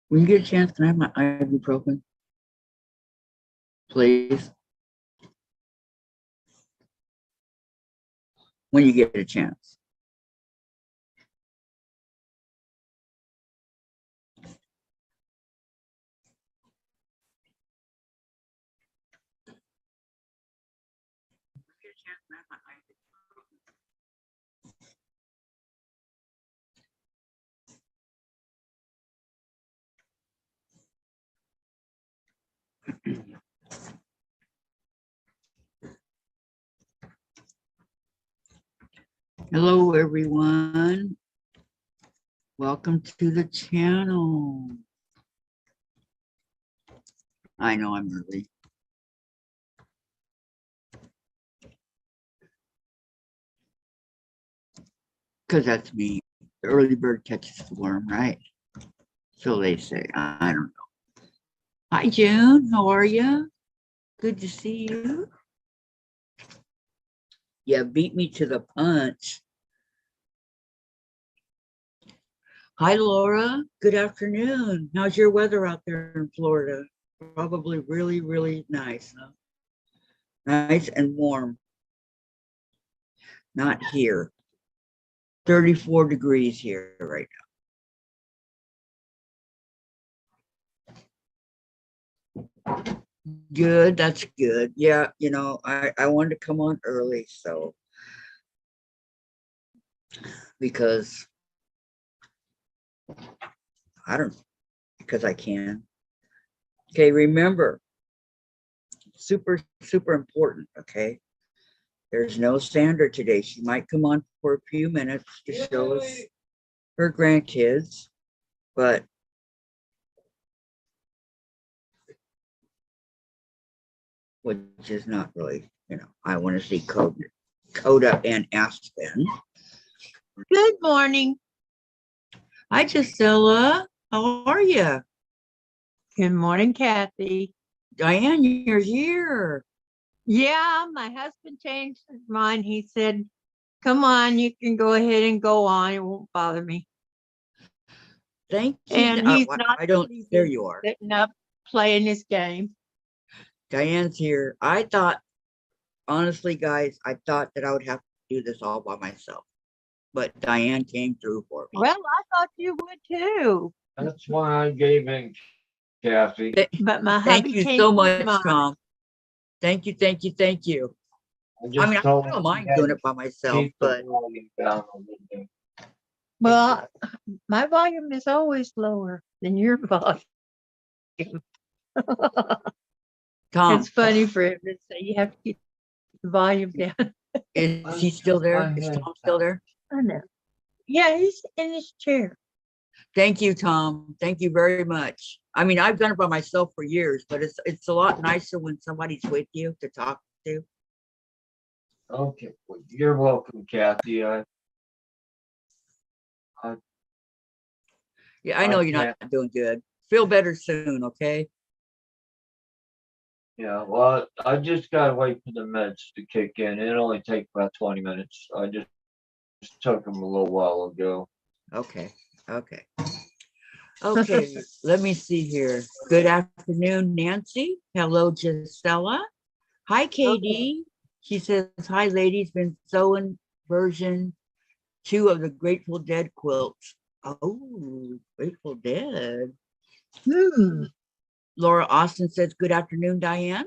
When you get a chance, can I have my ibuprofen? Please. When you get a chance. Hello, everyone. Welcome to the channel. I know I'm early. Because that's me. The early bird catches the worm, right? So they say. I don't know. Hi, June. How are you? Good to see you. Yeah, beat me to the punch. Hi, Laura. Good afternoon. How's your weather out there in Florida? Probably really, really nice, huh? Nice and warm. Not here. 34 degrees here right now. Good, that's good. Yeah, you know, I wanted to come on early, so because I don't know, because I can. Okay, remember, super, super important, okay? There's no Sandra today. She might come on for a few minutes to show us her grandkids, but which is not really, you know, I want to see Coda and Aspen. Good morning. Hi, Gisela. How are you? Good morning, Kathy. Diane, you're here. Yeah, my husband changed his mind. He said, come on, you can go ahead and go on. It won't bother me. Thank you. And he's not. I don't. There you are. Sitting up playing his game. Diane's here. I thought, honestly, guys, I thought that I would have to do this all by myself, but Diane came through for me. Well, I thought you would too. That's why I gave in, Kathy. But my Thank hubby you changed so much, his mind. Tom. Thank you, thank you, thank you. I mean, I don't mind doing it by myself, but well, my volume is always lower than your volume. Tom, It's funny for him to say you have to keep the volume down. is he still there? Is Tom still there? I know. Yeah, he's in his chair. Thank you, Tom. Thank you very much. I mean, I've done it by myself for years, but it's a lot nicer when somebody's with you to talk to. Okay, well, you're welcome, Kathy. Yeah, I know you're not doing good. Feel better soon, okay? Yeah, well, I just gotta wait for the meds to kick in. It only takes about 20 minutes. I just took them a little while ago. Okay, okay. Okay, let me see here. Good afternoon, Nancy. Hello, Gisela. Hi, Katie. She says, hi, ladies. Been sewing version 2 of the Grateful Dead quilts. Oh, Grateful Dead. Laura Austin says, good afternoon, Diane.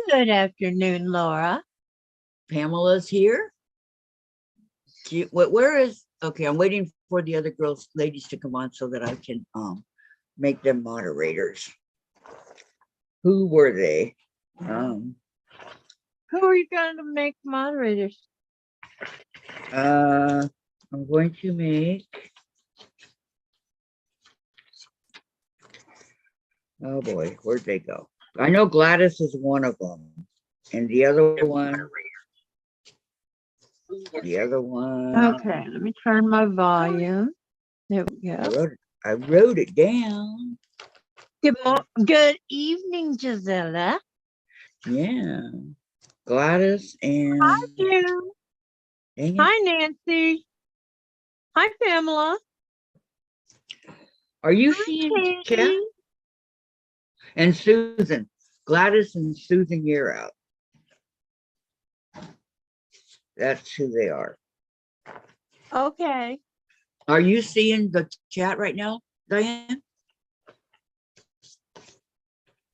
Good afternoon, Laura. Pamela's here. Where is, okay, I'm waiting for the other ladies to come on so that I can make them moderators. Who were they? Who are you going to make moderators? I'm going to make, oh boy, where'd they go? I know Gladys is one of them, and the other one. Okay, let me turn my volume. There we go. I wrote it down. Good evening, Gisela. Yeah. Gladys and hi, June. Hi, Nancy. Hi, Pamela. Are you Hi, seeing chat? Katie. And Susan, Gladys and Susan Year out. That's who they are. Okay. Are you seeing the chat right now, Diane?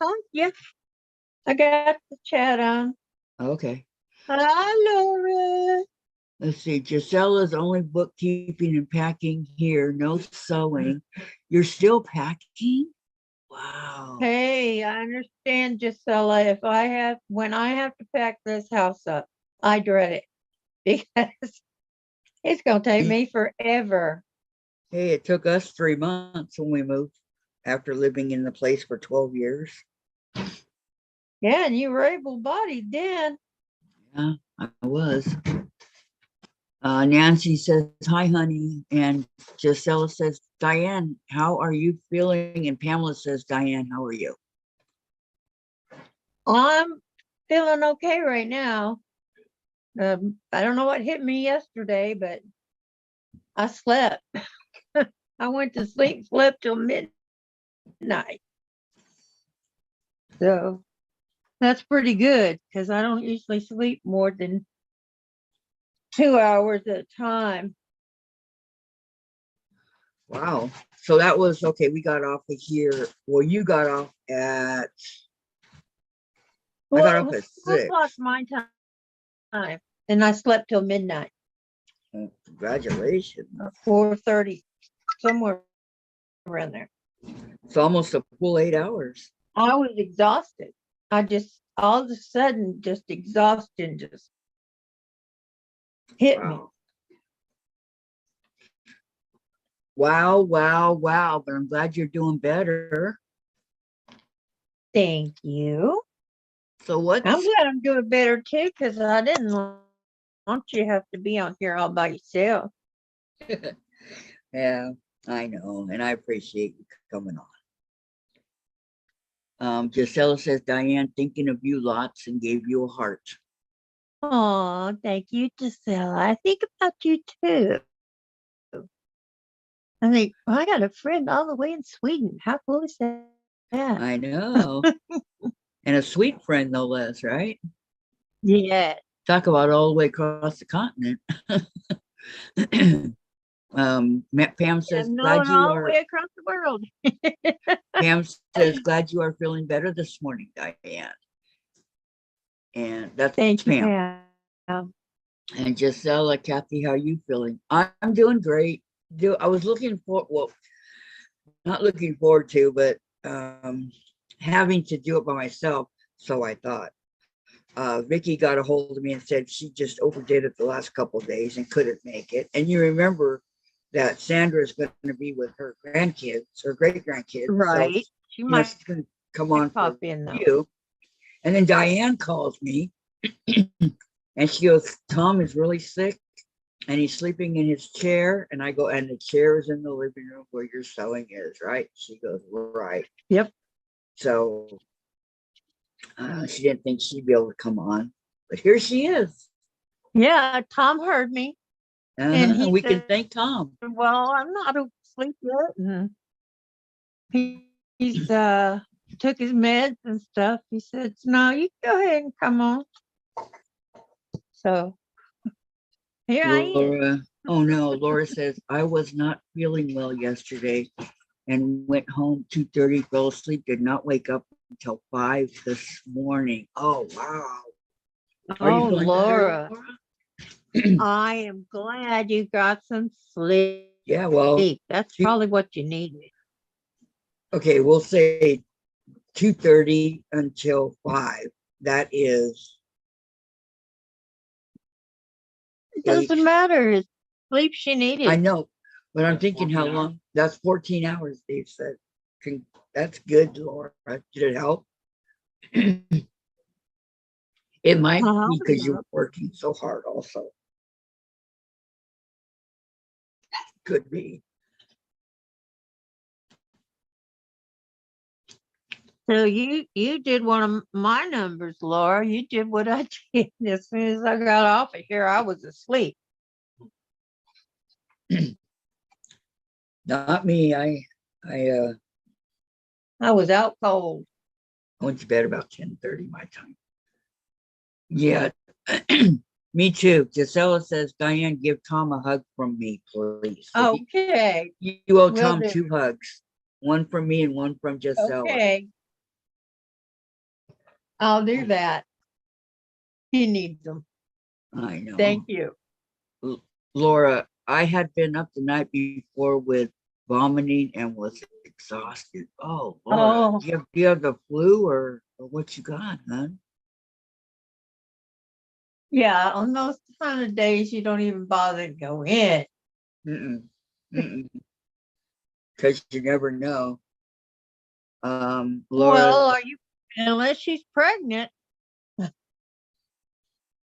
Oh, yeah. I got the chat on. Okay. Hi, Laura. Let's see. Gisella's only bookkeeping and packing here. No sewing. You're still packing? Wow. Hey, I understand, Gisela. When I have to pack this house up, I dread it because it's going to take me forever. Hey, it took us 3 months when we moved after living in the place for 12 years. Yeah, and you were able-bodied then. Yeah, I was. Nancy says, hi, honey. And Gisela says, Diane, how are you feeling? And Pamela says, Diane, how are you? I'm feeling okay right now. I don't know what hit me yesterday, but I slept. I went to sleep, slept till midnight. So that's pretty good because I don't usually sleep more than 2 hours at a time. Wow. So that was okay. We got off of here. Well, you got off at, I got Well, it off was at 4 6. o'clock my time, and I slept till midnight, Oh, congratulations. 4:30, somewhere around there. It's almost a full 8 hours. I was exhausted. I just all of a sudden just exhaustion just hit me. Wow. Wow, wow, wow. But I'm glad you're doing better. Thank you. So what's I'm glad I'm doing better too, because I didn't want you to have to be on here all by yourself. yeah, I know, and I appreciate you coming on. Gisela says, Diane, thinking of you lots and gave you a heart. Oh, thank you, Gisela. I think about you too. I think, well, I got a friend all the way in Sweden. How cool is that? I know. And a sweet friend, no less, right? Yeah. Talk about all the way across the continent. Pam says, No, glad you all the are. way across the world. Pam says, glad you are feeling better this morning, Diane. And that's Thank you, Pam. Pam. And Gisela, Kathy, how are you feeling? I'm doing great. I was looking for, well, not looking forward to, but having to do it by myself. So I thought. Vicky got a hold of me and said she just overdid it the last couple of days and couldn't make it. And you remember that Sandra is going to be with her grandkids, her great grandkids. Right. So, She you know, might she's going to come on pop for in though. you. And then Diane calls me and she goes, Tom is really sick and he's sleeping in his chair. And I go, and the chair is in the living room where your sewing is, right? She goes, right. Yep. So she didn't think she'd be able to come on, but here she is. Yeah, Tom heard me. And he we said, can thank Tom. well, I'm not asleep yet. And he's took his meds and stuff. He said, no, you go ahead and come on. So here I am. Laura, oh no, Laura says, I was not feeling well yesterday and went home 2:30, fell asleep, did not wake up until 5 this morning. Oh, wow. Are you Oh, feeling better, Laura, Laura? I am glad you got some sleep. Yeah, well, That's probably what you needed. okay, we'll say 2:30 until 5. That is It doesn't 8. matter. It's sleep she needed. I know, but I'm thinking how long. That's 14 hours, Dave said. That's good, Laura. Did it help? It might be because you're working so hard also. Could be. So you did one of my numbers, Laura. You did what I did. As soon as I got off of here, I was asleep. Not me. I was out cold. I went to bed about 10:30 my time. Yeah, me too. Gisela says, Diane, give Tom a hug from me, please. So Okay. you owe Will Tom do. 2 hugs, one from me and one from Gisela. Okay. I'll do that. He needs them. I know. Thank you. Laura, I had been up the night before with vomiting and was exhausted. Oh, Laura, Oh. do you have the flu or what you got, hon? Yeah, on those kind of days, you don't even bother to go in. Because you never know. Laura, Well, unless she's pregnant.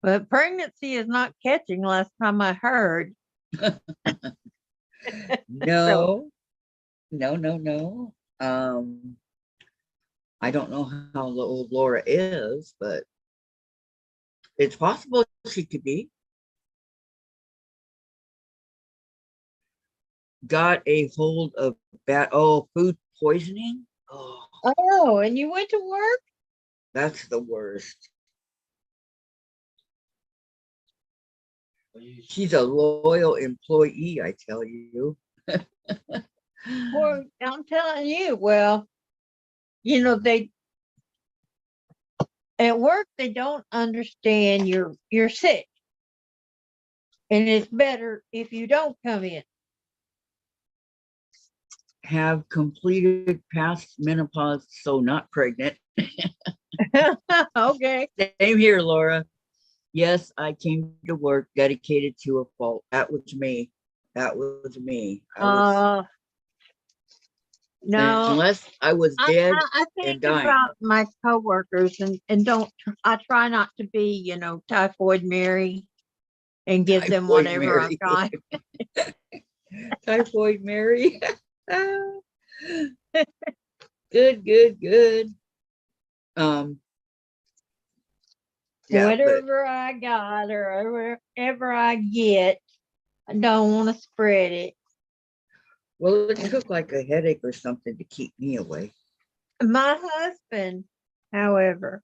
But pregnancy is not catching last time I heard. no. I don't know how old Laura is, but it's possible she could be. Got a hold of food poisoning. Oh, and you went to work? That's the worst. She's a loyal employee, I tell you. Well, I'm telling you, well, they at work they don't understand you're sick. And it's better if you don't come in. Have completed past menopause, so not pregnant. Okay. Same here, Laura. Yes, I came to work dedicated to a fault. That was me. No, Unless I was dead I think and dying. about my coworkers and I try not to be, typhoid Mary and give them Typhoid whatever I've Mary. got. Typhoid Mary. Good. Um, yeah, Whatever I got or whatever I get, I don't want to spread it. well, it took like a headache or something to keep me away. My husband, however,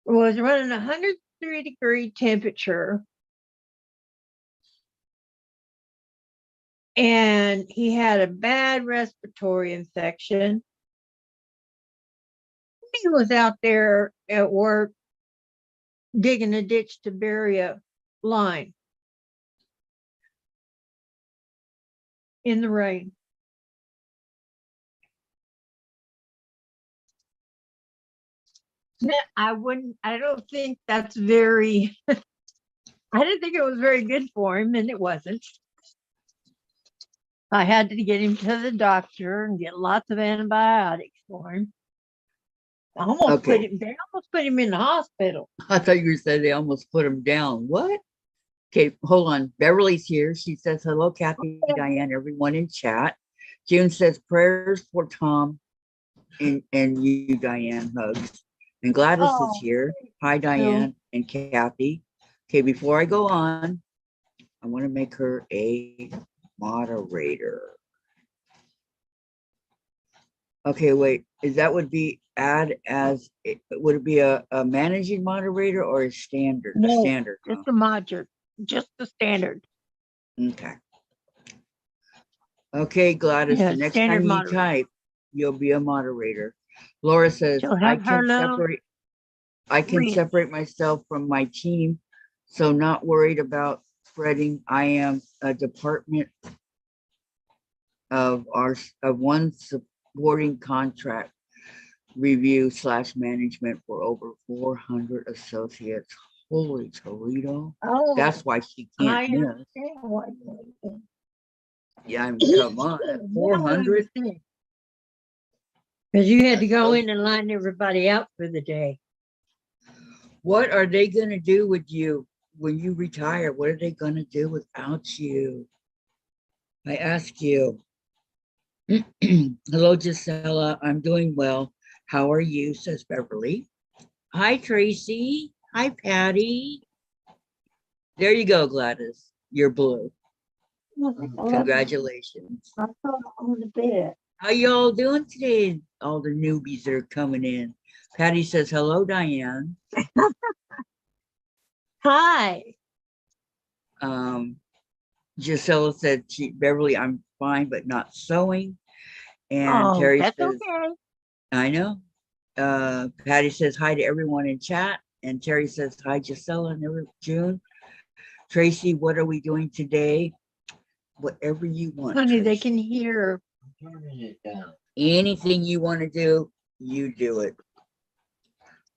was running 103-degree temperature, and he had a bad respiratory infection. He was out there at work digging a ditch to bury a line in the rain. I don't think that's very, I didn't think it was very good for him, and it wasn't. I had to get him to the doctor and get lots of antibiotics for him. I almost put him in the hospital. I thought you said they almost put him down. What? Okay, hold on. Beverly's here. She says, hello, Kathy, Diane, everyone in chat. June says, prayers for Tom and you, Diane, hugs. And Gladys is here. Hi, Diane and Kathy. Okay, before I go on, I want to make her a moderator. Okay, wait, would be would it be a managing moderator or a standard? No, a standard. Just a moderator, just the standard. Okay. Okay, Gladys, Yeah, the next time you moderator. type, you'll be a moderator. Laura says, I can separate myself from my team, so not worried about spreading. I am a department of one supporting contract review / management for over 400 associates. Holy Toledo. Oh, That's why she can't miss. Yeah, I mean, come on, 400. Because you had to go in and line everybody out for the day. What are they going to do with you when you retire? What are they going to do without you? I ask you. Hello, Gisela. I'm doing well. How are you? Says Beverly. Hi, Tracy. Hi, Patty. There you go, Gladys. You're blue. Congratulations. I saw on the bed. How y'all doing today? All the newbies that are coming in. Patty says, hello, Diane. Hi. Gisela said, Beverly, I'm fine, but not sewing. And Oh, Terry that's says, okay. I know. Patty says hi to everyone in chat. And Terry says, hi, Gisela and June. Tracy, what are we doing today? Whatever you want. Honey, they Tracy. can hear. Turning it down. Anything you want to do, you do it.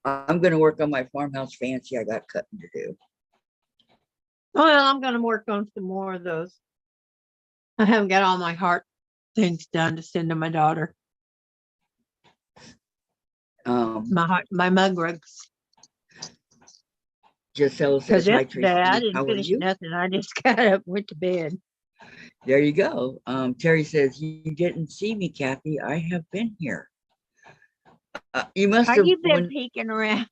I'm going to work on my farmhouse fancy. I got cutting to do. Well, I'm going to work on some more of those. I haven't got all my heart things done to send to my daughter. My mug rugs. Gisela Because says, hi, yesterday I Tracy. didn't How are finish you? nothing. I just got up, went to bed. There you go. Terry says, you didn't see me, Kathy. I have been here. You must Are have, you been peeking around?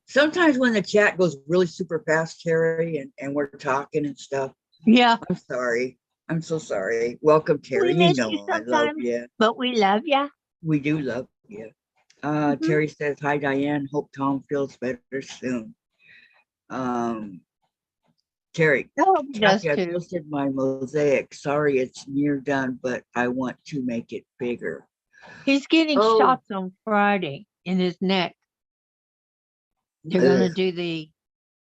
sometimes when the chat goes really super fast, Terry, and we're talking and stuff. Yeah. I'm sorry. I'm so sorry. Welcome, Terry. We You miss know you I love sometimes, you. but we love you. We do love you. Mhm. Terry says, hi, Diane. Hope Tom feels better soon. Terry, I hope he does Kathy, I too. posted my mosaic. Sorry, it's near done, but I want to make it bigger. He's getting Oh. shots on Friday in his neck. They're going to Ugh. do the,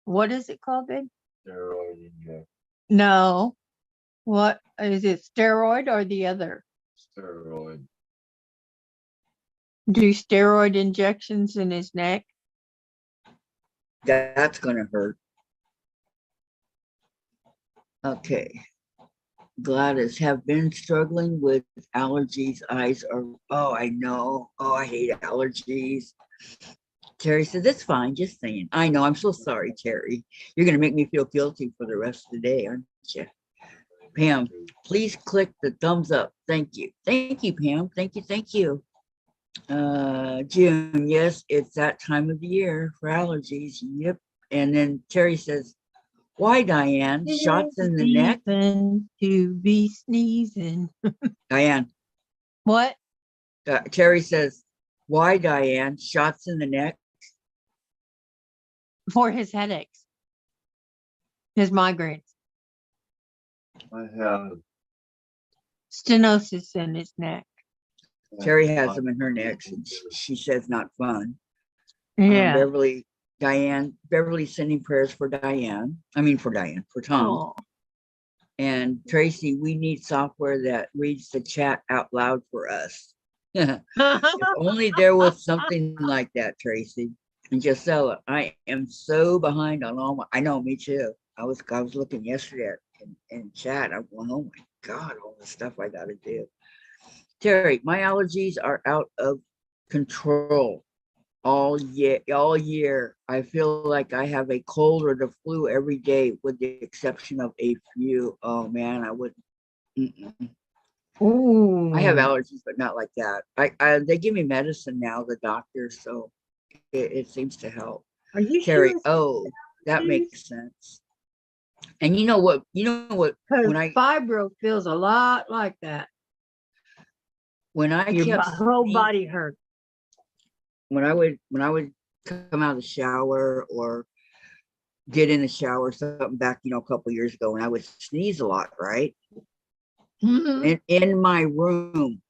what is it called, babe? Steroid injection. No. What is it, steroid or the other? Steroid. Do steroid injections in his neck? That's gonna hurt. Okay. Gladys, have been struggling with allergies. Eyes are, oh, I know. Oh, I hate allergies. Terry says, it's fine, just saying. I know, I'm so sorry, Terry. You're gonna make me feel guilty for the rest of the day, aren't you? Pam, please click the thumbs up. Thank you. Thank you, Pam. Thank you, thank you. June, yes, it's that time of the year for allergies. Yep. And then Terry says, why, Diane? Shots in the neck? To be sneezing. Diane. What? Terry says, why, Diane? Shots in the neck? For his headaches. His migraines. I have. Stenosis in his neck. Terry has them in her neck. And she says not fun. Yeah. Beverly's sending prayers for Diane. I mean, for Tom. Oh. And Tracy, we need software that reads the chat out loud for us. If only there was something like that, Tracy. And Gisela, I am so behind on all my, I know, me too. I was looking yesterday in chat. I'm going, oh my God, all the stuff I got to do. Terry, my allergies are out of control all year. I feel like I have a cold or the flu every day, with the exception of a few. Oh man, I wouldn't. Ooh. I have allergies, but not like that. They give me medicine now, the doctor, so it seems to help. Are you Terry, sure? oh, that makes sense. And you know what? When fibro feels a lot like that. When I Your kept whole body hurt. When I would come out of the shower or get in the shower, something back, a couple of years ago, and I would sneeze a lot, right? Mm-hmm. And in my room,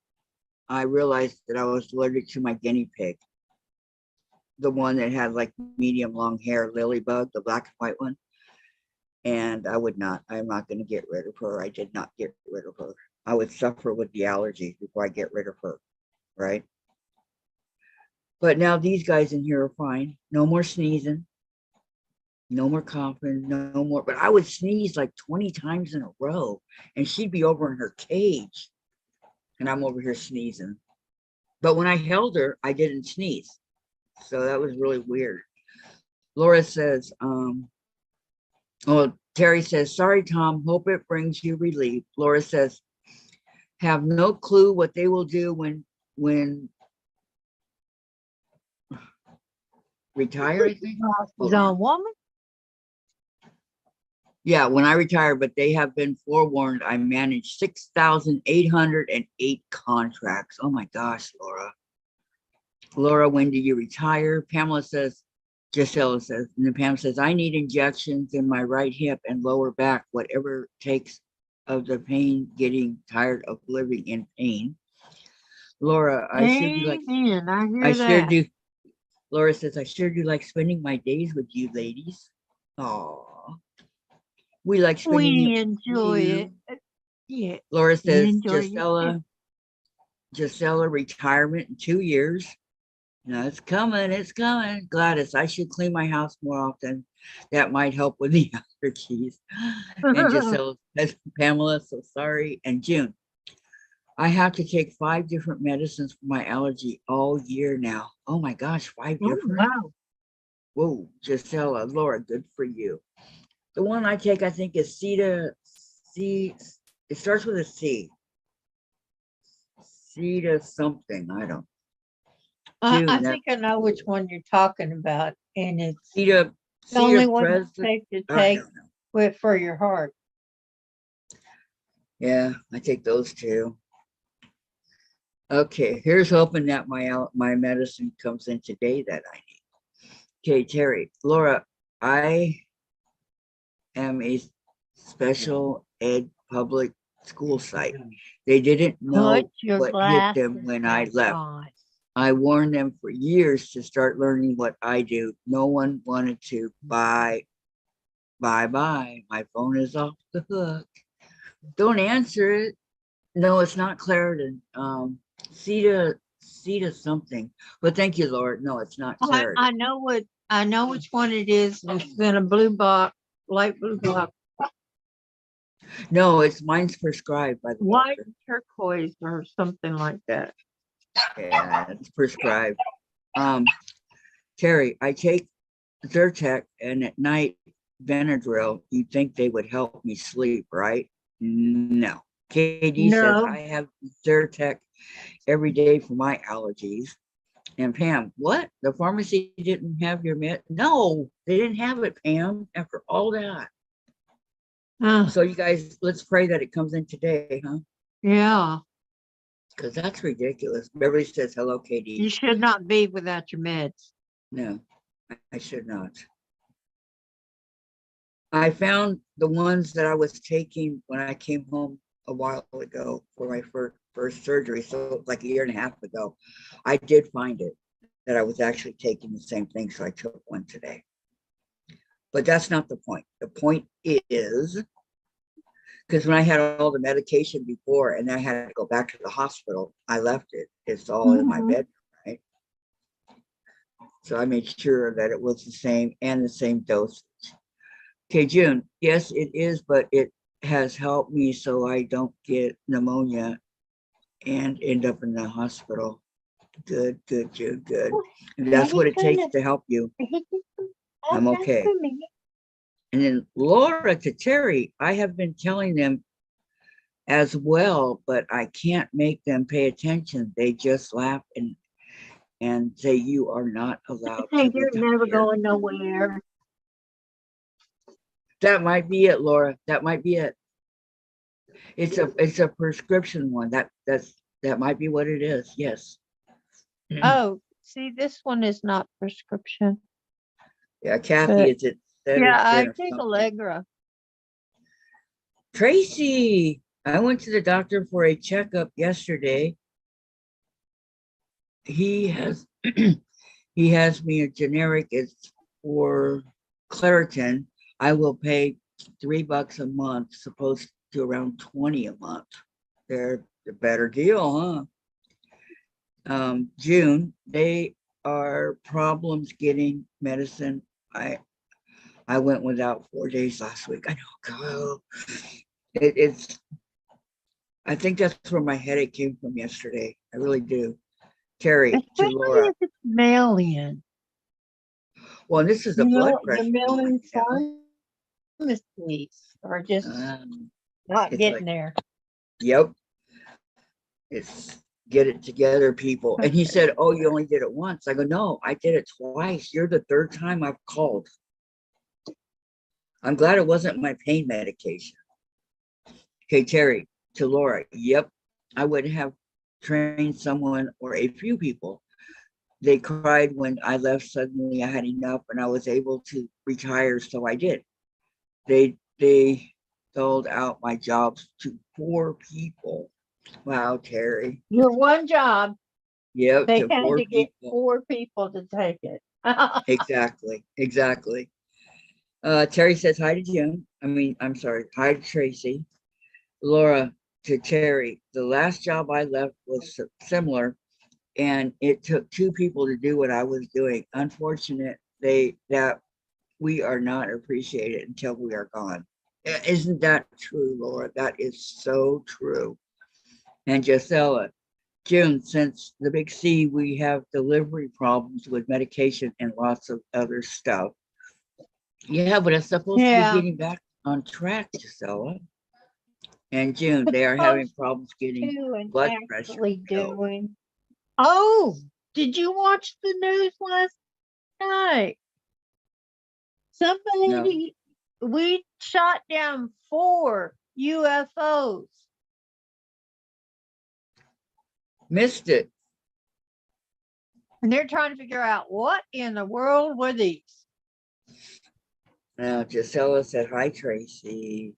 I realized that I was allergic to my guinea pig, the one that had like medium long hair, Lilybug, the black and white one. And I'm not going to get rid of her. I did not get rid of her. I would suffer with the allergies before I get rid of her, right? But now these guys in here are fine. No more sneezing. No more coughing, no more. But I would sneeze like 20 times in a row, and she'd be over in her cage, and I'm over here sneezing. But when I held her, I didn't sneeze. So that was really weird. Laura says, Terry says, sorry, Tom, hope it brings you relief. Laura says, have no clue what they will do when retire, I think. The woman? Yeah, when I retire, but they have been forewarned. I managed 6,808 contracts. Oh my gosh, Laura. Laura, when do you retire? Pamela says, Gisela says, and then Pam says, I need injections in my right hip and lower back, whatever takes of the pain, getting tired of living in pain. Laura, I sure do like, Amen. I I hear sure that. do. Laura says, I sure do like spending my days with you ladies. Oh, we like spending it We with enjoy it. you. Yeah, Laura you says, enjoy it. Gisela, retirement in 2 years. No, it's coming. It's coming. Gladys, I should clean my house more often. That might help with the allergies. And Giselle says, Pamela, so sorry. And June, I have to take 5 different medicines for my allergy all year now. Oh my gosh, 5 Oh, different? wow. Whoa, Gisela, Laura, good for you. The one I take, I think, is C. It starts with a C. Ceta something. I don't. June, I that think I know which one you're talking about, and it's Ceta, the only Ceta one President. safe to I take don't know. with for your heart. Yeah, I take those too. Okay, here's hoping that my medicine comes in today that I need. Okay, Terry, Laura, I am a special ed public school site. They didn't Put know your what hit them glasses when I back left. on. I warned them for years to start learning what I do. No one wanted to. Bye. My phone is off the hook. Don't answer it. No, it's not Clarendon. Ceta something. But thank you, Lord. No, it's not Clarendon. I know which one it is. It's in a blue box, light blue box, No, it's mine's prescribed by the white doctor. and turquoise or something like that. Yeah, it's prescribed. Terry, I take Zyrtec and at night Benadryl. You'd think they would help me sleep, right? No. KD says No, I have Zyrtec every day for my allergies. And Pam, what? The pharmacy didn't have your med? No, they didn't have it, Pam, after all that. So you guys, let's pray that it comes in today, huh? yeah. Because that's ridiculous. Beverly says, hello, KD. You should not be without your meds. No, I should not. I found the ones that I was taking when I came home a while ago for my first surgery. So like a year and a half ago, I did find it that I was actually taking the same thing. So I took one today. But that's not the point. The point is, because when I had all the medication before and I had to go back to the hospital, I left it. It's all in my bedroom, right? So I made sure that it was the same and the same dosage. Okay, June, yes, it is, but it has helped me so I don't get pneumonia and end up in the hospital. Good, June, good. And that's what it takes to help you. I'm okay. And then Laura to Terry, I have been telling them as well, but I can't make them pay attention. They just laugh and say you are not allowed to You're never going nowhere. That might be it, Laura. That might be it. It's a prescription one. That might be what it is. Yes. Oh, see, this one is not prescription. Yeah, Kathy, But is it yeah, I or take something? Allegra. Tracy, I went to the doctor for a checkup yesterday. He has he has me a generic. It's for Claritin. I will pay $3 a month, supposed to around 20 a month. They're a better deal, huh? June, they are problems getting medicine. I went without 4 days last week. I know, God. It's I think that's where my headache came from yesterday. I really do. Terry, to Especially Laura. if it's mail-in. Well, this is a blood The pressure mail-in one. pharmacies are just not it's getting like, there. yep. It's get it together, people. And he said, oh, you only did it once. I go, no, I did it twice. You're the third time I've called. I'm glad it wasn't my pain medication. Okay, Terry, to Laura. Yep, I would have trained someone or a few people. They cried when I left. Suddenly I had enough and I was able to retire, so I did. They sold out my jobs to poor people. Wow, Terry. Your one job, Yep, they to had poor to get people. 4 people to take it. Exactly, exactly. Terry says hi to Jim. I'm sorry, hi to Tracy. Laura, to Terry. The last job I left was similar, and it took 2 people to do what I was doing. Unfortunate that we are not appreciated until we are gone. Isn't that true, Laura? That is so true. And Gisela, June, since the big C, we have delivery problems with medication and lots of other stuff. Yeah, but it's supposed to be Yeah, getting back on track, Gisela. And June, they are having supposed problems getting to and blood pressure actually pills. doing. Oh, did you watch the news last night? No, Somebody, we shot down 4 UFOs. missed it. And they're trying to figure out what in the world were these. Now, Gisela said, hi, Tracy.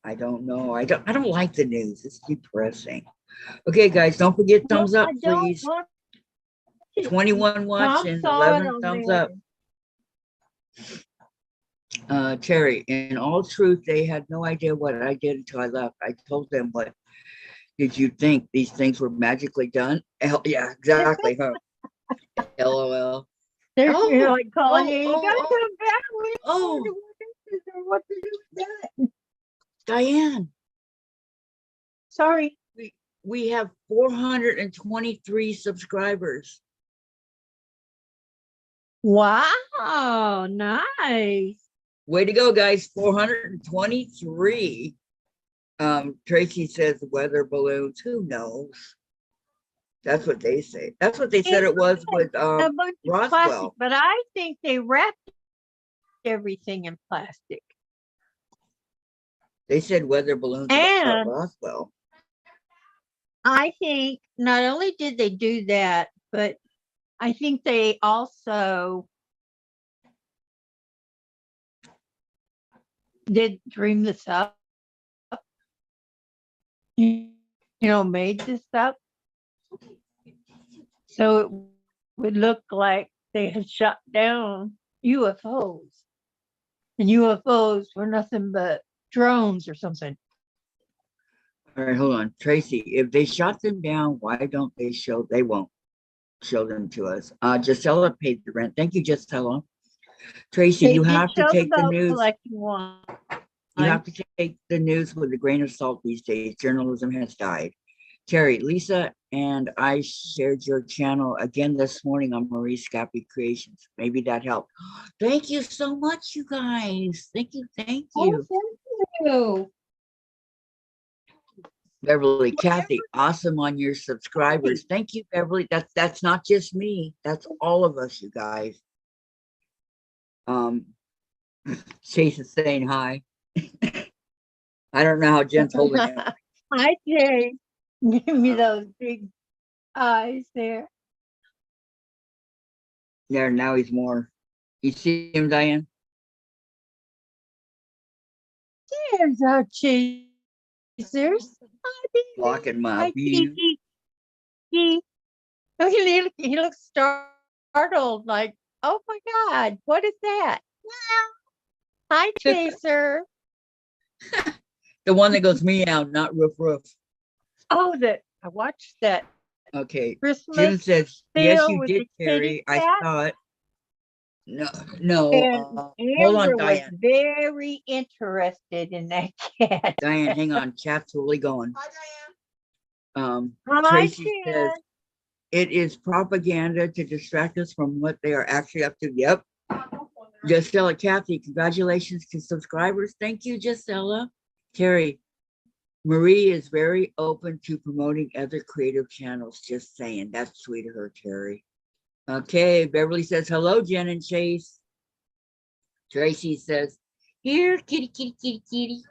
I don't know. I don't like the news. It's depressing. Okay, guys, don't forget No, thumbs up, I don't please. want to. 21 Tom watching, saw it 11 on thumbs there. up. Terry, in all truth, they had no idea what I did until I left. I told them, what did you think? These things were magically done? Yeah, exactly, huh? LOL. They're Oh, like calling oh, you. You oh, gotta oh, come back. We oh, wonder what this is or what to do with that. Diane, Sorry. we have 423 subscribers. Wow, nice. Way to go, guys. 423. Tracy says weather balloons. Who knows? That's what they say. That's what they said It it was with a bunch of plastic, Roswell. but I think they wrapped everything in plastic. They said weather balloons about And Roswell. I think not only did they do that, but I think they also did dream this up. You know, made this up. So it would look like they had shot down UFOs. And UFOs were nothing but drones or something. All right, hold on. Tracy, if they shot them down, why don't they won't show them to us. Gisela paid the rent. Thank you, Gisela. Tracy, They you did have to show the take the boat news. collecting one. You have to take the news with a grain of salt these days. Journalism has died. Terry, Lisa, and I shared your channel again this morning on Marie Scappy Creations. Maybe that helped. Thank you so much, you guys. Thank you. Thank Oh, you. thank you. Beverly, Kathy, awesome on your subscribers. Thank you, Beverly. That's not just me. That's all of us, you guys. Chase is saying hi. I don't know how Jen's holding it. Hi, Jay. Give me those big eyes there. There, now he's more. You see him, Diane? There's our chasers. Hi, baby. Blocking my Hi, view. Kiki. Oh, he looks startled, like, oh my God, what is that? Hi, Chaser. The one that goes meow, not roof roof. Oh, I watched that Okay. Christmas June says, yes, deal you with did, the kitty Terry. I cat. saw it. No, no. And Hold on, Amber was Diane. very interested in that cat. Diane, hang on. Chat's really going. Hi, Diane. Hi, Tracy Jen. says, it is propaganda to distract us from what they are actually up to. Yep. Gisela, Kathy, congratulations to subscribers. Thank you, Gisela. Terry, Marie is very open to promoting other creative channels. Just saying. That's sweet of her, Terry. Okay, Beverly says, hello, Jen and Chase. Tracy says, Here, kitty, kitty, kitty, kitty.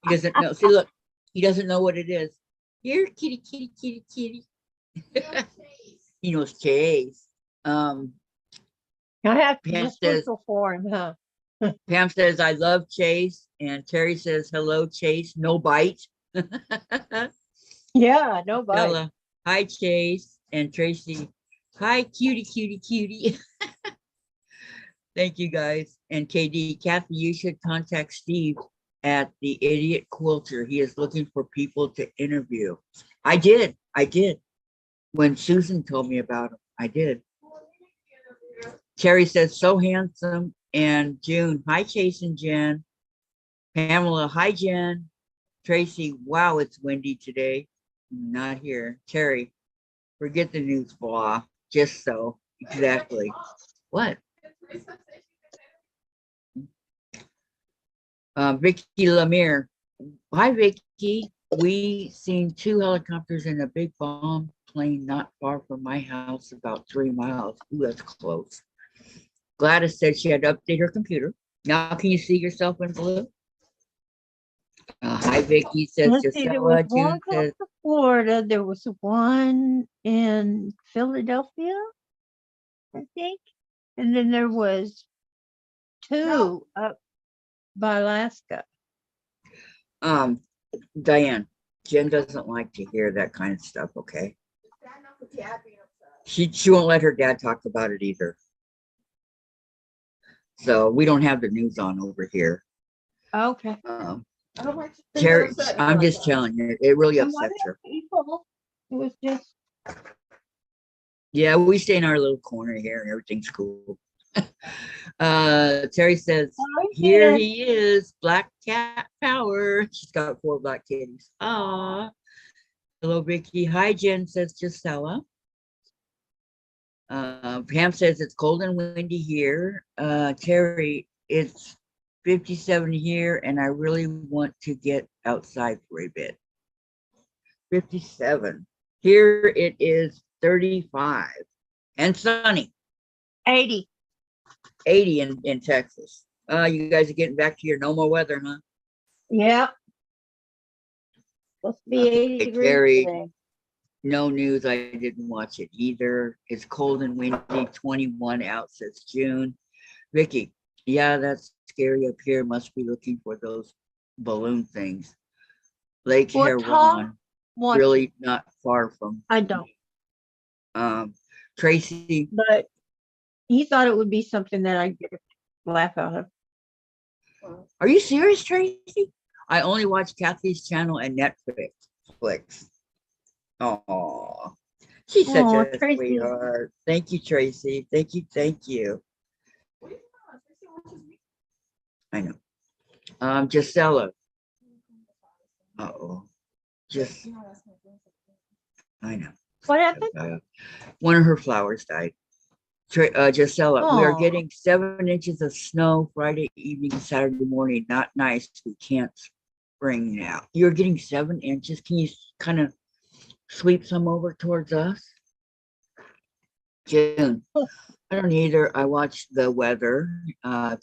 He doesn't know. See, look, he doesn't know what it is. Here, kitty, kitty, kitty, kitty. He knows Chase. I have to Pam just says, whistle for him, huh? Pam says, I love Chase. And Terry says, hello, Chase. No bite. Yeah, no bite. Bella, hi, Chase. And Tracy, hi, cutie, cutie, cutie. Thank you, guys. And KD, Kathy, you should contact Steve at the Idiot Quilter. He is looking for people to interview. I did. When Susan told me about him, I did. Terry says, so handsome. And June, hi, Chase and Jen. Pamela, hi, Jen. Tracy, wow, it's windy today. Not here. Terry, forget the news blah. Just so. Exactly. What? Vicky Lemire. Hi, Vicky. We seen 2 helicopters and a big bomb plane not far from my house, about 3 miles. Ooh, that's close. Gladys said she had to update her computer. Now can you see yourself in blue? Hi, Vicky, says Let's see, there was Gisela. one June close says, to Florida. There was one in Philadelphia, I think. And then there was 2 up by Alaska. Diane, Jen doesn't like to hear that kind of stuff, okay? She won't let her dad talk about it either. So we don't have the news on over here. Okay. Terry, I'm just telling you, it really upsets her. People, it was just Yeah, we stay in our little corner here and everything's cool. Terry says, here he is, Black Cat Power. She's got 4 black kitties. Ah, hello, Vicky. Hi, Jen, says Gisela. Pam says it's cold and windy here. Terry, it's 57 here, and I really want to get outside for a bit. 57. Here it is 35 and sunny. 80. 80 in Texas. You guys are getting back to your normal weather, huh? Yep. Supposed to be 80 Okay, degrees Carrie, today. no news. I didn't watch it either. It's cold and windy. 21 out, says June. Vicky, yeah, that's scary up here. Must be looking for those balloon things. Lake What Tom? Huron, really not far from. I don't. Tracy, But he thought it would be something that I'd get a laugh out of. are you serious, Tracy? I only watch Kathy's channel and Netflix. Oh, she's such Aw, a Tracy. sweetheart. Thank you, Tracy. Thank you. Thank you. I know. Gisela. Uh-oh. Just, I know. What happened? One of her flowers died. Gisela, we are Aw. getting 7 inches of snow Friday evening, Saturday morning. Not nice. We can't spring now. You're getting 7 inches. Can you kind of sweep some over towards us? June. I don't either. I watched the weather.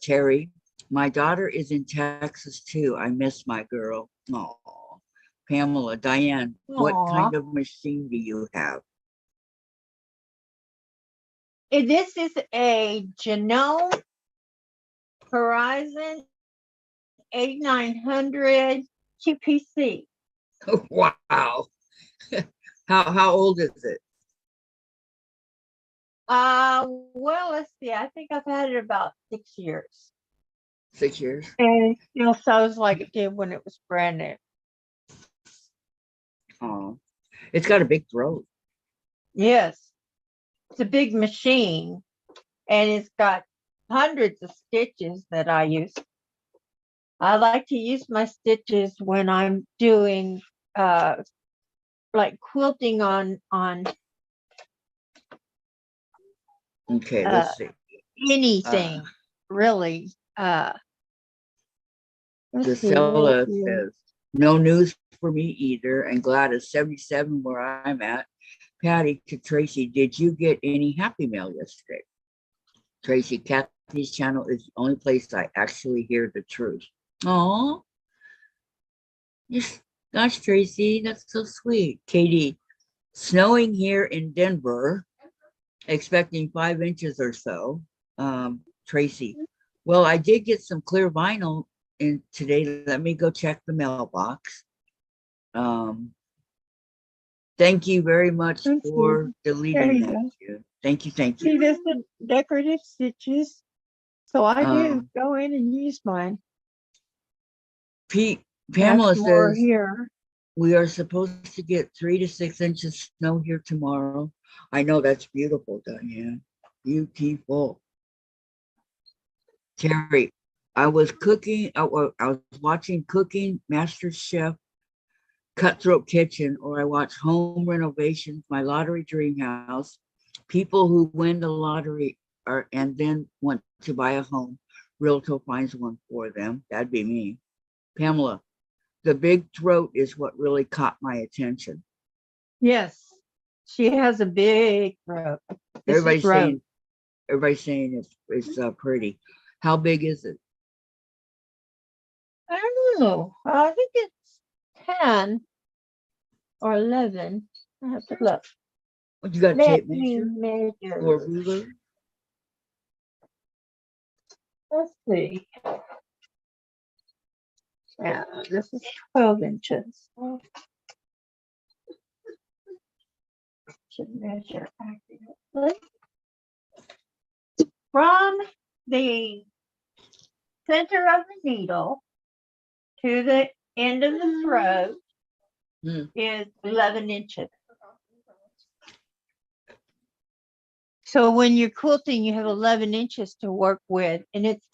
Terry, my daughter is in Texas too. I miss my girl. Oh, Pamela, Diane, what kind of machine do you have? This is a Genome Horizon 8900 QPC. Wow. How old is it? Well, let's see. I think I've had it about 6 years. 6 years? And it still sounds like it did when it was brand new. Oh, it's got a big throat. Yes. It's a big machine and it's got hundreds of stitches that I use. I like to use my stitches when I'm doing like quilting on Okay, let's see. anything really. Gisela says, no news for me either. And Gladys, 77 where I'm at. Patty to Tracy, did you get any happy mail yesterday? Tracy, Kathy Tracy's channel is the only place I actually hear the truth. Oh, yes, gosh, Tracy, that's so sweet. Katie, snowing here in Denver, expecting 5 inches or so. Tracy, well, I did get some clear vinyl in today. Let me go check the mailbox. Thank you very much Thank for There deleting you that. go. Jude. Thank you. Thank See, you. there's the decorative stitches. So I do Um, go in and use mine. Pamela That's more says here. we are supposed to get 3 to 6 inches snow here tomorrow. I know that's beautiful, Diane. Beautiful. Terry, I was cooking. I was watching Cooking Master Chef, Cutthroat Kitchen, or I watch Home Renovations, My Lottery Dream House. People who win the lottery are and then want to buy a home. Realtor finds one for them. That'd be me. Pamela, the big throat is what really caught my attention. Yes. She has a big throat. This is Everybody's Rose. saying it's pretty. How big is it? I don't know. I think it's 10 or 11. I have to look. What, you got a Let tape me measure measure. or a ruler? Let's see. Yeah, this is 12 inches. Should measure accurately. From the center of the needle to the end of the throat is 11 inches. So when you're quilting, you have 11 inches to work with, and it's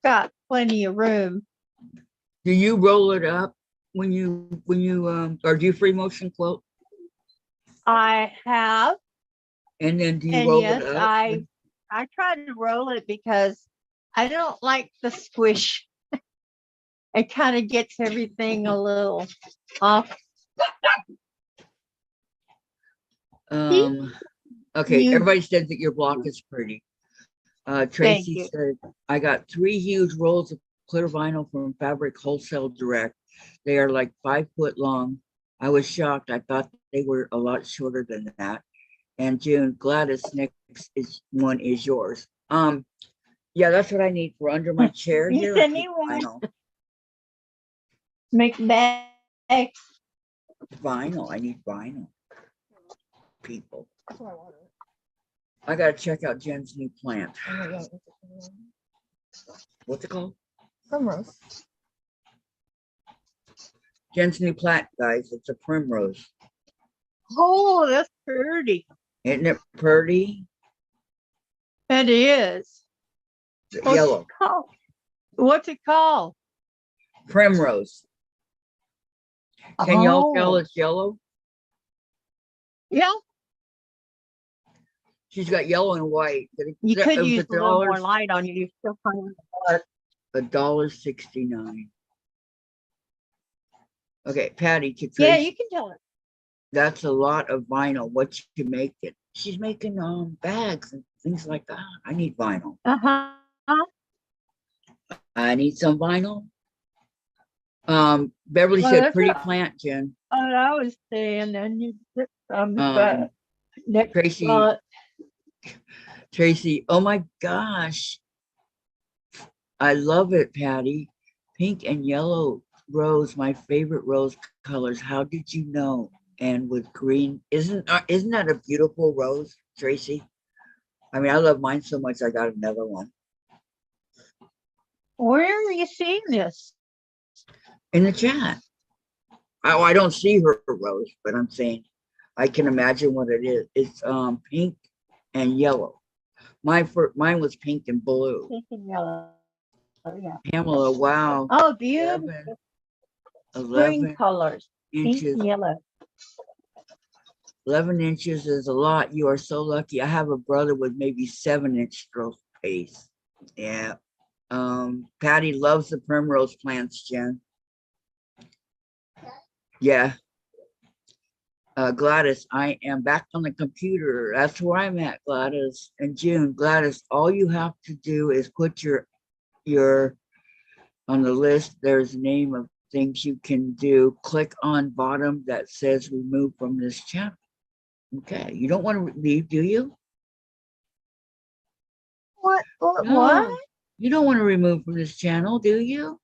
got plenty of room. Do you roll it up when you or do you free motion quilt? I have, And then do you and roll yes, it up? I try to roll it because I don't like the squish. It kind of gets everything a little off. Okay, everybody said that your block is pretty. Tracy you. said, I got 3 huge rolls of clear vinyl from Fabric Wholesale Direct. They are like 5 foot long. I was shocked. I thought they were a lot shorter than that. And June, Gladys, next one is yours. Yeah, that's what I need for under my chair You here. send me one. Make bags. Vinyl. I need vinyl. People. I gotta check out Jen's new plant. What's it called? Primrose. Jen's new plant, guys. It's a primrose. Oh, that's pretty. Isn't it pretty? It is. Yellow. What's it called? Primrose. Can y'all tell it's yellow? Yeah. She's got yellow and white. You could It was use a little more light on you. Still kind of dark. $1.69. Okay, Patty, to Yeah, Tracy, you can tell it. that's a lot of vinyl. What you make it? She's making bags and things like that. I need vinyl. I need some vinyl. Beverly Well, said that's pretty what plant, Jen. I was saying, and you put some next Tracy, month. Tracy, oh my gosh. I love it, Patty. Pink and yellow rose, my favorite rose colors. How did you know? And with green, isn't that a beautiful rose, Tracy? I mean, I love mine so much. I got another one Where are you seeing this? in the chat. I don't see her rose, but I'm saying I can imagine what it is. It's pink and yellow. Mine was pink and blue. Pink and yellow. Oh, yeah. Pamela, wow. Oh, beautiful. 11 Spring colors. Pink inches. and yellow. 11 inches is a lot. You are so lucky. I have a brother with maybe 7-inch stroke pace. Yeah. Patty loves the primrose plants, Jen. Yeah. Gladys, I am back on the computer. That's where I'm at, Gladys. And June, Gladys, all you have to do is put your on the list. There's a name of things you can do. Click on bottom that says remove from this channel. Okay, you don't want to leave, do you? What? No, you don't want to remove from this channel, do you?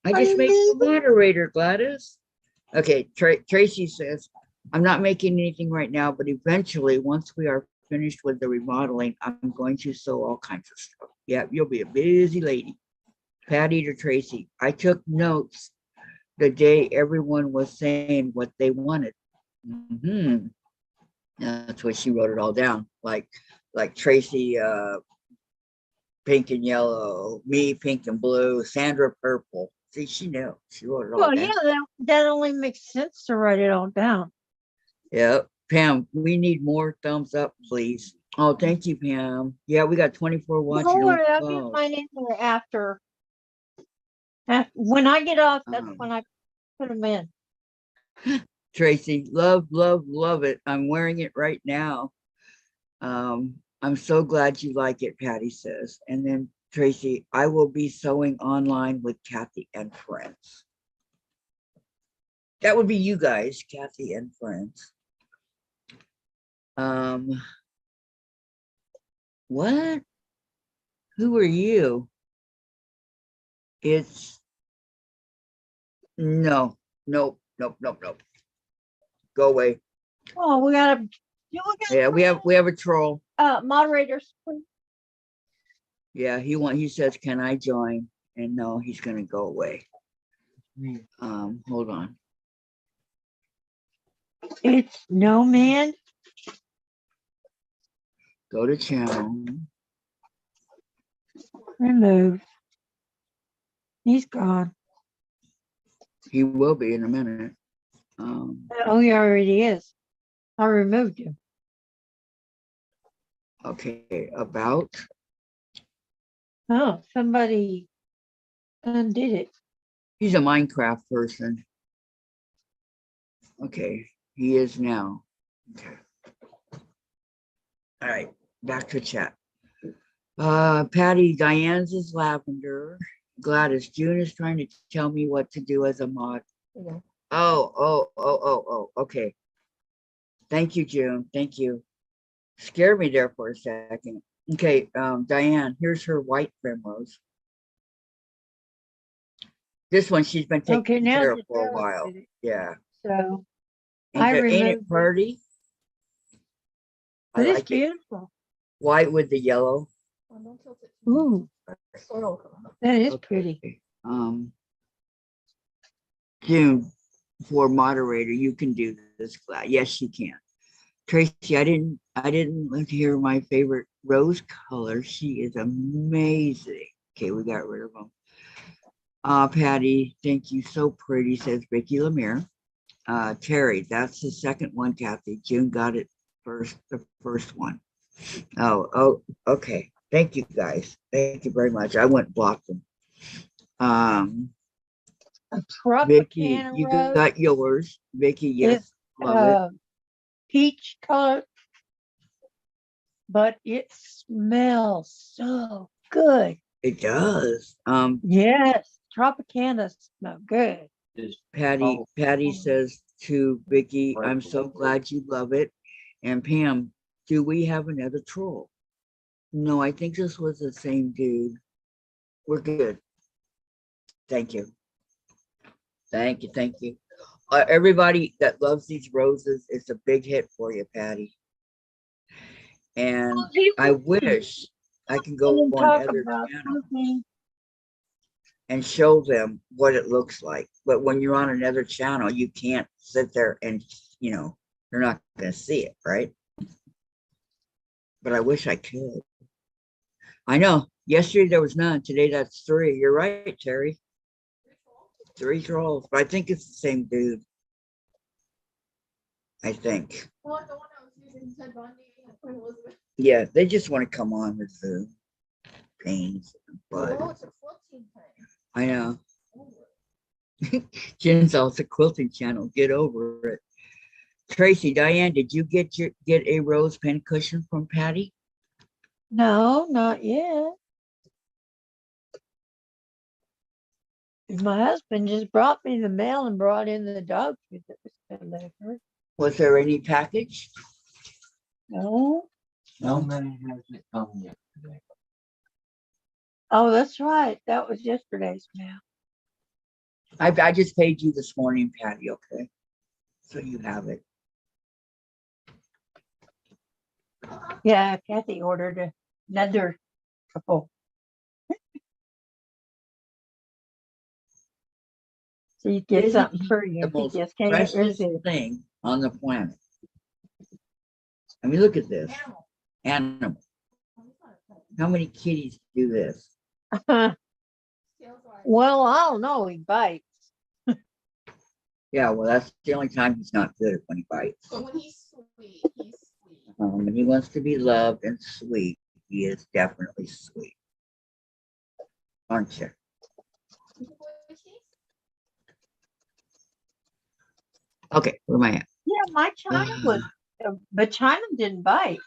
I just made you a moderator, Gladys. Okay, Tracy says, I'm not making anything right now, but eventually, once we are finished with the remodeling, I'm going to sew all kinds of stuff. Yeah, you'll be a busy lady. Patty to Tracy, I took notes the day everyone was saying what they wanted. Mm-hmm. That's what she wrote it all down. Like Tracy, pink and yellow, me, pink and blue, Sandra, purple. See, she knew. She wrote it all Well, down. yeah, that only makes sense to write it all down. Yeah, Pam, we need more thumbs up, please. Oh, thank you, Pam. Yeah, we got 24 watching. Don't worry, I'll Oh, get mine in there after. When I get off, that's when I put them in. Tracy, love, love, love it. I'm wearing it right now. I'm so glad you like it, Patty says. And then Tracy, I will be sewing online with Kathy and friends. That would be you guys, Kathy and friends. What? Who are you? It's no, nope, nope, nope, nope. Go away. Oh, we got a. Yeah, we have a troll. Moderators. Yeah, he says, can I join? And no, he's gonna go away. Hold on. It's no man. Go to channel. Remove. He's gone. He will be in a minute. Oh, he already is. I removed him. Okay, about. Oh, somebody undid it. He's a Minecraft person. Okay, he is now. Okay. All right, back to chat. Patty, Diane's is lavender. Gladys, June is trying to tell me what to do as a mod. Yeah. Oh, okay. Thank you, June. Thank you. Scared me there for a second. Okay, Diane, here's her white primrose. This one she's been taking care of for a while. Yeah. So ain't it pretty? But it's beautiful. White with the yellow. Ooh, that is pretty. June, for moderator, you can do this. Yes, you can. Tracy, I didn't hear my favorite rose color. She is amazing. Okay, we got rid of them. Patty, thank you. So pretty, says Vicky Lemire. Terry, that's the second one, Kathy. June got it first, the first one. Oh, okay. Thank you guys. Thank you very much. I went block them. Vicky, you got yours. Vicky, yes. Love it. Peach color, but it smells so good. It does. Yes, Tropicana smell good. Patty says to Vicky, I'm so glad you love it. And Pam, do we have another troll? No, I think this was the same dude. We're good. Thank you. Thank you. Everybody that loves these roses, it's a big hit for you, Patty. And I wish I can go on other channels and show them what it looks like. But when you're on another channel, you can't sit there and, you're not going to see it, right? But I wish I could. I know. Yesterday there was none. Today that's 3. You're right, Terry. 3 trolls. But I think it's the same dude. I think. Yeah, they just want to come on with the pains. But I know. Jen's also quilting channel. Get over it. Tracy, Diane, did you get a rose pen cushion from Patty? No, not yet. My husband just brought me the mail and brought in the dog food that was delivered. Was there any package? No. How No. many has it come yesterday? Oh, that's right. That was yesterday's mail. I just paid you this morning, Patty. Okay, so you have it. Yeah, Kathy ordered another couple. So you get Isn't something he for you. the He most just can't precious resist. thing on the planet? I mean, look at this animal. How many kitties do this? Well, I don't know. He bites. Yeah, well, that's the only time he's not good when he bites. But when he's sweet, he's sweet. When he wants to be loved and sweet, he is definitely sweet. Aren't you? Okay, where am I at? Yeah, my China was, but China didn't bite.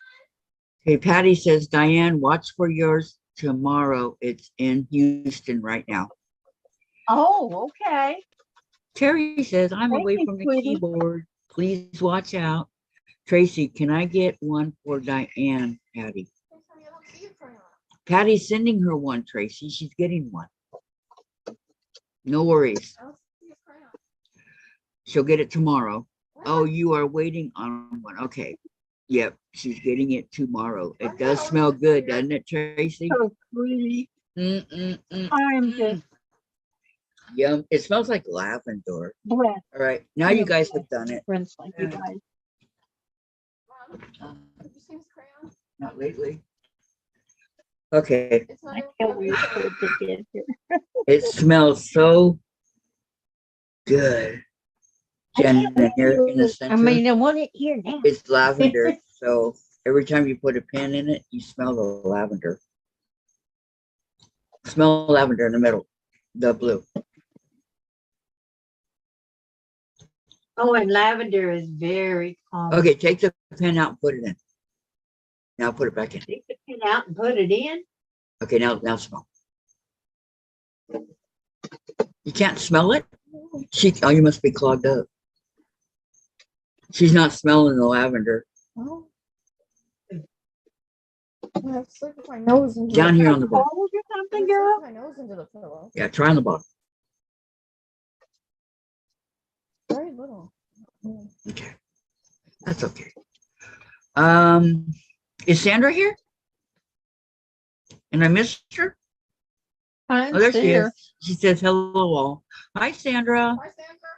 Okay, Patty says, Diane, watch for yours tomorrow. It's in Houston right now. Oh, okay. Terry says, I'm Thank away you, from the sweetie. keyboard. Please watch out. Tracy, can I get one for Diane, Patty? Patty's sending her one, Tracy. She's getting one. No worries. She'll get it tomorrow. Oh, you are waiting on one. Okay. Yep, she's getting it tomorrow. It does smell good, doesn't it, Tracy? So sweet. I'm just Yum. It smells like lavender. blessed. All right. Now you guys have done it. Friends like you guys. Not lately. Okay. I can't wait for it to get here. It smells so good. Jen, and here in the center, I want it here now. it's lavender. So every time you put a pin in it, you smell the lavender. Smell lavender in the middle, the blue. Oh, and lavender is very common. Okay, take the pin out and put it in. Now put it back in. Take the pin out and put it in. Okay, now smell. You can't smell it? Oh, you must be clogged up. She's not smelling the lavender. Oh. I slipped my nose into Down the here on the bottom. Cold or something, I girl? slipped my nose into the pillow. Yeah, try on the bottom. Very little. Okay. That's okay. Is Sandra here? And I missed her? I Oh, there see she her. is. She says hello all. Hi, Sandra. Hi, Sandra.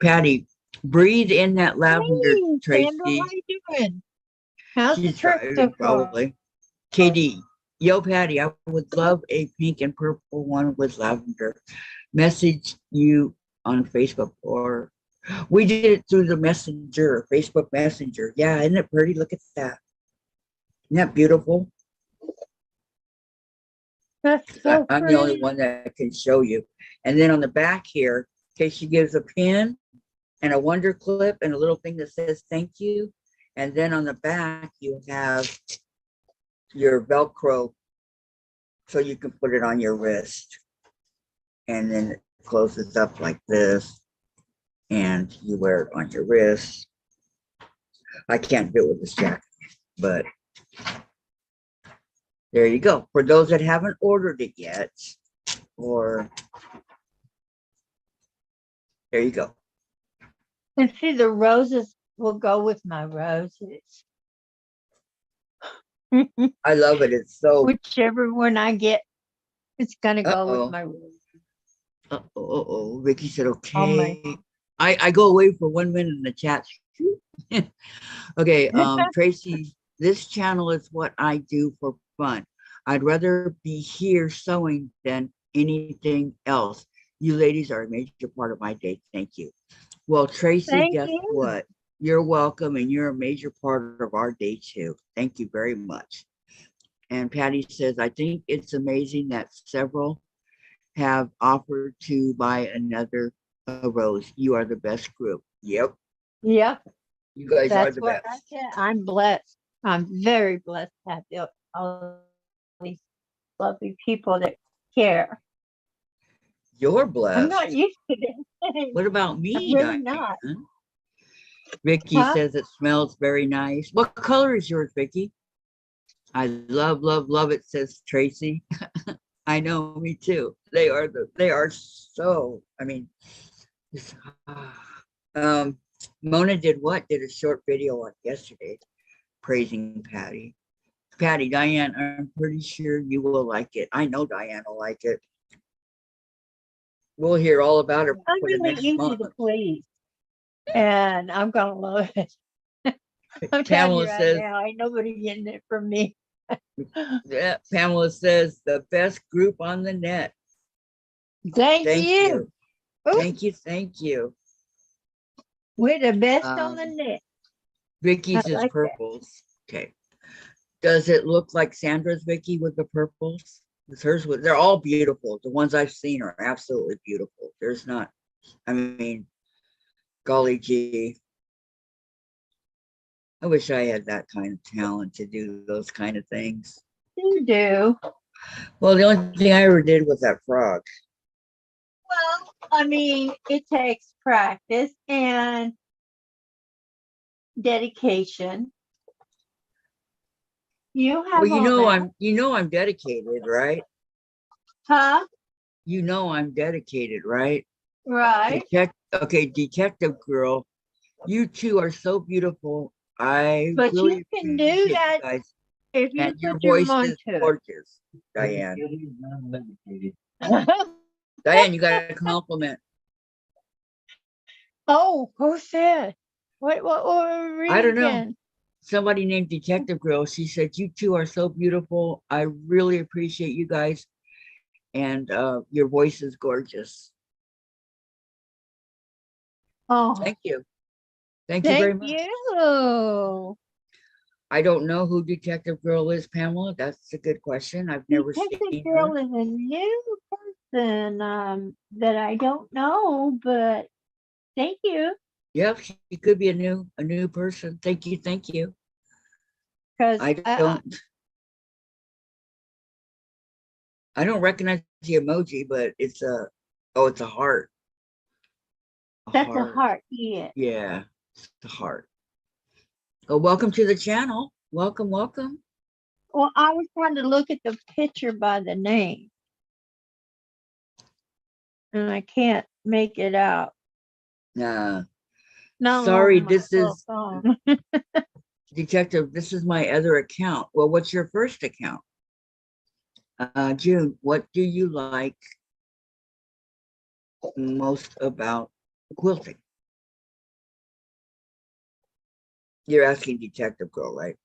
Patty, breathe in that lavender, Hey, Tracy. Sandra, how you doing? How's the She's trip so driving far? probably. KD, yo, Patty, I would love a pink and purple one with lavender. Message you on Facebook, or we did it through the messenger, Facebook Messenger. Yeah, isn't it pretty? Look at that. Isn't that beautiful? That's so I'm the pretty. only one that can show you. And then on the back here, in case she gives a pin and a wonder clip and a little thing that says thank you. And then on the back, you have your Velcro so you can put it on your wrist. And then it closes up like this. And you wear it on your wrist. I can't do it with this jacket, but there you go. For those that haven't ordered it yet, or there you go. And see, the roses will go with my roses. I love it. It's so. Whichever one I get, it's gonna go Uh-oh. with my roses. Oh, Ricky said, Oh my. okay. I go away for 1 minute in the chat. Okay, Tracy, this channel is what I do for fun. I'd rather be here sewing than anything else. You ladies are a major part of my day. Thank you. Well, Tracy, Thank guess you. what? You're welcome, and you're a major part of our day too. Thank you very much. And Patty says, I think it's amazing that several have offered to buy another a rose. You are the best group. Yep. Yep, You guys are that's the what best. I said. I'm blessed. I'm very blessed to have all these lovely people that care. You're I'm blessed. not used to this. What about I'm me, really not. Diane? Vicky Huh? says it smells very nice. What color is yours, Vicky? I love, love, love it, says Tracy. I know, me too. They are so, I mean, it's- um, Mona did what? Did a short video on yesterday praising Patty. Patty, Diane, I'm pretty sure you will like it. I know Diane will like it. We'll hear all about it I'm for the really next easy month. to please, and I'm gonna love it. I'm telling you Pamela right says, now, ain't nobody getting it from me. yeah, Pamela says, the best group on the net. Thank Thank you. you. Ooh, Thank you. Thank you. we're the best on the Um, net. Vicky's I is like that. purples. Okay. Does it look like Sandra's, Vicky, with the purples? It's hers with, they're all beautiful. The ones I've seen are absolutely beautiful. There's not, I mean, golly gee. I wish I had that kind of talent to do those kind of things. You do. Well, the only thing I ever did was that frog. Well, I mean, it takes practice and dedication. You Well, have all that, I'm dedicated, right? huh? You know I'm dedicated, right? Right. Detective girl, you two are so beautiful. I But you really can do appreciate you that guys. if you And your put your voice mind is to gorgeous, Diane. it. Diane, you got a compliment. Oh, who said? What I read don't know. again? Somebody named Detective Girl. She said, you two are so beautiful. I really appreciate you guys. And your voice is gorgeous. Oh, Thank you. Thank you very thank much. you. I don't know who Detective Girl is, Pamela. That's a good question. I've never Detective seen Girl her. is a new person that I don't know, but thank you. Yep, she could be a new person. Thank you, thank you. Because I don't recognize the emoji, but it's it's a heart. A that's a heart. heart, yeah. Yeah, it's a heart. Oh, welcome to the channel. Welcome, welcome. Well, I was trying to look at the picture by the name, and I can't make it out. Nah, Not sorry, on my this cell is phone. Detective. This is my other account. Well, what's your first account? June, what do you like most about quilting? You're asking Detective Girl, right?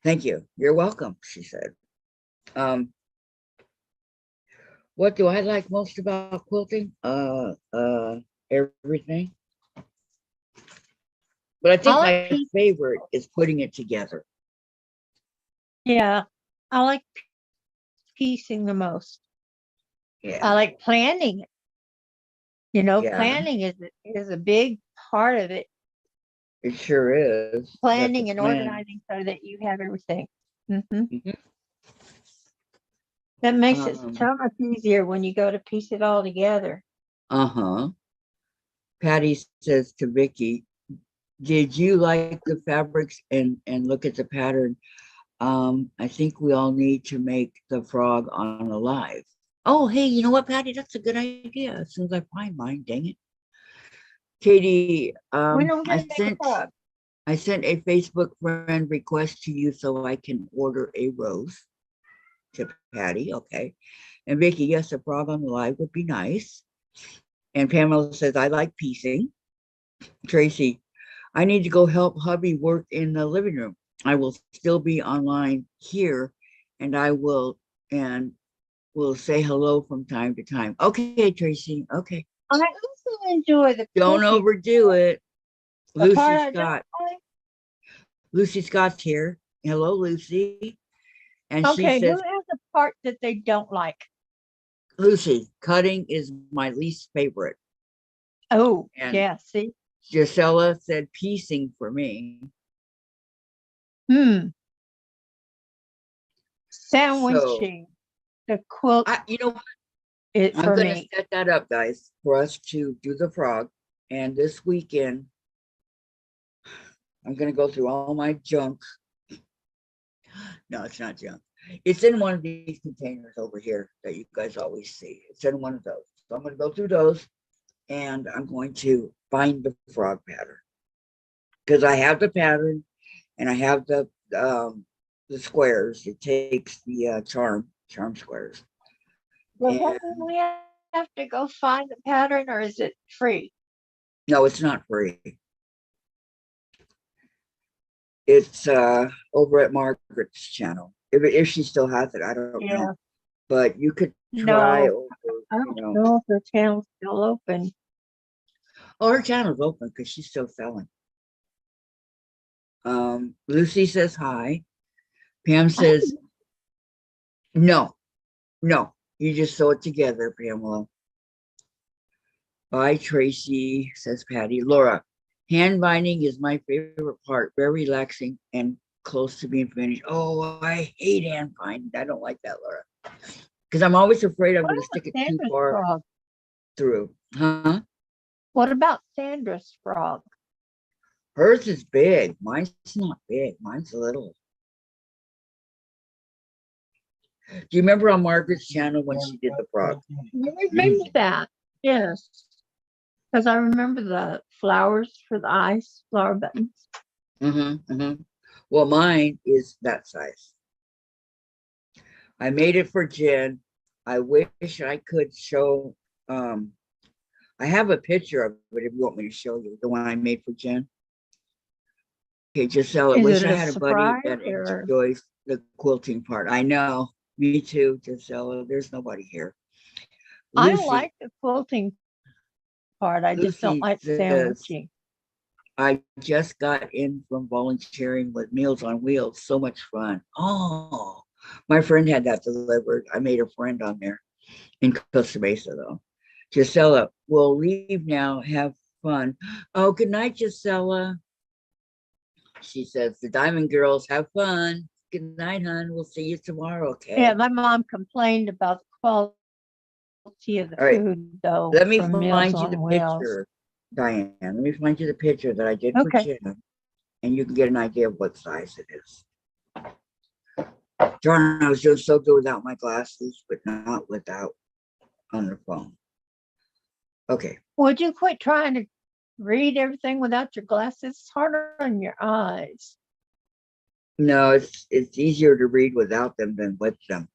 Thank you. You're welcome, she said. What do I like most about quilting? Everything. But I think I like my favorite is putting it together. yeah, I like piecing the most. I Yeah, like planning it. yeah, Planning is a big part of it. it sure is. You have to Planning and plan. organizing so that you have everything. Mhm. That makes it Um, so much easier when you go to piece it all together. uh-huh. Patty says to Vicky, did you like the fabrics and look at the pattern? I think we all need to make the frog on a live. Oh, hey, you know what, Patty? That's a good idea. As soon as I find mine, dang it. Katie, When are we gonna make a frog? I sent a Facebook friend request to you so I can order a rose to Patty. Okay. And Vicky, yes, a frog on the live would be nice. And Pamela says, I like piecing. Tracy, I need to go help hubby work in the living room. I will still be online here and I will say hello from time to time. Okay, Tracy. Okay. I also enjoy the Don't cooking. overdo it. The part Lucy I don't Scott. like. Lucy Scott's here. Hello, Lucy. And she Okay, who says, has a part that they don't like? Lucy, cutting is my least favorite. Oh, And yeah, see? Gisela said piecing for me. Hmm. So Sandwiching. The quilt you know, it I'm for going to me. set that up, guys, for us to do the frog. And this weekend, I'm going to go through all my junk. No, it's not junk. It's in one of these containers over here that you guys always see. It's in one of those. So I'm going to go through those and I'm going to find the frog pattern because I have the pattern and I have the squares. It takes the charm squares. Does And that mean we have to go find the pattern or is it free? no, it's not free. It's over at Margaret's channel. If she still has it, I don't Yeah. know. But you could try No, over, I you don't know. know if the channel's still open. Oh, her channel's open because she's still selling. Lucy says hi. Pam says, no, you just sew it together, Pamela. Bye, Tracy, says Patty. Laura, hand binding is my favorite part. Very relaxing and close to being finished. Oh, I hate hand binding. I don't like that, Laura. Because I'm always afraid I'm What going to about stick it too Sandra's far frog? through. Huh? What about Sandra's frog? Hers is big. Mine's not big. Mine's little. Do you remember on Margaret's channel when she did the frog? I remember that. Yes. Because I remember the flowers for the eyes, flower buttons. Well, mine is that size. I made it for Jen. I wish I could show. I have a picture of it if you want me to show you the one I made for Jen. Okay, Giselle, I Is wish it I a had a buddy surprise that or? enjoys the quilting part. I know, me too, Gisela. There's nobody here. I Lucy, like the quilting part. I just don't Lucy like says, sandwiching. I just got in from volunteering with Meals on Wheels. So much fun. Oh, my friend had that delivered. I made a friend on there in Costa Mesa, though. Gisela, we'll leave now. Have fun. Oh, good night, Gisela. She says, the Diamond Girls have fun. Good night, hon. We'll see you tomorrow, okay? Yeah, my mom complained about the quality of the All right. food, though, Let me from Meals find you on the Wheels. picture, Diane. Let me find you the picture that I did for Okay. Jen, and you can get an idea of what size it is. Darn, I was doing so good without my glasses, but not without on the phone. Okay. Would you quit trying to read everything without your glasses? It's harder on your eyes. No, it's easier to read without them than with them.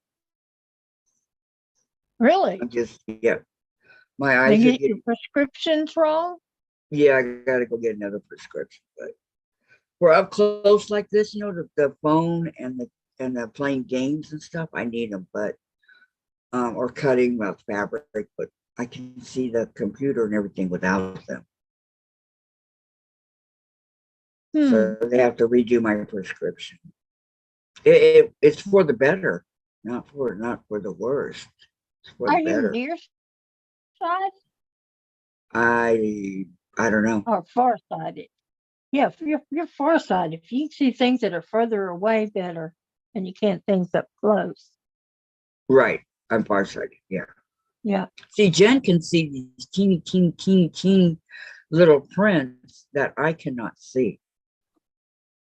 Really? I'm just, yeah. My They eyes are get your getting, prescriptions wrong? yeah, I gotta go get another prescription. But for up close like this, you know, the phone and the playing games and stuff, I need them, but or cutting fabric, but I can see the computer and everything without them. So they have to redo my prescription. It's for the better, not for the worst. It's for the Are you better. nearsighted I don't know. or farsighted? Yeah, if you're farsighted. If you can see things that are further away better and you can't things up close. Right. I'm farsighted. Yeah. Yeah. See, Jen can see these teeny little prints that I cannot see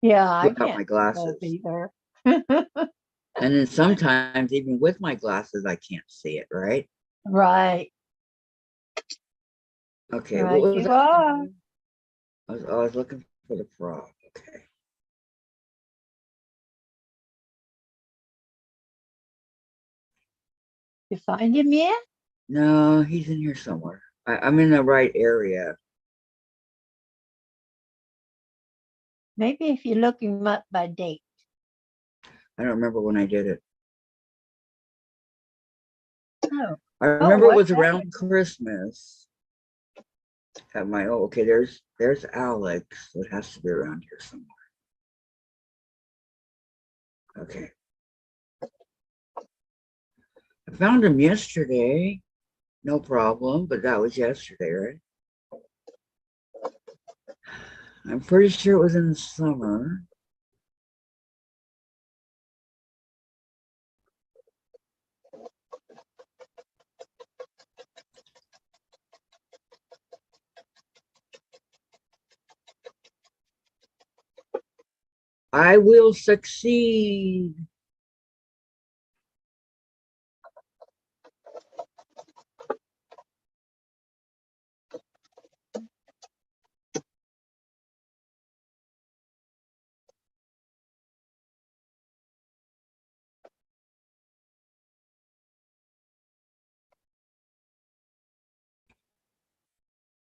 Yeah, I without can't my see those glasses. either. And then sometimes even with my glasses, I can't see it, right? Right. Okay, Right, what was you I are. thinking? I was looking for the frog. Okay. You find him yet? No, he's in here somewhere. I'm in the right area. Maybe if you look him up by date. I don't remember when I did it. Oh. I remember it what was day? around Christmas. At my okay, there's Alex. It has to be around here somewhere. Okay. I found him yesterday. No problem, but that was yesterday, right? I'm pretty sure it was in the summer. I will succeed.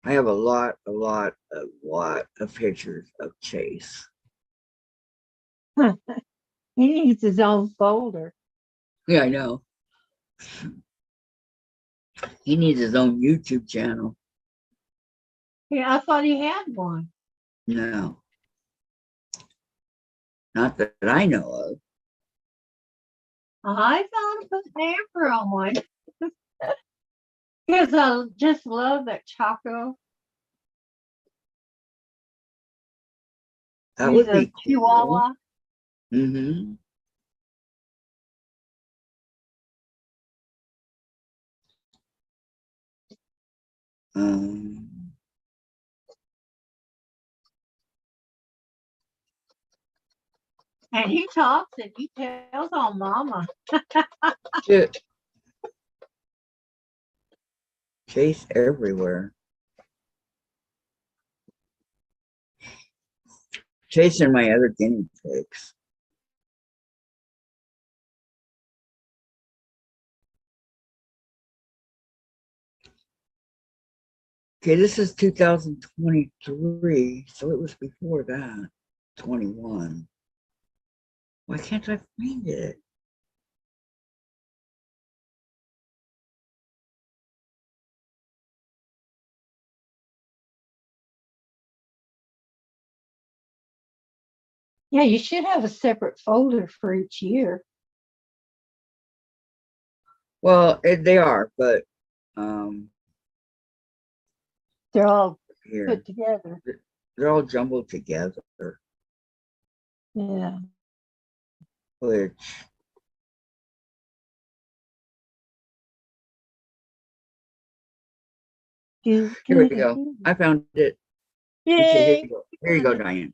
I have a lot of pictures of Chase. He needs his own folder. Yeah, I know. He needs his own YouTube channel. Yeah, I thought he had one. No, not that I know of. I found a pamper on one. Because I just love that Choco. That He's would a be cool. Chihuahua. Mm-hmm. Um, And he talks and he tells on Mama. shit. Chase everywhere. Chasing my other guinea pigs. Okay, this is 2023, so it was before that. 21. Why can't I find it? Yeah, you should have a separate folder for each year. Well, they are, but They're all here put together. they're all jumbled together, Yeah. which Do, here we do, go. do. I found it. Okay, here Yay. you go. Here you go, Diane.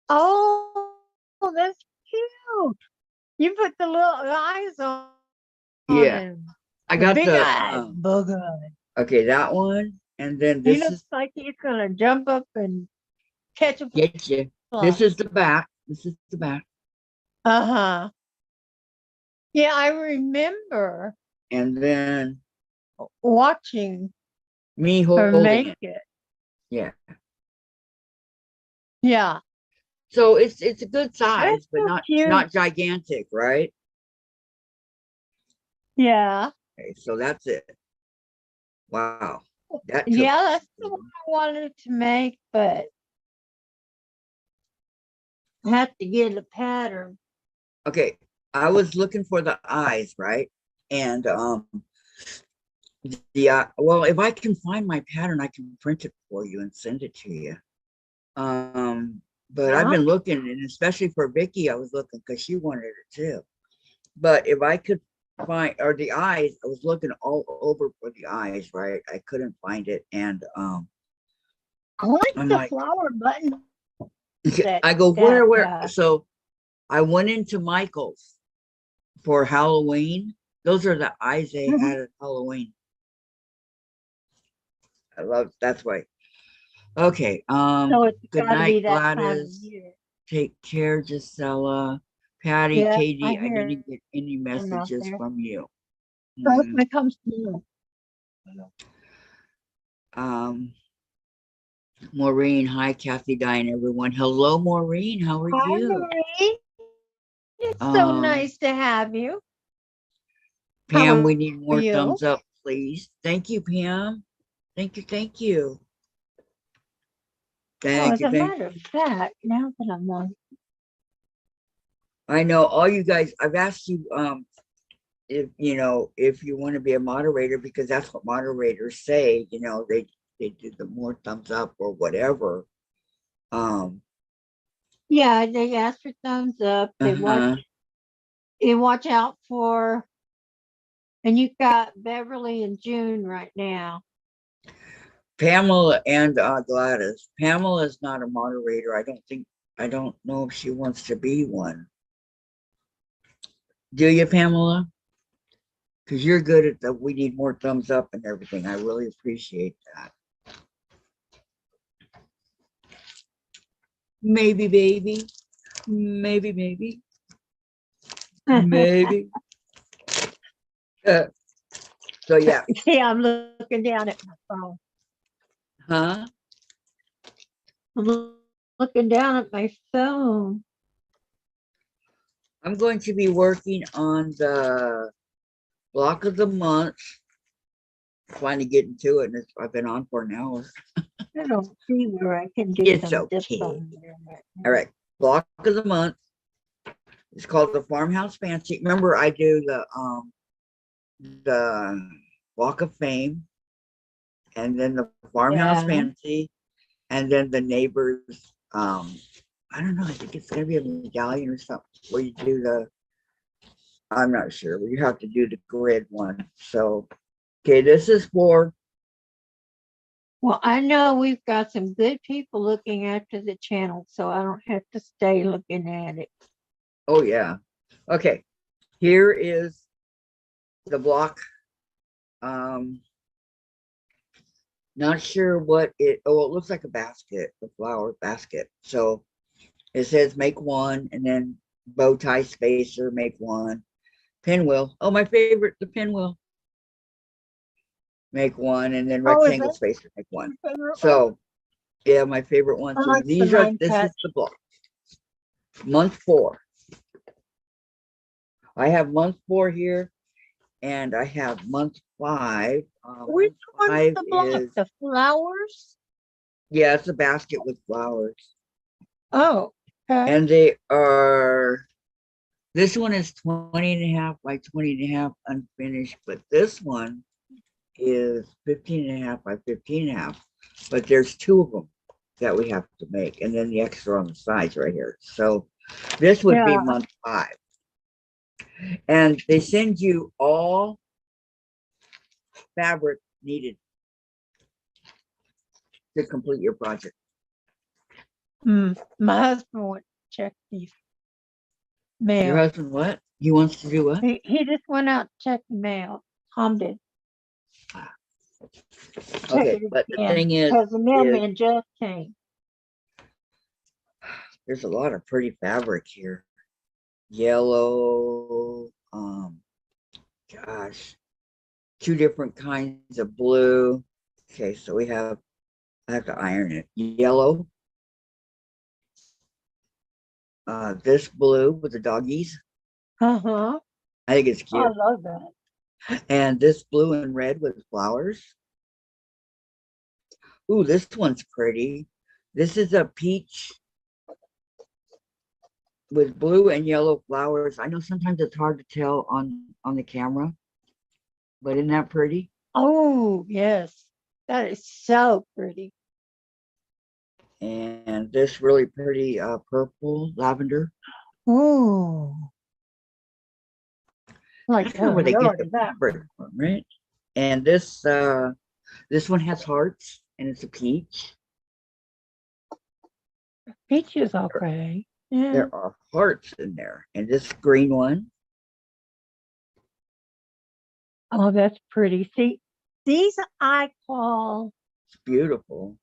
Oh, that's cute. You put the little eyes on Yeah, him. I The got big the eyes, bug eye. okay, that one, and then He this looks is like he's gonna jump up and catch a get you. fly. This is the back. This is the back, Uh-huh. Yeah, I remember and then watching me her holding make it. it. Yeah. Yeah, So it's a good that's size, but so cute. not gigantic, right? Yeah. Okay, so that's it. Wow, that took. Yeah, that's the one I wanted to make, but I had to get a pattern. Okay, I was looking for the eyes, right? And well, if I can find my pattern, I can print it for you and send it to you. But I've Yeah. been looking, and especially for Vicky, I was looking because she wanted it too. But if I could find or the eyes, I was looking all over for the eyes, right? I couldn't find it, and I like I'm the like, flower button that I go that where? So I went into Michael's for Halloween. Those are the eyes they had at Halloween. I love that's why. Okay. so it's Good gotta be night, that time of Gladys. year. Take care, Gisela. Patty, Yeah, Katie, I I hear didn't get any them out messages there. from you. So if it comes to you. Um, Maureen, hi, Kathy, Diane, everyone. Hello, Maureen. How are Hi, you? Marie. It's so nice to have you. How Pam, are we need more you? thumbs up, please. Thank you, Pam. Thank you, thank you. Oh, Thank as you, a thank matter of fact, now that I'm on, I know all you guys, I've asked you if you know, if you want to be a moderator, because that's what moderators say, you know, they do the more thumbs up or whatever. Um, Yeah, they ask for thumbs up. uh-huh. They watch out for, and you've got Beverly and June right now. Pamela and Gladys. Pamela is not a moderator. I don't know if she wants to be one. Do you, Pamela? Because you're good at the we need more thumbs up and everything. I really appreciate that. Maybe, baby. Maybe, maybe. Maybe. So yeah. See, I'm looking down at my phone. Huh? I'm looking down at my phone. I'm going to be working on the block of the month. Finally getting to it, and I've been on for an hour. I don't see where I can do It's some dips okay. on there right now. All right. Block of the month. It's called the Farmhouse Fancy. Remember, I do the Walk of Fame, and then the Farmhouse Yeah. Fancy, and then the neighbors. I don't know. I think it's gonna be a medallion or something where you do the. I'm not sure, but you have to do the grid one. So, okay, this is for. Well, I know we've got some good people looking after the channel, so I don't have to stay looking at it. Oh yeah. Okay. Here is the block. Not sure what it. Oh, it looks like a basket, a flower basket. So it says make one, and then bow tie spacer, make one. Pinwheel. Oh, my favorite, the pinwheel. Make one, and then Oh, is rectangle that spacer, make one. your favorite one? So yeah, my favorite one. I So like the these are. nine This touch. is the block. Month 4. I have month 4 here, and I have month 5. Which Month one's 5 the block? is The flowers? yeah, it's a basket with flowers, Oh, okay. and they are. This one is 20 and a half by 20 and a half unfinished, but this one is 15 and a half by 15 and a half. But there's 2 of them that we have to make, and then the extra on the sides right here. So this would be Yeah. month 5. And they send you all fabric needed to complete your project. My husband went to check the Your mail. husband, what? He wants to do what? He just went out to check the mail. Tom did. Check Okay, it but the again, thing is because the mailman just came. there's a lot of pretty fabric here. Yellow, gosh, 2 different kinds of blue. Okay, so we have, I have to iron it. Yellow, this blue with the doggies. Uh-huh. I think it's I cute. love that. And this blue and red with flowers. Ooh, this one's pretty. This is a peach with blue and yellow flowers. I know sometimes it's hard to tell on the camera, but isn't that pretty? Oh, yes. That is so pretty. And this really pretty purple lavender. Oh, like That's kind of where they get the that. fabric from, right? And this one has hearts, and it's a peach. Peach is okay. Yeah. There are hearts in there, and this green one. Oh, that's pretty. See, these I call It's beautiful.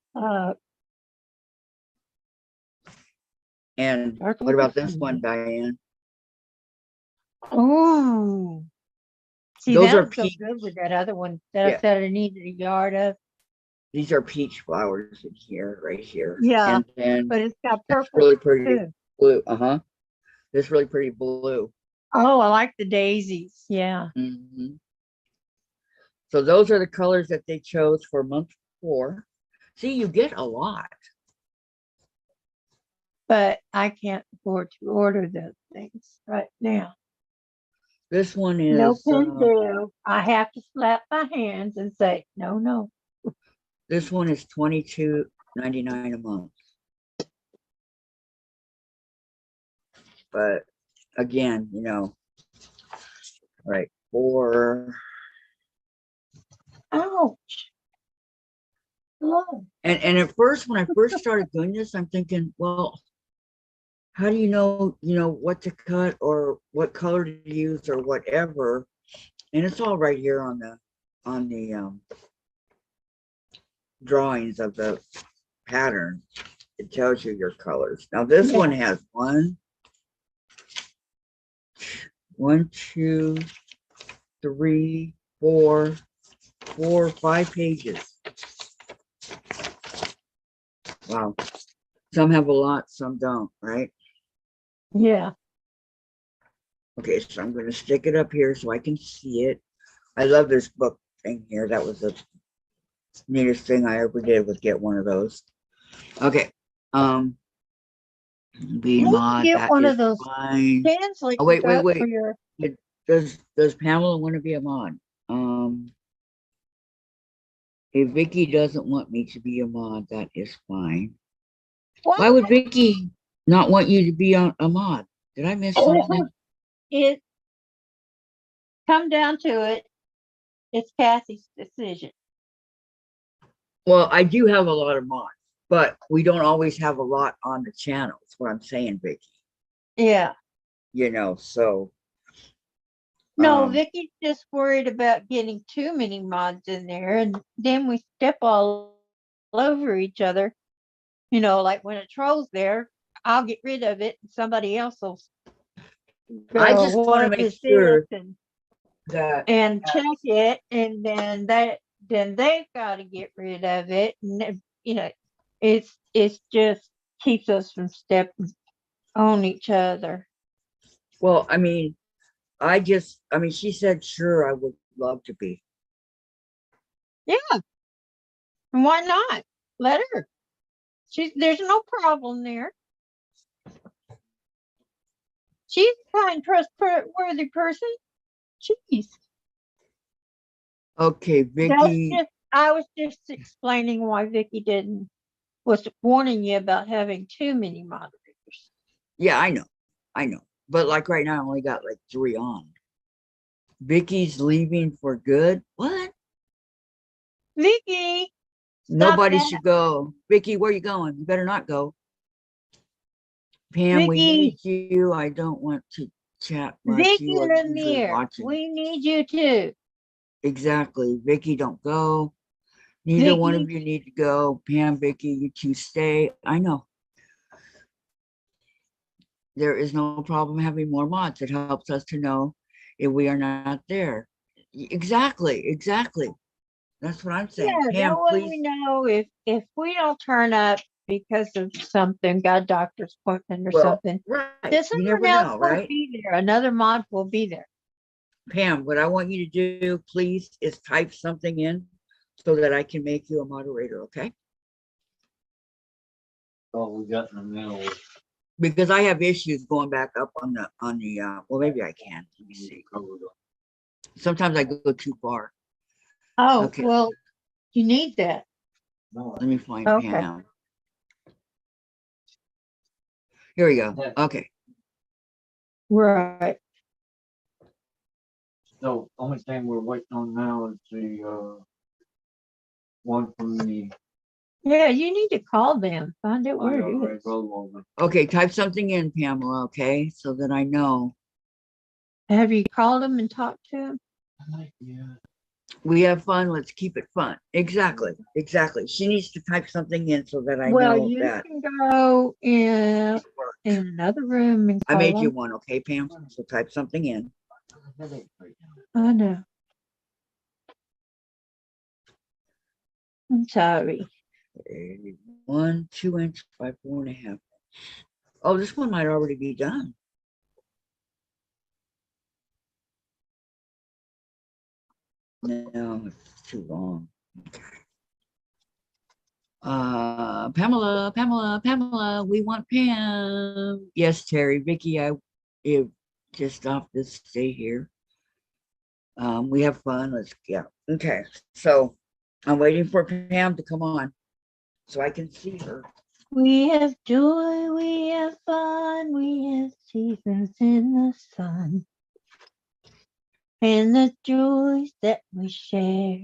And what about this one, Diane? Oh, see, Those that are would go peach. good with that other one that Yeah. I said I needed a yard of. These are peach flowers in here, right here. Yeah, And then but it's got that's purple really pretty too. blue. This really pretty blue. Oh, I like the daisies. Yeah. Mhm. So those are the colors that they chose for month 4. See, you get a lot. But I can't afford to order those things right now. This one No is, can do. I have to slap my hands and say, no, no. this one is $22.99 a month. But again, you know, right, or, Ouch. Oh, and at first, when I first started doing this, I'm thinking, well, how do you know, what to cut or what color to use or whatever? And it's all right here on the drawings of the pattern. It tells you your colors. Now this yeah. one has one, two, three, four, 5 pages. Wow. Some have a lot, some don't, right? Yeah. Okay, so I'm going to stick it up here so I can see it. I love this book thing here. That was the neatest thing I ever did, was get one of those. Okay. Being mod, Get that one is of those fine. pens like Oh, you wait. got for your. Does Pamela want to be a mod? If Vicky doesn't want me to be a mod, that is fine. What? Why would Vicky not want you to be a mod? Did I miss something? It come down to it. It's Kathy's decision. Well, I do have a lot of mods, but we don't always have a lot on the channel. That's what I'm saying, Vicky. Yeah. So. No, Vicky's just worried about getting too many mods in there, and then we step all over each other. Like when a troll's there, I'll get rid of it, and somebody else will go, I just want to what make is sure this? that And check it, and then they've got to get rid of it, and it's just keeps us from stepping on each other. well, she said, sure, I would love to be. Yeah, and why not? Let her. There's no problem there. She's a kind, trustworthy person. Jeez. Okay, Vicky. I was just explaining why Vicky was warning you about having too many moderators. Yeah, I know. But like right now, I only got like 3 on. Vicky's leaving for good. What? Vicky, Nobody that. should go. Vicky, where you going? You better not go. Pam, we Vicky, need you. I don't want to chat much. Vicky You are usually Lemire, watching. we need you too. Exactly. Vicky, don't go. Neither one Vicky, of you need to go. Pam, Vicky, you two stay. I know. There is no problem having more mods. It helps us to know if we are not there. Exactly. That's what I'm saying. yeah, Pam, that way please. we know if we don't turn up because of something, got a doctor's appointment or something, right. then You someone never else know, will right? be there. Another mod will be there. Pam, what I want you to do, please, is type something in so that I can make you a moderator, okay? Oh, we got in the middle. Because I have issues going back up on the well, maybe I can. Let me see. Sometimes I go too far. Oh, Okay. well, you need that. Let me find Okay. Pam. Here we go. Okay. Right. So only thing we're waiting on now is the one from the. Yeah, you need to call them, find out where it is. Okay, type something in, Pamela, okay? So that I know. Have you called them and talked to them? Yeah. We have fun, let's keep it fun. Exactly. She needs to type something in so that I Well, know you that. can go in another room and I call made you them. one, okay, Pam? So type something in. I know. I'm sorry. 1 2 inch by 4.5. Oh, this one might already be done. No, it's too long. Pamela, we want Pam. Yes, Terry, Vicky, I just off this stay here. We have fun. Let's yeah. Okay. So I'm waiting for Pam to come on so I can see her. We have joy, we have fun, we have seasons in the sun, and the joys that we share.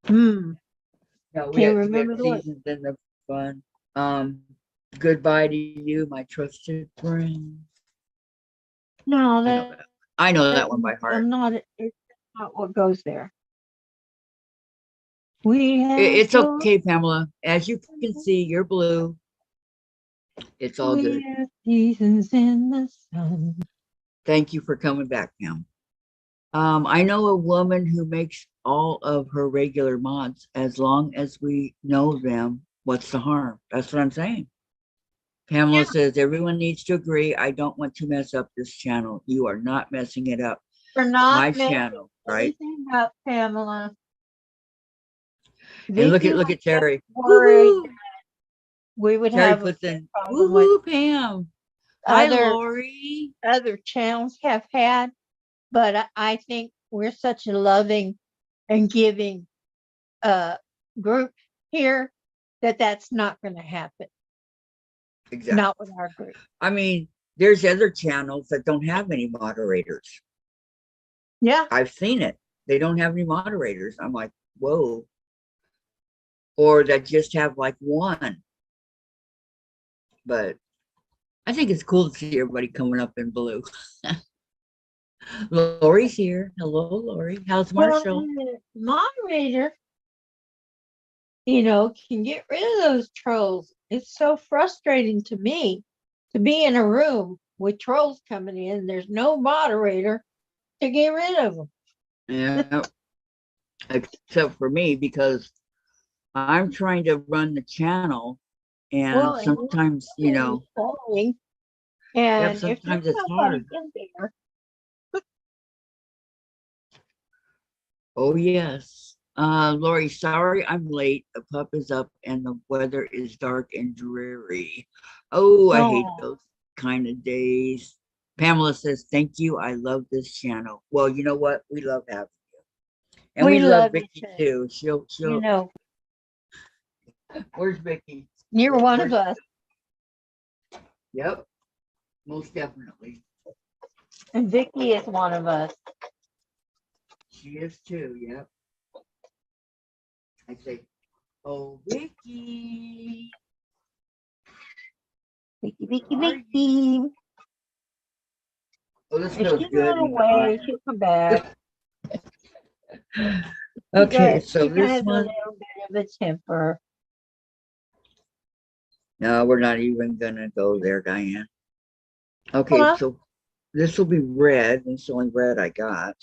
Hmm. No, we Can't have remember the words. seasons in the fun. Goodbye to you, my trusted friend. No, I know that that. I know that one by heart. I'm not. It's not what goes there. We have It's joy, okay, Pamela. As you can see, you're blue. It's all we good. have seasons in the sun. Thank you for coming back, Pam. I know a woman who makes all of her regular mods as long as we know them. What's the harm? That's what I'm saying. Pamela says everyone needs to agree. I don't want to mess up this channel. You are not messing it up. We're It's not my messing channel, right? anything up, Pamela. And Vicky look was at Terry. worried Woohoo! we would Terry have a puts in problem with woohoo, Pam. Hi, other Lori. channels have had, but I think we're such a loving and giving group here that that's not going to happen. Exactly. Not with our group. I mean, there's other channels that don't have any moderators. Yeah. I've seen it. They don't have any moderators. I'm like, whoa. Or that just have like one. But I think it's cool to see everybody coming up in blue. Lori's here. Hello, Lori. How's Marshall? Well, the moderator, can get rid of those trolls. It's so frustrating to me to be in a room with trolls coming in. There's no moderator to get rid of them. Yeah, except for me because I'm trying to run the channel, and Well, sometimes, following, yep, and if sometimes there's it's nobody hard. in there, Oh yes. Lori, sorry I'm late. The pup is up and the weather is dark and dreary. Oh, I hate oh, those kind of days. Pamela says, thank you. I love this channel. Well, you know what? We love having you. And we we love love you Vicky too. too. Where's Vicky? You're one of Where's, us, yep, most definitely. and Vicky is one of us. She is too, yep. I say, oh, Vicky. Vicky, Vicky, Where are you? Vicky. Oh, this If feels she good. ran away, she'll come back. Okay, so She this has a one, little bit of a temper. no, we're not even gonna go there, Diane. Okay, Huh? so this will be red. It's the only red I got.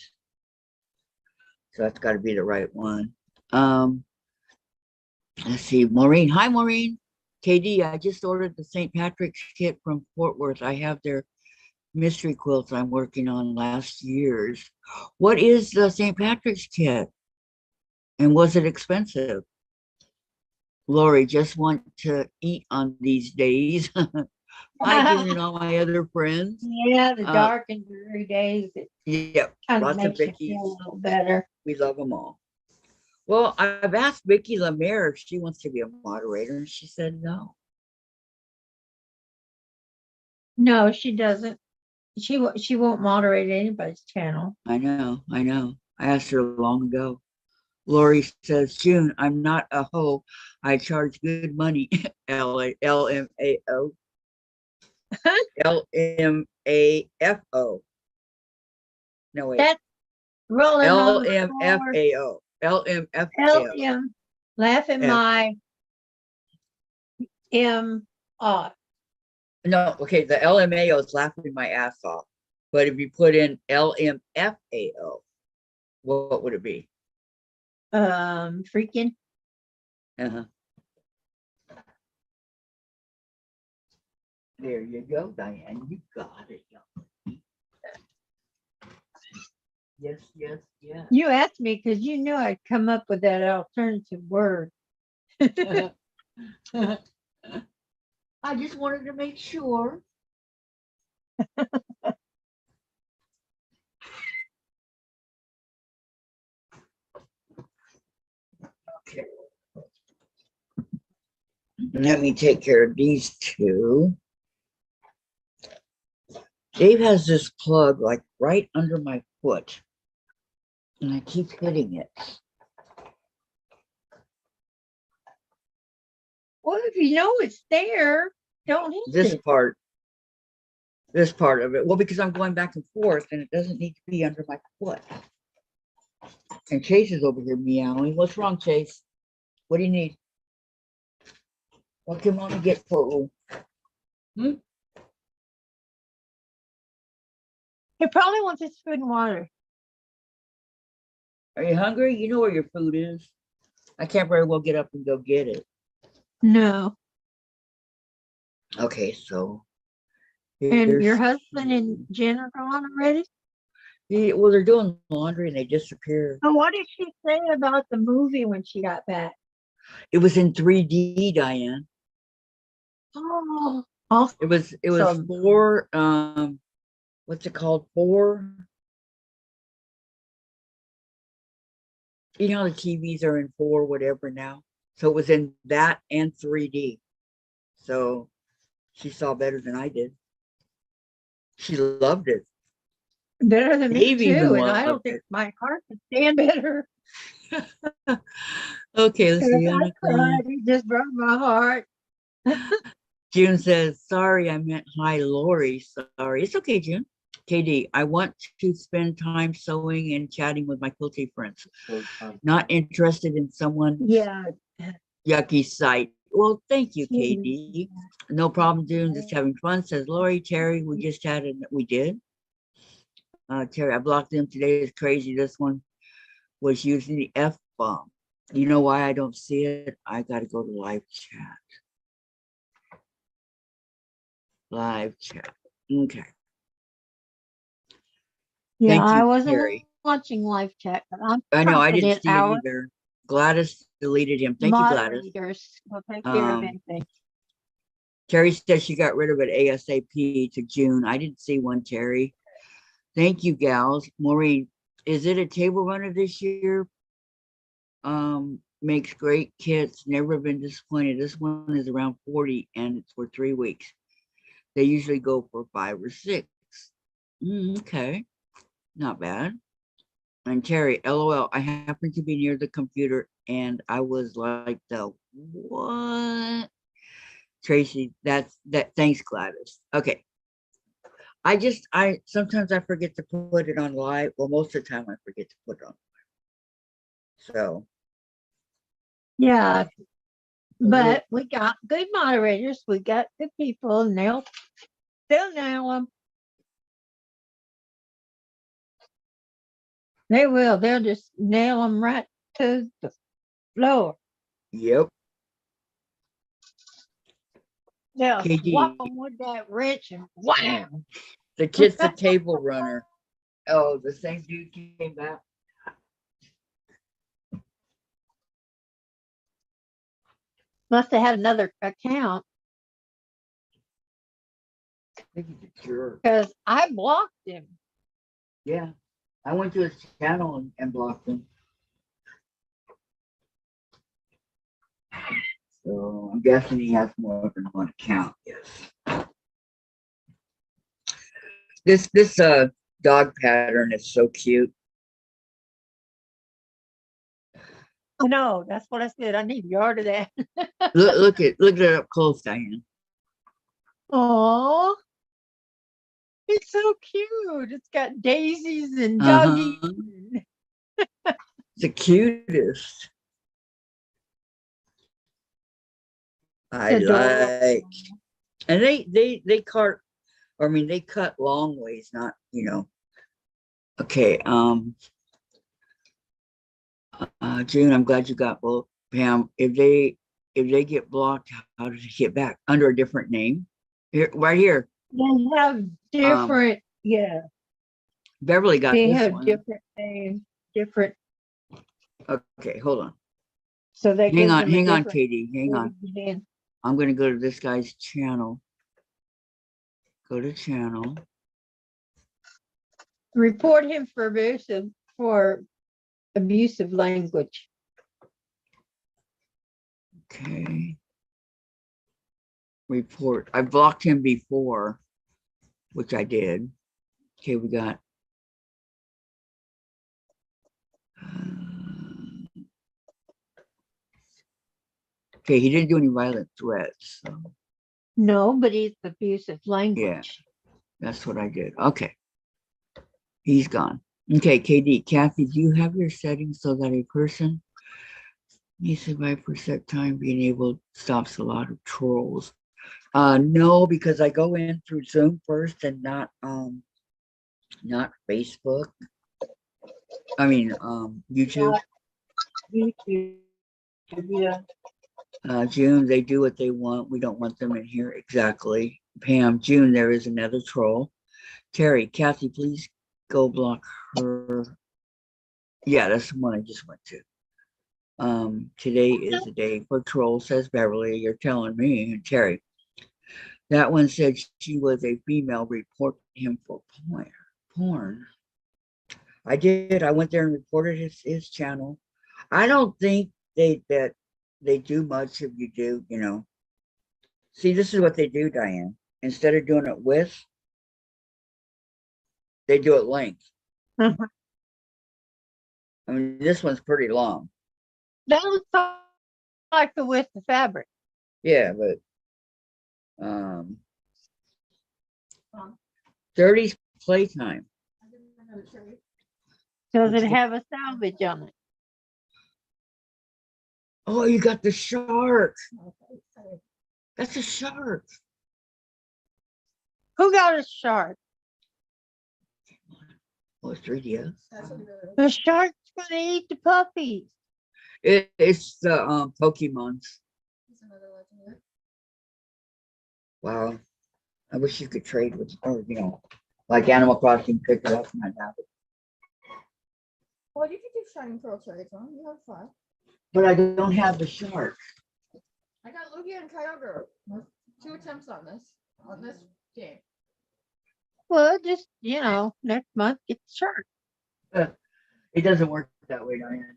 So that's got to be the right one. Let's see, Maureen. Hi, Maureen. KD, I just ordered the St. Patrick's kit from Fort Worth. I have their mystery quilts I'm working on last year's. What is the St. Patrick's kit? And was it expensive? Lori, just want to eat on these days. Hi, giving all my other friends. Yeah, the dark and dreary days, it Yep, kind of lots of makes you feel a Vickies. little better. We love them all. Well, I've asked Vicky Lemare if she wants to be a moderator, and she said no. No, she doesn't. She won't moderate anybody's channel. I know, I know. I asked her long ago. Lori says, June, I'm not a hoe. I charge good money. LMAO. LMAFO. No, wait. That's rolling on the floor. LMFAO. LMFAO. LM, laughing my M off. No, okay, the LMAO is laughing my ass off. But if you put in LMFAO, what would it be? Freaking. Uh-huh. There you go, Diane. You got it. Yes, yes, yes. You asked me because you knew I'd come up with that alternative word. I just wanted to make sure. Okay. Let me take care of these two. Dave has this plug like right under my foot, and I keep hitting it. Well, if you know it's there, don't hit This it. part of it. Well, because I'm going back and forth, and it doesn't need to be under my foot. And Chase is over here meowing. What's wrong, Chase? What do you need? What can mommy get for you? He probably wants his food and water. Are you hungry? You know where your food is. I can't very well get up and go get it. No. Okay, so And your here's husband and Jen are gone already? yeah, well, they're doing laundry and they disappeared. So what did she say about the movie when she got back? It was in 3D, Diane. Oh, awesome. It was four, what's it called? Four. You know, the TVs are in four, whatever now. So it was in that and 3D. So she saw better than I did. She loved it. Better than me Dave even too, and I don't loved think it. my heart could stand better. Okay, let's see. I cried. It just broke my heart. June says, sorry, I meant hi, Lori. Sorry. It's okay, June. KD, I want to spend time sewing and chatting with my quilting friends. Not interested in someone's Yeah. yucky site. Well, thank you, Jeez. KD. No problem, June. Just having fun, says Lori. Terry, we just chatted. We did. Terry, I blocked them today. It's crazy. This one was using the F-bomb. You know why I don't see it? I got to go to live chat. Live chat. Okay. Yeah, Thank you, I wasn't Terry. watching live chat, but I'm I know I didn't confident see it our either. Gladys deleted him. Thank you, Gladys. moderators will take care of Um, anything. Terry said she got rid of it ASAP to June. I didn't see one, Terry. Thank you, gals. Maureen, is it a table runner this year? Makes great kits. Never been disappointed. This one is around 40 and it's for 3 weeks. They usually go for 5 or 6. Okay, not bad. And Terry, LOL, I happened to be near the computer and I was like, the what? Tracy, that thanks, Gladys. Okay. I sometimes I forget to put it on live. Well, most of the time I forget to put it on. So Yeah, but we got good moderators. We got good people, and they'll nail them. They will. They'll just nail them right to the floor. yep. They'll KD, whop them with that wrench and wham. the kid's the table runner. Oh, the same dude came back. Must have had another account I think he's a jerk. because I blocked him. Yeah. I went to his channel and blocked him. So I'm guessing he has more than one account, yes. This dog pattern is so cute. I know. That's what I said. I need yard of that. Look at it up close, Diane. Oh, it's so cute. It's got daisies and Uh-huh. doggies. It's the cutest. I Adorable. like, and they cut, or I mean they cut long ways, not Okay, June, I'm glad you got both. Pam, if they get blocked, how did they get back under a different name? Here, right here. They have different, yeah. Beverly got They this have one. different names, different. Okay, hold on. So they Hang give on, them a hang on, different Katie. Hang on. name. I'm gonna go to this guy's channel. Go to channel. Report him for abusive language. Okay. Report. I blocked him before, which I did. Okay, we got. Okay, he didn't do any violent threats. So No, but it's abusive language. that's what I did. Okay. He's gone. Okay, KD. Kathy, do you have your settings so that a person needs to survive for set time being able stops a lot of trolls? No, because I go in through Zoom first and not Facebook. I mean YouTube. YouTube. Yeah. June, they do what they want. We don't want them in here. Exactly. Pam, June, there is another troll. Terry, Kathy, please go block her. Yeah, that's the one I just went to. Today is the day for troll, says Beverly. You're telling me. And Terry, that one said she was a female. Report him for porn. I did. I went there and reported his channel. I don't think they do much if you do, you know. See, this is what they do, Diane. Instead of doing it with, they do it length. Uh-huh. I mean, this one's pretty long. That looks like the with the fabric. Yeah, but 30's playtime. Does it have a salvage on it? Oh, you got the shark. That's a shark. Who got a shark? Oh, it's 3DS. The shark's gonna eat the puppies. It's the Pokemons. Wow. I wish you could trade with, or you know, like Animal Crossing, pick it up and I'd have it. Well, you could do Shining Pearl trades on. You have fun. But I don't have the shark. I got Lugia and Kyogre. 2 attempts on this game. Well, just, next month get the shark. It doesn't work that way, Diane.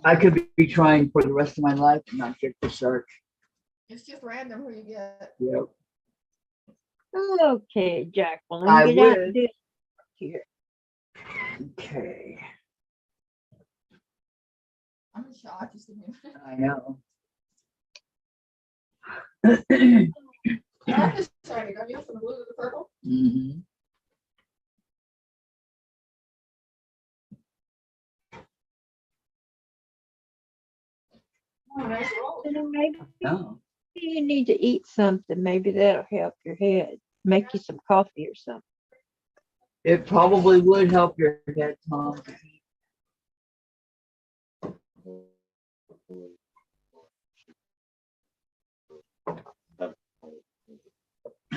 I could be trying for the rest of my life and not get the shark. It's just random who you get. Yep. Okay, Jacqueline, I get out would. and do it here. Okay. I'm in shock. Just give me a minute. I know. I like this shiny. Don't you from the blue to the purple? Mm-hmm. Oh, nice roll. And then maybe Oh. you need to eat something. Maybe that'll help your head. Make you some coffee or something. It probably would help your head, Tom.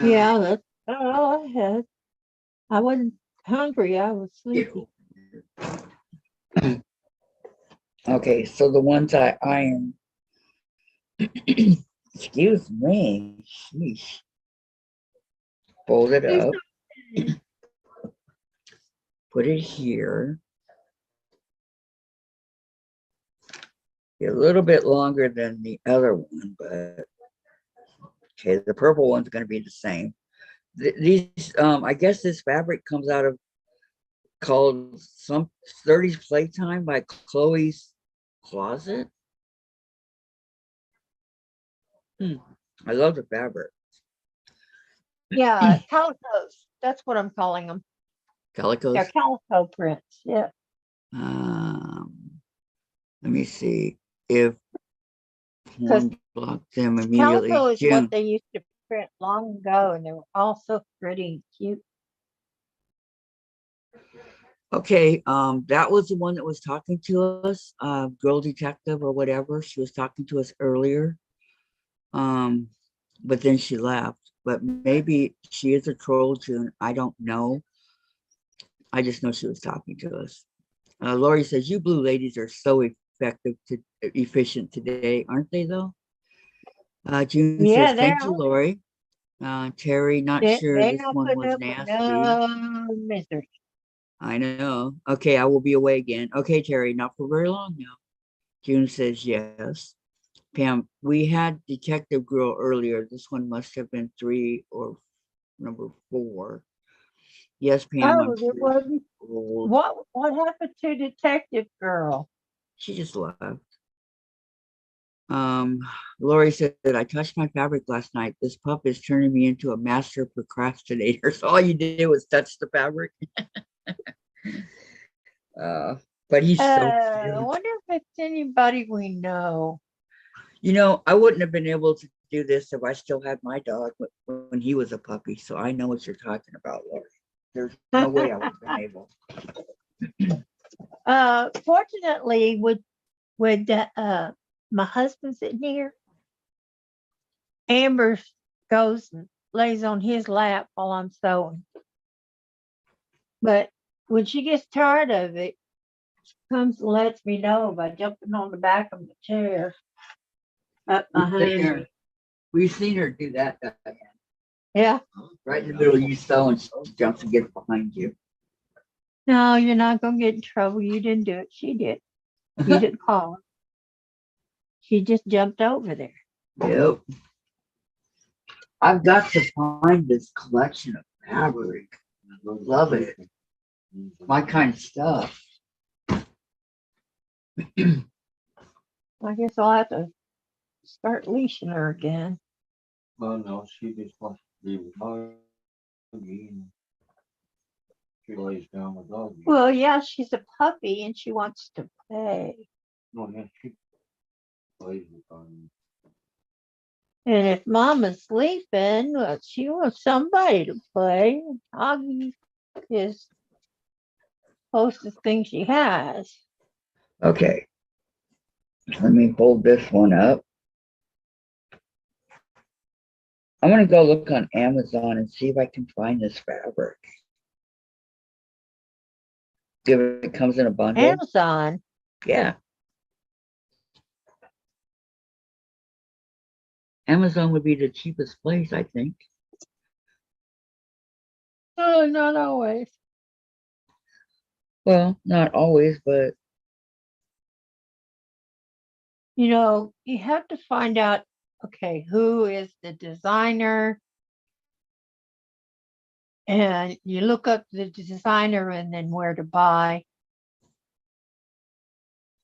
Yeah, that's all I had. I wasn't hungry. I was sleepy. Okay, so the ones I iron. Excuse me. Sheesh. Fold it up. Put it here. A little bit longer than the other one, but okay, the purple one's going to be the same. These, I guess this fabric comes out of called some 30s Playtime by Chloe's Closet. I love the fabric. Yeah, calicos. That's what I'm calling them. Calicos. They're calico prints. Yeah. Let me see if porn blocked them immediately. Calico is June. what they used to print long ago, and they were all so pretty and cute. Okay, that was the one that was talking to us, girl detective or whatever. She was talking to us earlier. But then she left. But maybe she is a troll, June. I don't know. I just know she was talking to us. Lori says, you blue ladies are so efficient today, aren't they though? June Yeah, says, they're thank you, Lori. Terry, not sure they're this not one putting was up with nasty. no misery. I know. Okay, I will be away again. Okay, Terry, not for very long now. June says yes. Pam, we had Detective Girl earlier. This one must have been 3 or number 4. Yes, Pam, I'm Oh, it sure wasn't. she's old. What happened to Detective Girl? She just left. Lori said that I touched my fabric last night. This pup is turning me into a master procrastinator. So all you did was touch the fabric. But he's so I cute. wonder if it's anybody we know. You know, I wouldn't have been able to do this if I still had my dog when he was a puppy. So I know what you're talking about, Lori. There's no way I would have been able. Fortunately, with my husband sitting here, Amber goes and lays on his lap while I'm sewing. But when she gets tired of it, she comes and lets me know by jumping on the back of the chair up behind me. We've seen her do that. Yeah. Right in the middle of you sewing, she jumps and gets behind you. No, you're not gonna get in trouble. You didn't do it. She did. You didn't call her. She just jumped over there. Yep. I've got to find this collection of fabric. I love it. My kind of stuff. I guess I'll have to start leashing her again. Well, no, she just wants to be with doggy. And she lays down with doggy. Well, yeah, she's a puppy and she wants to play. No, yeah, she plays with doggy. And if Mama's sleeping, well, she wants somebody to play. Doggy is closest thing she has. Okay. Let me hold this one up. I'm going to go look on Amazon and see if I can find this fabric. If it comes in a bundle. Amazon. Yeah. Amazon would be the cheapest place, I think. Oh, not always. Well, not always, but You know, you have to find out, okay, who is the designer? And you look up the designer and then where to buy.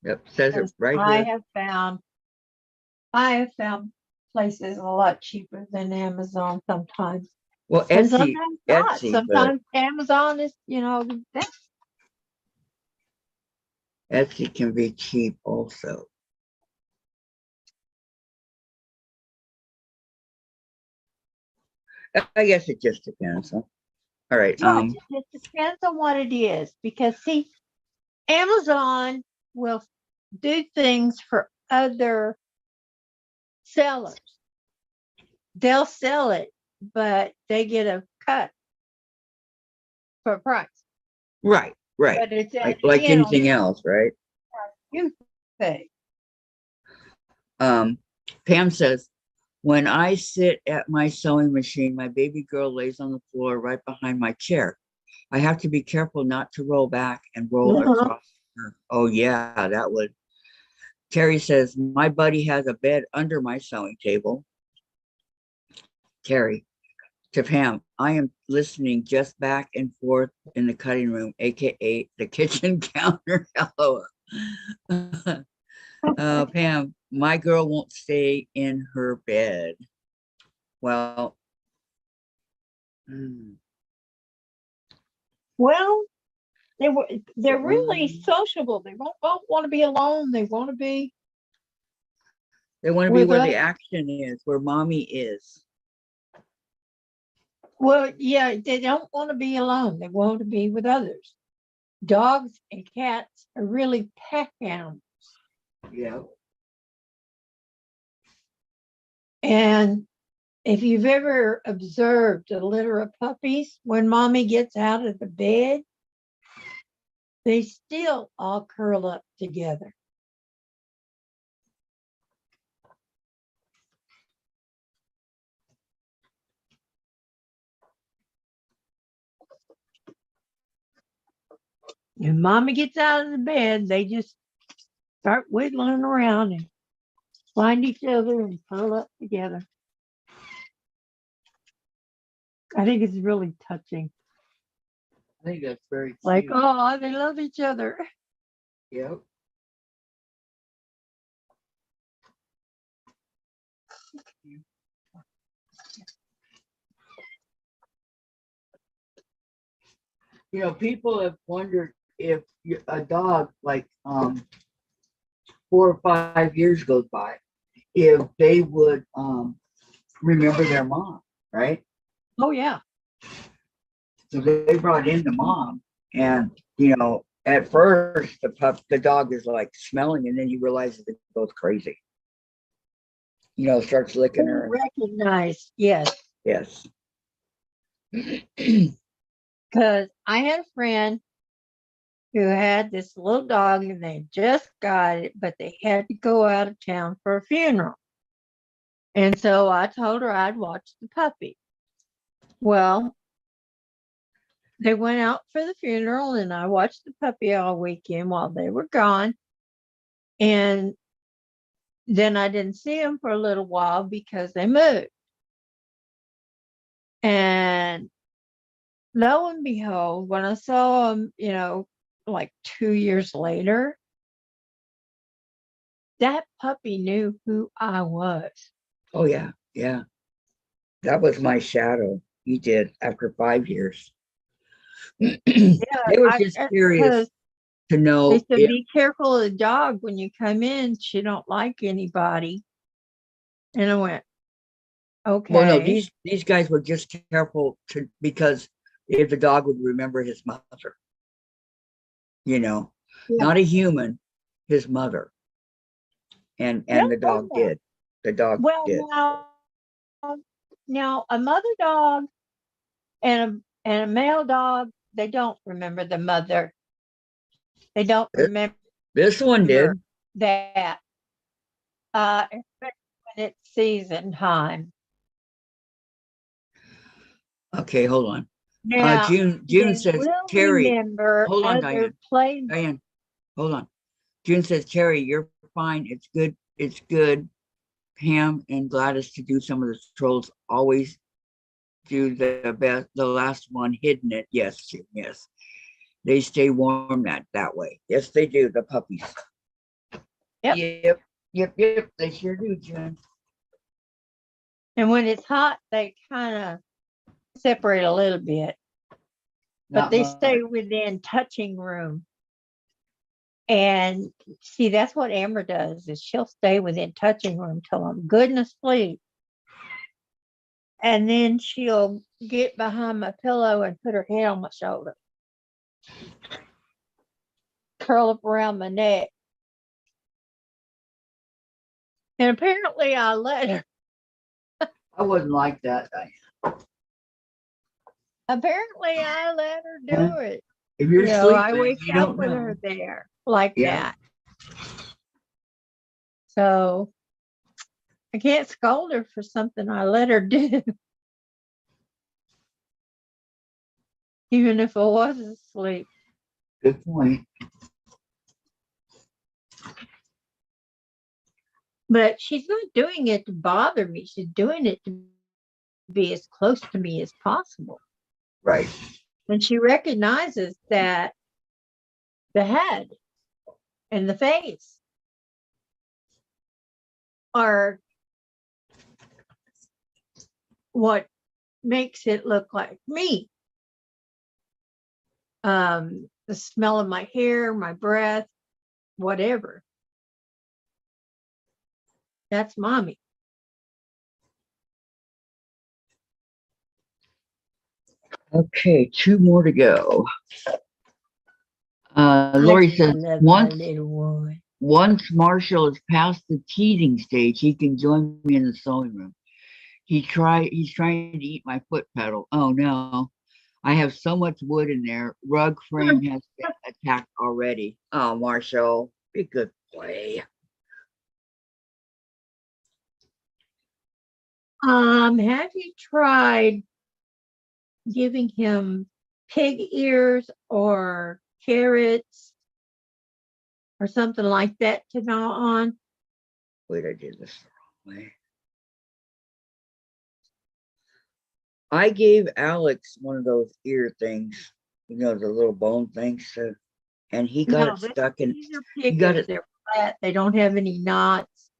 yep, says it right I here. have found places a lot cheaper than Amazon sometimes. Well, And Etsy, sometimes not. Etsy, but Sometimes Amazon is, the best. Etsy can be cheap also. I guess it just depends. Huh? All right. Yeah, it depends on what it is. Because see, Amazon will do things for other sellers. They'll sell it, but they get a cut for a price. Right. But it's at Like the end anything else, right? you pay. Pam says, when I sit at my sewing machine, my baby girl lays on the floor right behind my chair. I have to be careful not to roll back and roll across her. Oh, yeah, that would. Terry says, my buddy has a bed under my sewing table. Terry, to Pam, I am listening just back and forth in the cutting room, aka the kitchen counter. Hello. Pam, my girl won't stay in her bed. Well, Well, they're really sociable. They don't want to be alone. They want to be they want to be with where us. the action is, where mommy is. Well, yeah, they don't want to be alone. They want to be with others. Dogs and cats are really pack animals. Yeah. And if you've ever observed a litter of puppies, when mommy gets out of the bed, they still all curl up together. When mommy gets out of the bed, they just start wiggling around and find each other and curl up together. I think it's really touching. I think that's very Like, cute. oh, they love each other. Yep. You know, people have wondered if a dog like 4 or 5 years goes by, if they would remember their mom, right? Oh, yeah. So they brought in the mom, and you know, at first the dog is like smelling, and then you realize that it goes crazy. You know, starts licking her. Recognize, yes. Yes. Because I had a friend who had this little dog and they just got it, but they had to go out of town for a funeral. And so I told her I'd watch the puppy. Well, they went out for the funeral and I watched the puppy all weekend while they were gone. And then I didn't see him for a little while because they moved. And lo and behold, when I saw him, you know, like 2 years later, that puppy knew who I was. Oh yeah, yeah. That was my shadow. He did after 5 years. They were just curious Because to know they said, if, be careful of the dog when you come in. She don't like anybody. And I went, okay. well, no, these guys were just careful to because if the dog would remember his mother, you know, Yeah. not a human, his mother, and Yeah, the dog yeah. did. The dog Well, did. now a mother dog and a male dog, they don't remember the mother. They don't remember This one did. that. Especially when it's season time. Okay, hold on. Now June they says, will Terry, remember hold on, other Dianne. Dianne, hold on. June says, Terry, you're fine. It's good. It's good. Pam and Gladys to do some of the trolls always do the best. The last one hidden it. Yes, June, yes. They stay warm that way. Yes, they do. The puppies. Yep. Yep. They sure do, June. And when it's hot, they kind of separate a little bit, but Not they much. stay within touching room. And see, that's what Amber does, is she'll stay within touching room till I'm good and asleep. And then she'll get behind my pillow and put her head on my shoulder. Curl up around my neck. And apparently I let her. I wouldn't like that, Dianne. Apparently I let her do it. If you're You know, I sleeping, wake you up don't with know. her there like Yeah. that. So I can't scold her for something I let her do. Even if I was asleep. Good point. But she's not doing it to bother me. She's doing it to be as close to me as possible. Right. And she recognizes that the head and the face are what makes it look like me. The smell of my hair, my breath, whatever. That's mommy. Okay, 2 more to go. I Lori just says, love my little one. once Marshall is past the teething stage, he can join me in the sewing room. He's trying to eat my foot pedal. Oh no. I have so much wood in there. Rug frame has been attacked already. Oh, Marshall, be a good boy. Have you tried giving him pig ears or carrots or something like that to gnaw on? Wait, I did this the wrong way. I gave Alex one of those ear things, you know, the little bone things, and he got No, it stuck in. these are He got pickers. it. They're flat. They don't have any knots.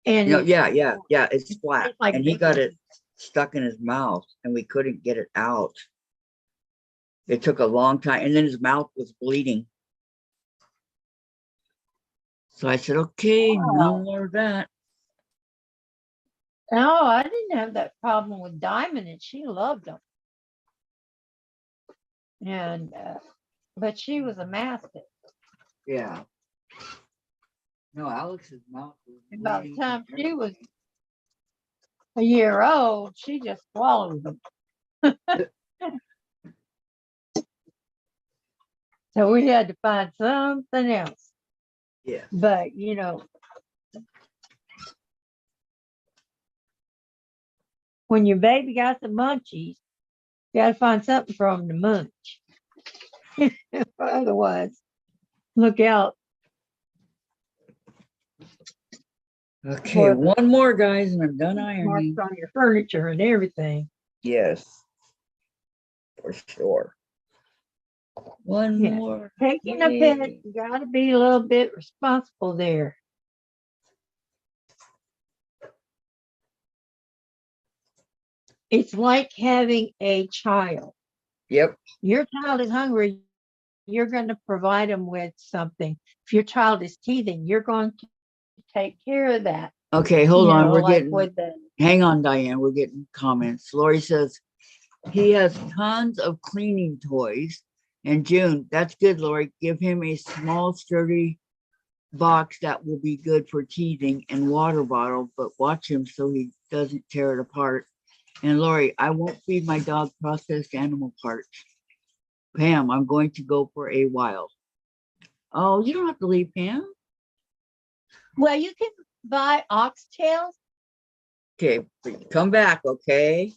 And You know, it's yeah. It's flat, like and he got bacon. it stuck in his mouth, and we couldn't get it out. It took a long time, and then his mouth was bleeding. So I said, "Okay, no Wow. more of that." No, I didn't have that problem with Diamond, and she loved them. And but she was a mastiff. Yeah. No, Alex's mouth was And by the bleeding. time she was a year old, she just swallowed them. So we had to find something else. Yeah. But you know, when your baby got the munchies, you got to find something for them to munch. Otherwise, look out Okay, for the one more, guys, and I'm done marks ironing. on your furniture and everything. Yes, for sure. One Yeah. more. Taking a pet, Yay. you got to be a little bit responsible there. It's like having a child. Yep. Your child is hungry, you're going to provide them with something. If your child is teething, you're going to take care of that. Okay, hold You on. know, We're like getting, with the hang on, Diane. We're getting comments. Lori says he has tons of cleaning toys. And June, that's good, Lori. Give him a small, sturdy box that will be good for teething and water bottle, but watch him so he doesn't tear it apart. And Lori, I won't feed my dog processed animal parts. Pam, I'm going to go for a while. Oh, you don't have to leave, Pam. well, you can buy oxtails. Okay, come back, okay?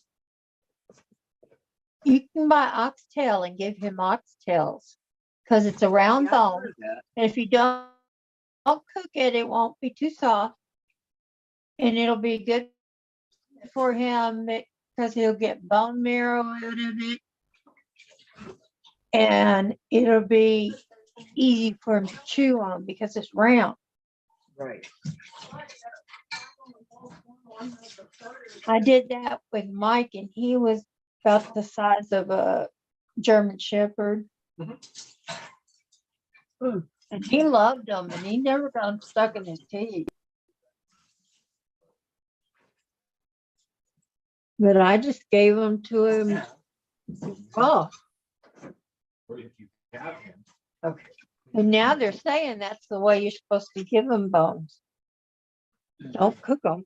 You can buy oxtail and give him oxtails because it's a round Yeah, I've bone. heard of that. And if you don't cook it, it won't be too soft. And it'll be good for him because he'll get bone marrow out of it. And it'll be easy for him to chew on because it's round. Right. I did that with Mike, and he was about the size of a German Shepherd. Mm. And he loved them, and he never got them stuck in his teeth. But I just gave them to him raw. Okay. And now they're saying that's the way you're supposed to give them bones. Don't cook them.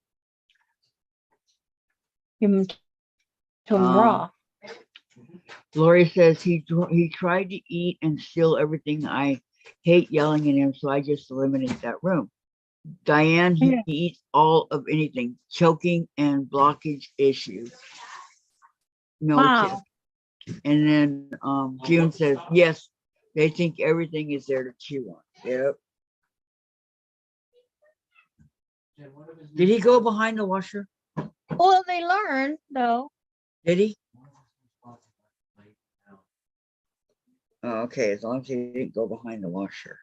Give them to them raw. Lori says he tried to eat and steal everything. I hate yelling at him, so I just eliminate that room. Diane, he Yeah. eats all of anything, choking and blockage issues. No Wow. tip. And then June says, yes, they think everything is there to chew on. Yep. Did he go behind the washer? Well, they learn, though. Did he? Oh, okay, as long as he didn't go behind the washer.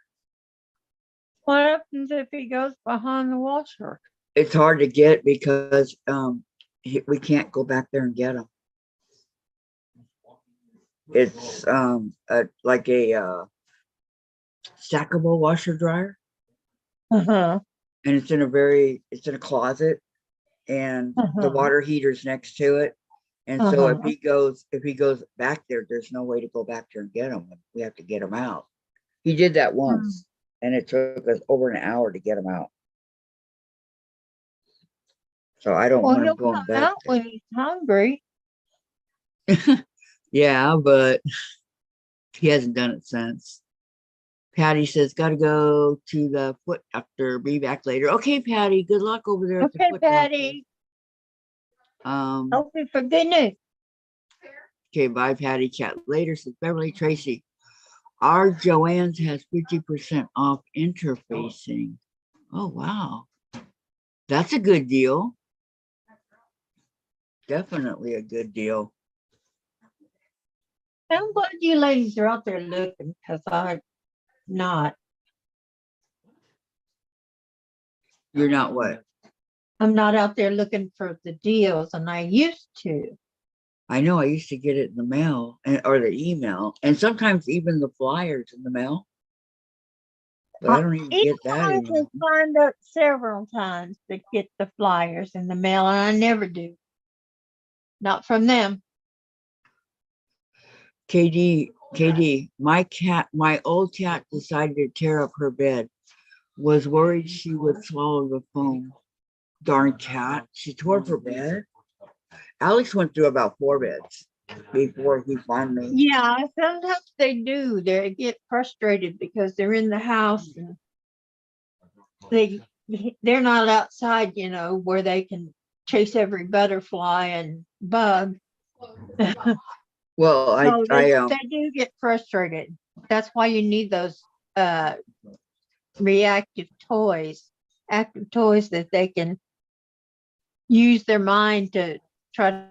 What happens if he goes behind the washer? It's hard to get because we can't go back there and get him. It's like a stackable washer dryer, Uh-huh. and it's in a closet, and the Uh-huh. water heater's next to it. And so Uh-huh. if he goes back there, there's no way to go back there and get him. We have to get him out. He did that once, and it took us over an hour to get him out. So I don't Well, want him he'll going come back out there. when he's hungry. Yeah, but he hasn't done it since. Patty says, got to go to the foot doctor. Be back later. Okay, Patty. Good luck over there at the Okay, foot Patty. doctor. Hoping for good news. Okay, bye, Patty. Chat later. Says Beverly Tracy. Our Joanne's has 50% off interfacing. Oh wow. That's a good deal. Definitely a good deal. I'm glad you ladies are out there looking, because I'm not. You're not what? I'm not out there looking for the deals, and I used to. I know I used to get it in the mail or the email, and sometimes even the flyers in the mail. But I don't even get that I anymore. have signed up several times to get the flyers in the mail, and I never do. Not from them. KD, my old cat decided to tear up her bed. Was worried she would swallow the foam. Darn cat. She tore up her bed. Alex went through about 4 beds before he finally. Yeah, sometimes they do. They get frustrated because they're in the house and they're not outside, where they can chase every butterfly and bug. Well, So I they do get frustrated. That's why you need those reactive toys, active toys that they can use their mind to try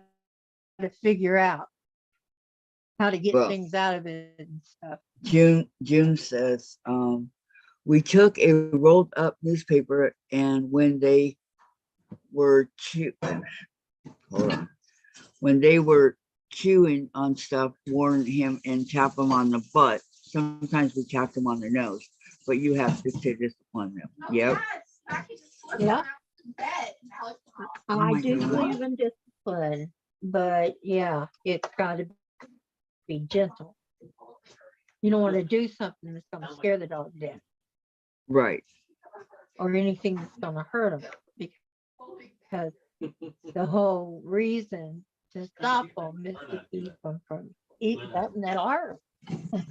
to figure out how to get Well, things out of it and stuff. June says, we took a rolled up newspaper, and when they were when they were chewing on stuff, warn him and tap him on the butt. Sometimes we tap them on the nose, but you have to discipline them. Yep. Yeah. Oh I my do God. believe in discipline, but yeah, it's got to be gentle. You don't want to do something that's going to scare the dog to death Right. or anything that's going to hurt them, because the whole reason to stop them is to keep them from eating something that'll hurt them.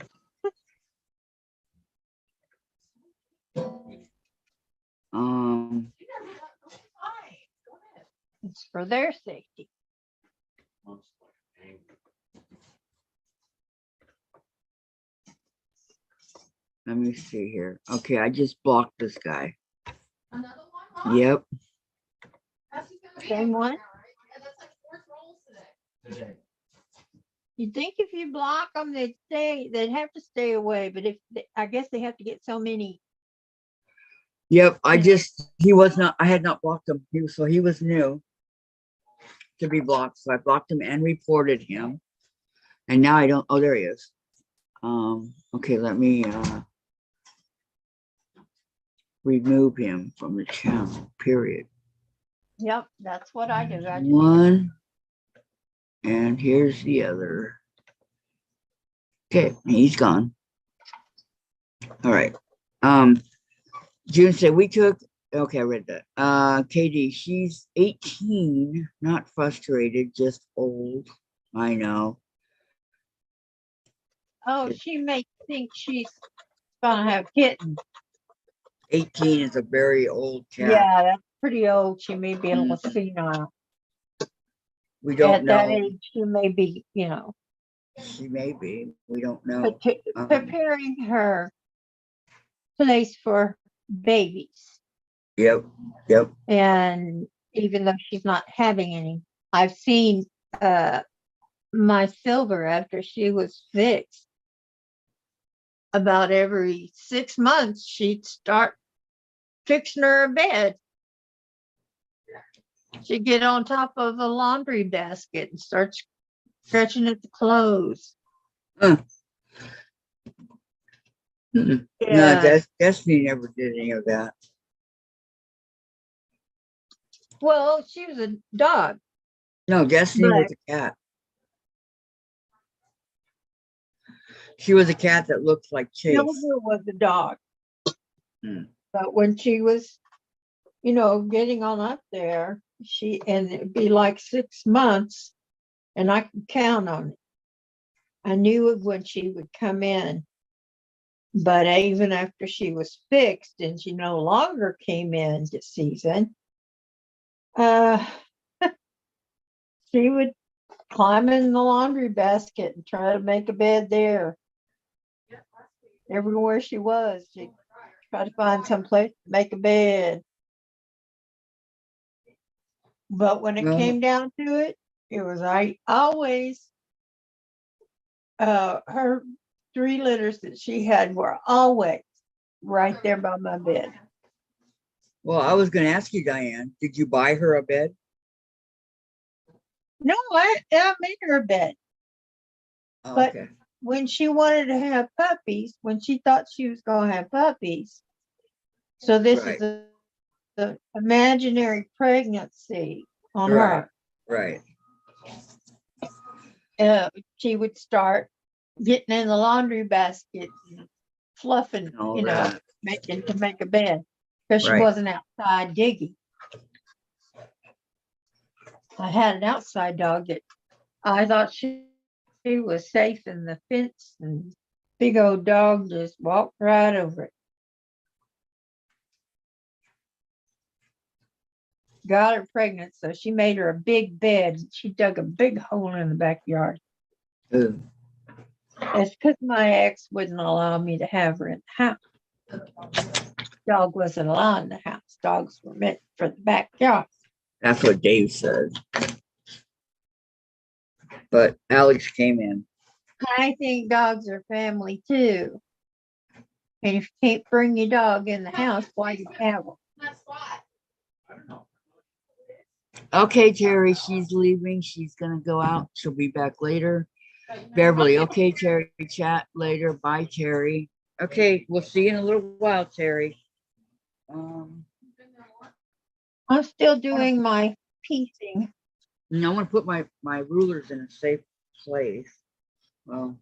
Um, It's for their safety. let me see here. Okay, I just blocked this guy. Another one, Mom? Yep. That's just gonna be Same it, one? right? Yeah, that's like 4 rolls today. You'd think if you block them, they'd have to stay away. But I guess they have to get so many. Yep. I had not blocked him. He was new to be blocked. So I blocked him and reported him. And now I don't, oh, there he is. Okay, let me remove him from the channel, period. Yep, that's what I do. I just One, and here's the other. Okay, he's gone. All right. June said we took, okay, I read that. Katie, she's 18, not frustrated, just old. I know. she may think she's gonna have kittens. 18 is a very old cat. Yeah, that's pretty old. She may be a little senile. We don't At that know. age, she may be, She may be. We don't know. preparing her place for babies. Yep. And even though she's not having any, I've seen my Silver, after she was fixed, about every 6 months she'd start fixing her a bed. She'd get on top of a laundry basket and start stretching at the clothes. No, Yeah. Destiny never did any of that. Well, she was a dog. No, Destiny was a cat. She was a cat that looked like Chase. Silver was a dog. Hmm. But when she was, getting on up there, and it'd be like 6 months, and I could count on it. I knew it when she would come in. But even after she was fixed and she no longer came in this season, she would climb in the laundry basket and try to make a bed there. Everywhere she was, she'd try to find some place to make a bed. But when it No. came down to it, it was I always her 3 litters that she had were always right there by my bed. Well, I was going to ask you, Diane, did you buy her a bed? No, I made her a bed. Oh, But- okay. When she wanted to have puppies, when she thought she was going to have puppies, so this Right. is the imaginary pregnancy on Right. Right. her. She would start getting in the laundry basket, and fluffing, And all you know, that. making to make a bed because she Right. wasn't outside digging. I had an outside dog that I thought she was safe in the fence, and big old dog just walked right over it. Got her pregnant, so she made her a big bed. She dug a big hole in the backyard. Ooh. It's because my ex wouldn't allow me to have her in the house. Dog wasn't allowed in the house. Dogs were meant for the backyard. That's what Dave said. But Alex came in. I think dogs are family too. And if you can't bring your dog in the house, why do you have them? That's why. Okay, Terry, she's leaving. She's going to go out. She'll be back later. Beverly, okay, Terry, chat later. Bye, Terry. Okay, we'll see you in a little while, Terry. I'm still doing my piecing. And I'm going to put my rulers in a safe place. Well,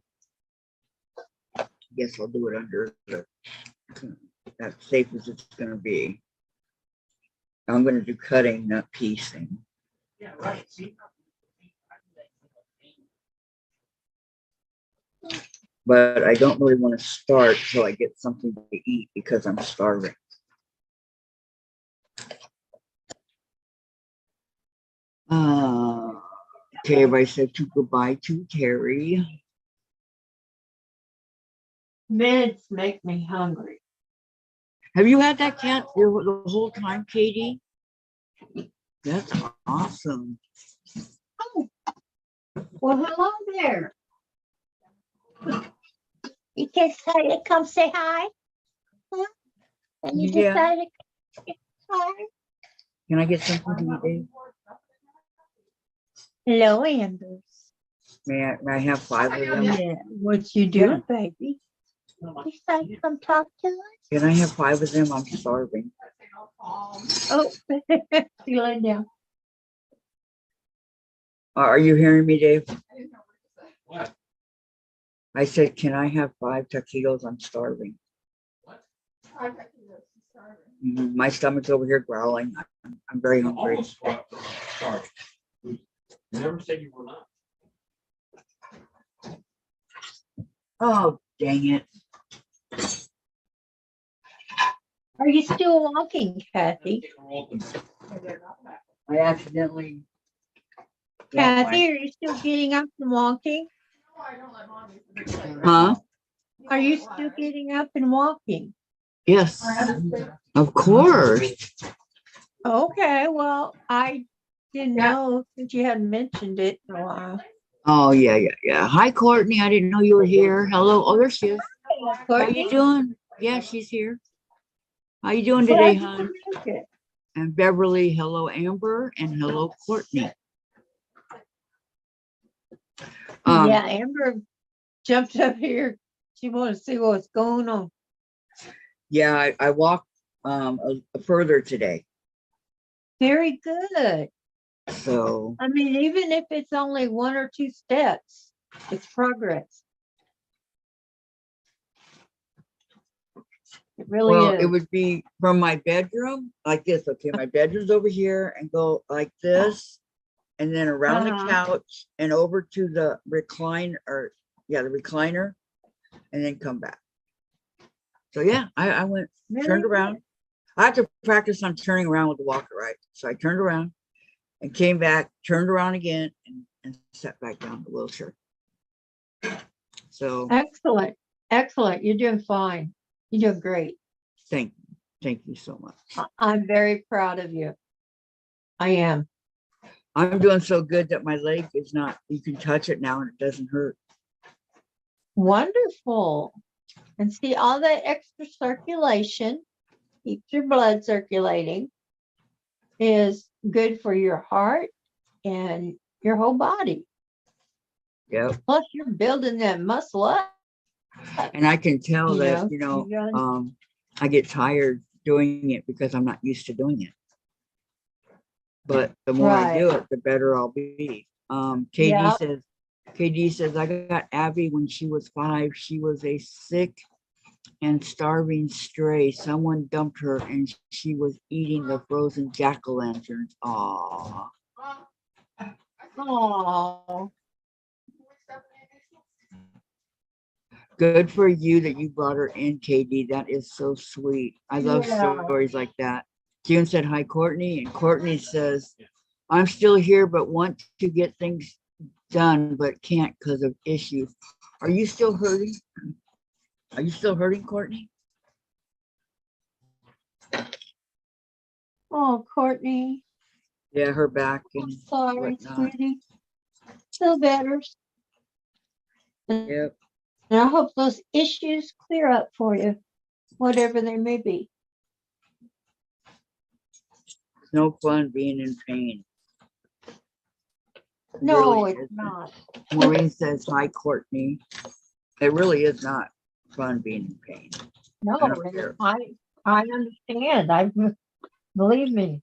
I guess I'll do it under that safe as it's going to be. I'm going to do cutting, not piecing. Yeah, right. See? But I don't really want to start till I get something to eat because I'm starving. Okay, everybody said to goodbye to Terry. Meds make me hungry. Have you had that cat the whole time, Katie? That's awesome. Well, hello there. You decided to come say hi? Huh? And you Yeah. decided to say hi? Can I get something to eat, Dave? Hello, Anders. May I have 5 of them? Yeah, what you doing, baby? You decided to come talk to us? Can I have 5 of them? I'm starving. Oh, you lay down. Are you hearing me, Dave? What? I said, can I have 5 taquitos? I'm starving. My stomach's over here growling. I'm very hungry. Almost sorry. You never said you were not. Oh, dang it. Are you still walking, Kathy? I accidentally. Kathy, are you still getting up and walking? Huh? Are you still getting up and walking? Yes, of course. Okay, well, I didn't know since you hadn't mentioned it in a while. Oh, yeah. Hi, Courtney. I didn't know you were here. Hello. Oh, there she is. How Courtney? you doing? Yeah, she's here. How you doing Glad today, you hon? could make it. And Beverly, hello, Amber, and hello, Courtney. Yeah, Amber jumped up here. She wanted to see what's going on. Yeah, I walked further today. Very good. So I mean, even if it's only 1 or 2 steps, it's progress. It really well, is. it would be from my bedroom like this. Okay, my bedroom's over here and go like this, and then around the couch and over to the recliner, the recliner, and then come back. So yeah, I went, turned around. I had to practice on turning around with the walker, right? So I turned around and came back, turned around again, and sat back down the wheelchair. So Excellent. Excellent. You're doing fine. You're doing great. thank you so much. I'm very proud of you. I am. I'm doing so good that my leg is not, you can touch it now and it doesn't hurt. Wonderful. And see, all that extra circulation keeps your blood circulating, is good for your heart and your whole body. Yep. Plus, you're building that muscle up. And I can tell that, you're gonna- I get tired doing it because I'm not used to doing it. But the more I do it, the better I'll be. KD says, I got Abby when she was 5. She was a sick and starving stray. Someone dumped her and she was eating the frozen jack-o'-lanterns. Aw. Oh, Good for you that you brought her in, KD. That is so sweet. I love Yeah. stories like that. June said, hi, Courtney. And Courtney says, I'm still here, but want to get things done, but can't because of issues. Are you still hurting? Are you still hurting, Courtney? oh, Courtney. Yeah, her back I'm and sorry, whatnot. sweetie. Feel better. Yep. And I hope those issues clear up for you, whatever they may be. It's no fun being in pain. It No, really it's isn't. not. Maureen says, hi, Courtney. It really is not fun being in pain. No, I don't care. I understand. Believe me.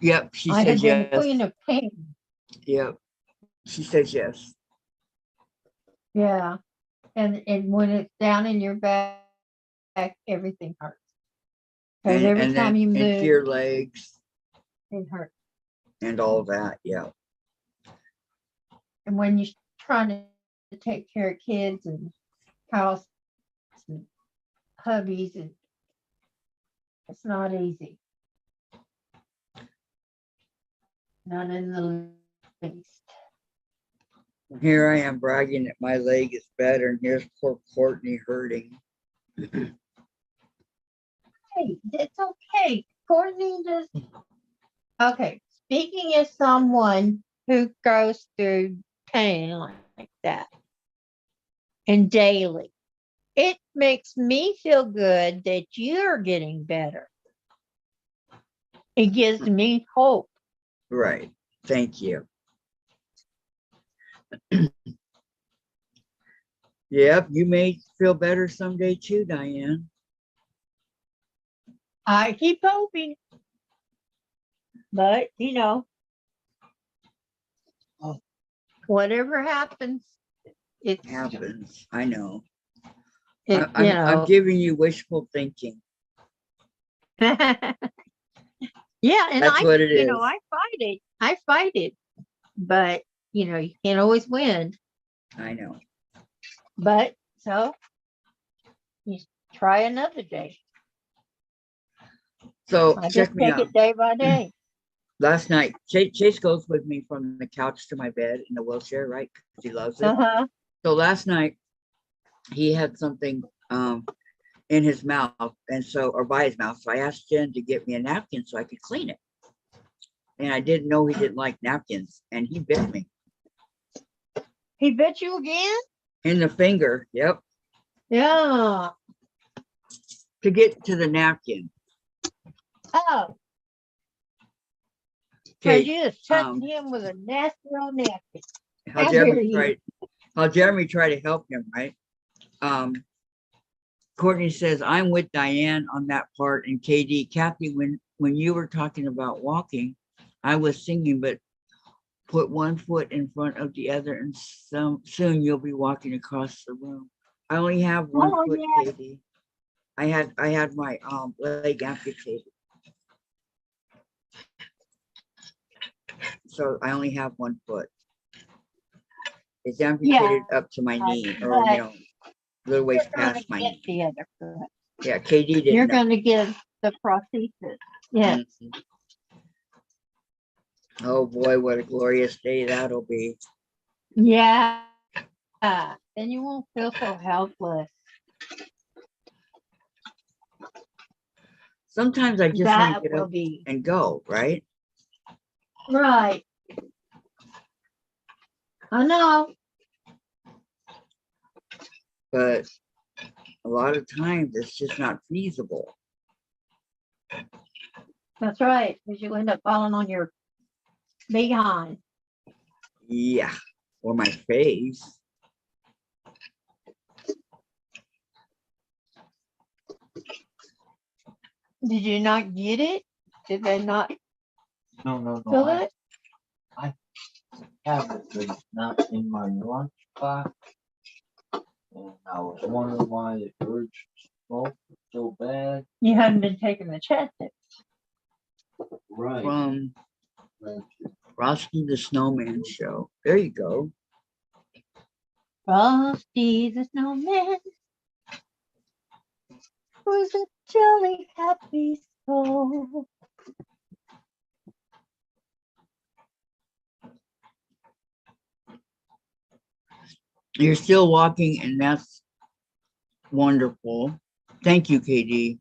Yep, she I says have been the yes. queen of pain. Yep, she says yes. Yeah. And when it's down in your back, everything hurts. Because every And time then you into move, your legs it hurts. and all that. Yeah. And when you're trying to take care of kids and house and hubbies, and it's not easy. Not in the least. Here I am bragging that my leg is better, and here's poor Courtney hurting. Hey, it's okay. Courtney just okay. Speaking as someone who goes through pain like that and daily, it makes me feel good that you're getting better. It gives me hope. Right. Thank you. Yep, you may feel better someday too, Diane. I keep hoping. But, whatever happens, it Happens. I know. It, I'm giving you wishful thinking. yeah, and That's what it is. I fight it. I fight it. But, you can't always win. I know. But so you try another day. So I check just me take out. it day by day. Last night, Chase goes with me from the couch to my bed in the wheelchair, right? Because he loves it. Uh-huh. So last night, he had something in his mouth, and so, or by his mouth. So I asked Jen to get me a napkin so I could clean it. And I didn't know he didn't like napkins, and he bit me He bit you again? in the finger. Yep. Yeah. To get to the napkin. Oh, Okay. because you just touched him with a nasty old napkin. How Jeremy tried to help him, right? Courtney says, I'm with Diane on that part. And KD, Kathy, when you were talking about walking, I was singing, but put one foot in front of the other and soon you'll be walking across the room. I only have one foot, yeah. KD. I had my leg amputated. So I only have one foot. It's amputated up to my knee, or little ways past my knee. The other foot. Yeah, KD didn't. You're going to get the prosthesis. Yeah. Oh boy, what a glorious day that'll be. Yeah. Then you won't feel so helpless. sometimes I just want That to get will up be and go, right? right. I know. But a lot of times it's just not feasible. That's right. Because you end up falling on your behind. Yeah, or my face. Did you not get it? Did they not No. fill it? I have it, but it's not in my lunchbox. And I was wondering why the urge to smoke was so bad. You haven't been taking the Chit-Chatted. Right. From Frosty the Snowman show. There you go. Frosty the Snowman was a jolly happy soul. You're still walking, and that's wonderful. Thank you, KD,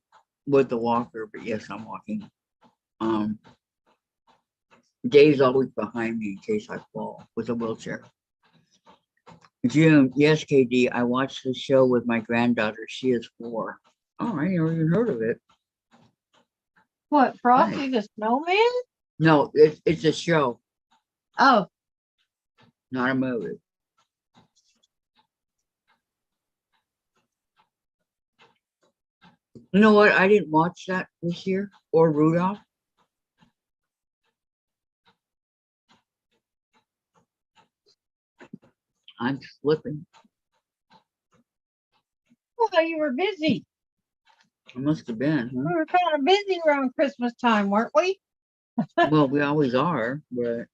with the walker. But yes, I'm walking. Dave's always behind me in case I fall with a wheelchair. June, yes, KD, I watched the show with my granddaughter. She is 4. Oh, I never even heard of it. What, Frosty the Snowman? No, it's a show, Oh, not a movie. You know what? I didn't watch that this year, or Rudolph. I'm slipping. well, you were busy. I must have been, We were kind of busy around Christmas time, weren't we? huh? Well, we always are, but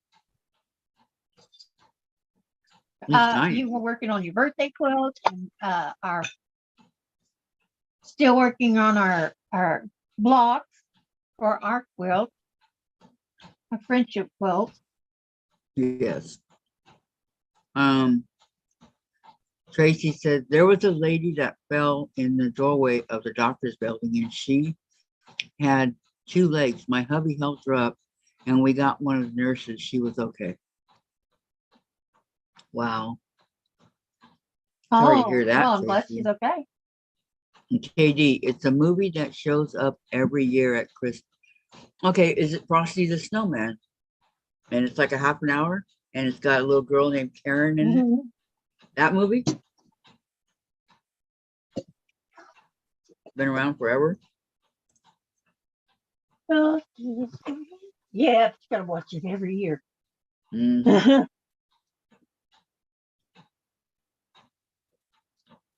it's nice. You were working on your birthday quilt and still working on our blocks for our quilt, a friendship quilt. Yes. Tracy said there was a lady that fell in the doorway of the doctor's building, and she had 2 legs. My hubby helped her up, and we got one of the nurses. She was okay. Wow. Sorry to hear that, Well, I'm glad Tracy. she's okay. And KD, it's a movie that shows up every year at Christmas. Okay, is it Frosty the Snowman? And it's like a half an hour, and it's got a little girl named Karen in it. Mhm. That movie? Been around forever. Yeah, you gotta watch it every year. Mhm.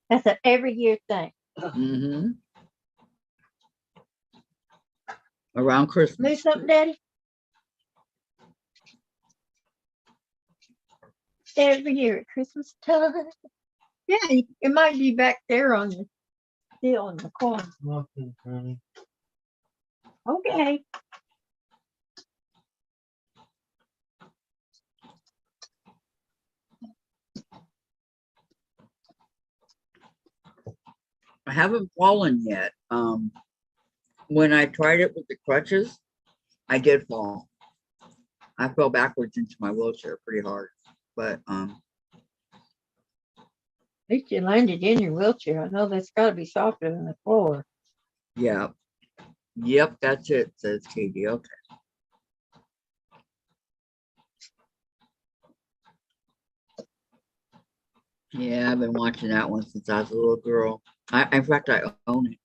That's an every year thing. Mm-hmm. Around Do Christmas. something, Daddy. Every year at Christmas time. Yeah, it might be back there on the still in the corner. Nothing, honey. Okay. I haven't fallen yet. When I tried it with the crutches, I did fall. I fell backwards into my wheelchair pretty hard. But At least you landed in your wheelchair. I know that's got to be softer than the floor. yeah. Yep, that's it, says Katie. Okay. Yeah, I've been watching that one since I was a little girl. In fact, I own it.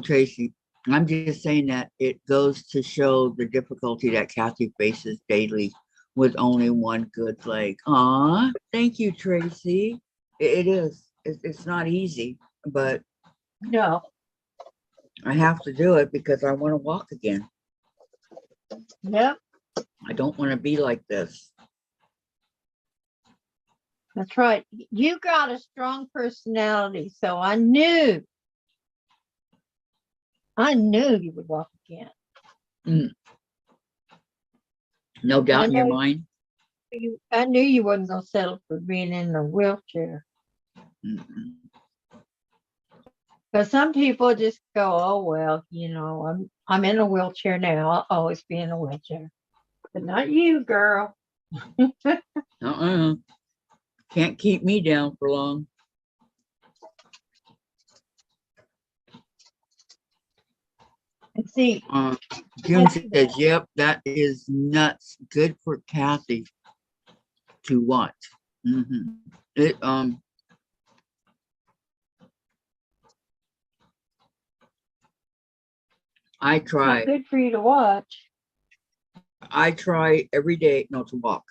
Tracy, I'm just saying that it goes to show the difficulty that Kathy faces daily with only one good leg. Aw, thank you, Tracy. It is. It's not easy, but No. I have to do it because I want to walk again. Yep. I don't want to be like this. That's right. You got a strong personality, so I knew you would walk again. No doubt in your know mind. I knew you wasn't gonna settle for being in a wheelchair. Mm-mm. But some people just go, oh well, I'm in a wheelchair now. I'll always be in a wheelchair. But not you, girl. Can't keep me down for long. And see, Jim says, yep, that is nuts. Good for Kathy to watch. It I it's try. not good for you to watch. I try every day, no, to walk.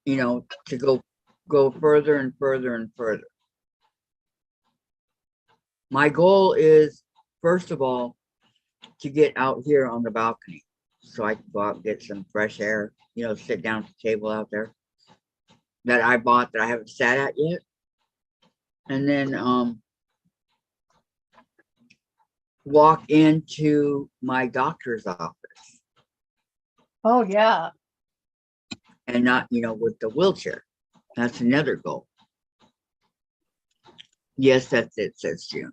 To go further and further and further. My goal is, first of all, to get out here on the balcony so I can go out and get some fresh air, sit down at the table out there that I bought that I haven't sat at yet. And then walk into my doctor's office. Oh yeah. And not, with the wheelchair. That's another goal. Yes, that's it, says June.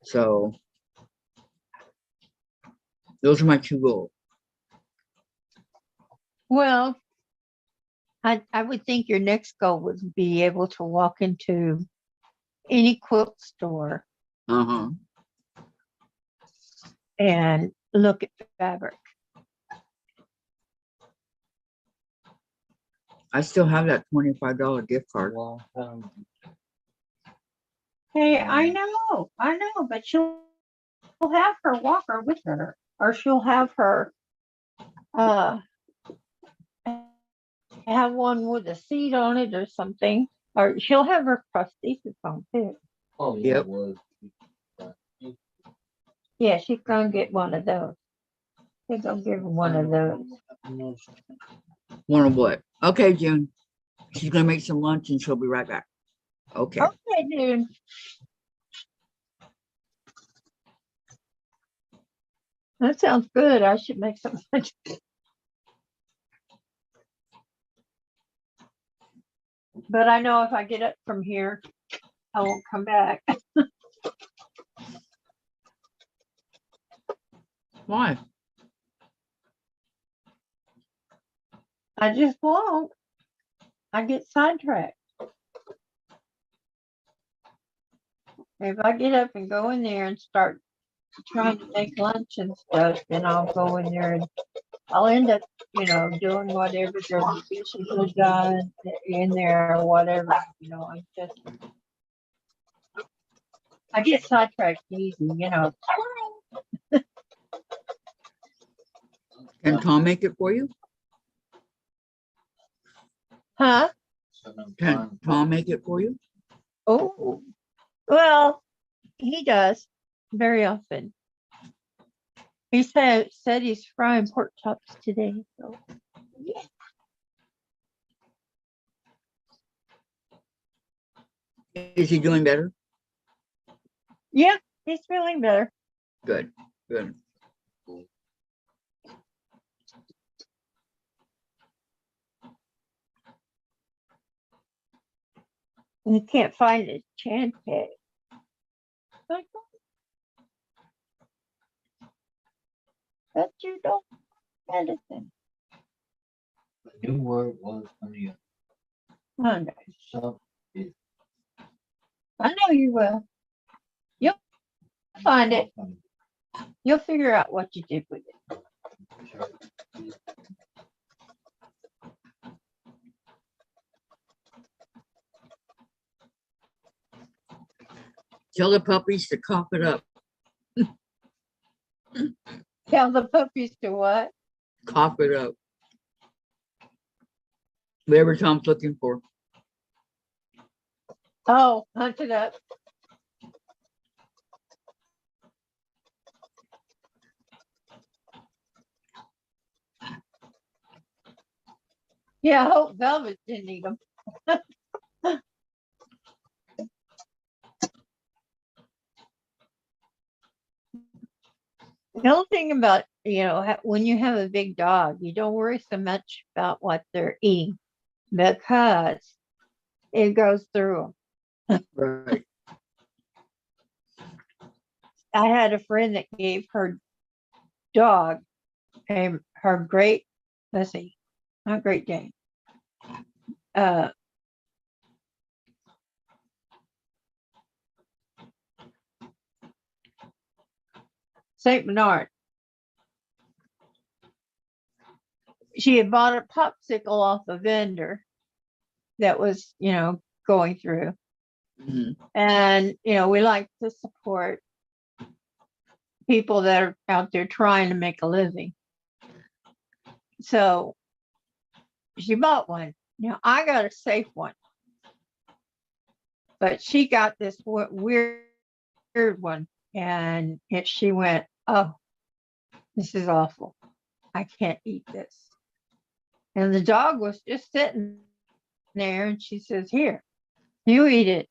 So those are my two goals. Well, I would think your next goal would be able to walk into any quilt store and look at fabric. I still have that $25 gift card. Well, Hey, I know, but she'll have her walker with her, or she'll have her have one with a seat on it or something, or she'll have her prosthesis on too. oh yeah, Yep. it was. Yeah, she's gonna get one of those. She's gonna give her one of those. One of what? Okay, June. She's gonna make some lunch and she'll be right back. Okay. Okay, dude. That sounds good. I should make some lunch. But I know if I get up from here, I won't come back. Why? I just won't. I get sidetracked. If I get up and go in there and start trying to make lunch and stuff, then I'll go in there and I'll end up, doing whatever the dishes are done in there or whatever. I get sidetracked easy. Can Tom make it for you? Huh? Can Tom make it for you? Oh, well, he does very often. He said he's frying pork chops today. So yeah. Is he doing better? Yeah, he's feeling better. Good, good. He can't find his chan tag. But you don't medicine. The new word was coming up. I know. So I know you will. You'll find it. You'll figure out what you did with it. Tell the puppies to cough it up. Tell the puppies to what? Cough it up. Whatever Tom's looking for. Oh, hunt it up. Yeah, I hope Velvet didn't eat them. The only thing about, when you have a big dog, you don't worry so much about what they're eating because it goes through them. Right. I had a friend that gave her dog her great, let's see, not Great Dane, uh, Saint Bernard. She had bought a popsicle off a vendor that was, going through. Mhm. And, we like to support people that are out there trying to make a living. So she bought one. Now I got a safe one, but she got this weird one. And she went, oh, this is awful. I can't eat this. And the dog was just sitting there, and she says, here, you eat it.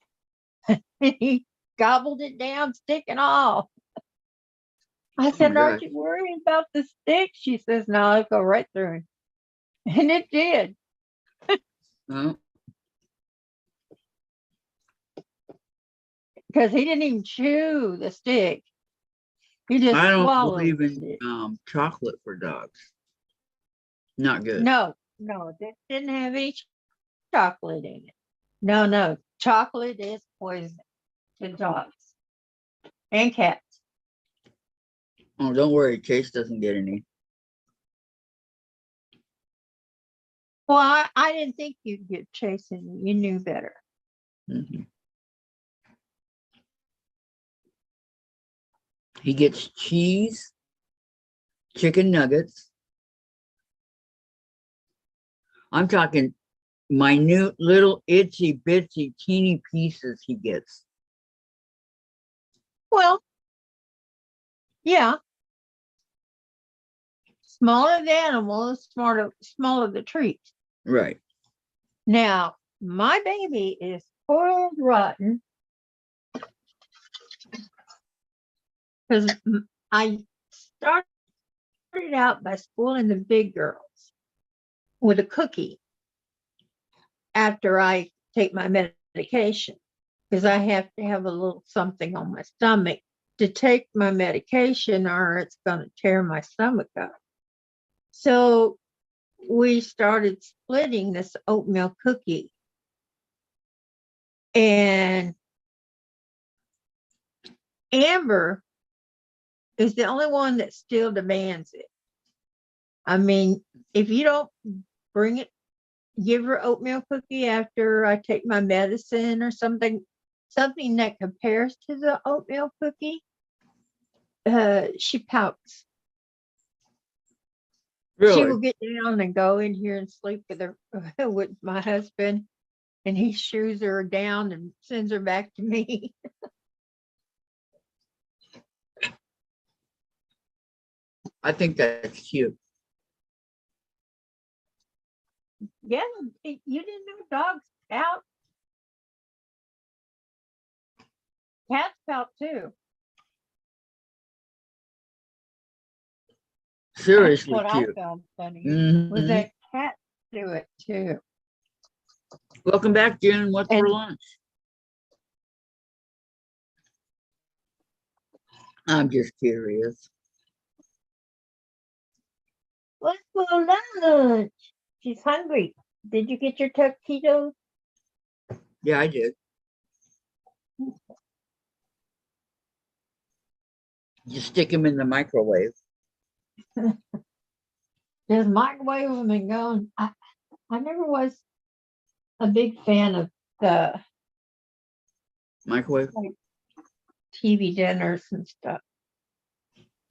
And he gobbled it down, stick and all. I said, my aren't gosh. you worried about the stick? She says, no, it'll go right through him. And it did. Well, Because he didn't even chew the stick. He just I don't swallowed believe in it. chocolate for dogs. Not good. No, it didn't have any chocolate in it. No, chocolate is poison to dogs and cats. Oh, don't worry, Chase doesn't get any. Well, I didn't think you'd get chasing. You knew better. Mhm. He gets cheese, chicken nuggets. I'm talking minute little itsy bitsy teeny pieces he gets. Well, yeah. Smaller the animal, smaller the treat. Right. Now, my baby is spoiled rotten because I started out by spoiling the big girls with a cookie after I take my medication, because I have to have a little something on my stomach to take my medication or it's going to tear my stomach up. So we started splitting this oatmeal cookie. And Amber is the only one that still demands it. I mean, if you don't give her oatmeal cookie after I take my medicine or something that compares to the oatmeal cookie, she pouts. She will Really? get down and go in here and sleep with my husband, and he shoos her down and sends her back to me. I think that's cute. Yeah, you didn't know dogs pout. Cats pout too. That's Seriously what I cute. found funny. Was Mhm. that cat do it too? Welcome back, June. What's for And lunch? I'm just curious. what's for lunch? She's hungry. Did you get your taquitos? Yeah, I did. You stick them in the microwave. Just microwave them and go. I never was a big fan of the Microwave? TV dinners and stuff.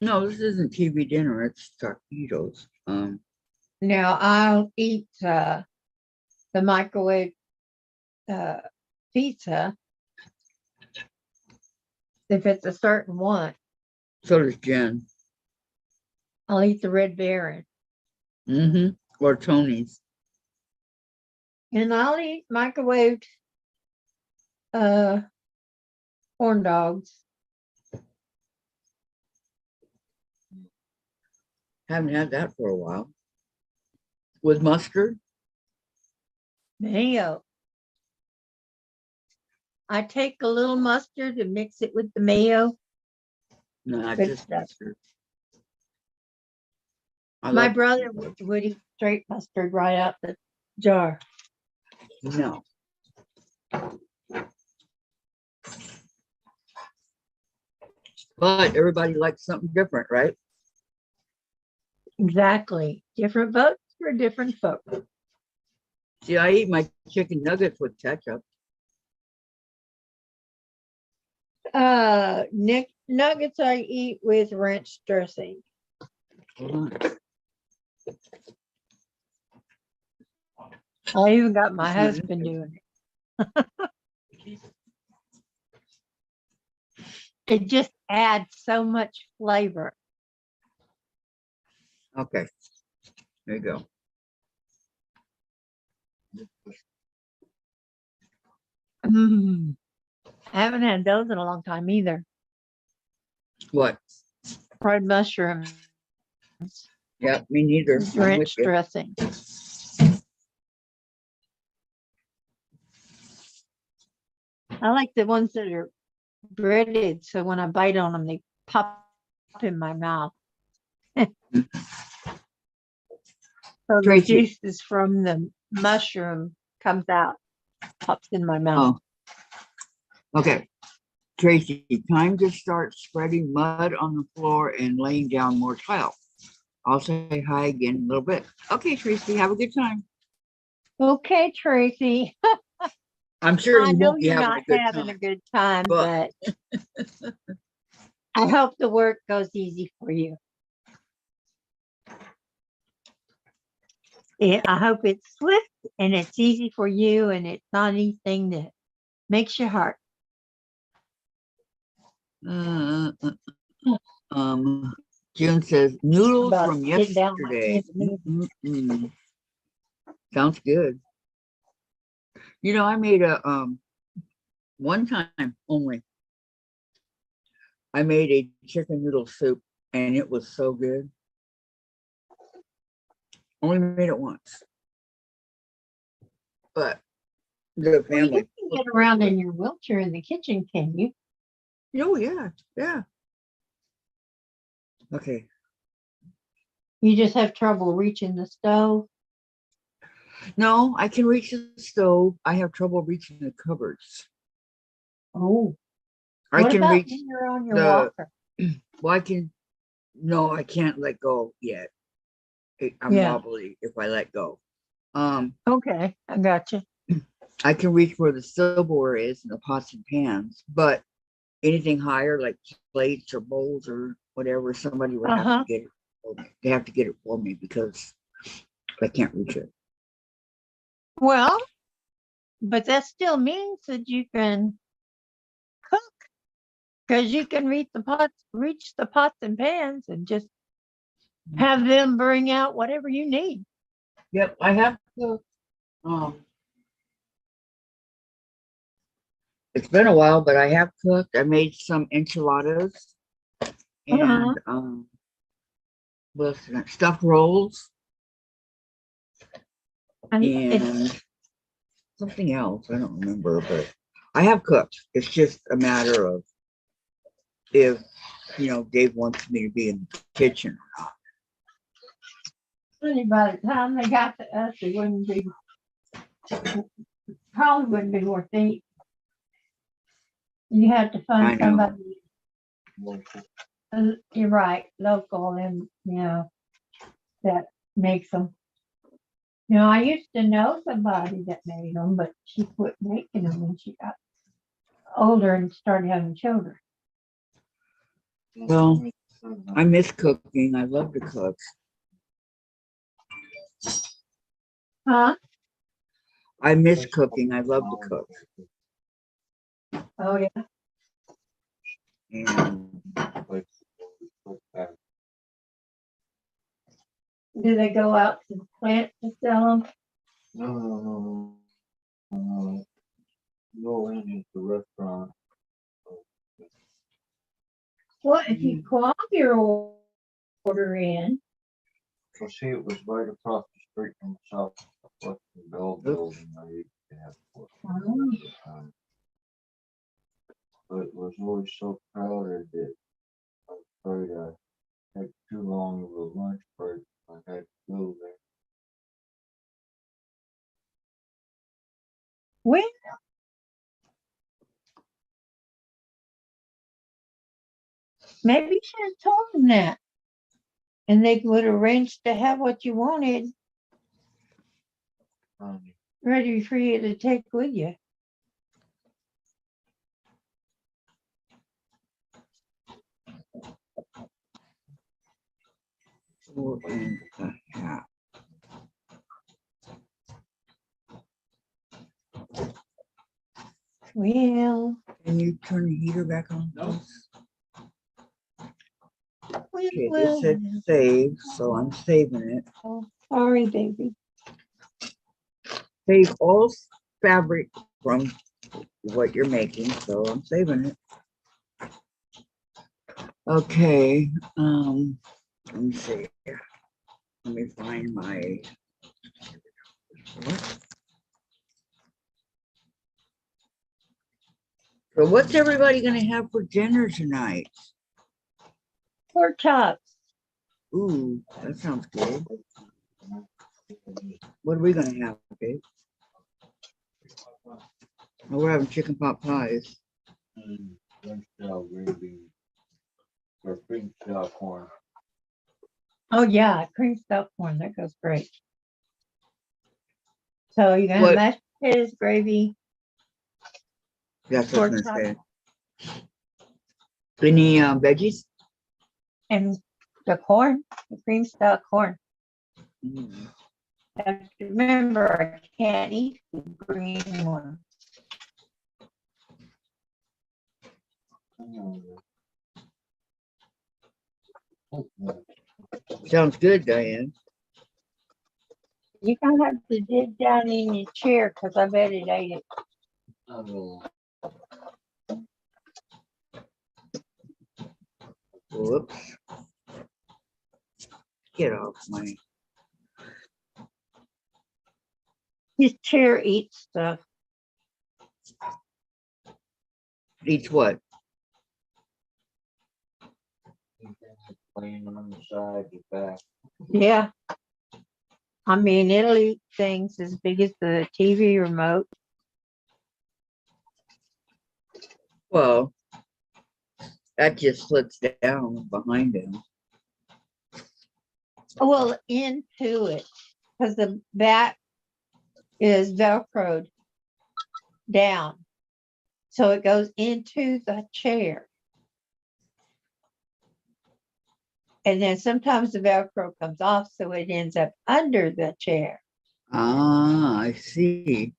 No, this isn't TV dinner. It's taquitos. Now I'll eat the microwave pizza if it's a certain one. So does Jen. I'll eat the Red Baron, Mm-hmm. Or Tony's. and I'll eat microwaved corn dogs. Haven't had that for a while. With mustard? Mayo. I take a little mustard and mix it with the mayo. No, Good just stuff. mustard. I My love brother would eat straight mustard right out the jar. no. But everybody likes something different, right? Exactly. Different votes for different folks. See, I eat my chicken nuggets with ketchup. Nuggets I eat with ranch dressing. Mhm. I even got my It's not husband doing it. It just adds so much flavor. Okay, there you go. Mm. I haven't had those in a long time either. What? Fried mushrooms, Yeah, me neither. with I'm with ranch you. dressing. I like the ones that are breaded, so when I bite on them, they pop in my mouth. So the Tracy. juices from the mushroom comes out, pops in my mouth. Oh, okay. Tracy, time to start spreading mud on the floor and laying down more tile. I'll say hi again in a little bit. Okay, Tracy, have a good time. Okay, Tracy. I'm sure I you know won't be you're having not a good having a time. good time, But- but I hope the work goes easy for you. I hope it's swift and it's easy for you and it's not anything that makes you hurt. June says noodles About from sitting down like yesterday. me at the Mm-mm. Sounds good. You know, I made a one time only. I made a chicken noodle soup and it was so good. Only made it once. But the Well, you family. can get around in your wheelchair in the kitchen, can you? Oh yeah, yeah. Okay. You just have trouble reaching the stove. No, I can reach the stove. I have trouble reaching the cupboards. Oh, I what can about reach when you're on your the walker? well, I can no, I can't let go yet. I'm Yeah. wobbly if I let go. Okay, I got you. I can reach where the silverware is and the pots and pans, but anything higher like plates or bowls or whatever, somebody would have to get it for me. They have to get it for me because I can't reach it. Well, but that still means that you can cook because you can reach the pots and pans and just have them bring out whatever you need. Yep, I have to. It's been a while, but I have cooked. I made some enchiladas and with stuffed rolls And it's and something else. I don't remember, but I have cooked. It's just a matter of if Dave wants me to be in the kitchen or not. funny, by the time they got to us, it wouldn't be, probably wouldn't be worth eating. You have to I find know. somebody, you're right, local and, that makes them. I used to know somebody that made them, but she quit making them when she got older and started having children. Well, I miss cooking. I love to cook. Huh? I miss cooking. I love to cook. Oh, yeah. And Do they go out to the plant to sell them? No. Go in at the restaurant. Well, if you call your order in, So see, it was right across the street from the Southwestern Bell Building. I used to have work. but was always so crowded that I was afraid I had too long of a lunch break. I had to go there. Well, maybe you should have told them that. And they would arrange to have what you wanted Um, ready for you to take with you. Four and a half. Well, Can you turn the heater back on? No. well, Okay, well, this said save, so I'm saving it. well. Sorry, baby. Save all fabric from what you're making, so I'm saving it. Okay, let me see. Let me find my. What? So what's everybody gonna have for dinner tonight? Pork chops. Ooh, that sounds good. What are we gonna have, babe? Oh, we're having chicken pot pies. and French style gravy or French style corn. Oh yeah, cream stuffed corn. That goes great. So you're gonna What- have mashed potatoes, gravy, That's what I pork was gonna chops, say. Any veggies? and the corn, the cream stuffed corn. Mm. Have to remember, I can't eat the green one. Sounds good, Diane. You're gonna have to dig down in your chair because I bet it ate it. Whoops. Get off my. His chair eats stuff. Eats what? Laying on the side, the back. Yeah. I mean, it'll eat things as big as the TV remote. Well, that just slips down behind him. Well, into it, because the back is Velcroed down. So it goes into the chair. And then sometimes the Velcro comes off, so it ends up under the chair. Ah, I see.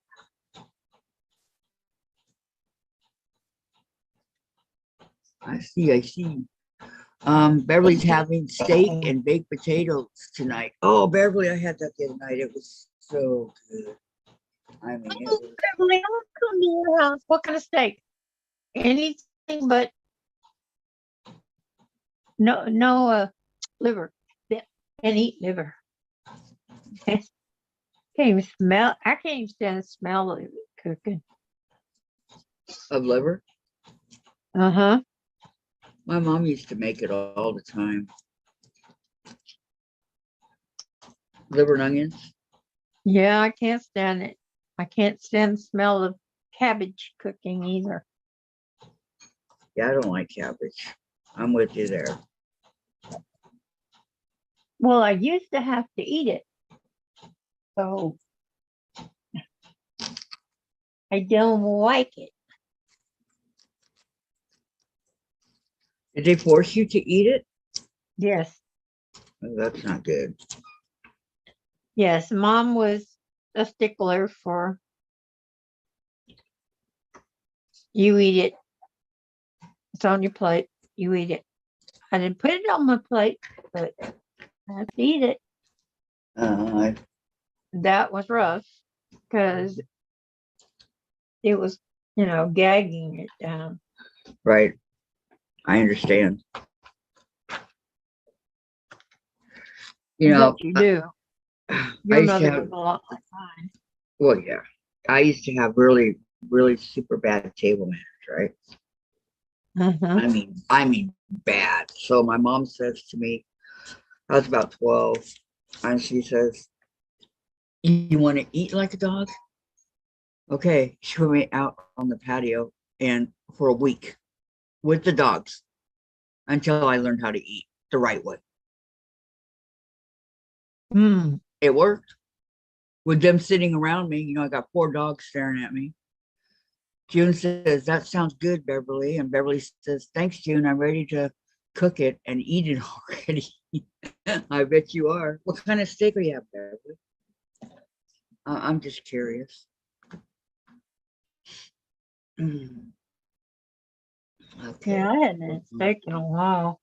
I see. Beverly's having steak and baked potatoes tonight. Oh, Beverly, I had that the other night. It was so good. I mean, it Oh, was, Beverly, I'll come to your house. What kind of steak? Anything but no liver. Yeah, can't eat liver. Can't even smell. I can't even stand the smell of it cooking. of liver. Uh-huh. My mom used to make it all the time. Liver and onions. Yeah, I can't stand it. I can't stand the smell of cabbage cooking either. Yeah, I don't like cabbage. I'm with you there. Well, I used to have to eat it. So I don't like it. Did they force you to eat it? Yes. Oh, that's not good. Yes. Mom was a stickler for you eat it. It's on your plate. You eat it. I didn't put it on my plate, but I have to eat it. I That was rough because it was, gagging it down. right. I understand. But you do. I Your used to mother have, was a lot like mine. well, yeah. I used to have really, really super bad table manners, right? Uh-huh. I mean bad. So my mom says to me, I was about 12, and she says, you want to eat like a dog? Okay. She put me out on the patio and for a week with the dogs until I learned how to eat the right way. Mm. It worked with them sitting around me. I got 4 dogs staring at me. June says, that sounds good, Beverly. And Beverly says, thanks, June. I'm ready to cook it and eat it already. I bet you are. What kind of steak are you have, Beverly? I'm just curious. Mm. Okay. Yeah, I hadn't had steak in a while.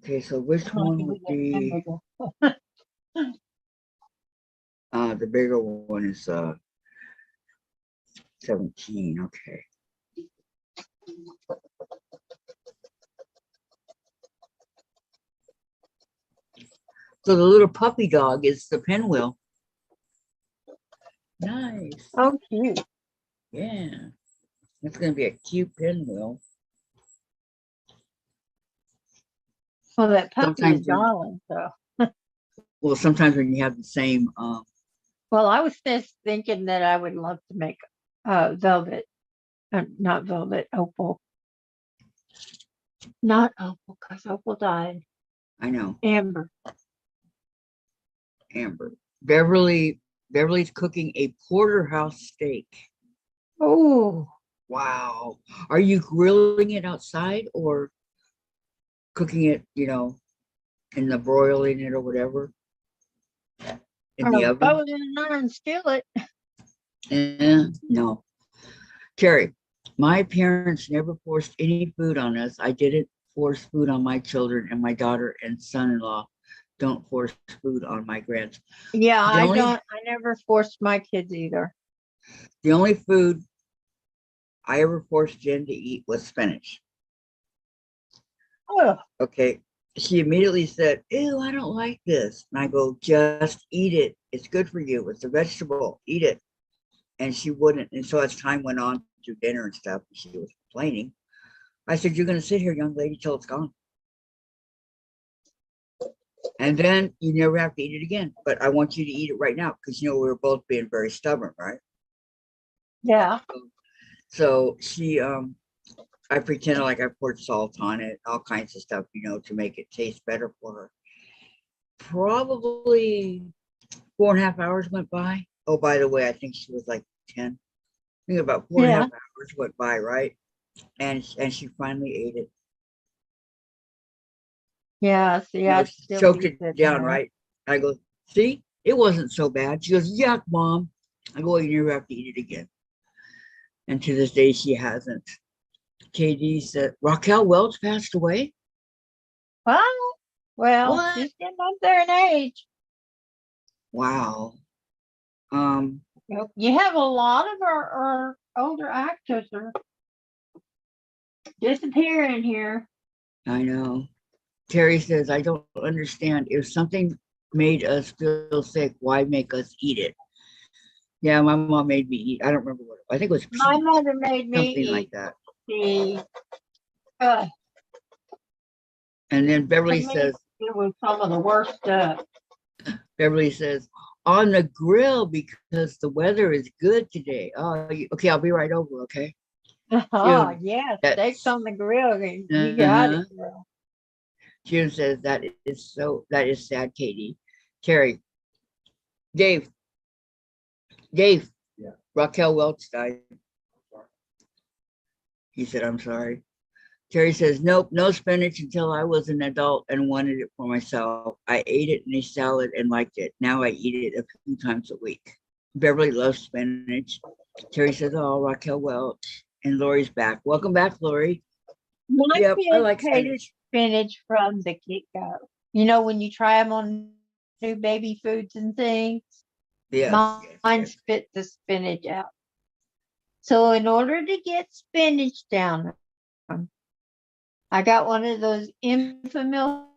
Okay, so which one would be the bigger one is 17. Okay. So the little puppy dog is the pinwheel. Nice. Oh, cute. Yeah. It's gonna be a cute pinwheel. Well, that puppy is Sometimes, darling, so. well, sometimes when you have the same, Well, I was just thinking that I would love to make velvet, not velvet, opal. Not opal, because opal died. I know, Amber. Amber. Beverly's cooking a porterhouse steak. Oh, Wow. Are you grilling it outside or cooking it, in the broiling it or whatever? In the if I oven? was in an iron skillet. No. Carrie, my parents never forced any food on us. I didn't force food on my children, and my daughter and son-in-law don't force food on my grands. Yeah, The only I never forced my kids either. the only food I ever forced Jen to eat was spinach. Oh, Okay. She immediately said, ew, I don't like this. And I go, just eat it. It's good for you. It's a vegetable. Eat it. And she wouldn't. And so as time went on through dinner and stuff, she was complaining. I said, you're going to sit here, young lady, till it's gone. And then you never have to eat it again. But I want you to eat it right now because, we were both being very stubborn, right? yeah. So I pretended like I poured salt on it, all kinds of stuff, to make it taste better for her. Probably 4.5 hours went by. Oh, by the way, I think she was like 10. I think about four and a Yeah. half hours went by, right? And she finally ate it. Yeah. See, I She still choked be it sitting down, there. right? I go, see, it wasn't so bad. She goes, yuck, mom. I go, well, you never have to eat it again. And to this day, she hasn't. KD said, Raquel Welch passed away? Well, What? she's getting up there in age. Wow. You have a lot of our older actors are disappearing here. I know. Terry says, I don't understand. If something made us feel sick, why make us eat it? Yeah, my mom made me eat. I don't remember what. I think it was My peas, mother made me something like eat that. the, uh, And then to me, it was some of the worst stuff. Beverly says, on the grill because the weather is good today. Oh, okay, I'll be right over. Okay. Oh, June, yeah, steaks that's on the grill. You got it, girl. June says that is sad, Katie. Terry, Dave, Dave, Yeah. Raquel Welch died. He said, I'm sorry. Terry says, nope, no spinach until I was an adult and wanted it for myself. I ate it in a salad and liked it. Now I eat it a few times a week. Beverly loves spinach. Terry says, oh, Raquel Welch. And Lori's back. Welcome back, Lori. My Yep, I kids like hated spinach. spinach from the get-go. When you try them on new baby foods and things, Yes, mine yes. spit the spinach out. So in order to get spinach down, I got one of those infamil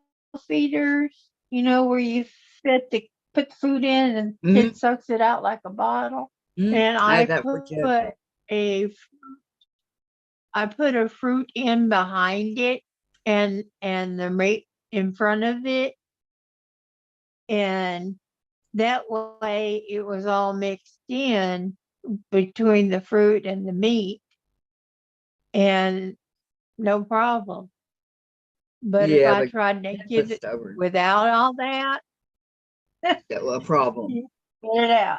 feeders, where you put the food in and it sucks it out like a bottle. And I I had that for Jed. put a fruit in behind it and the right in front of it. And that way it was all mixed in between the fruit and the meat and no problem. But if Yeah, I but tried to give was it stubborn. without all that, That was a problem. get it out.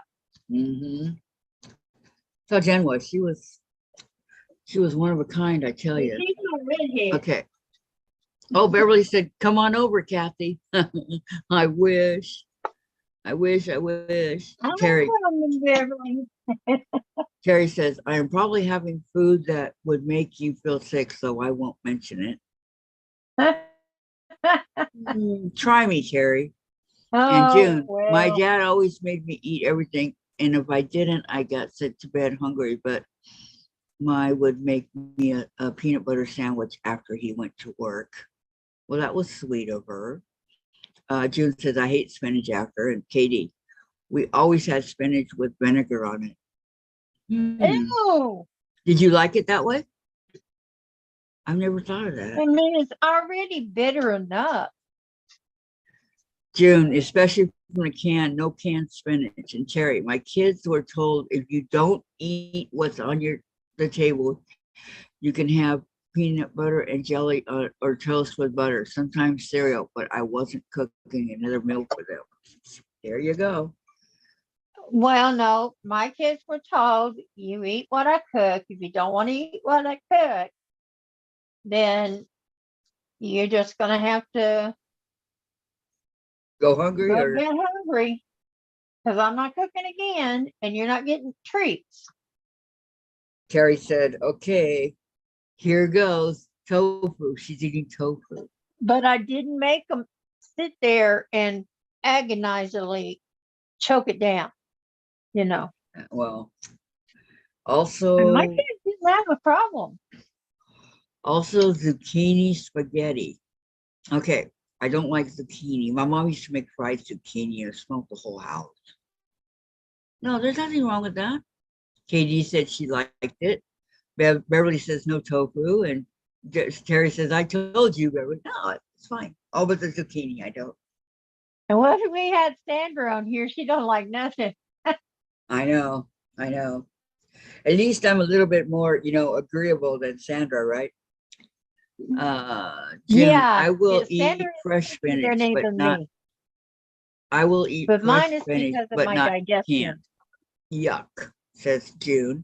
So Jen was, she was one of a kind, I tell you. She's a redhead. Okay. Oh, Beverly said, come on over, Kathy. I wish. I'm Terry, coming, Beverly. Terry says, I am probably having food that would make you feel sick, so I won't mention it. Try me, Terry. And Oh, June, my well. dad always made me eat everything. And if I didn't, I got sent to bed hungry. But my would make me a peanut butter sandwich after he went to work. Well, that was sweet of her. June says, I hate spinach after. And Katie, we always had spinach with vinegar on it. Ew. Did you like it that way? I've never thought of that. I mean, it's already bitter enough. June, especially from a can, no canned spinach. And Terry, my kids were told if you don't eat what's on the table, you can have peanut butter and jelly or toast with butter, sometimes cereal, but I wasn't cooking another meal for them. There you go. Well, no, my kids were told you eat what I cook. If you don't want to eat what I cook, then you're just going to have to Go hungry go to or bed hungry because I'm not cooking again and you're not getting treats. Terry said, okay, here goes tofu. She's eating tofu. But I didn't make them sit there and agonizingly choke it down, Well, And my also, kids didn't have a problem. also zucchini spaghetti. Okay, I don't like zucchini. My mom used to make fried zucchini and smoke the whole house. No, there's nothing wrong with that. Katie said she liked it. Beverly says no tofu, and Terry says, I told you, Beverly. No, it's fine. Oh, but the zucchini, I don't. And what if we had Sandra on here? She don't like nothing. I know. At least I'm a little bit more, agreeable than Sandra, right? June, Yeah, I will eat Sandra fresh is spinach, their name but than not. me. I will eat But fresh mine is spinach, because of but my not digestion. canned. Yuck, says June.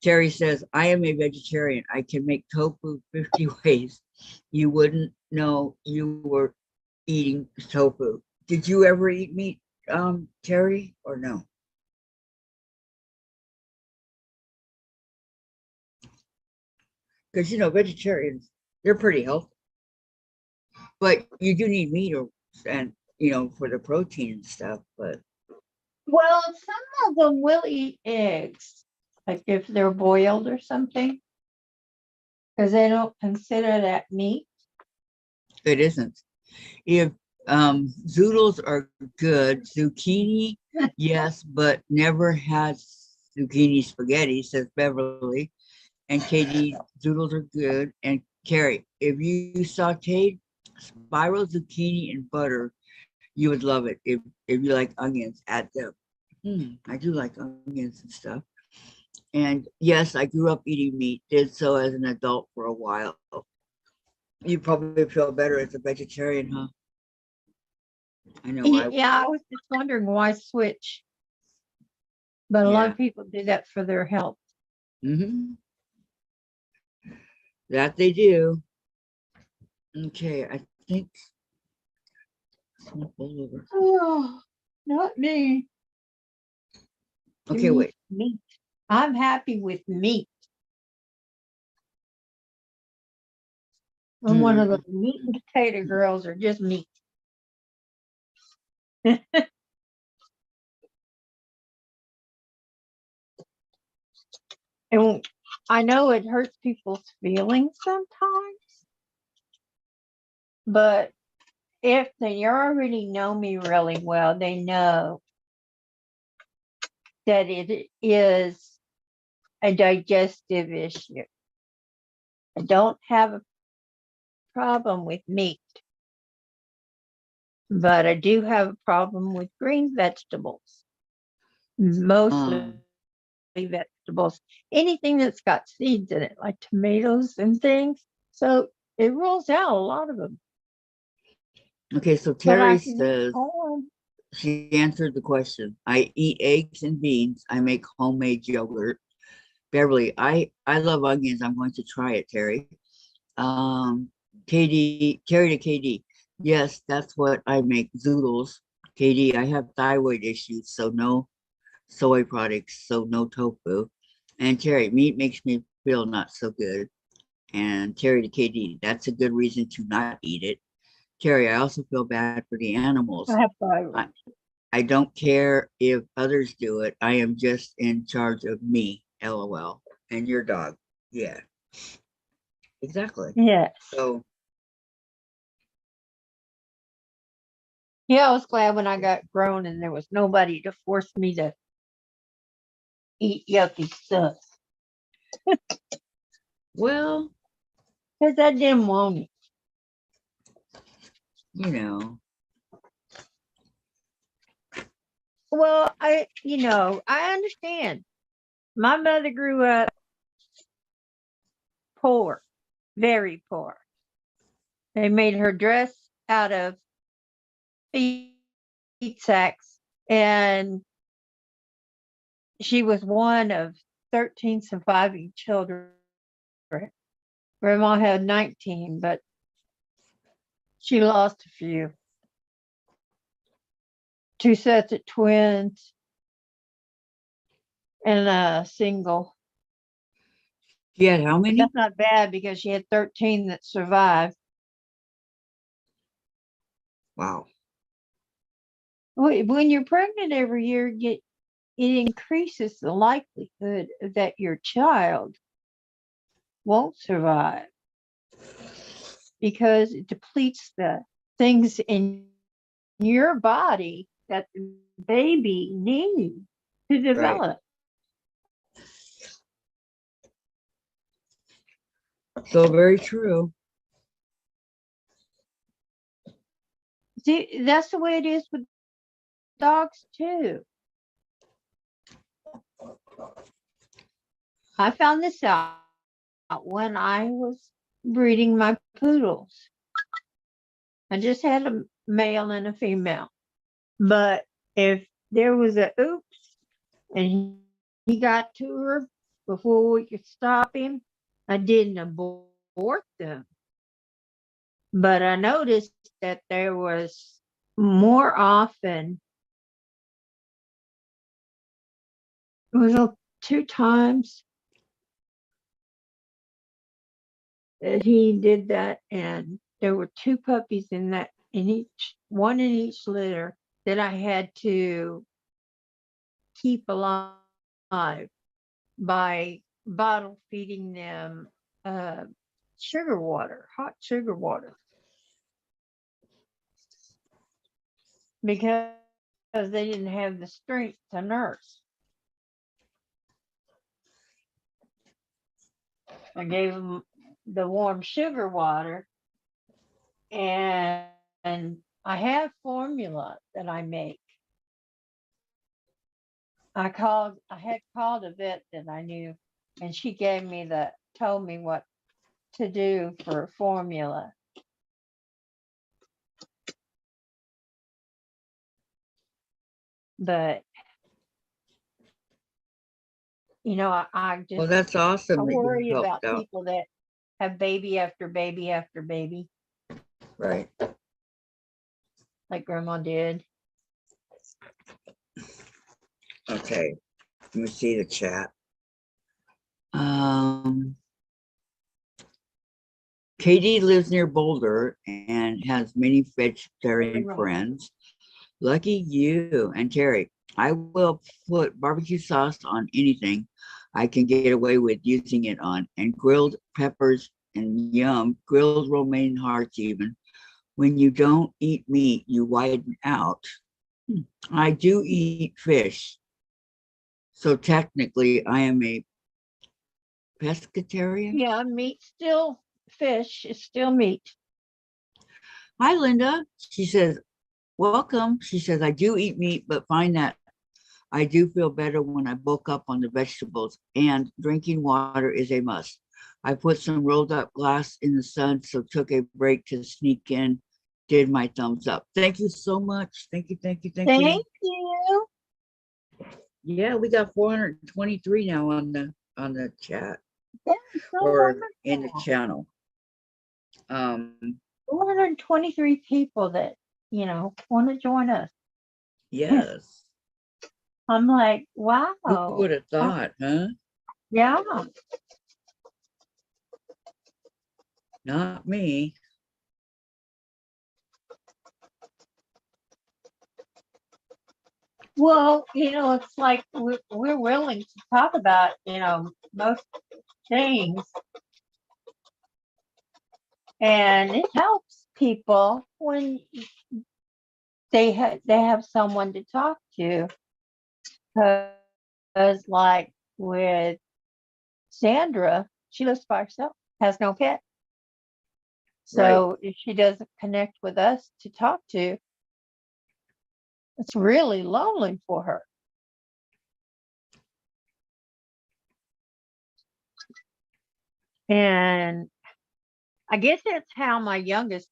Terry says, I am a vegetarian. I can make tofu 50 ways. You wouldn't know you were eating tofu. Did you ever eat meat, Terry, or no? Because, vegetarians, they're pretty healthy. But you do need meat for the protein and stuff. But Well, some of them will eat eggs, like if they're boiled or something, because they don't consider that meat. it isn't. If zoodles are good, zucchini, yes, but never had zucchini spaghetti, says Beverly. And Katie, zoodles are good. And Carrie, if you sauteed spiral zucchini in butter, you would love it. If you like onions, add them. I do like onions and stuff. And yes, I grew up eating meat, did so as an adult for a while. You probably feel better as a vegetarian, huh? I know Yeah, I was just wondering why switch. But a lot of people do that for their health. That they do. Okay, I think. Oh, not me. Okay, wait. Meat. I'm happy with meat. I'm one of the meat and potato girls, or just meat. And I know it hurts people's feelings sometimes, But if they already know me really well, they know that it is a digestive issue. I don't have a problem with meat, but I do have a problem with green vegetables, mostly vegetables, anything that's got seeds in it, like tomatoes and things. So it rules out a lot of them. Okay, so But Terry I can eat says, corn. she answered the question. I eat eggs and beans. I make homemade yogurt. Beverly, I love onions. I'm going to try it, Terry. Terry to KD. Yes, that's what I make, zoodles. KD, I have thyroid issues, so no soy products, so no tofu. And Terry, meat makes me feel not so good. And Terry to KD, that's a good reason to not eat it. Terry, I also feel bad for the animals. I have thyroid. I don't care if others do it. I am just in charge of me, LOL. And your dog. Yeah, exactly. Yes. So, Yeah, I was glad when I got grown and there was nobody to force me to eat yucky stuff well, because I didn't want it. you know, Well, I understand. My mother grew up poor, very poor. They made her dress out of feed sacks, and she was one of 13 surviving children. Grandma had 19, but she lost a few. 2 sets of twins and a single. she had how But many? that's not bad because she had 13 that survived. Wow. When you're pregnant every year, it increases the likelihood that your child won't survive because it depletes the things in your body that the baby needs to develop. So very true. See, that's the way it is with dogs too. I found this out when I was breeding my poodles. I just had a male and a female. But if there was a oops and he got to her before we could stop him, I didn't abort them. But I noticed that there was more often, it was 2 times that he did that, and there were 2 puppies one in each litter that I had to keep alive by bottle feeding them sugar water, hot sugar water, because they didn't have the strength to nurse. I gave them the warm sugar water, and I have formula that I make. I had called a vet that I knew, and she told me what to do for formula. But I Well, just that's I awesome that you worry about helped out. people that have baby after baby after baby, Right. like Grandma did. Okay. Let me see the chat. Um, Katie lives near Boulder and has many vegetarian friends. Lucky you. And Terry, I will put barbecue sauce on anything I can get away with using it on, and grilled peppers and yum, grilled romaine hearts even. When you don't eat meat, you widen out. I do eat fish. So technically, I am a pescatarian. Yeah, meat still, fish is still meat. Hi, Linda. She says, welcome. She says, I do eat meat, but find that I do feel better when I bulk up on the vegetables, and drinking water is a must. I put some rolled up glass in the sun, so took a break to sneak in, did my thumbs up. Thank you so much. Thank you, thank you, thank you. Thank you. Yeah, we got 423 now on the chat That's so or in the wonderful. channel. 423 people that, want to join us. Yes. I'm like, Who wow. would have thought, huh? Yeah. Not me. Well, it's like we're willing to talk about, most things, and it helps people when they have someone to talk to. Because, like with Sandra, she lives by herself, has no pet. So if she doesn't connect with us to talk to, it's really lonely for her. And I guess that's how my youngest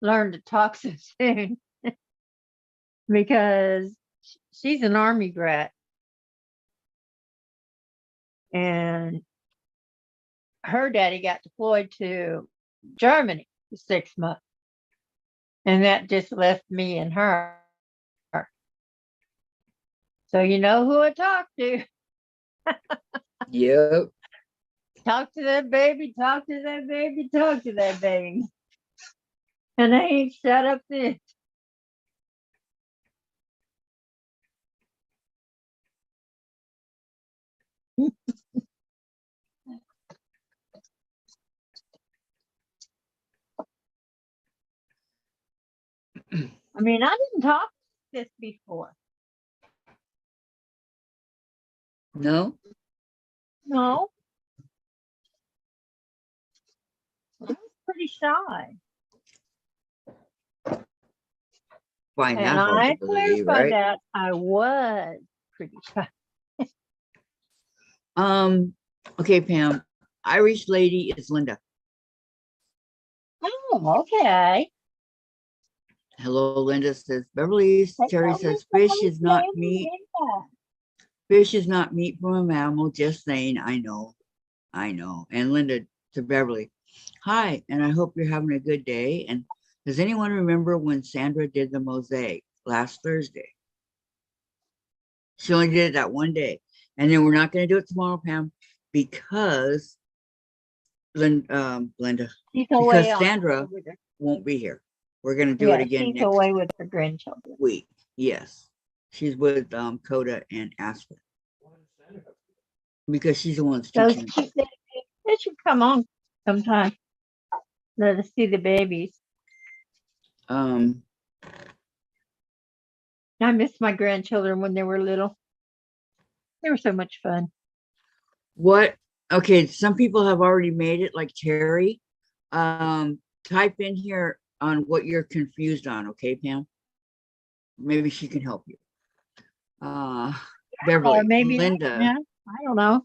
learned to talk so soon, because she's an Army brat. And her daddy got deployed to Germany for 6 months. And that just left me and her. So you know who I talk to. Yep. Talk to that baby, talk to that baby, talk to that baby. And I ain't shut up this. I mean, I didn't talk this before. No? No. I was pretty shy. Find that And hard I to believe, clarified right? that I was pretty shy. Okay, Pam. Irish lady is Linda. Oh, okay. Hello, Linda says Beverly. Terry Hello, says Miss fish is not Lady meat. Linda. Fish is not meat from a mammal. Just saying. I know. I know. And Linda to Beverly. Hi, and I hope you're having a good day. And does anyone remember when Sandra did the mosaic last Thursday? She only did it that one day. And then we're not going to do it tomorrow, Pam, because Linda, She's because away on Sandra with her. won't be here. We're going to do it Yeah, again she's next away with her grandchildren. week. Yes. She's with Coda and Aspen because she's the one that's So teaching. they should come on sometime. Let us see the babies. Um, I miss my grandchildren when they were little. They were so much fun. what? Okay, some people have already made it, like Terry. Type in here on what you're confused on, okay, Pam? Maybe she can help you. Beverly, Or maybe, Linda. yeah, I don't know.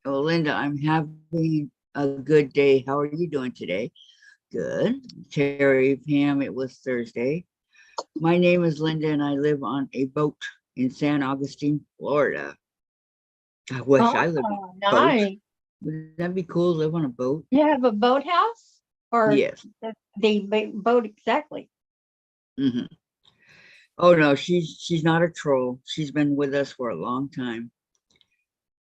Oh, Linda, I'm having a good day. How are you doing today? Good. Terry, Pam, it was Thursday. My name is Linda and I live on a boat in San Augustine, Florida. I wish I lived on Oh, a boat. nice. Wouldn't that be cool to live on a boat? You have a boathouse? Or Yes. the boat exactly? Hmm. Oh no, she's not a troll. She's been with us for a long time.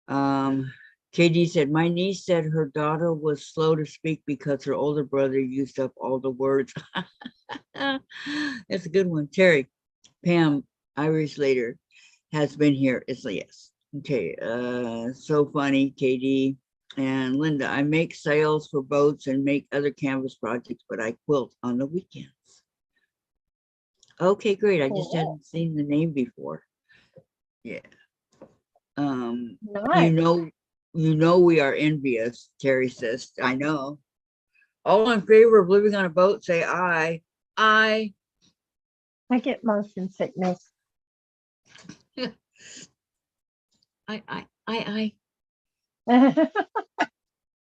KD said, my niece said her daughter was slow to speak because her older brother used up all the words. That's a good one. Terry, Pam, Irish later has been here. It's a yes. Okay, so funny, KD. And Linda, I make sails for boats and make other canvas projects, but I quilt on the weekends. Okay, great. I just Cool. hadn't seen the name before. Yeah. Nice. You know we are envious, Terry says. I know. All in favor of living on a boat, say aye. Aye. I get motion sickness. Aye. So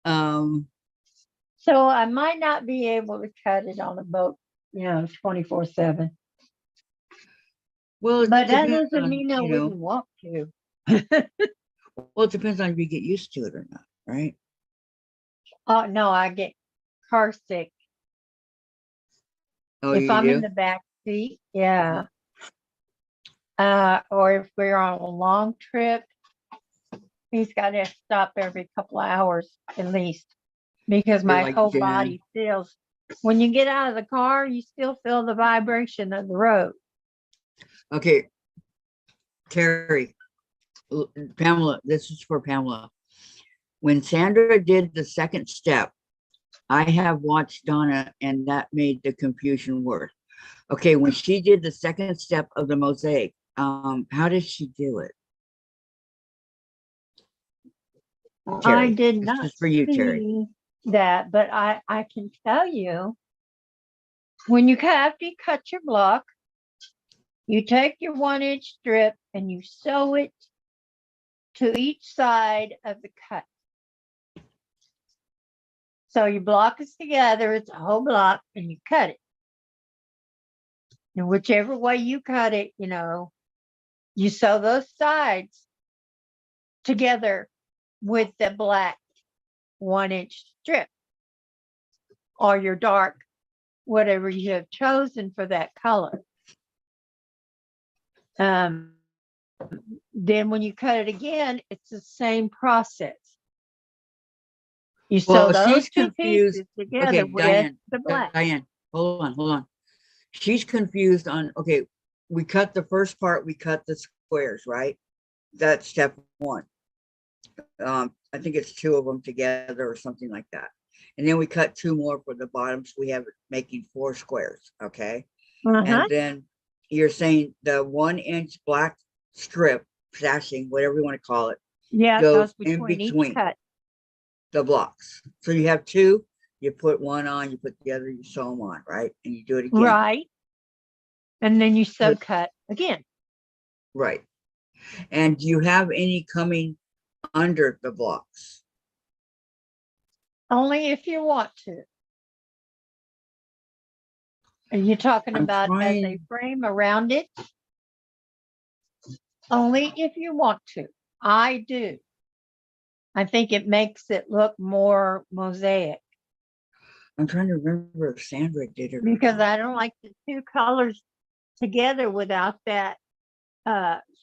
Um, I might not be able to cut it on a boat, 24/7. well, it But that depends doesn't on, mean I you know, wouldn't want to. well, it depends on if you get used to it or not, right? Oh no, I get car sick Oh, if you I'm in do? the back seat. Yeah. Or if we're on a long trip, he's got to stop every couple of hours at least because You're my like whole Jan. body feels. When you get out of the car, you still feel the vibration of the road. Okay, Terry, Pamela, this is for Pamela. When Sandra did the second step, I have watched Donna and that made the confusion worse. Okay, when she did the second step of the mosaic, how did she do it? I Terry, did this not is for you, Terry. see that, but I can tell you when you after you cut your block, you take your 1-inch strip and you sew it to each side of the cut. So your block is together, it's a whole block, and you cut it. And whichever way you cut it, you sew those sides together with the black 1-inch strip or your dark, whatever you have chosen for that color. Then when you cut it again, it's the same process. You sew Well, those she's two confused. pieces together Okay, with the black. Diane, hold on. She's confused on, okay, we cut the first part, we cut the squares, right? That's step one. I think it's 2 of them together or something like that. And then we cut 2 more for the bottom, so we have it making 4 squares, okay? Uh-huh. And then you're saying the 1-inch black strip, sashing, whatever you want to call it, Yeah, it goes goes in between each between cut. the blocks. So you have 2, you put one on, you put the other, you sew them on, right? And you do it again. Right. And then you subcut again. Right. And do you have any coming under the blocks? Only if you want to. Are you talking I'm about as a trying. frame around it? Only if you want to. I do. I think it makes it look more mosaic I'm trying to remember if Sandra did it or because not. I don't like the 2 colors together without that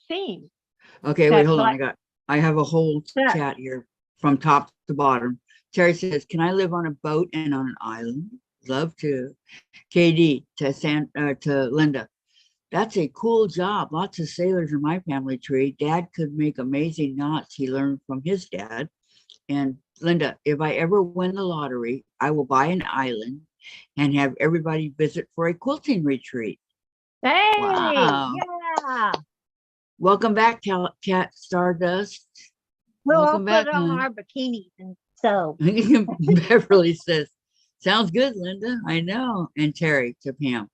seam. Okay, wait, That hold on. black I have a whole stuff. chat here from top to bottom. Terry says, "Can I live on a boat and on an island? Love to." KD to Linda. That's a cool job. Lots of sailors in my family tree. Dad could make amazing knots he learned from his dad. And Linda, if I ever win the lottery, I will buy an island and have everybody visit for a quilting retreat. Hey, Wow. yeah. Welcome back, Cat Stardust. We'll all Welcome back, put on hon. our bikinis and sew. Beverly says, sounds good, Linda. I know. And Terry to Pam,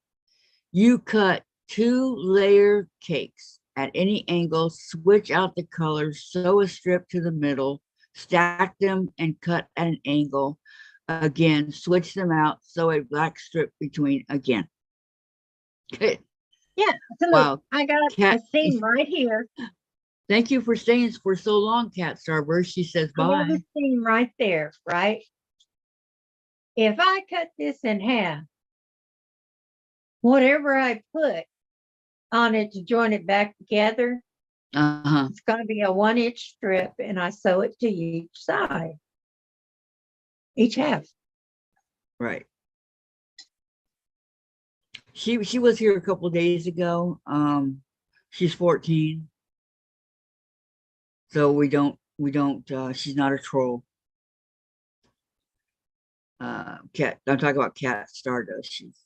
you cut 2-layer cakes at any angle, switch out the colors, sew a strip to the middle, stack them and cut at an angle. Again, switch them out, sew a black strip between again. Okay. Yeah, so look, Wow. I got Cat, a seam right here. thank you for staying for so long, Cat Starburst. She says I got bye. a seam right there, right? If I cut this in half, whatever I put on it to join it back together, Uh-huh. it's going to be a 1-inch strip, and I sew it to each side, each half. Right. She was here a couple of days ago. She's 14. So we don't she's not a troll. Cat, I'm talking about Cat Stardust. She's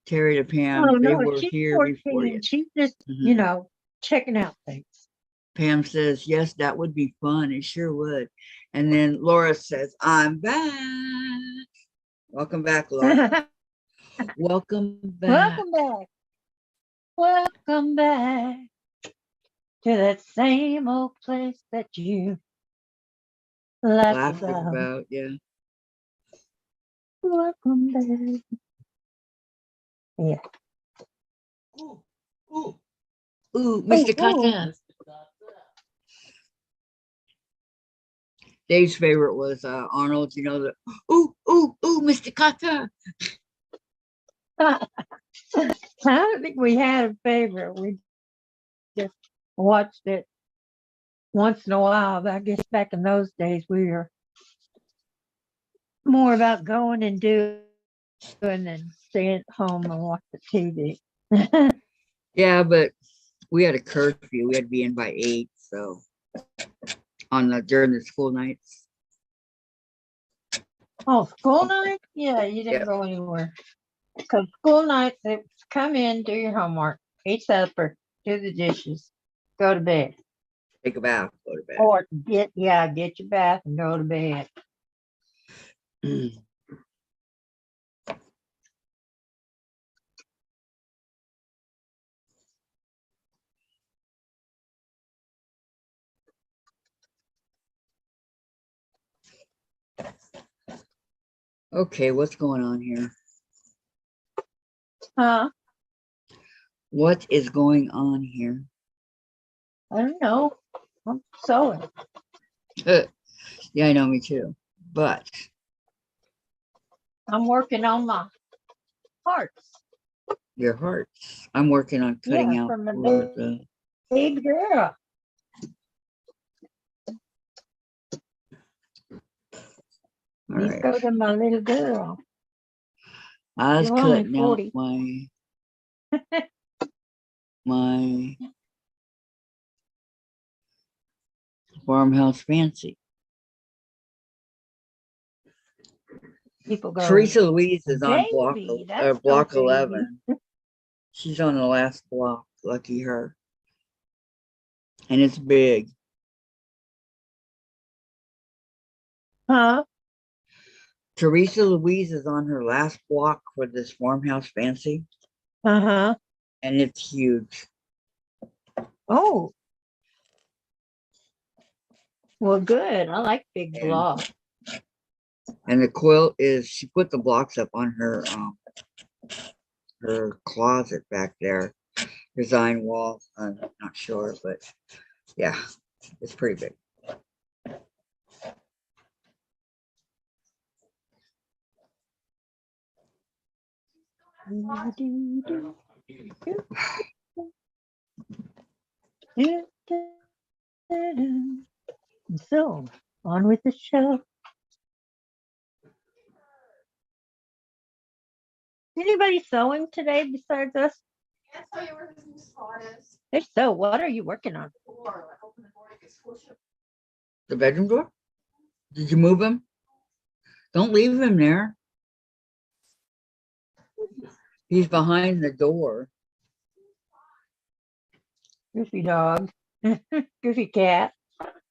Terry to Pam, Oh, they no, were she's here 14 before you. and she's just, Mhm. checking out things. Pam says, yes, that would be fun. It sure would. And then Laura says, I'm back. Welcome back, Laura. Welcome back. Welcome back. Welcome back to that same old place that you laughed Laughing about. about, yeah. Welcome back. Yeah. Ooh, ooh, ooh, Mr. Kata. Dave's favorite was Arnold, the ooh, ooh, ooh, Mr. Kata. I don't think we had a favorite. We just watched it once in a while. But I guess back in those days, we were more about going and doing than staying at home and watch the TV. Yeah, but we had a curfew. We had to be in by 8, so during the school nights. Oh, school night? Yeah, you didn't Yep. go anywhere. Because school nights, they come in, do your homework, eat supper, do the dishes, go to bed. Take a bath, go to bed. Or get your bath and go to bed. Okay, what's going on here? Huh? What is going on here? I don't know. I'm sewing. Yeah, I know, me too. But I'm working on my hearts. your hearts. I'm working on cutting Yeah, out from the for the. big girl. All These right. go to my little girl. I was You're only cutting out 40. my farmhouse fancy. People go, Teresa Louise is on baby, that's no block baby. 11. She's on the last block. Lucky her. And it's big. Huh? Teresa Louise is on her last block for this farmhouse fancy, Uh-huh. and it's huge. Oh, well, good. I like big And, blocks. and the quilt is, she put the blocks up on her closet back there, design wall. I'm not sure, but yeah, it's pretty big. So, on with the show. Anybody sewing today besides us? Can't tell you where his new spot is. If so, what are you working on? Or like open the door, you can squish it. The bedroom door? Did you move him? Don't leave him there. He's behind the door. Goofy dog. Goofy cat.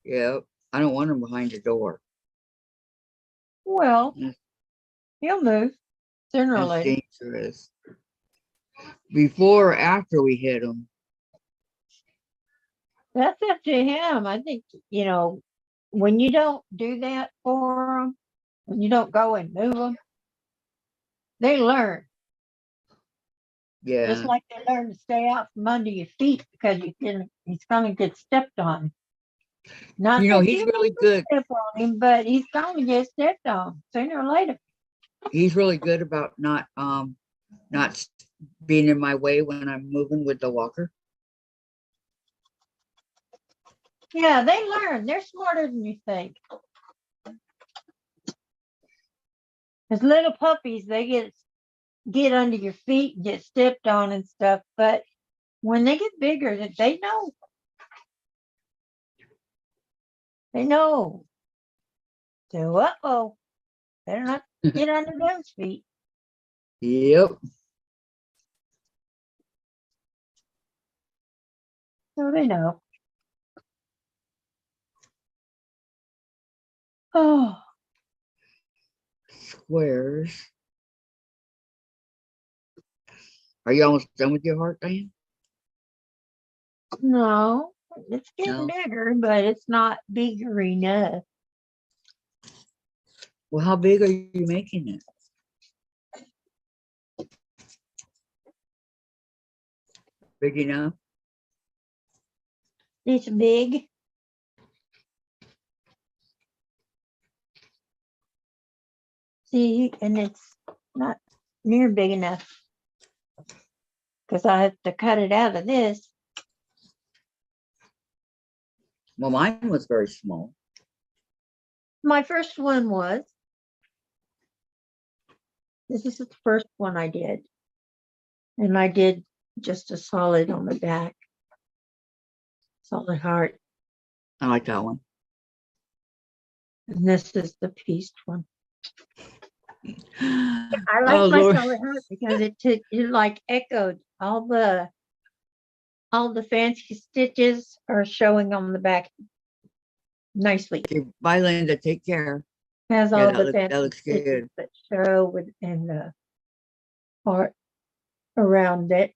Yeah, I don't want him behind the door. Well, Mm. he'll move sooner or That's later. dangerous. Before or after we hit him? That's up to him. I think, when you don't do that for them, when you don't go and move them, they learn. Yeah. Just like they learn to stay out from under your feet because he's going to get stepped on. Not that He's you really good. step on him, but he's going to get stepped on sooner or later. He's really good about not being in my way when I'm moving with the walker. Yeah, they learn. They're smarter than you think. As little puppies, they get under your feet and get stepped on and stuff. But when they get bigger, they know. They know. So, better not get under those feet. Yep. So they know. Oh, Squares. Are you almost done with your heart, Diane? no, it's getting No. bigger, but it's not bigger enough. Well, how big are you making it? Big enough? It's big. See, and it's not near big enough because I have to cut it out of this. Well, mine was very small. My first one was. This is the first one I did. And I did just a solid on the back. Solid heart. I like that one. And this is the pieced one. I like Oh, my Lord. solid heart because it like echoed all the fancy stitches are showing on the back nicely. Okay, bye, Linda. Take care. Has Yeah, all that the looks- fancy that looks stitches good. that show within the heart around it,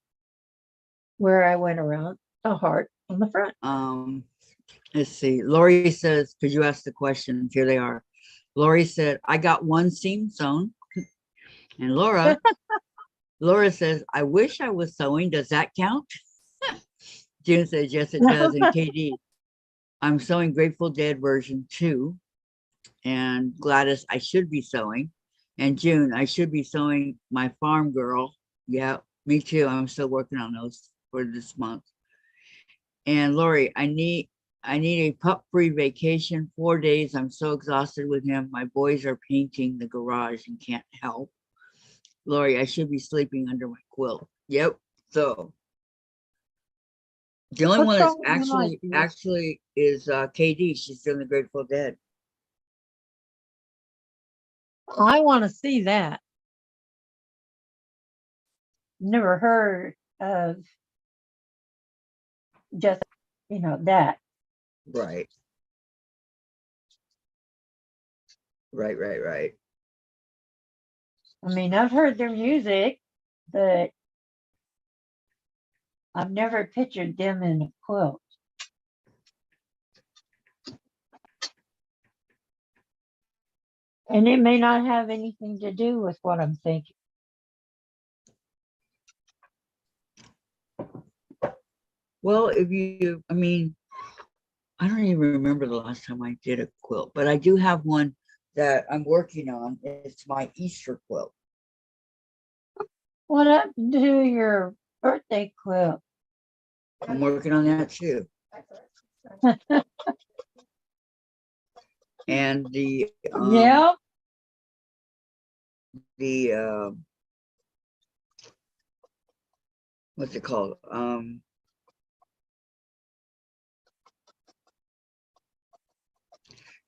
where I went around the heart on the front. Let's see. Lori says, because you asked the question, here they are. Lori said, I got one seam sewn. And Laura says, I wish I was sewing. Does that count? June says, yes, it does. And KD, I'm sewing Grateful Dead version 2. And Gladys, I should be sewing. And June, I should be sewing my Farm Girl. Yeah, me too. I'm still working on those for this month. And Lori, I need a pup-free vacation, 4 days. I'm so exhausted with him. My boys are painting the garage and can't help. Lori, I should be sleeping under my quilt. Yep. So the only What's one that's wrong with your life, dear? actually is KD. She's doing the Grateful Dead. I want to see that. Never heard of just, that. Right. Right. I mean, I've heard their music, but I've never pictured them in a quilt. And it may not have anything to do with what I'm thinking. Well, I mean, I don't even remember the last time I did a quilt, but I do have one that I'm working on. It's my Easter quilt. What happened to your birthday quilt? I'm working on that too. And the Yeah. What's it called?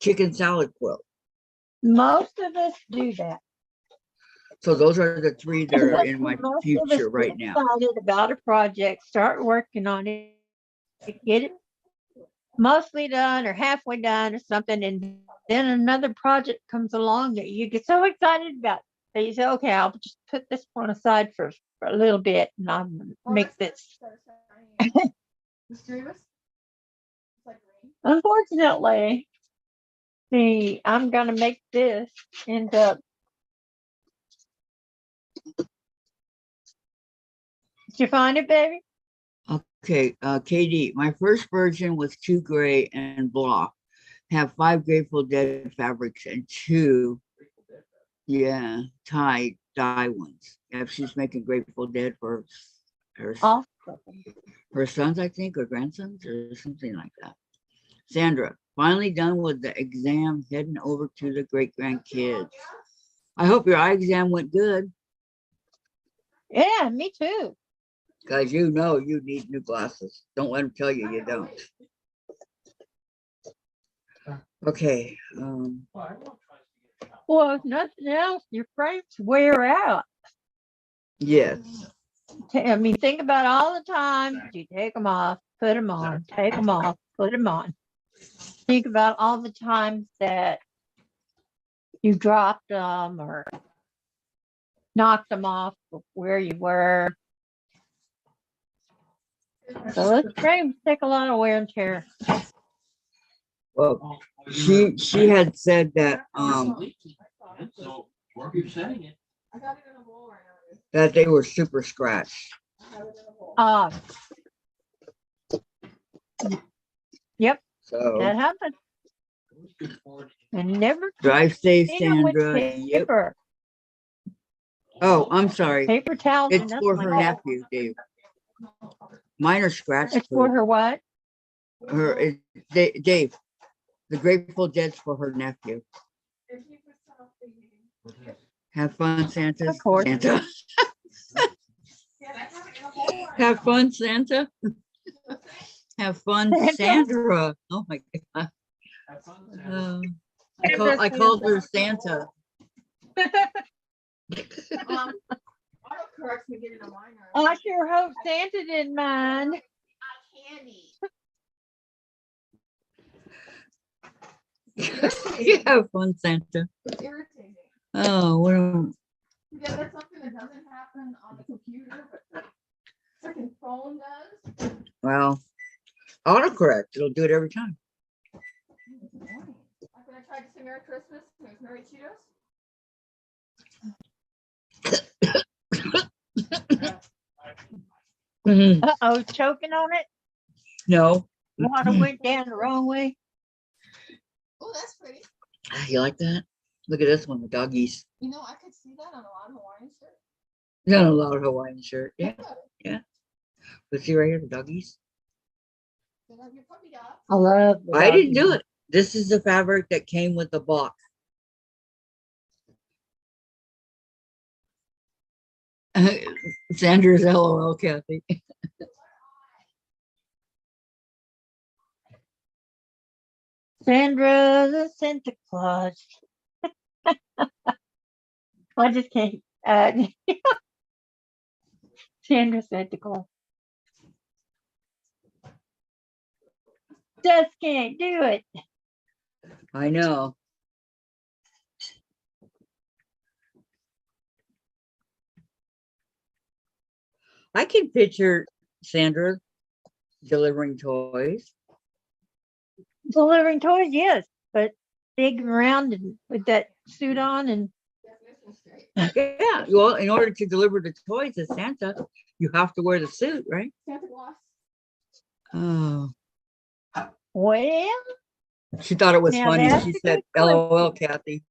Chicken salad quilt. Most of us do that. So those are the 3 that are in my Most of us future get right now. excited about a project, start working on it, get it mostly done or halfway done or something, and then another project comes along that you get so excited about. So you say, okay, I'll just put this one aside for a little bit and I'll make this. Mysterious? It's like rain. Unfortunately, see, I'm gonna make this end up. Did you find it, baby? Okay, KD, my first version was 2 gray and block. Have 5 Grateful Dead fabrics and 2, yeah, dye ones. Yeah, she's making Grateful Dead for her Awesome. her sons, I think, or grandsons, or something like that. Sandra, finally done with the exam, heading over to the great grandkids. I hope your eye exam went good, Yeah, me too. because you know you need new glasses. Don't let them tell you you don't. Okay. Well, if nothing else, your frames wear out. Yes. I mean, think about all the times you take them off put them on, take them off, put them on. Think about all the times that you dropped them or knocked them off where you were. So those frames take a lot of wear and tear. Well, she had said that So where are you setting it? I got it in a bowl right now. that they were super scratched. I have it in a bowl. Yep, So that happened. And never drive safe, even with Sandra. Yep. paper, Oh, I'm sorry. paper towels. and It's nothing for like her that. nephew, Dave. Mine are scratched. It's for too. her what? Dave. The Grateful Dead's for her nephew. If you put some of the- Have fun, Santa. Of course. Santa. Yeah, I have it in a bowl right Have now. fun, Santa. Have fun, Santa? Sandra. Oh my God. I called her Santa. Autocorrect's been getting on mine. I sure hope Santa didn't mind. Candy. You have fun, Santa. It's irritating. Oh, well, Yeah, that's something that doesn't happen on the computer, but the freaking phone does. well, autocorrect. It'll do it every time. Like when I tried to say Merry Christmas, and it was Merry Cheetos. Mhm. Uh-oh, choking on it. No. Water went down the wrong way. Oh, that's pretty. You like that? Look at this one, the doggies. You know, I could see that on a lot of Hawaiian shirts. Not a lot of Hawaiian shirt. Yeah. Good. But see right here, the doggies. They have your puppy dog. I love the I didn't doggy. do it. This is the fabric that came with the box. Sandra's LOL, Kathy. Sandra the Santa Claus. I just can't. Sandra Santa Claus. Just can't do it. I know. I can picture Sandra delivering toys. Delivering toys, yes, but big and round and with that suit on and Definition straight. Yeah. Well, in order to deliver the toys as Santa, you have to wear the suit, right? Santa Claus. Oh. well, She thought it was Now funny. that's She a said, good question. LOL, Kathy.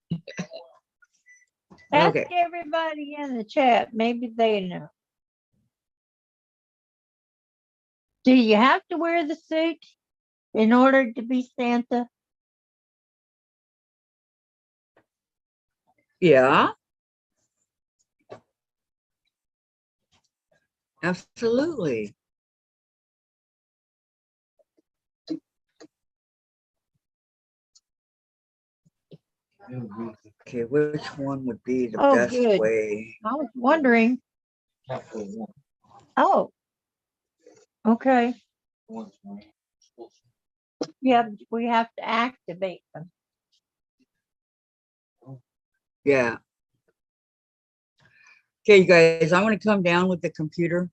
ask Okay. everybody in the chat. Maybe they know. Do you have to wear the suit in order to be Santa? Yeah. Absolutely. Okay, which one would be the Oh, best good. way? I was wondering. Capital one. Oh, okay. One's mine. Yeah, but we have to activate them. Yeah. Okay, you guys, I'm gonna come down with the computer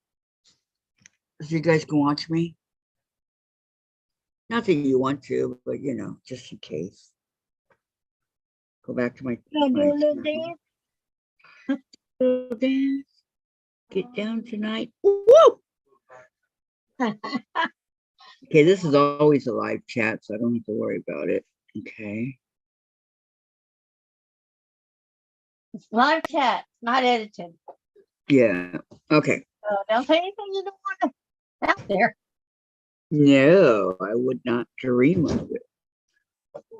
so you guys can watch me. Not that you want to, but you know, just in case. Go back to my, Gonna do a little my dance. little dance. Get down tonight. Woo! Okay, this is always a live chat, so I don't have to worry about it. Okay. It's live chat, not edited. Yeah. Okay. So don't say anything you don't want out there. No, I would not dream of it.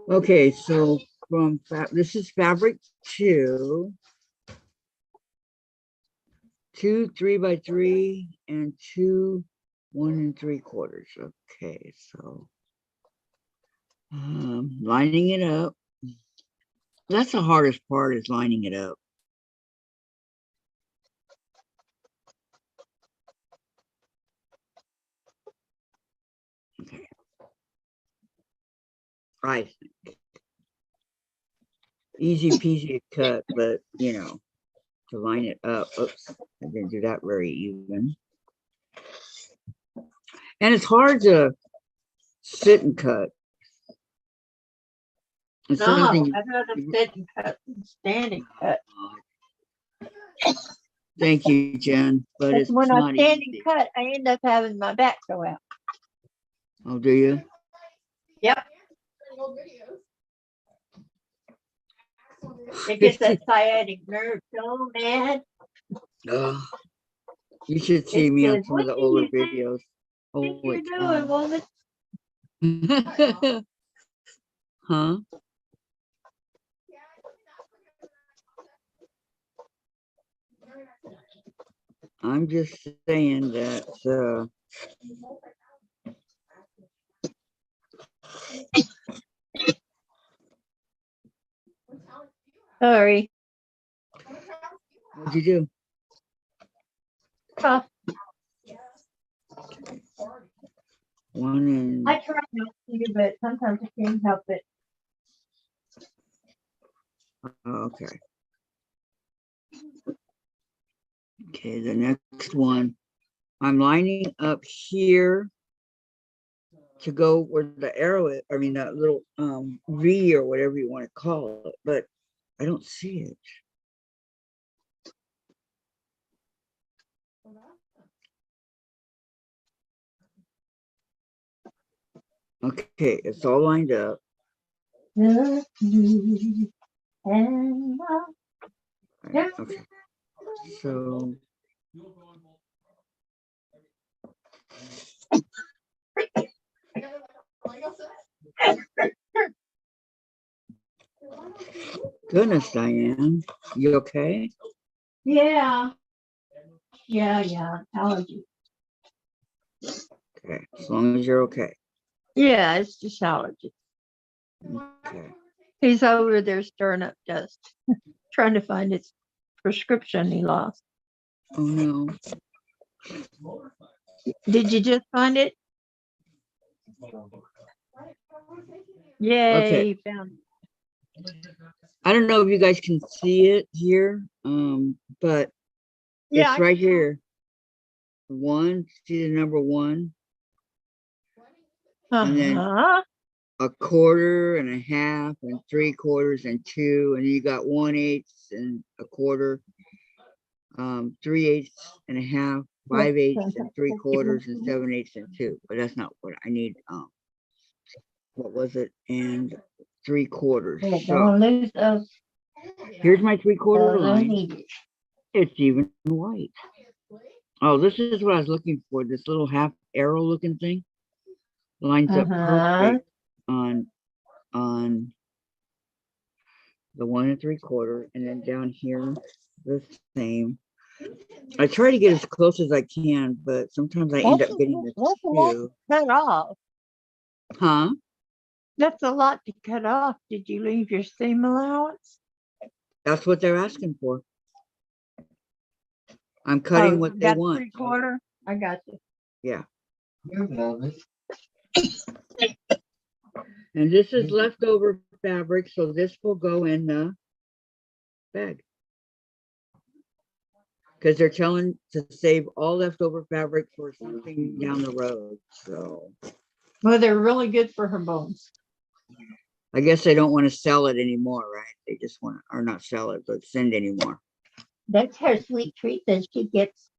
Okay, so from this is fabric 2, 2 3x3 and 2 1 3/4. Okay, so lining it up. That's the hardest part, is lining it up. Okay. I think. Easy peasy to cut, but you know, to line it up. Oops, I didn't do that very even. And it's hard to sit and cut. It's No, something I'd rather sit and cut than stand and cut. Thank you, Jen, but But it's when I not stand easy. and cut, I end up having my back go out. Oh, do you? Yep. Old videos. It gets that sciatic nerve so mad. Oh, you should It see me on says, some of "What the do older you think videos. you're Holy doing, woman?" cow. Huh? I'm just saying that Sorry. what'd you do? Tough. One and I try not to, but sometimes I can't help it. oh, okay. Okay, the next one. I'm lining up here to go where the arrow is, I mean that little V or whatever you want to call it, but I don't see it. Okay, it's all lined up. Just you and I. Right, okay. So goodness, Diane, you okay? Yeah. Yeah. Allergy. Okay, as long as you're okay. Yeah, it's just allergy. Okay. He's over there stirring up dust, trying to find his prescription he lost. Oh no. Did you just find it? Yay, Okay. he found it. I don't know if you guys can see it here, but Yeah, it's right here. One, see the number one, and then uh-huh. a quarter and a half and 3/4 and 2, and you got 1/8 and a quarter, 3/8 and a half, 5/8 and 3/4 and 7/8 and 2. But that's not what I need. What was it? And 3/4. Yeah, So don't lose those. here's my 3/4 Those line. needed. It's even white. Oh, this is what I was looking for. This little half arrow looking thing lines up perfect on the 1 3/4, and then down here the same. I try to get as close as I can, but sometimes I end up getting the That's a lot two. to cut off. Huh? That's a lot to cut off. Did you leave your seam allowance? That's what they're asking for. I'm cutting what they got want. 3/4. I got you. Yeah. You have it. And this is leftover fabric, so this will go in the bag. Because they're telling to save all leftover fabric for something down the road. So Well, they're really good for her bones. I guess they don't want to sell it anymore, right? They just want to, or not sell it, but send anymore. That's her sweet treat that she gets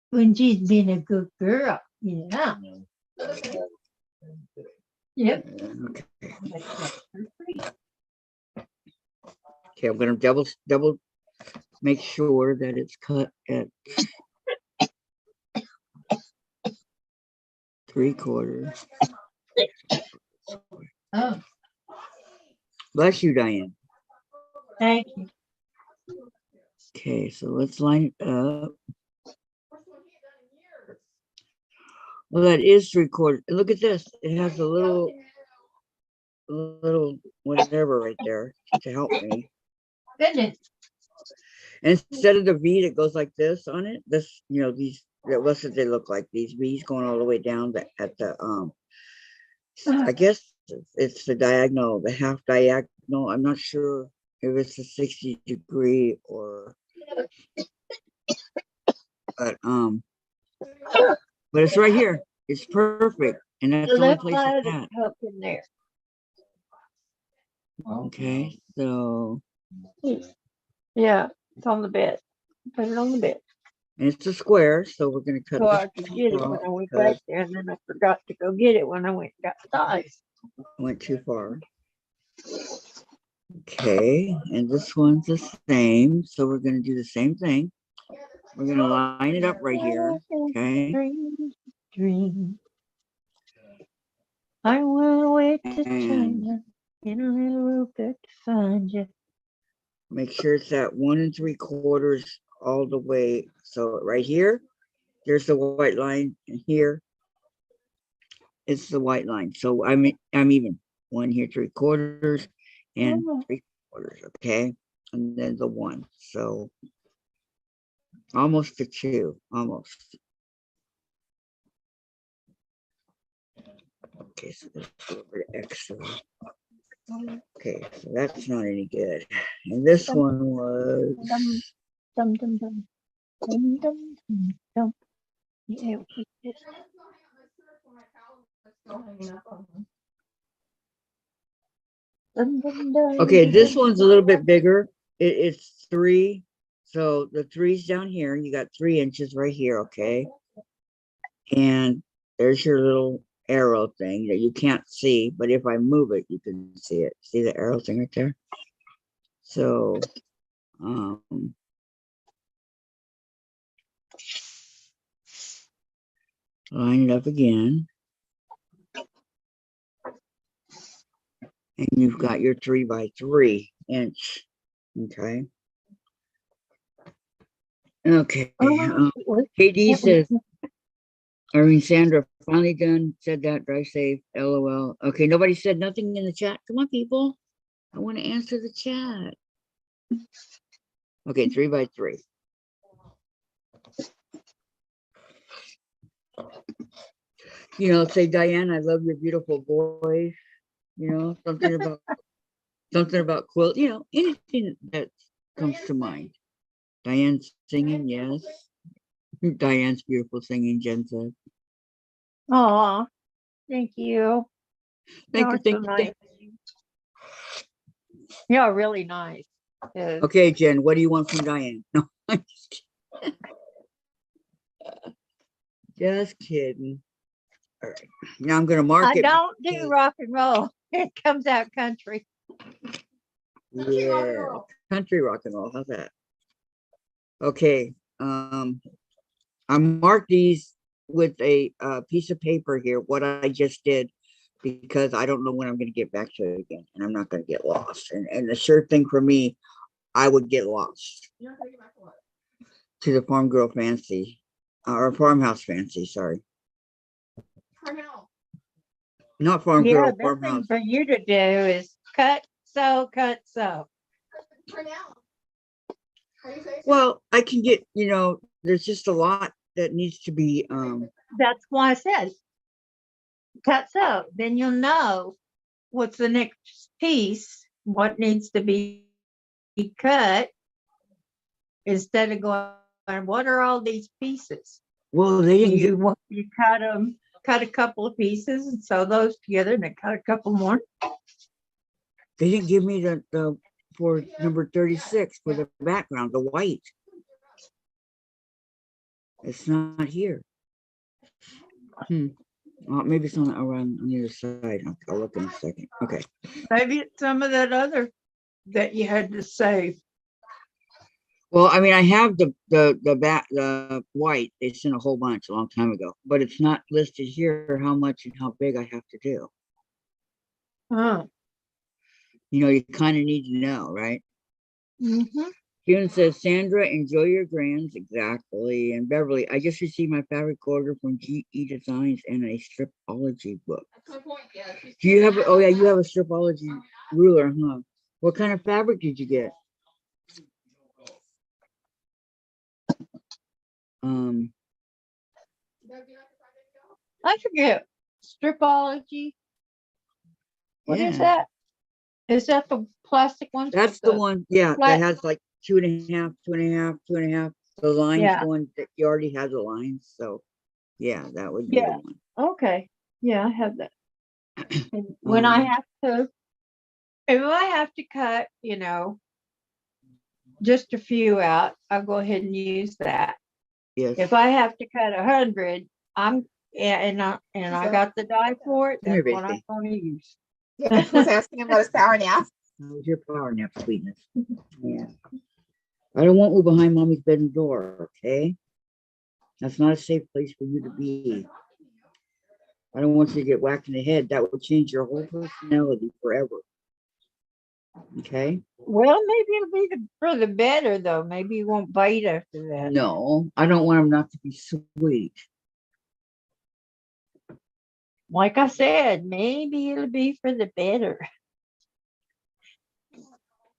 when she's been a good girl. Yeah. Yep. Okay. That's her treat. Okay, I'm gonna double make sure that it's cut at 3/4. Oh, Bless you, Diane. thank you. Okay, so let's line it up. Well, that is 3/4. Look at this. It has a little whatever right there to help me. Goodness. And instead of the V that goes like this on it, this, you know, these, what's what they look like, these V's going all the way down at the I guess it's the diagonal, the half diagonal. I'm not sure if it's a 60-degree or, but it's right here. It's perfect, and that's The the only left place side it's of the at. cup in there. Okay, so Yeah, it's on the bed. Put it on the bed. and it's a square, so we're gonna cut So I this could get it when off I went because back there, and then I forgot to go get it when I went and got size. I went too far. Okay, and this one's the same, so we're gonna do the same thing. We're gonna line it up right here. Okay, Dream. I went away to and China in a little rupert to find you. make sure it's at 1 3/4 all the way. So right here, there's the white line, and here it's the white line. So I'm even 1 here 3/4 and Oh. 3/4. Okay, and then the 1. So almost a 2, almost. Okay, so there's a little bit extra. Okay, so that's not any good. And this one was Dum dum dum. Dum dum dum dum. Yeah, we just dum dum dum. okay. This one's a little bit bigger. It's 3. So the 3's down here. You got 3 inches right here. Okay, and there's your little arrow thing that you can't see, but if I move it, you can see it. See the arrow thing right there? So, line it up again. And you've got your 3 by 3 inch. Okay. Okay. KD says, Sandra finally done, said that, drive safe, LOL. Okay, nobody said nothing in the chat. Come on, people. I want to answer the chat. Okay, 3 by 3. You know, say, Diane, I love your beautiful voice. You know, something about quilt, you know, anything that comes to mind. Diane's singing, yes. Diane's beautiful singing, Jen said. Aw, thank you. Thank you, You're so nice. You're really nice. Okay, Jen, what do you want from Diane? No, I'm just kidding. Just kidding. All right, now I'm going to mark I it. don't do rock and roll. It comes out country. Yeah, country rock and roll. How's that? Okay, I marked these with a piece of paper here, what I just did, because I don't know when I'm going to get back to it again, and I'm not going to get lost. And the sure thing for me, I would get lost to the farm girl fancy, or farmhouse fancy, sorry. Not farm girl, The best thing farmhouse. for you to do is cut, sew, cut, sew. Well, I can get, you know, there's just a lot that needs to be, That's why I said cut, sew. Then you'll know what's the next piece, what needs to be cut, instead of going, what are all these pieces? well, they didn't give, You cut them, cut a couple of pieces and sew those together, and then cut a couple more. they didn't give me the for number 36 for the background, the white. It's not here. Maybe it's on around on the other side. I'll look in a second. Okay. Maybe it's some of that other that you had to save. Well, I mean, I have the white. They sent a whole bunch a long time ago, but it's not listed here how much and how big I have to do. Oh. You know, you kind of need to know, right? Mm-hmm. June says, Sandra, enjoy your grands. Exactly. And Beverly, I just received my fabric order from GE Designs and a stripology book. That's my point, yeah. Do you have, oh yeah, you have a stripology ruler, huh? What kind of fabric did you get? I forget. Stripology. What is Yeah. that? Is that the plastic one? That's the one, yeah, that flat- has like 2.5, 2.5, 2.5. The lines Yeah. going, that you already have the lines, so yeah, that would be the Yeah. one. Okay. Yeah, I have that. And when I Um, have to, if I have to cut, just a few out, I'll go ahead and use that. Yes, If I have to cut 100, yeah, and I got the die for it, Come here, that's what I'm baby. going to use. Yeah, I was asking him about his power nap. how's your power nap, sweetness? Yeah. I don't want you behind mommy's bedroom door, okay? That's not a safe place for you to be. I don't want you to get whacked in the head. That would change your whole personality forever. Okay? Well, maybe it'll be for the better, though. Maybe you won't bite after that. No, I don't want him not to be sweet. Like I said, maybe it'll be for the better.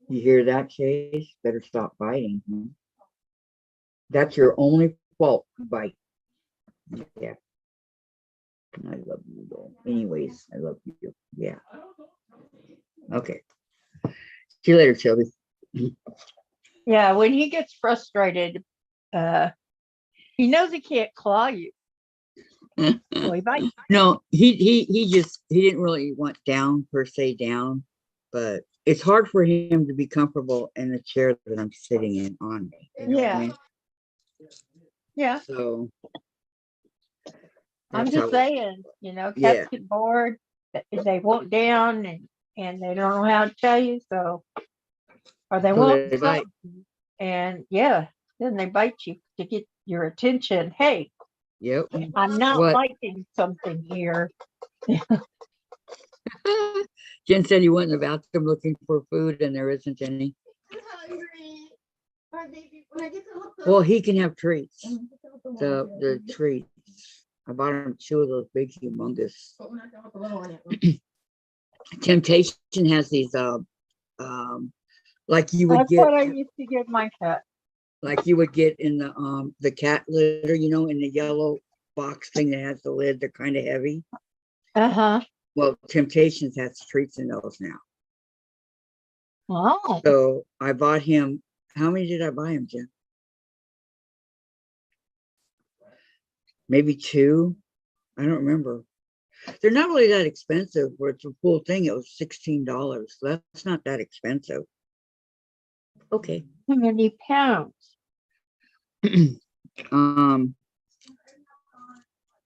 You hear that, Chase? Better stop biting. Huh? That's your only fault, bite. Yeah. I love you, though. Anyways, I love you. Yeah. Okay. See you later, Shelby. Yeah, when he gets frustrated, he knows he can't claw you. So he bites. No, he didn't really want down per se down, but it's hard for him to be comfortable in the chair that I'm sitting in on me. You know what I Yeah. mean? Yeah, So I'm that's just how- saying, cats Yeah. get bored, they want down and they don't know how to tell you, so, or they So want they bite. something, and yeah, then they bite you to get your attention. Hey, Yep. I'm not What? liking something here. Jen said he went in the bathroom looking for food and there isn't any. I'm hungry. My baby, when I get to look Well, he can have treats. the The treats. I bought him 2 of those big humongous. But we're not done with the little one yet. Temptation has these like you would That's get what I used to give my cat. like you would get in the cat litter, in the yellow box thing that has the lid. They're kind of heavy. Uh-huh. Well, Temptations has treats in those now. Oh, So I bought him. How many did I buy him, Jen? Maybe 2. I don't remember. They're not really that expensive. For it's a full thing. It was $16. That's not that expensive. Okay. how many pounds?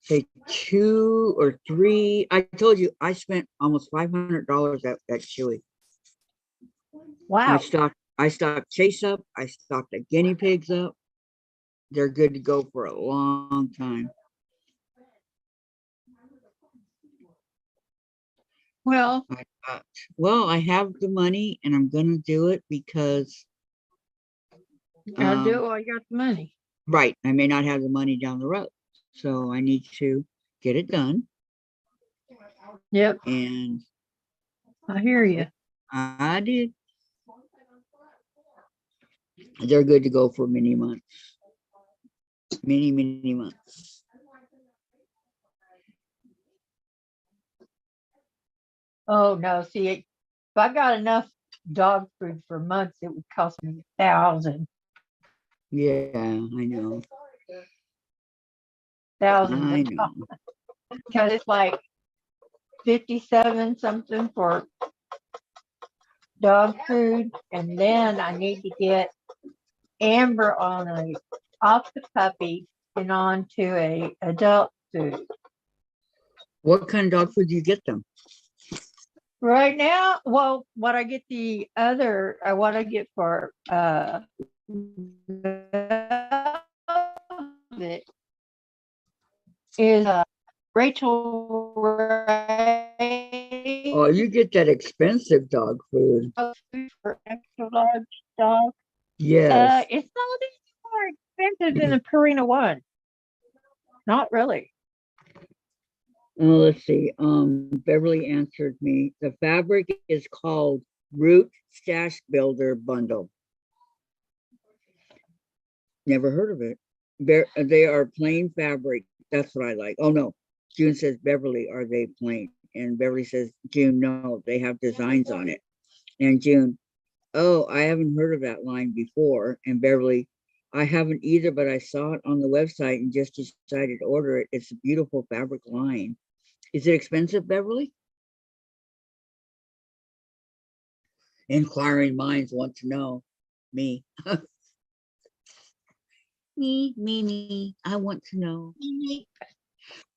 Say 2 or 3. I told you I spent almost $500 at Chewy. Wow. I stocked Chase up. I stocked the guinea pigs up. They're good to go for a long time. Well, Well, I have the money and I'm gonna do it because I'll do it while you got the money. right, I may not have the money down the road. So I need to get it done. Yep, And I hear you. I did. They're good to go for many months. Many months. Oh no, see, if I got enough dog food for months, it would cost me 1,000. Yeah, I know. Thousands I of know. dollars. Because it's like 57 something for dog food, and then I need to get Amber off the puppy and onto a adult food. What kind of dog food do you get them? Right now, well, what I get what I get for it is Rachel Ray Oh, you get that expensive dog food. for extra large dog. Yes. It's not any more expensive than a Purina one. Not really. Oh, let's see. Beverly answered me. The fabric is called Root Stash Builder Bundle. Never heard of it. They are plain fabric. That's what I like. Oh no, June says Beverly, are they plain? And Beverly says, June, no, they have designs on it. And June, oh, I haven't heard of that line before. And Beverly, I haven't either, but I saw it on the website and just decided to order it. It's a beautiful fabric line. Is it expensive, Beverly? Inquiring minds want to know. Me. Me. I want to know.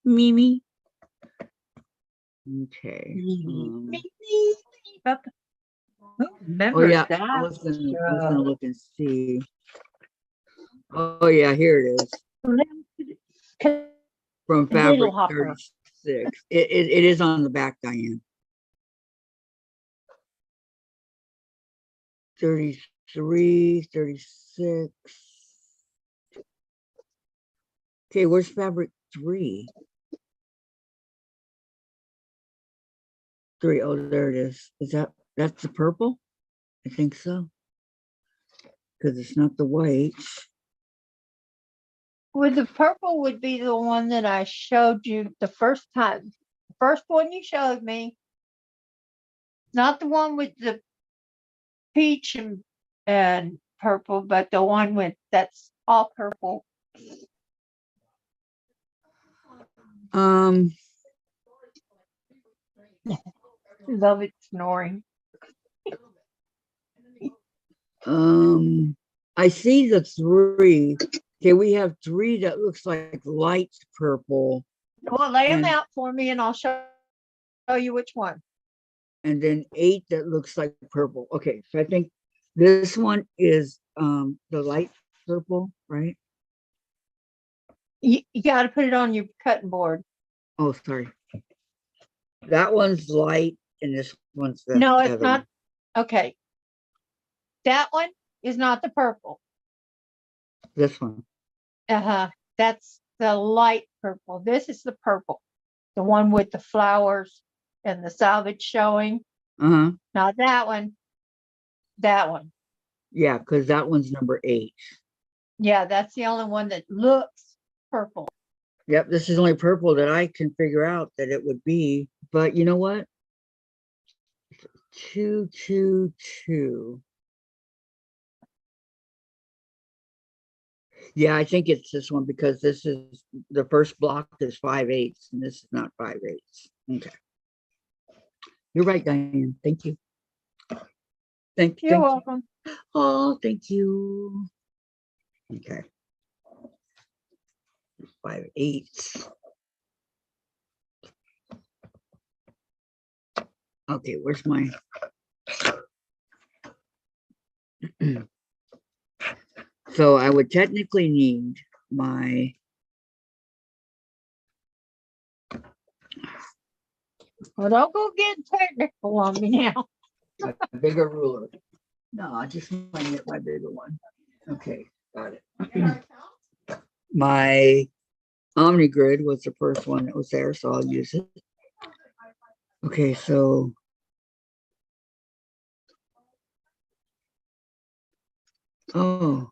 Mimi. Okay. Remember Oh yeah, that? I was gonna look and see. Oh yeah, here it is. From Fabric Little hopper. 36. It is on the back, Diane. 33, 36. Okay, where's Fabric 3? 3. Oh, there it is. That's the purple? I think so. Because it's not the white. Well, the purple would be the one that I showed you the first time. The first one you showed me. Not the one with the peach and purple, but the one that's all purple. Love it snoring. I see the 3. Okay, we have 3 that looks like light purple. Well, lay them And- out for me and I'll show you which one. And then 8 that looks like purple. Okay, so I think this one is the light purple, right? You got to put it on your cutting board. Oh, sorry. That one's light and this one's the No, it's heavy. not. Okay. That one is not the purple. This one. That's the light purple. This is the purple. The one with the flowers and the salvage showing. Uh-huh. Not that one. That one. Yeah, because that one's number 8. Yeah, that's the only one that looks purple. Yep, this is only purple that I can figure out that it would be. But you know what? 2, 2, 2. Yeah, I think it's this one because this is the first block is 5/8 and this is not 5/8. Okay. You're right, Diane. Thank you. Thank You're you. welcome. Oh, thank you. Okay. 5/8. Okay, where's my so I would technically need my Well, don't go getting technical on me now. a bigger ruler. No, I just want to get my bigger one. Okay, got it. My Omni Grid was the first one that was there, so I'll use it. Okay, so oh,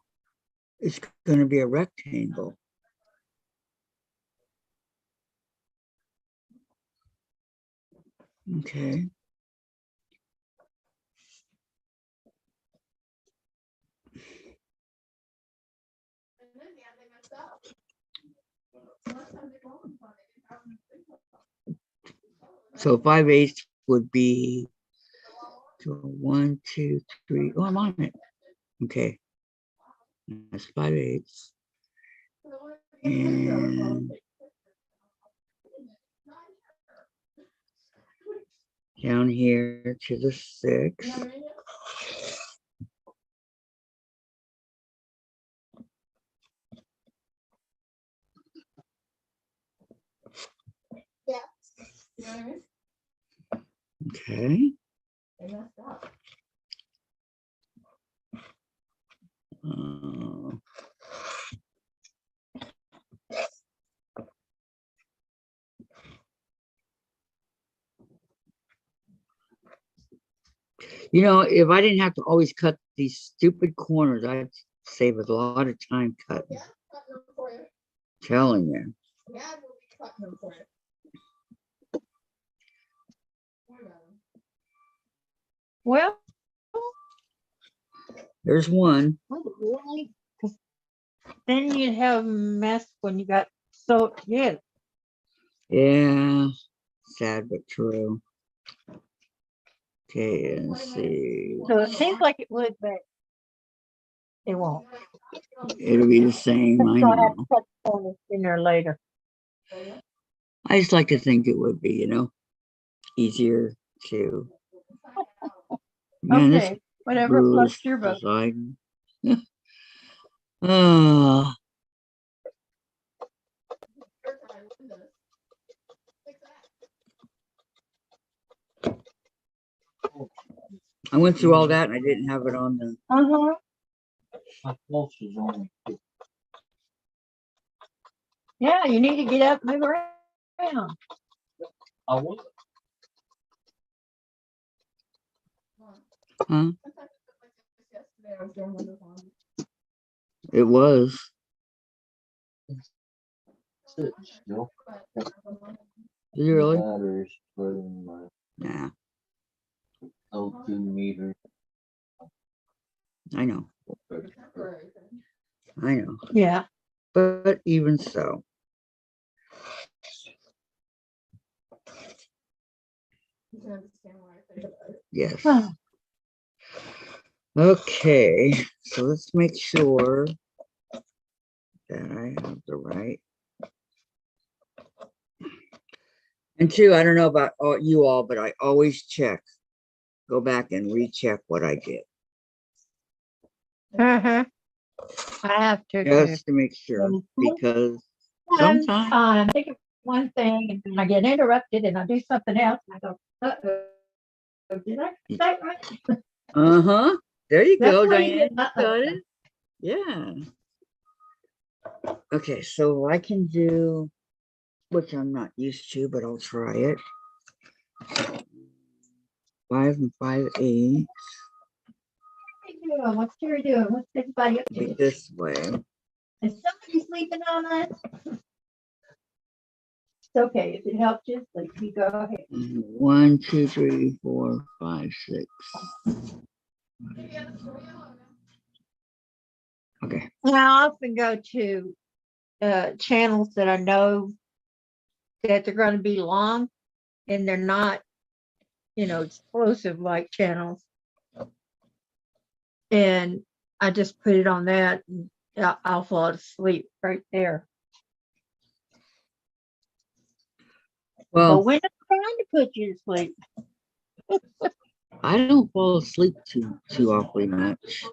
it's going to be a rectangle. Okay. So 5/8 would be 1, 2, 3. Oh, I'm on it. Okay. That's 5/8. And down here to the 6. Yeah. You know what I mean? Okay. They messed up. You know, if I didn't have to always cut these stupid corners, I'd save a lot of time cutting. Yeah, cutting them for you. Telling you. Yeah, we'll be cutting them for you. Well, There's one. would it really? 'Cause then you'd have a mess when you got sewed together. Yeah, sad but true. Okay, let's see. So it seems like it would, but it won't. It'll be the same, I So I have know. to cut the corners in there later. I just like to think it would be, you know, easier to. Man, this Okay, whatever bruise floats your boat. design. Ah, I went through all that and I didn't have it on the. Uh-huh. My pulse is only Yeah, you need to get up, move around. I was Huh? Yesterday I was doing windows on. It was. sitting still. Did you really? Batteries put in my Nah, O2 meter. I know. I know. Yeah. But even so. You can understand why I think about it. Yes. Huh. Okay, so let's make sure that I have the right. And two, I don't know about you all, but I always check, go back and recheck what I did, Uh-huh. I have to too. just to make sure, because sometimes, I think of one thing and then I get interrupted and I do something else and I go, uh-oh, did I say that right? uh-huh, there you That's go, where you Diane, get you uh-oh. got it. Yeah. Okay, so I can do, which I'm not used to, but I'll try it. 5 and 5/8. What are you doing? What's Terry doing? What's everybody up Be to? this way. Is somebody sleeping on us? It's okay. If it helps you sleep, you go ahead. 1, 2, 3, 4, 5, 6. Okay. And I often go to channels that I know that they're going to be long and they're not, explosive like channels. And I just put it on that and I'll fall asleep right there. But Well, when I'm trying to put you to sleep, I don't fall asleep too awfully much.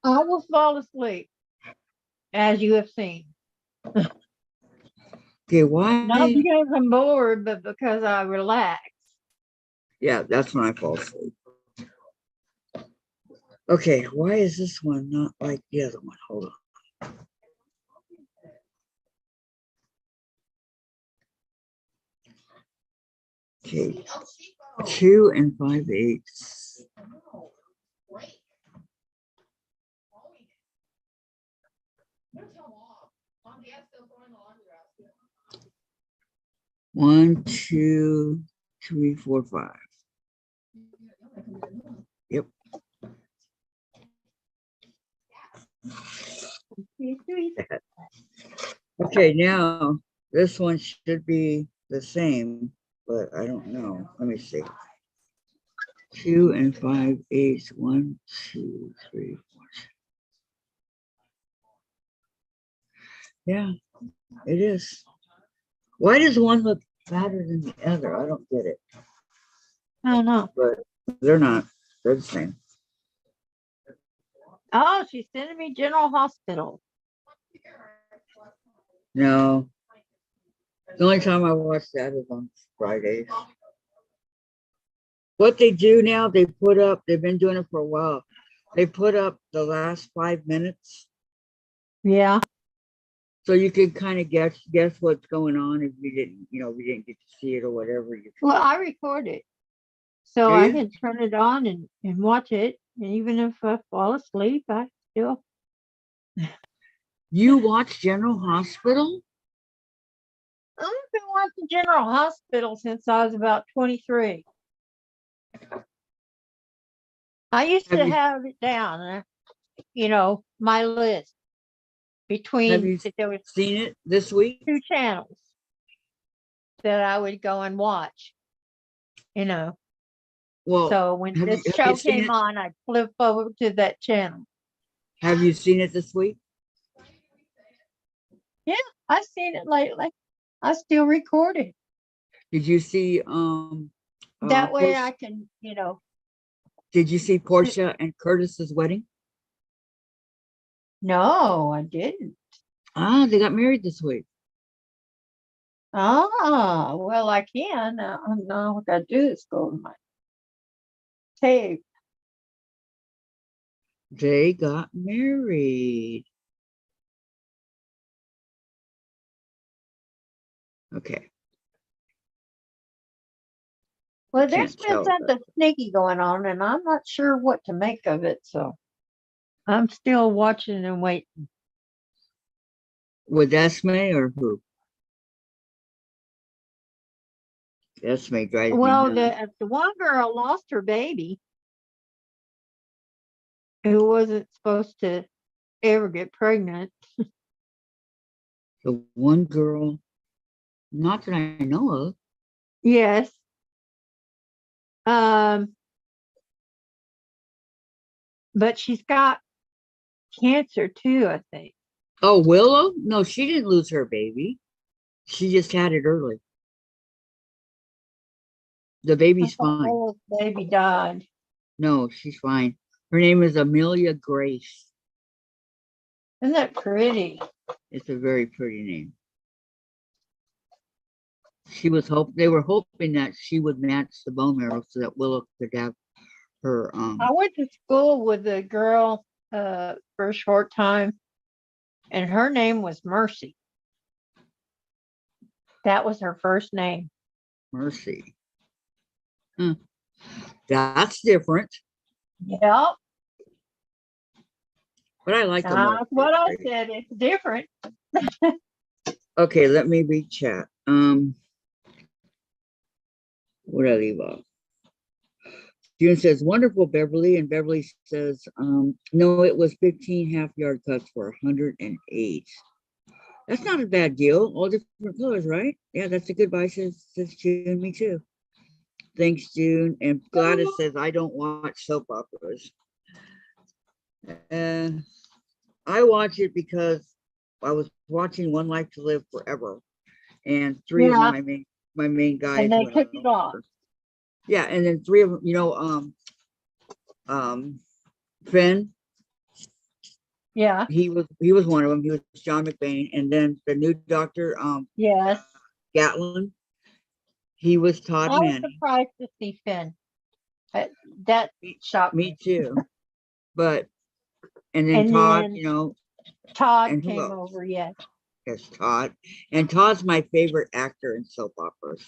I will fall asleep, as you have seen. Okay, Not why? because I'm bored, but because I relax. Yeah, that's when I fall asleep. Okay, why is this one not like the other one? Hold on. Okay, 2 and 5/8. One, 2, 3, 4, 5. Yep. Okay, now this one should be the same, but I don't know. Let me see. 2 and 5/8. 1, 2, 3, 4. Yeah, it is. Why does one look fatter than the other? I don't get it. I don't know. But they're not. They're the same. Oh, she's sending me General Hospital. No. The only time I watch that is on Fridays. What they do now, they put up, they've been doing it for a while. They put up the last 5 minutes. Yeah. So you can kind of guess what's going on if you didn't, we didn't get to see it or whatever. Well, I record it. So Do I you? can turn it on and watch it. And even if I fall asleep, I still. You watch General Hospital? I've been watching General Hospital since I was about 23. I used Have to you- have it down, my list Have between, you there was seen it this week? 2 channels that I would go and watch, you know. Well, So when have this you show seen came it? on, I'd flip over to that channel. Have you seen it this week? Yeah, I've seen it lately. I still record it. Did you see That way Portia- I can, did you see Portia and Curtis's wedding? no, I didn't. Ah, they got married this week. Ah, well, I can. Now what I do is go to my tape. They got married. Okay. Well, Can't there's been tell, but- something sneaky going on, and I'm not sure what to make of it. So I'm still watching and waiting. With Esme or who? Esme drives me Well, nuts. the one girl lost her baby, who wasn't supposed to ever get pregnant. The one girl, not that I know of. Yes. But she's got cancer too, I think. Oh, Willow? No, she didn't lose her baby. She just had it early. The baby's I thought fine. Willow's baby died. No, she's fine. Her name is Amelia Grace. Isn't that pretty? It's a very pretty name. They were hoping that she would match the bone marrow so that Willow could have her I went to school with a girl for a short time, and her name was Mercy. That was her first name. Mercy. That's different. Yep. But I like them. That's what I said. It's different. Okay, let me read chat. What did I leave off? June says, wonderful, Beverly. And Beverly says, no, it was 15 half-yard cuts for 108. That's not a bad deal. All different colors, right? Yeah, that's a good buy, says June. Me too. Thanks, June. And Gladys says, I don't watch soap operas. And I watch it because I was watching One Life to Live forever. And 3 of Yeah. my main guys. And they went took it off. over. Yeah, and then 3 of them, Finn. Yeah. He was one of them. He was John McBain. And then the new doctor, Yes. Gatlin, he was Todd I was Manning. surprised to see Finn. That shocked Me me. too. But and then And Todd, then Todd and who came else? over, yes. Yes, Todd. And Todd's my favorite actor in soap operas.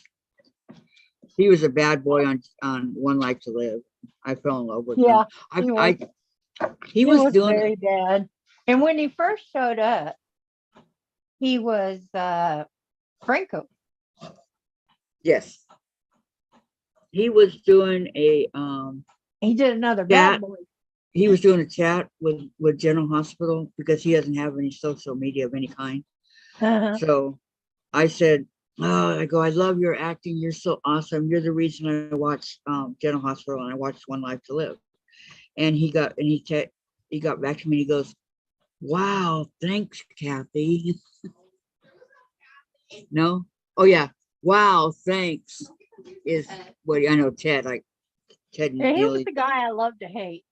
He was a bad boy on One Life to Live. I fell in love with Yeah, him. he He was doing very bad. And when he first showed up, he was Franco. yes. He was doing a He did another That- bad boy. he was doing a chat with General Hospital because he doesn't have any social media of any kind. Uh-huh. So I said, I love your acting. You're so awesome. You're the reason I watched General Hospital and I watched One Life to Live. And he got back to me and he goes, wow, thanks, Kathy. No? Oh yeah. Wow, thanks. Is what I know, Ted. Ted And he was Neely. the guy I love to hate.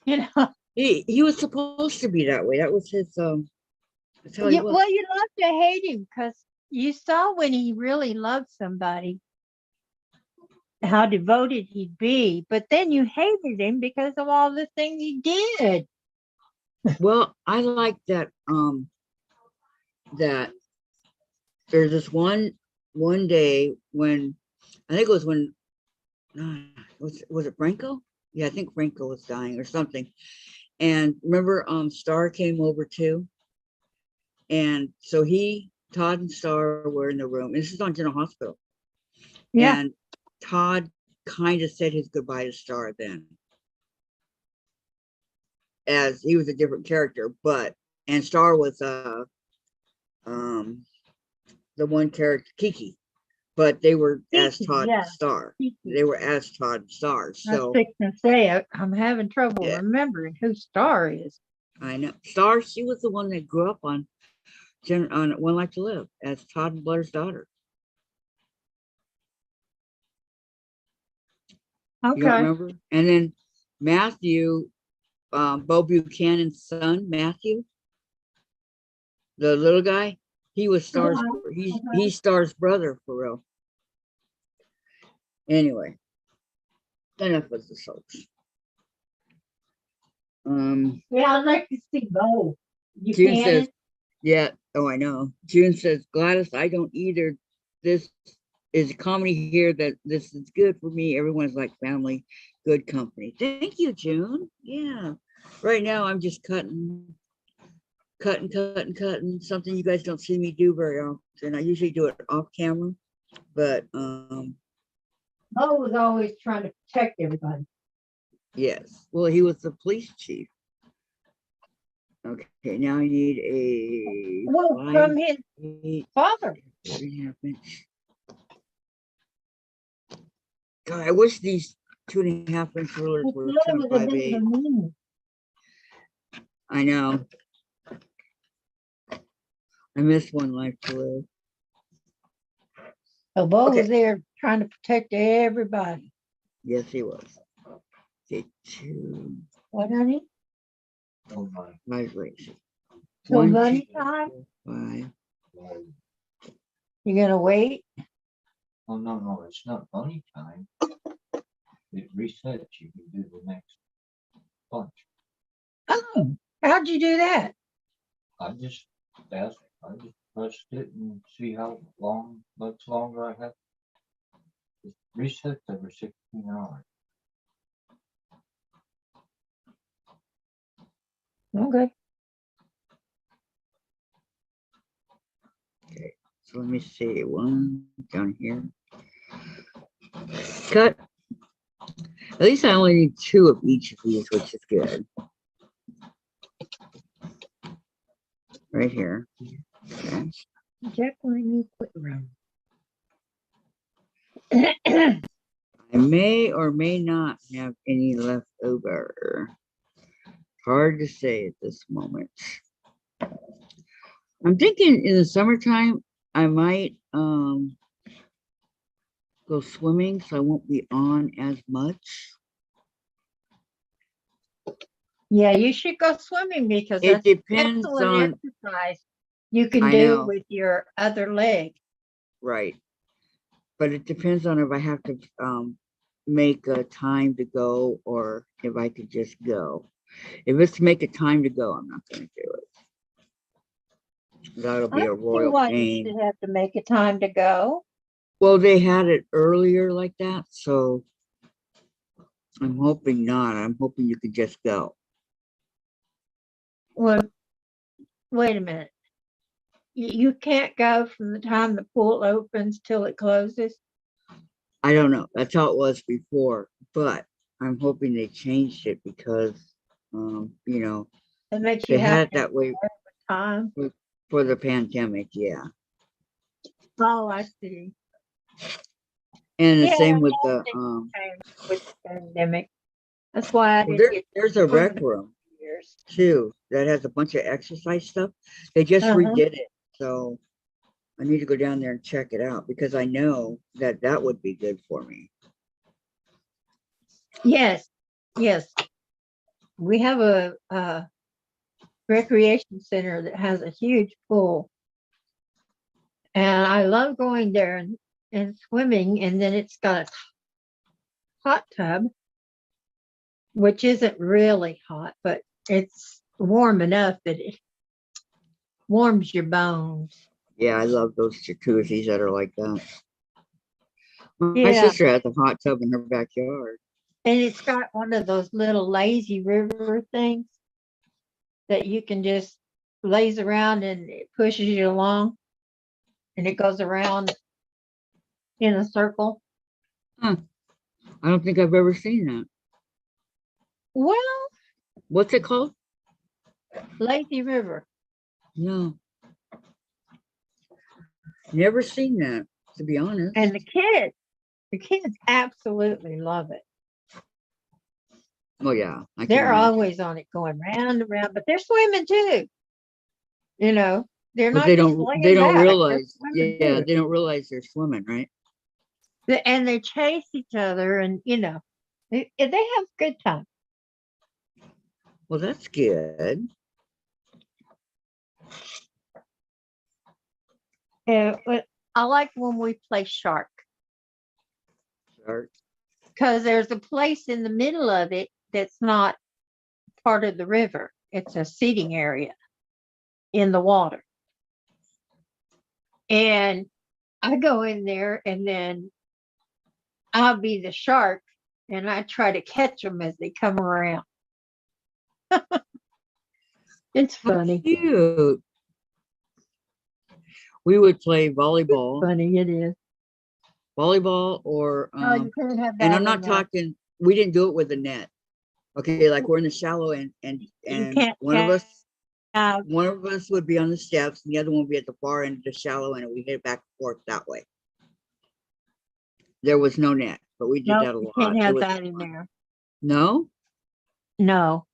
You know, He was supposed to be that way. That was his that's how he was. well, you love to hate him because you saw when he really loved somebody how devoted he'd be, but then you hated him because of all the things he did. Well, I like that that there's this one day when I think it was when was it Franco? Yeah, I think Franco was dying or something. And remember Star came over too. And so Todd and Star were in the room. This is on General Hospital. Yeah. And Todd kind of said his goodbye to Star then, as he was a different character, and Star was the one character Kiki, but they were as Kiki, Todd yeah, and Star. Kiki. They were as Todd and Star. I was So fixing to say, I'm having trouble Yeah. remembering who Star is. I know Star. She was the one that grew up on One Life to Live as Todd and Blair's daughter. You don't Okay. remember? And then Matthew, Bo Buchanan's son, Matthew, the little guy, he was Star's. He's Star's brother for real. Anyway, enough of the soaps. Yeah, I'd like to see Bo. June says, yeah. Oh, I know. June says, Gladys, I don't either. This is a comedy here that this is good for me. Everyone's like family, good company. Thank you, June. Yeah. Right now, I'm just cutting. Something you guys don't see me do very often. I usually do it off camera, but Bo was always trying to protect everybody. yes. Well, he was the police chief. Okay, now I need a Well, from his 8, father. 3.5 inch. God, I wish these 2.5 inch rulers His were father was a bit of 5/8. a meanie. I know. I missed One Life to Live. So Bo Okay. was there trying to protect everybody. Yes, he was. Okay, 2, What, honey? Oh my. 5 race. So 1, bunny 2, time? 4, 5. God. You gonna wait? Oh, no, it's not bunny time. It resets, you can do the next punch. Oh, how'd you do that? I just pressed it and see how much longer I have. It resets every 16 hours. Okay. So let me see. 1 down here. Cut. At least I only need 2 of each of these, which is good. Right here. Okay. Jack, let me quit around. I may or may not have any left over. Hard to say at this moment. I'm thinking in the summertime, I might go swimming, so I won't be on as much. Yeah, you should go swimming because It that's depends excellent on, exercise you can I do know. with your other leg. Right. But it depends on if I have to make a time to go or if I could just go. If it's to make a time to go, I'm not going to do it. That'll I be a don't see royal why you pain. should have to make a time to go. Well, they had it earlier like that, so I'm hoping not. I'm hoping you could just go. Well, wait a minute. You can't go from the time the pool opens till it closes. I don't know. That's how it was before, but I'm hoping they changed it because, you know, It makes they you had have it that way time. for the pandemic. Yeah. Oh, I see. And the Yeah, same with the, with the pandemic. That's why I didn't get there's a rec swimming room for years. too that has a bunch of exercise stuff. They just redid it. So I need to go down there and check it out because I know that that would be good for me. Yes, yes. We have a recreation center that has a huge pool. And I love going there and swimming. And then it's got a hot tub, which isn't really hot, but it's warm enough that it warms your bones. Yeah, I love those jacuzzis that are like that. My Yeah. sister has a hot tub in her backyard. And it's got one of those little lazy river things that you can just laze around and it pushes you along and it goes around in a circle. Huh. I don't think I've ever seen that. Well, What's it called? Lazy River. No. Never seen that, to be honest. And the kids absolutely love it. Oh yeah. I can They're imagine. always on it going round and round, but they're swimming too. You know, they're But not they just don't laying back, they're realize. swimming Yeah, too. they don't realize they're swimming, right? And they chase each other and, they have a good time. Well, that's good. But I like when we play shark Shark. because there's a place in the middle of it that's not part of the river. It's a seating area in the water. And I go in there and then I'll be the shark and I try to catch them as they come around. It's funny. Cute. We would play volleyball, Funny it is. or Oh, you couldn't have and that I'm not in talking. We didn't do it with a net. Okay, like we're in the shallow and You can't one of us have. would be on the steps, and the other one would be at the far end of the shallow, and we hit it back and forth that way. There was no net, but we did No, that a you lot. can't It have was that in fun. there. No, No,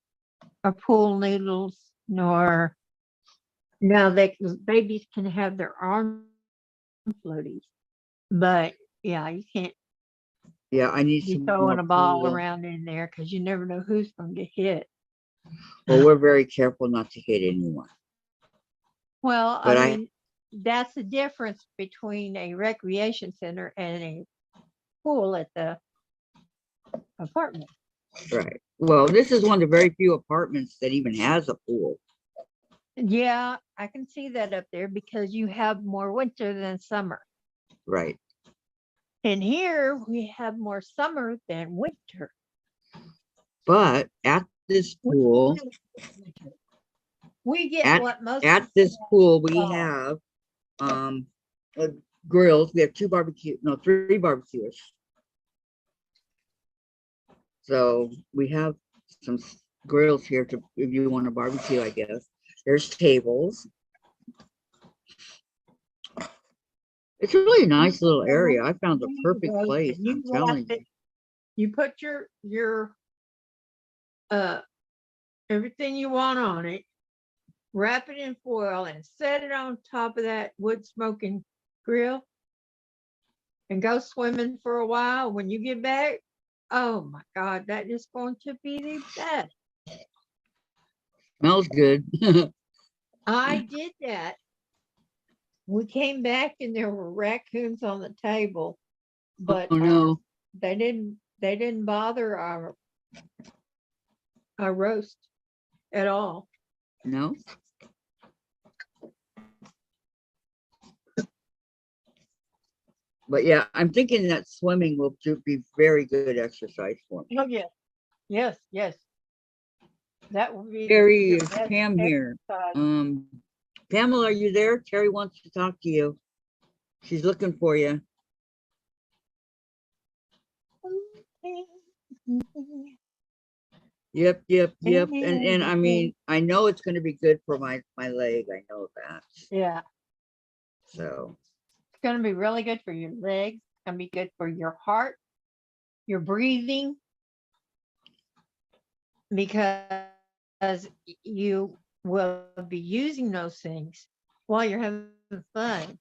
or pool noodles, nor now babies can have their arm floaties, but yeah, you can't yeah, I need be some throwing more a ball pool. around in there because you never know who's going to get hit. Well, we're very careful not to hit anyone. Well, But I mean, that's the difference between a recreation center and a pool at the apartment. Right. Well, this is one of the very few apartments that even has a pool. Yeah, I can see that up there because you have more winter than summer. Right. And here we have more summer than winter. But at this pool, We get at what most at people this pool, we fall. have grills. We have three barbecuers. So we have some grills here to if you want to barbecue, I guess. There's tables. It's a really nice little area. I found a perfect place. I'm telling you. You put your everything you want on it, wrap it in foil and set it on top of that wood smoking grill and go swimming for a while. When you get back, oh my God, that is going to be the best. Smells good. I did that. We came back and there were raccoons on the table, but Oh no. they didn't bother our roast at all. No. But yeah, I'm thinking that swimming will be very good exercise for me. Oh yeah. Yes. That would be Terry, your is best Pam here? exercise. Pamela, are you there? Terry wants to talk to you. She's looking for you. Yep. And I mean, I know it's going to be good for my leg. I know that. Yeah, So it's going to be really good for your legs. It's going to be good for your heart, your breathing, because you will be using those things while you're having fun.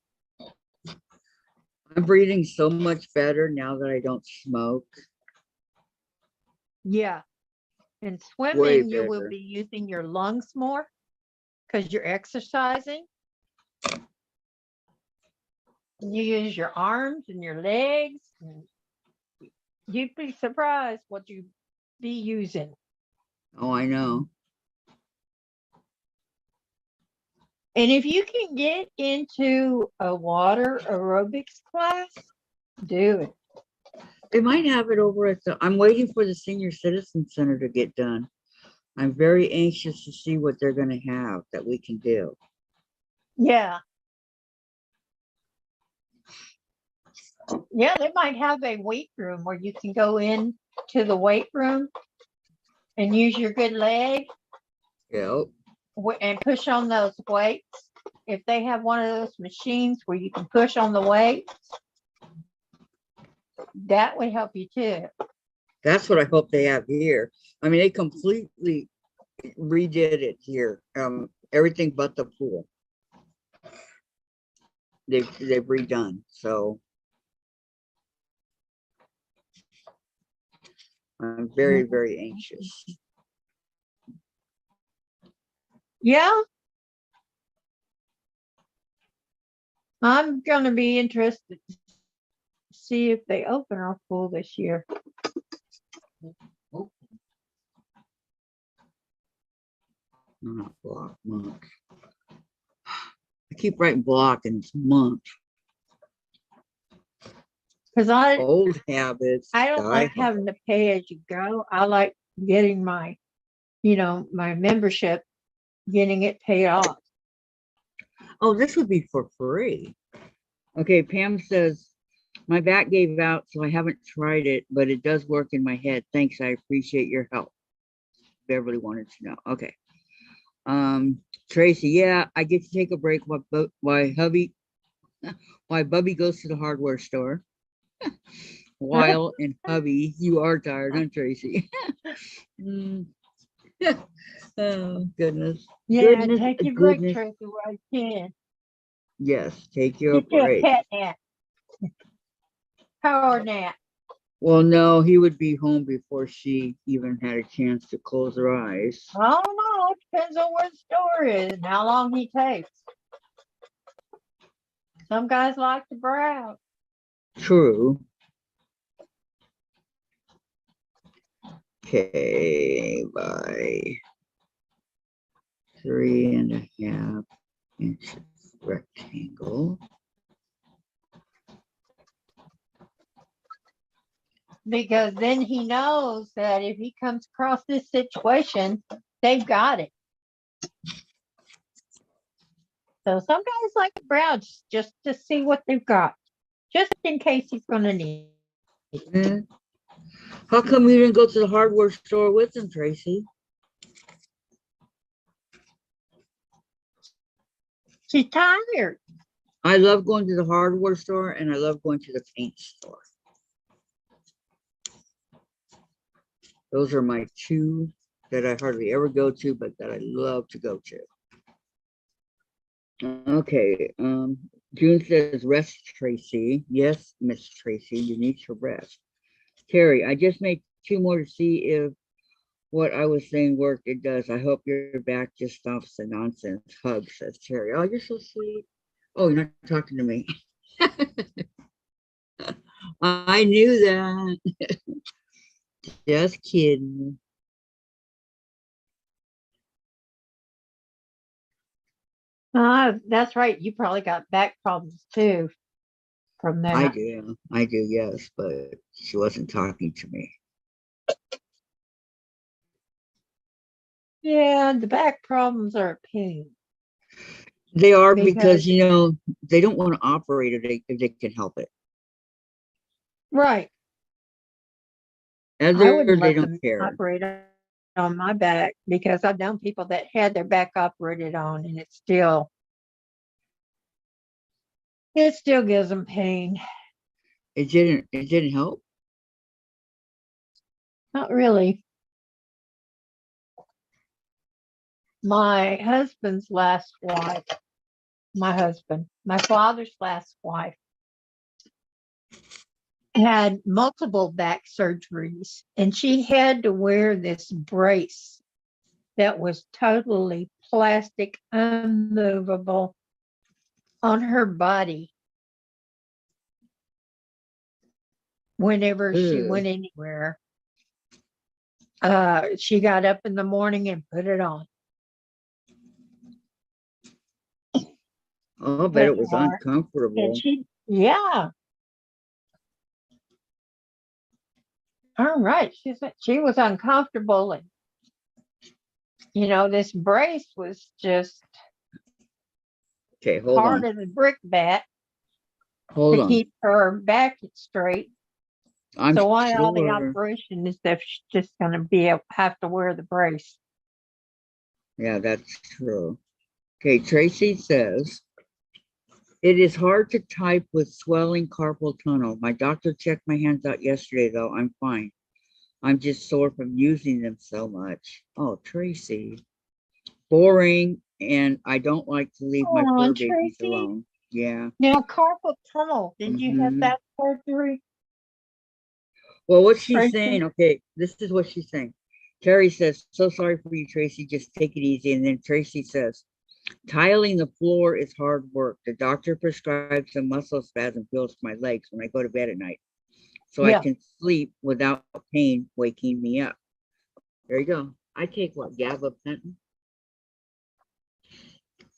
I'm breathing so much better now that I don't smoke. Yeah. And Way swimming, you will better. be using your lungs more because you're exercising. You use your arms and your legs. And you'd be surprised what you'd be using. Oh, I know. And if you can get into a water aerobics class, do it. They might have it over at I'm waiting for the Senior Citizen Center to get done. I'm very anxious to see what they're going to have that we can do. Yeah. Yeah, they might have a weight room where you can go in to the weight room and use your good leg Yeah. and push on those weights. If they have one of those machines where you can push on the weights, that would help you too. That's what I hope they have here. I mean, they completely redid it here. Everything but the pool. They've redone. So I'm very, very anxious. Yeah, I'm gonna be interested to see if they open our pool this year. Not block monk. I keep writing block and it's monk. Because I Old habits. don't die like hard. having to pay as you go. I like getting my, my membership, getting it paid off. Oh, this would be for free. Okay, Pam says, my back gave out, so I haven't tried it, but it does work in my head. Thanks, I appreciate your help. Beverly wanted to know. Okay. Tracy, yeah, I get to take a break while Bubby goes to the hardware store. While in hubby, you are tired, huh, Tracy? Mm. Oh, goodness. Yeah, Goodness, take your break, goodness. Tracy, while you can. Yes, take your Get you a break. pet nap, power nap. Well, no, he would be home before she even had a chance to close her eyes. I don't know. It depends on where the store is and how long he takes. Some guys like to browse. True. Okay, by 3.5 inches rectangle. Because then he knows that if he comes across this situation, they've got it. So some guys like to browse just to see what they've got, just in case he's going to need it. Eh, How come you didn't go to the hardware store with him, Tracy? She's tired. I love going to the hardware store and I love going to the paint store. Those are my two that I hardly ever go to, but that I love to go to. Okay, June says, rest, Tracy. Yes, Miss Tracy, you need to rest. Terry, I just made 2 more to see if what I was saying worked. It does. I hope your back just stops the nonsense. Hug, says Terry. Oh, you're so sweet. Oh, you're not talking to me. I knew that. Just kidding. That's right. You probably got back problems too from I that. do, yes, but she wasn't talking to me. Yeah, the back problems are a pain. They are because, Because they don't want to operate if they can help it. right, I Other, wouldn't they let don't them care. operate on my back because I've known people that had their back operated on and it still gives them pain. It didn't help. Not really. My husband's last wife, my father's last wife, had multiple back surgeries, and she had to wear this brace that was totally plastic, unmovable on her body whenever she Ugh. went anywhere. She got up in the morning and put it on. Oh, I bet Put it was on. And uncomfortable. yeah. All right. She was uncomfortable. And, this brace was just Okay, hold hard on. as a brick bat. Hold to on. keep her back straight. I'm So why all the sure. operation is if she's just gonna have to wear the brace? Yeah, that's true. Okay, Tracy says, it is hard to type with swelling carpal tunnel. My doctor checked my hands out yesterday, though. I'm fine. I'm just sore from using them so much. Oh, Tracy. Boring, and I don't like to leave my Oh, fur babies Tracy. alone. Yeah. Now carpal tunnel. Did you have Mhm. that surgery, Well, what she's Tracy? saying, okay, this is what she's saying. Terry says, so sorry for you, Tracy. Just take it easy. And then Tracy says, tiling the floor is hard work. The doctor prescribed some muscle spasm pills for my legs when I go to bed at night, so I Yeah. can sleep without pain waking me up. There you go. I take what, gabapentin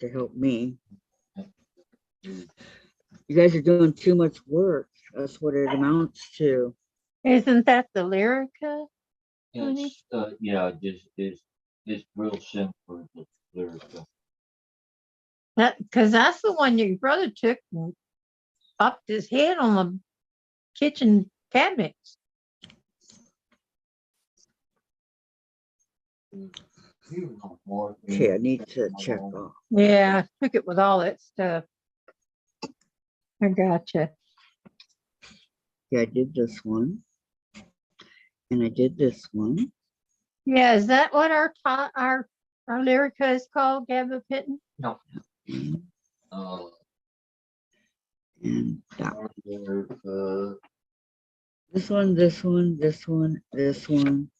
to help me. You guys are doing too much work. That's what it amounts to. Isn't that the Lyrica? Honey? It's, yeah, just real simple. The lyrical. That because that's the one your brother took and popped his head on the kitchen cabinets. Okay, I need to check off. Yeah, I took it with all that stuff. I gotcha. Yeah, I did this one. And I did this one. Yeah, is that what our Lyrica is called, gabapentin? No. And Uh, that. lyrica, This one, this one, this one, this one,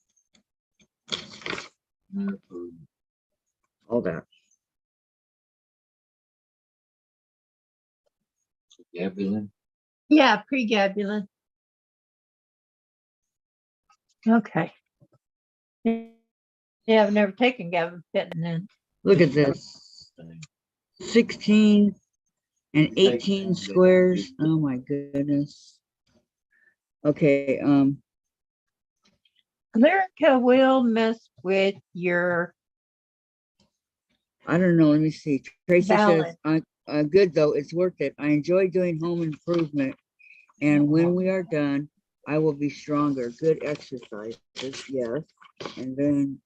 all that. Gabulin. Yeah, pregabalin. Okay. Yeah, I've never taken gabapentin then. Look at this. 16 and 18 squares. Oh my goodness. Okay, Lyrica will mess with your I don't know. Let me see. Tracy balance. says, good though. It's worth it. I enjoy doing home improvement. And when we are done, I will be stronger. Good exercises. Yes. And then,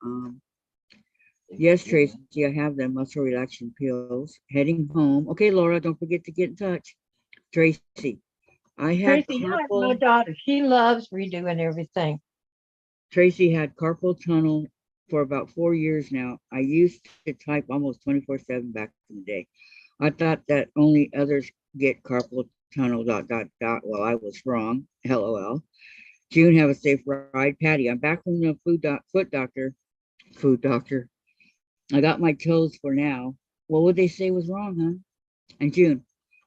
yes, Tracy, I have them muscle relaxation pills. Heading home. Okay, Laura, don't forget to get in touch. Tracy, I had Tracy, I have my carpal. daughter. She loves redoing everything. Tracy had carpal tunnel for about 4 years now. I used to type almost 24/7 back in the day. I thought that only others get carpal tunnel, dot, dot, dot. Well, I was wrong. LOL. June, have a safe ride. Patty, I'm back from the foot doctor. I got my toes for now. What would they say was wrong, huh? And June,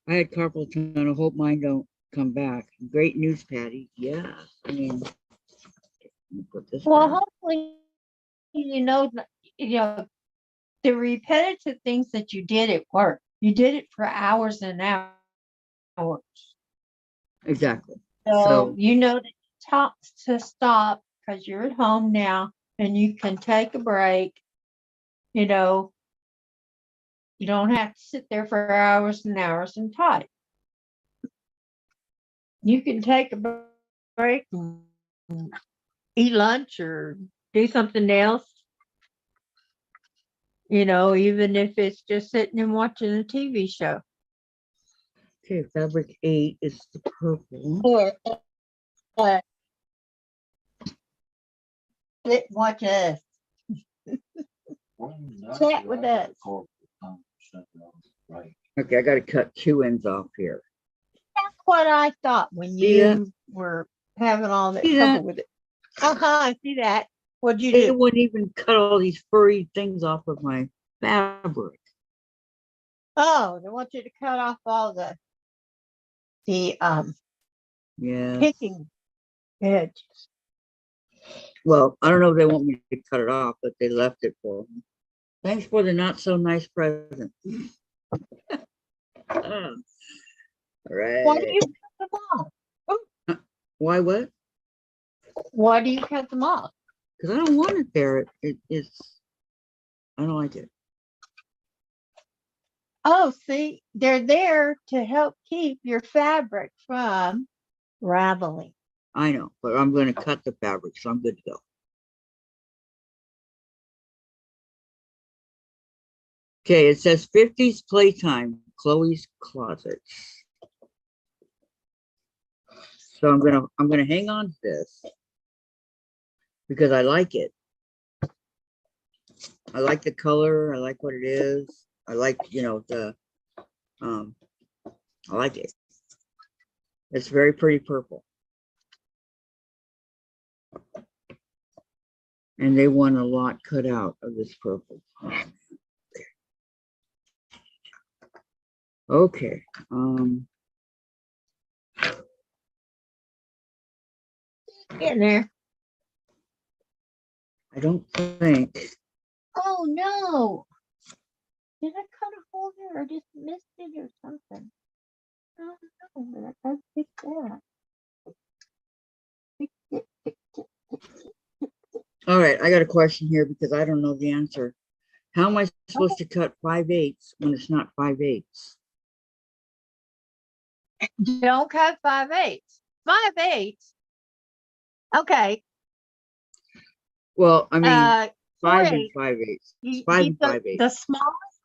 I had carpal tunnel. Hope mine don't come back. Great news, Patty. Yeah. I mean, put this Well, back. hopefully, you know, the repetitive things that you did at work. You did it for hours and hours. Exactly. So you know that talk to stop because you're at home now and you can take a break. You know, you don't have to sit there for hours and hours and type. You can take a break and eat lunch or do something else. You know, even if it's just sitting and watching a TV show. Okay, fabric 8 is the purple. Or sit and watch us. Chat with us. Right. Okay, I got to cut 2 ends off here. That's what I thought when See that? you were having all that See trouble that? with it. I see that. What'd you They do? wouldn't even cut all these furry things off of my fabric. Oh, they want you to cut off all the Yeah. picking edges. Well, I don't know if they want me to cut it off, but they left it for me. Thanks for the not so nice present. All Why do right. you cut them off? Why what? Why do you cut them off? Because I don't want it there. It's I don't like it. Oh, see, they're there to help keep your fabric from raveling. I know, but I'm going to cut the fabric, so I'm good to go. Okay, it says 50s playtime, Chloe's closets. So I'm gonna hang on to this because I like it. I like the color. I like what it is. I like, you know, I like it. It's very pretty purple. And they want a lot cut out of this purple. Okay. Getting there. I don't think. Oh no. Did I cut a hole there or just missed it or something? I don't know, but I fixed that. Fix it, fix it. All right, I got a question here because I don't know the answer. How am I supposed to cut 5/8 when it's not 5/8? Don't cut 5/8. 5/8. Okay. Well, I mean, 5 and 4/8. 5/8. You, 5 you, and the, 5/8. the smallest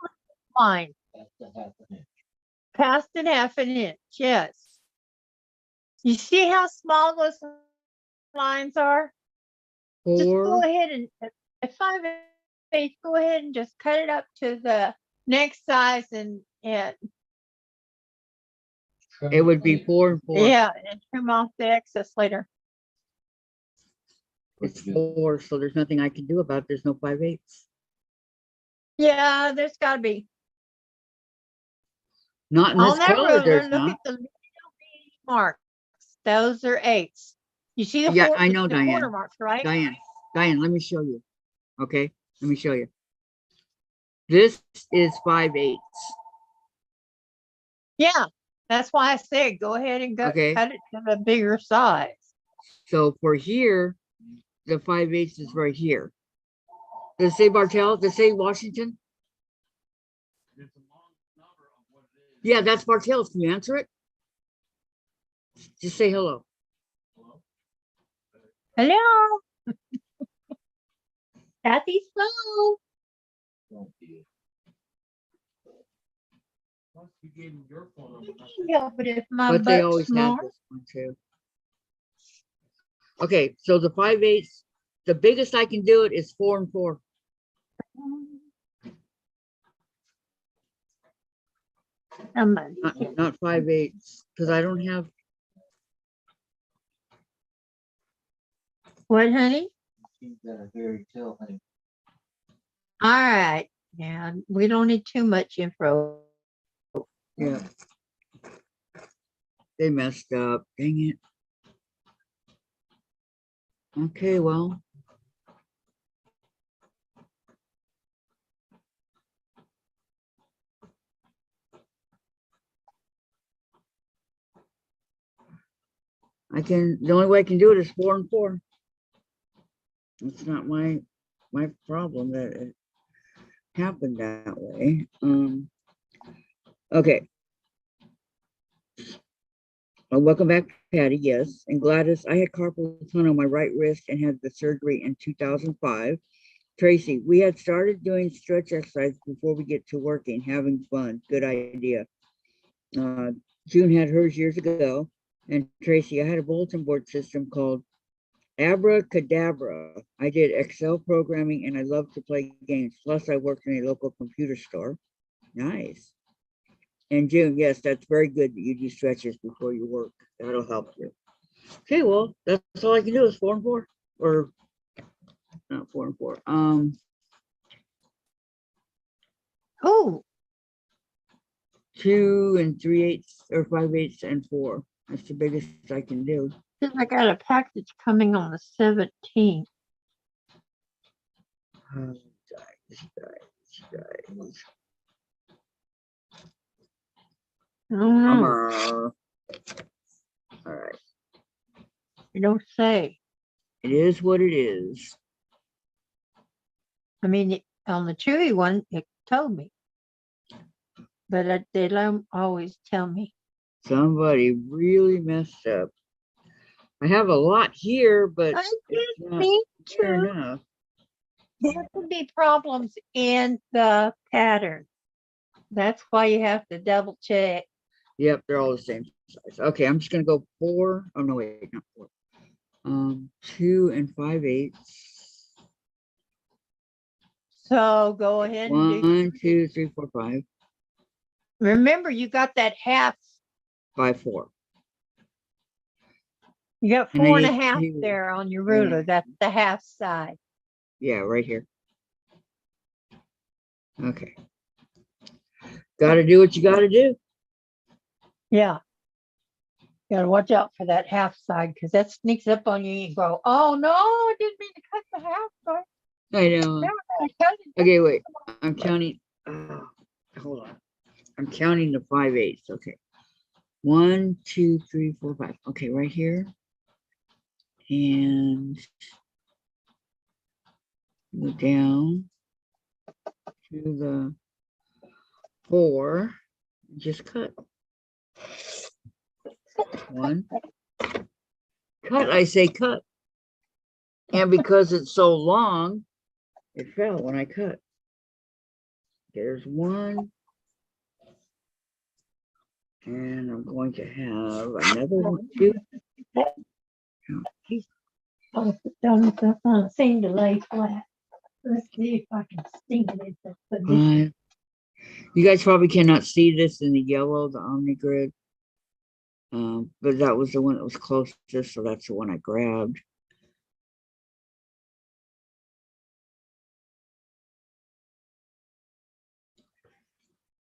line, That's the half an inch. past and half an inch. Yes. You see how small those lines are? Just go 4. ahead and at 5/8, go ahead and just cut it up to the next size and Trim It would be later. 4 and 4. yeah, and trim off the excess later. It's 4, so there's nothing I can do about it. There's no 5/8. Yeah, there's gotta be. Not in On this that color, ruler, there's look not. at the little bitty marks. Those are 8s. You see the Yeah, I know, the Diane. quarter marks, right? Diane, let me show you. Okay, let me show you. This is 5/8. Yeah, that's why I said go ahead and Okay. cut it to the bigger size. So for here, the 5/8 is right here. Does it say Bartell? Does it say Washington? It's a long number of what it is. Yeah, that's Bartell's. Can you answer it? Just say hello. Hello. Kathy Slow. Don't be. Plus, you gave him your phone number. You can't help it if my But they butt's always small. have this one too. Okay, so the 5/8, the biggest I can do it is 4 and 4. Not 5/8, because I don't have. What, honey? She's got a very tail thing. All right. Yeah, we don't need too much info. Yeah. They messed up. Dang it. Okay, well. The only way I can do it is 4 and 4. It's not my problem that it happened that way. Okay. Well, welcome back, Patty. Yes. And Gladys, I had carpal tunnel on my right wrist and had the surgery in 2005. Tracy, we had started doing stretch exercise before we get to working, having fun. Good idea. June had hers years ago. And Tracy, I had a bulletin board system called Abracadabra. I did Excel programming and I love to play games. Plus, I worked in a local computer store. Nice. And June, yes, that's very good that you do stretches before you work. That'll help you. Okay, well, that's all I can do is 4 and 4. Or not 4 and 4. Oh, 2 and 3/8 or 5/8 and 4. That's the biggest I can do. I got a package coming on the 17th. Guys. I don't know. All right. You don't say. It is what it is. I mean, on the Chewy one, it told me. but they don't always tell me. Somebody really messed up. I have a lot here, but I it's did not me near too. enough. There could be problems in the pattern. That's why you have to double check. Yep, they're all the same size. Okay, I'm just gonna go 4. Oh no, wait, not 4. 2 5/8. So go ahead and do. 1, 2, 3, 4, 5 Remember, you got that half. by 4. You got And I 4 and a need half 2. there on your ruler. Yeah. That's the half side. Yeah, right here. Okay. Gotta do what you gotta do. Yeah. You gotta watch out for that half side because that sneaks up on you and you go, oh no, I didn't mean to cut the half side. I know. No, I cut it. Okay, wait. I'm counting. Hold on. I'm counting the 5/8. Okay. 1, 2, 3, 4, 5. Okay, right here. And go down to the 4. Just cut. 1. Cut, I say cut. And because it's so long, it fell when I cut. There's 1. And I'm going to have another 1, 2. I'll put down stuff on the same delay flat. Let's see if I can see it. 5. You guys probably cannot see this in the yellow, the Omni grid. But that was the one that was closest, so that's the one I grabbed.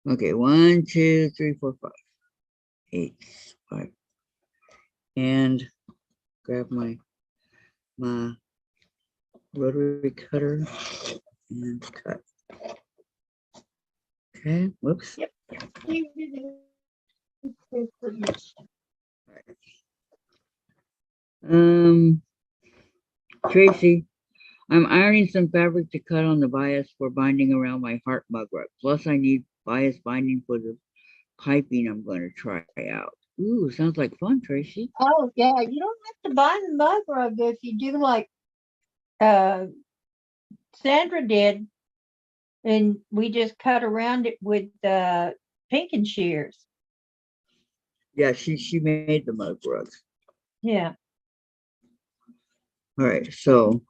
Okay, 1, 2, 3, 4, 5, 8, 5. And grab my rotary cutter and cut. Okay, whoops. Tracy, I'm ironing some fabric to cut on the bias for binding around my heart mug rug. Plus, I need bias binding for the piping I'm going to try out. Ooh, sounds like fun, Tracy. Oh yeah, you don't have to bind the mug rug if you do like Sandra did, and we just cut around it with pinking shears. Yeah, she made the mug rug. Yeah. All right, so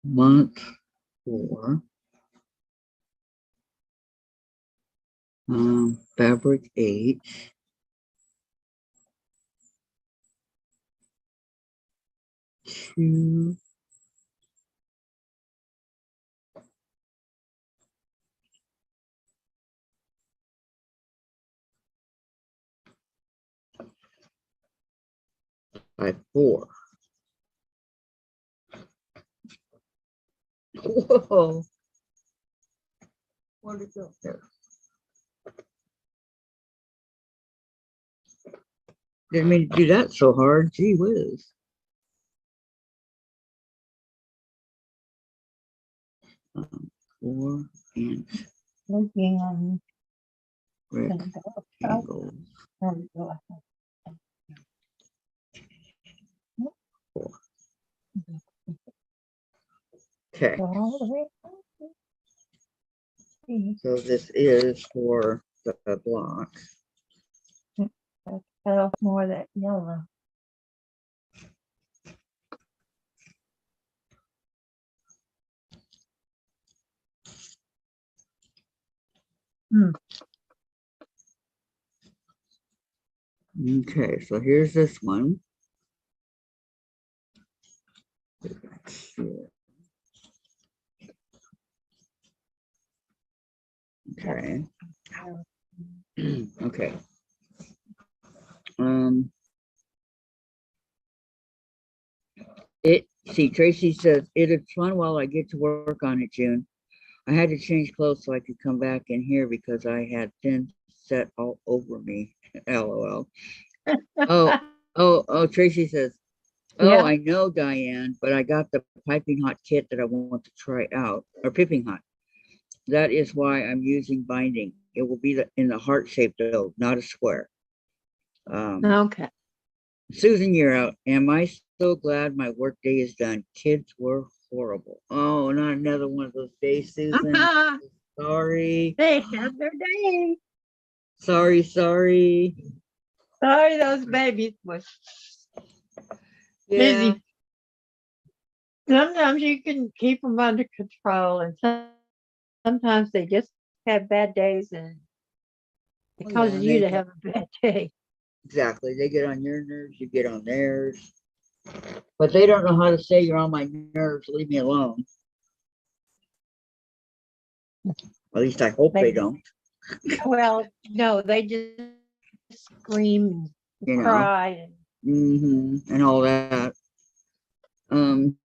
month 4, fabric 8, two, by 4. Whoa. Where'd it go? There. Didn't mean to do that so hard. Gee whiz. Um, 4 inch Again. rectangle. 4. Okay, so this is for the block. Cut off more of that yellow. Okay, so here's this one. Okay. Okay. See, Tracy says it's fun while I get to work on it, June. I had to change clothes so I could come back in here because I had thin set all over me. LOL. Oh, Tracy says, oh, Yeah. I know, Diane, but I got the piping hot kit that I want to try out, or piping hot. That is why I'm using binding. It will be in the heart shape though, not a square. Okay. Susan, you're out. Am I so glad my work day is done? Kids were horrible. Oh, not another one of those days, Susan. Sorry. They have their day. Sorry. Sorry, those babies was Yeah, busy. Sometimes you can keep them under control, and sometimes they just have bad days, and it oh, yeah, causes you to have a bad day. exactly. They get on your nerves, you get on theirs. But they don't know how to say you're on my nerves, leave me alone. At least I hope they don't, Well, no, they just scream and you know. cry. And all that. Um,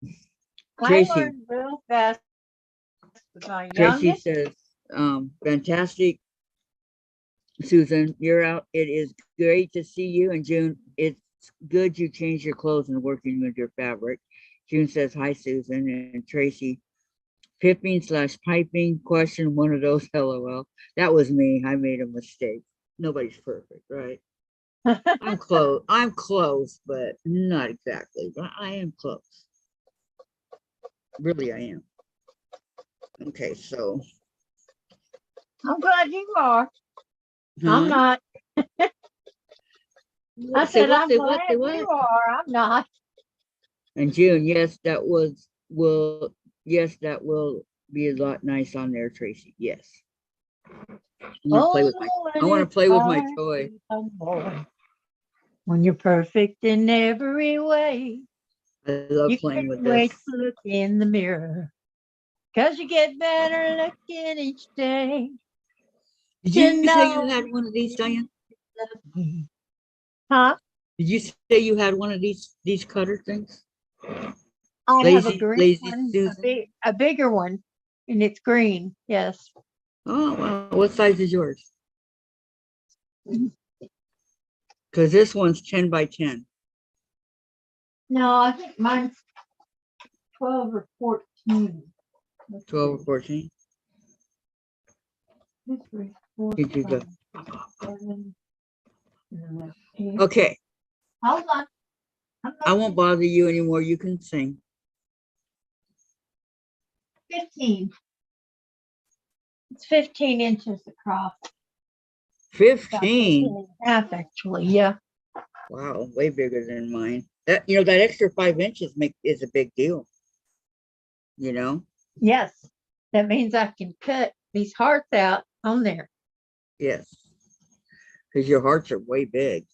I Tracy, learned real fast with my Tracy youngest. says, fantastic. Susan, you're out. It is great to see you. And June, it's good you changed your clothes and working with your fabric. June says, hi, Susan. And Tracy, pipping slash piping question, one of those, LOL. That was me. I made a mistake. Nobody's perfect, right? I'm close, but not exactly. But I am close. Really, I am. Okay, so. I'm glad you are. Huh? I'm not. I Say said, what, I'm say what, glad say what? you are. I'm not. And June, yes, that will be a lot nice on there, Tracy. Yes. I want to play with my Oh, I and want to it's play with my hard toy. to become boy. When you're perfect in every way, I love you playing can't with this. wait to look in the mirror. 'Cause you get better looking each day. Did You you say you know had one of these, Diane? you love me. Huh? Did you say you had one of these cutter things? I have a green Lazy one, Susan. a bigger one, and it's green. Yes. Oh, wow. What size is yours? Because this one's 10 by 10. No, I think mine's 12 or 14. Let's 12 or see. 14. This was 4, Did you go? 5, 7, 8. Okay. Hold on. I won't bother you anymore. You can sing. 15. It's 15 inches across. 15. And a half, actually. Yeah. Wow, way bigger than mine. That that extra 5 inches is a big deal. You know? Yes. That means I can cut these hearts out on there. Yes. Because your hearts are way big.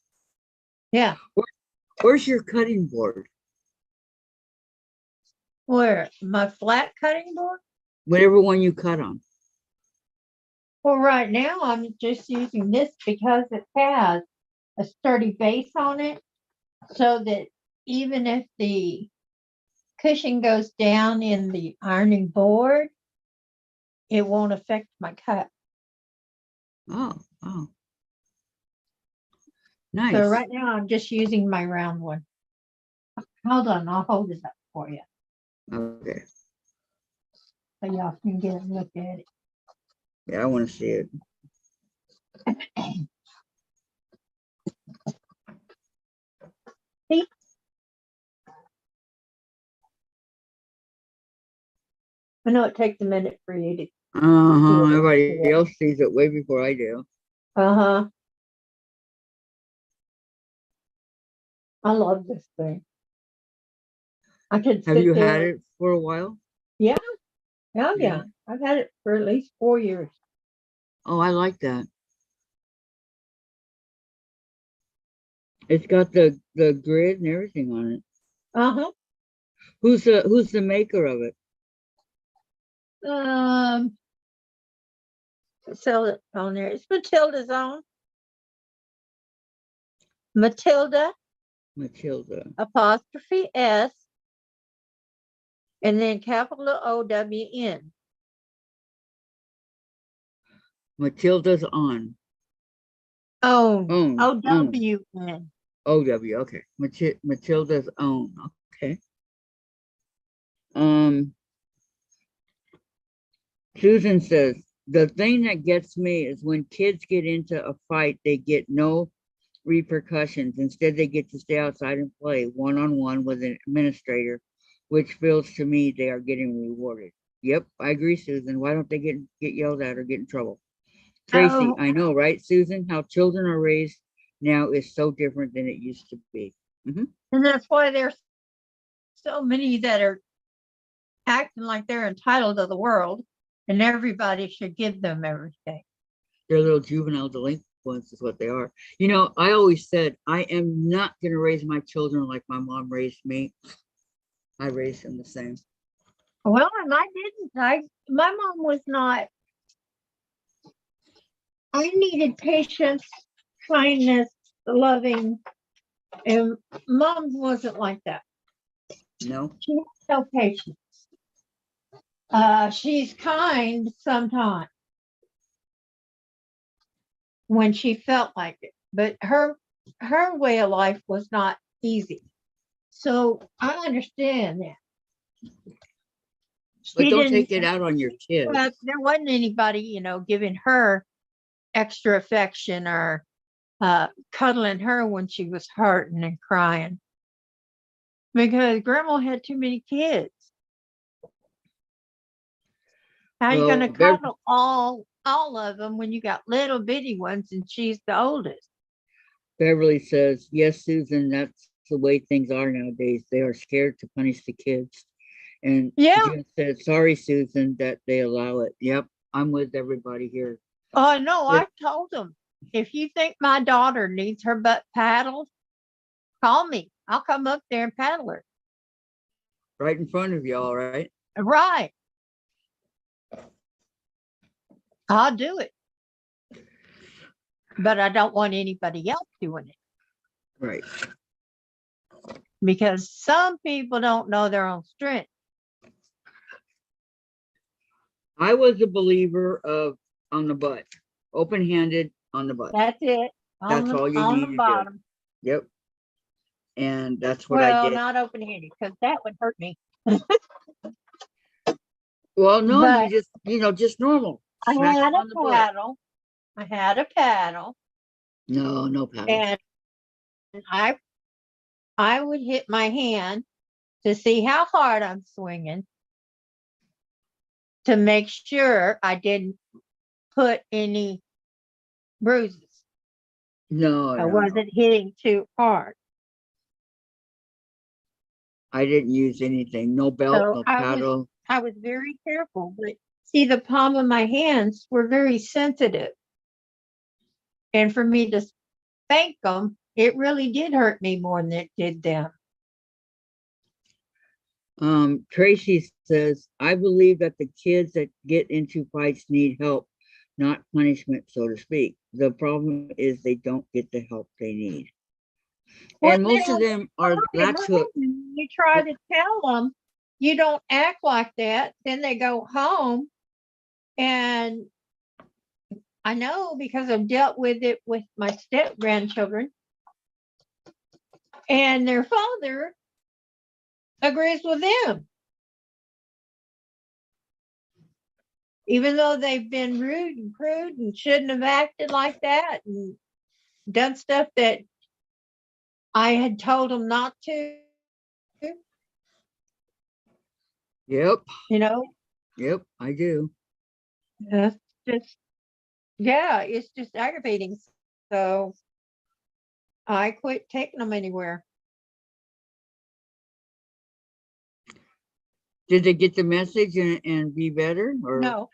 Yeah. Where's your cutting board? Where? My flat cutting board? Whatever one you cut on. Well, right now I'm just using this because it has a sturdy base on it, so that even if the cushion goes down in the ironing board, it won't affect my cut. Oh. So Nice. right now I'm just using my round one. Hold on, I'll hold it up for you Okay. so y'all can get a look at it. Yeah, I want to see it. See? I know it takes a minute for you to. Everybody else sees it way before I do. Uh-huh. I love this thing. I could Have sit you there. had it for a while? Yeah. Oh, Yeah. yeah. I've had it for at least 4 years. Oh, I like that. It's got the grid and everything on it. Uh-huh. Who's the maker of it? Sell it on there. It's Matilda's own. Matilda Matilda. apostrophe S and then capital OWN. Matilda's on. Own. Own. O-W-N. OW. Okay. Matilda's own. Okay. Susan says, the thing that gets me is when kids get into a fight, they get no repercussions. Instead, they get to stay outside and play one-on-one with an administrator, which feels to me they are getting rewarded. Yep, I agree, Susan. Why don't they get yelled at or get in trouble? Tracy, Oh, I know, right, Susan? How children are raised now is so different than it used to be. and that's why there's so many that are acting like they're entitled to the world, and everybody should give them everything. They're little juvenile delinquents is what they are. You know, I always said, I am not going to raise my children like my mom raised me. I raised them the same. Well, and I didn't. My mom was not. I needed patience, kindness, loving, and mom wasn't like that. No? She had no patience. She's kind sometimes when she felt like it, but her way of life was not easy. So I understand that. But She don't didn't. take it out on your kids. But there wasn't anybody, giving her extra affection or cuddling her when she was hurting and crying, because grandma had too many kids. How are you Well, going to cuddle all of them when you got little bitty ones and she's the oldest? Beverly says, yes, Susan, that's the way things are nowadays. They are scared to punish the kids. And Yeah. Jim said, sorry, Susan, that they allow it. Yep, I'm with everybody here. Oh, no, Yep. I told them, if you think my daughter needs her butt paddled, call me. I'll come up there and paddle her. Right in front of y'all, right? Right. I'll do it. But I don't want anybody else doing it, Right. because some people don't know their own strength. I was a believer of on the butt, open-handed on the butt. That's it. That's all you on need the to do. bottom. Yep. And that's what I Well, did. not open-handed, because that would hurt me. Well, no, But you just normal. I Smack had them a on the butt. paddle. I had a paddle, No paddle. and I would hit my hand to see how hard I'm swinging, to make sure I didn't put any bruises. I wasn't hitting too hard. I didn't use anything. No belt, So no paddle. I was very careful, but see, the palm of my hands were very sensitive. And for me to spank them, it really did hurt me more than it did them. Tracy says, I believe that the kids that get into fights need help, not punishment, so to speak. The problem is they don't get the help they need. Well, And most of them are latch hook. You try to tell them you don't act like that, then they go home. And I know, because I've dealt with it with my step grandchildren, and their father agrees with them. Even though they've been rude and crude and shouldn't have acted like that and done stuff that I had told them not to. Yep. Yep, I do. That's just, it's just aggravating. So I quit taking them anywhere. Did they get the message and be better? Or No,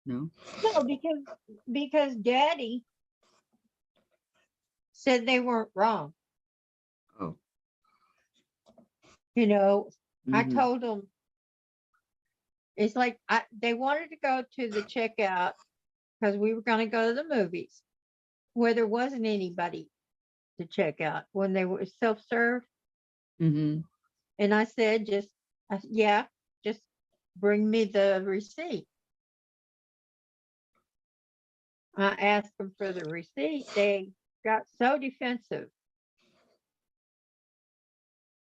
no? because Daddy said they weren't wrong. Oh. I told them, it's like they wanted to go to the checkout because we were going to go to the movies where there wasn't anybody to check out when they were self-serve. And I said, just bring me the receipt. I asked them for the receipt. They got so defensive.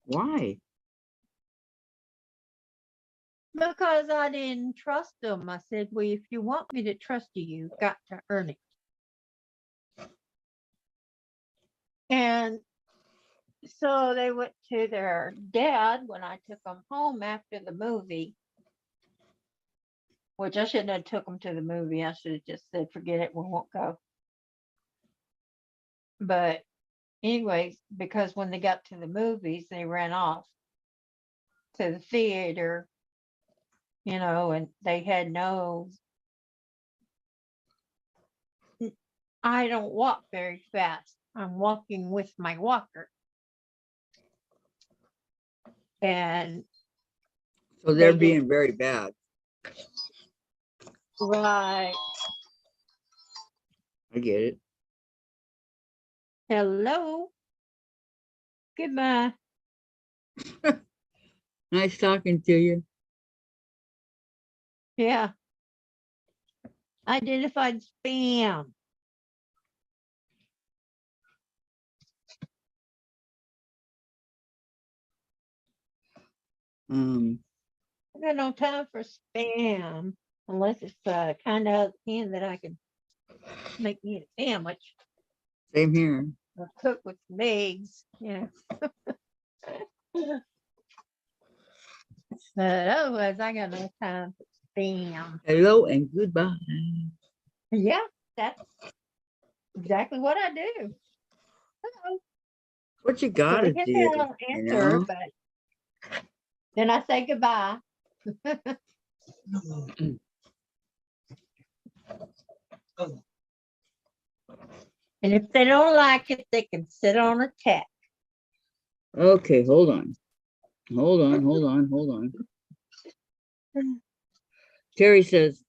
Why? Because I didn't trust them. I said, well, if you want me to trust you, you've got to earn it. And so they went to their dad when I took them home after the movie, which I shouldn't have took them to the movie. I should have just said, forget it, we won't go. But anyways, because when they got to the movies, they ran off to the theater, you know, and they had no, I don't walk very fast. I'm walking with my walker. And So they're They did. being very bad. right, I get it. hello, goodbye. Nice talking to you. Yeah. Identified spam. Um, I got no time for spam unless it's kind of hand that I can make me a sandwich same here. or cook with some eggs. Yeah. But otherwise, I got no time for spam. Hello and goodbye. Yeah, that's exactly what I do. Hello. What you So gotta I guess do, I don't you answer, know? but then I say goodbye. And if they don't like it, they can sit on a tack. Okay, hold on. Hold on. Terry says,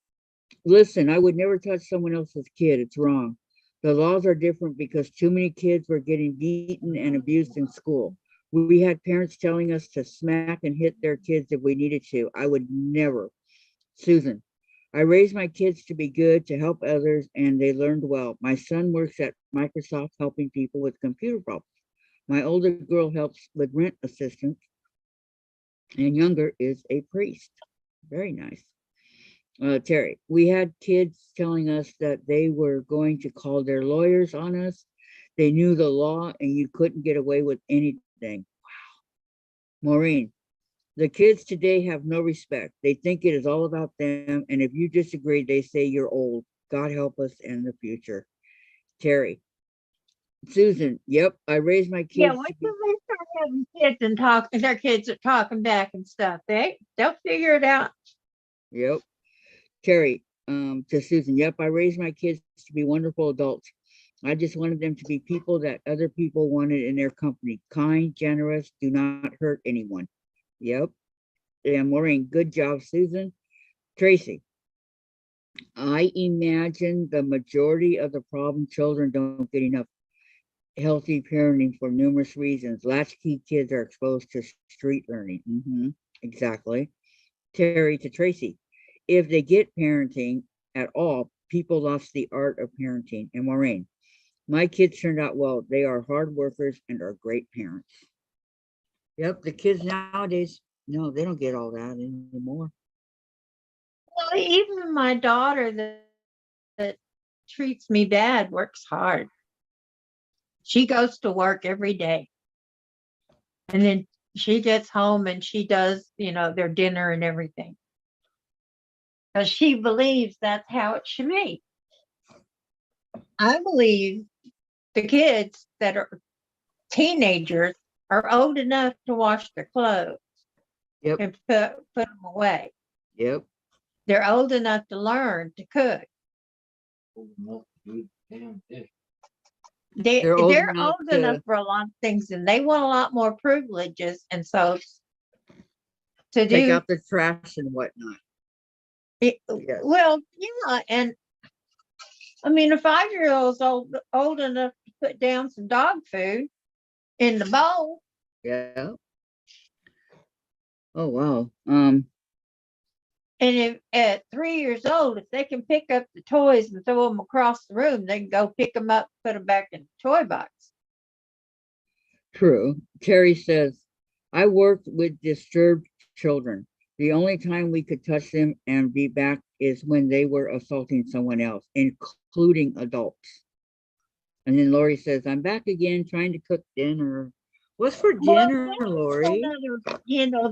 listen, I would never touch someone else's kid. It's wrong. The laws are different because too many kids were getting beaten and abused in school. We had parents telling us to smack and hit their kids if we needed to. I would never. Susan, I raised my kids to be good, to help others, and they learned well. My son works at Microsoft helping people with computer problems. My older girl helps with rent assistance, and younger is a priest. Very nice. Terry, we had kids telling us that they were going to call their lawyers on us. They knew the law and you couldn't get away with anything. Wow. Maureen, the kids today have no respect. They think it is all about them. And if you disagree, they say you're old. God help us in the future. Terry, Susan, yep, I raised my Yeah, kids once to be, they start having kids and talking, their kids are talking back and stuff, they'll figure it out. yep. Terry, to Susan, yep, I raised my kids to be wonderful adults. I just wanted them to be people that other people wanted in their company. Kind, generous, do not hurt anyone. Yep. And Maureen, good job, Susan. Tracy, I imagine the majority of the problem children don't get enough healthy parenting for numerous reasons. Latchkey kids are exposed to street learning. Exactly. Terry to Tracy, if they get parenting at all, people lost the art of parenting. And Maureen, my kids turned out well. They are hard workers and are great parents. Yep, the kids nowadays, no, they don't get all that anymore. Well, even my daughter that treats me bad works hard. She goes to work every day. And then she gets home and she does, their dinner and everything. Because she believes that's how it should be. I believe the kids that are teenagers are old enough to wash their clothes Yep, and put them away. yep. They're old enough to learn to cook. They're old They're enough old to enough for a lot of things, and they want a lot more privileges. And so to take do out the trash and whatnot. it, Yes. well, yeah, and I mean, a 5-year-old's old enough to put down some dog food in the bowl. Yeah. Oh wow. And if at 3 years old, if they can pick up the toys and throw them across the room, they can go pick them up, put them back in the toy box. True. Terry says, I worked with disturbed children. The only time we could touch them and be back is when they were assaulting someone else, including adults. And then Lori says, I'm back again trying to cook dinner. What's for Well, dinner, Lori?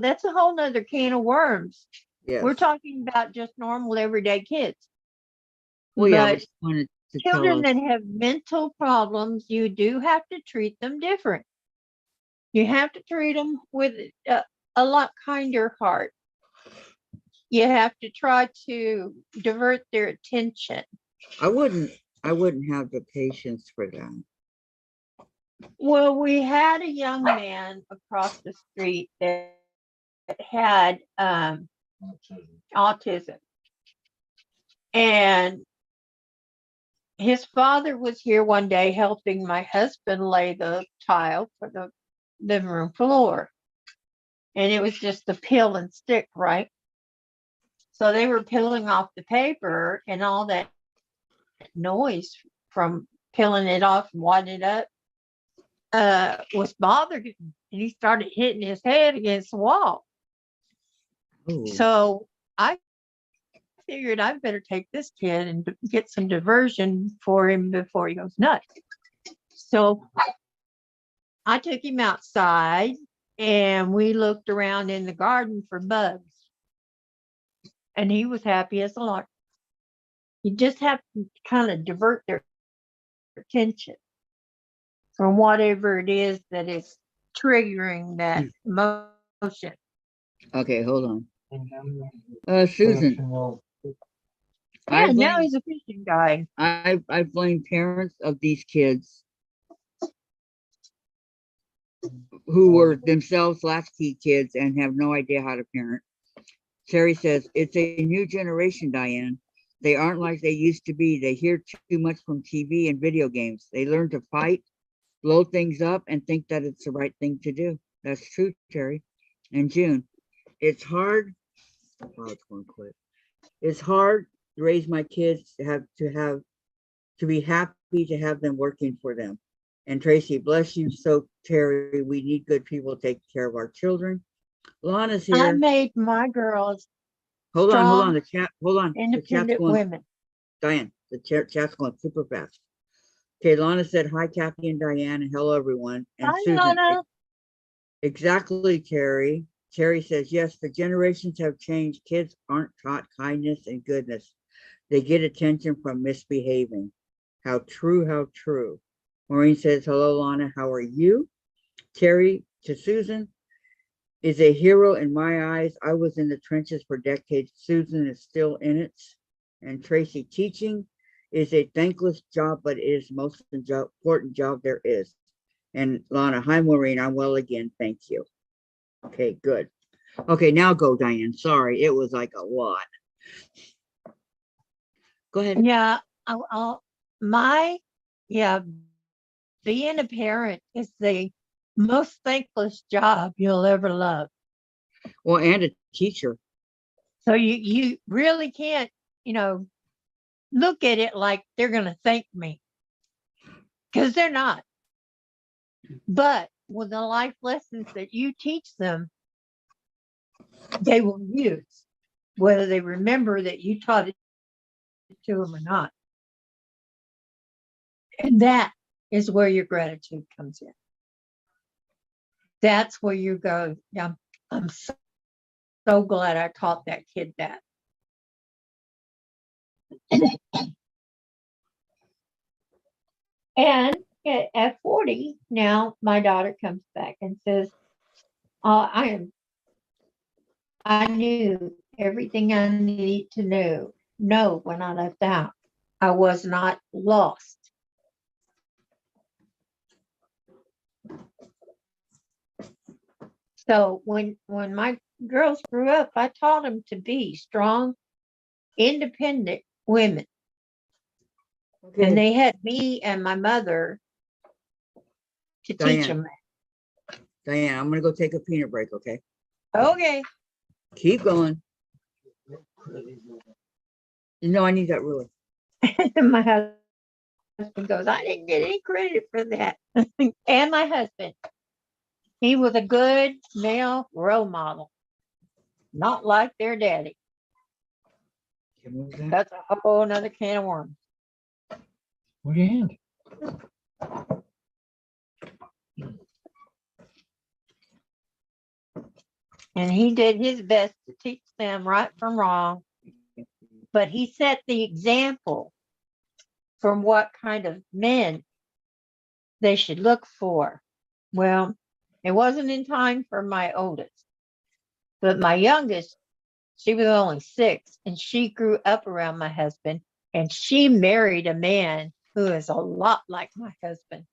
That's a whole nother can of worms. Yes. We're talking about just normal everyday kids. Well, yeah, But but she wanted to tell children us. that have mental problems, you do have to treat them different. You have to treat them with a lot kinder heart. You have to try to divert their attention. I wouldn't have the patience for that. Well, we had a young man across the street that had autism. And his father was here one day helping my husband lay the tile for the living room floor. And it was just the peel and stick, right? So they were peeling off the paper, and all that noise from peeling it off and wadding it up was bothering him. And he started hitting his head against the wall. Ooh. So I figured I better take this kid and get some diversion for him before he goes nuts. So I took him outside and we looked around in the garden for bugs. And he was happy as a lark. You just have to kind of divert their attention from whatever it is that is triggering that emotion. Okay, hold on. Susan, Yeah, I now blame, he's a fishing guy. I blame parents of these kids who were themselves latchkey kids and have no idea how to parent. Terry says, it's a new generation, Diane. They aren't like they used to be. They hear too much from TV and video games. They learn to fight, blow things up, and think that it's the right thing to do. That's true, Terry. And June, it's hard. Wow, it's going quick. It's hard to raise my kids to be happy to have them working for them. And Tracy, bless you. So Terry, we need good people to take care of our children. Lana's I here. made my girls Hold on. strong, The chat's independent going, women. Diane, the chat's going super fast. Okay, Lana said, hi, Kathy and Dianne, and hello, everyone. And Hi, Susan, Lana. exactly, Terry. Terry says, yes, the generations have changed. Kids aren't taught kindness and goodness. They get attention from misbehaving. How true, how true. Maureen says, hello, Lana, how are you? Terry to Susan, is a hero in my eyes. I was in the trenches for decades. Susan is still in it. And Tracy, teaching is a thankless job, but it is the most important job there is. And Lana, hi, Maureen, I'm well again. Thank you. Okay, good. Okay, now go, Diane. Sorry, it was like a lot. Go ahead. Yeah, being a parent is the most thankless job you'll ever love. Well, and a teacher. So you really can't, look at it like they're going to thank me, because they're not. But with the life lessons that you teach them, they will use, whether they remember that you taught it to them or not. And that is where your gratitude comes in. That's where you go, yeah, I'm so glad I taught that kid that. And at 40, now my daughter comes back and says, I knew everything I needed to know when I left out. I was not lost. So when my girls grew up, I taught them to be strong, independent women. Okay. And they had me and my mother to teach them that. Diane, I'm going to go take a peanut break, okay? Okay. Keep going. No, I need that ruler. And my husband goes, I didn't get any credit for that. And my husband, he was a good male role model, not like their daddy. Can move that. That's a whole nother can of worms. With your hand. And he did his best to teach them right from wrong. But he set the example from what kind of men they should look for. Well, it wasn't in time for my oldest, but my youngest, she was only 6, and she grew up around my husband, and she married a man who is a lot like my husband.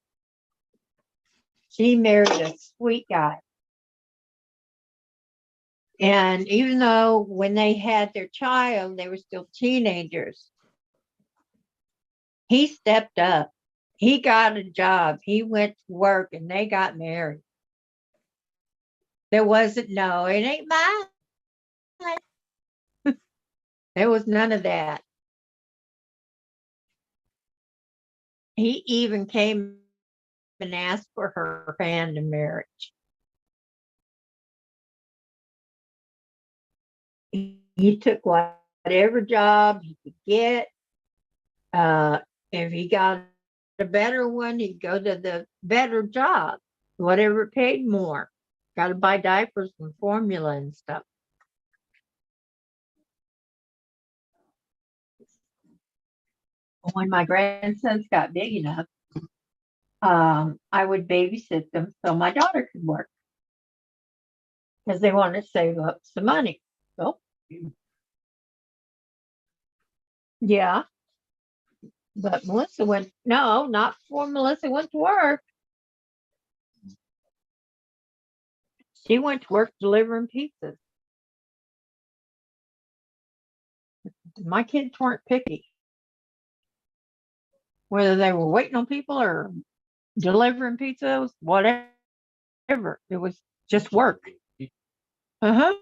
She married a sweet guy. And even though when they had their child, they were still teenagers, he stepped up. He got a job. He went to work and they got married. There wasn't, no, it ain't mine. There was none of that. He even came and asked for her hand in marriage. He took whatever job he could get. If he got a better one, he'd go to the better job, whatever paid more. Got to buy diapers and formula and stuff. When my grandsons got big enough, I would babysit them so my daughter could work because they wanted to save up some money. So, yeah. But Melissa went, no, not before Melissa went to work. She went to work delivering pizzas. My kids weren't picky. Whether they were waiting on people or delivering pizzas, whatever. It was just work. Uh-huh.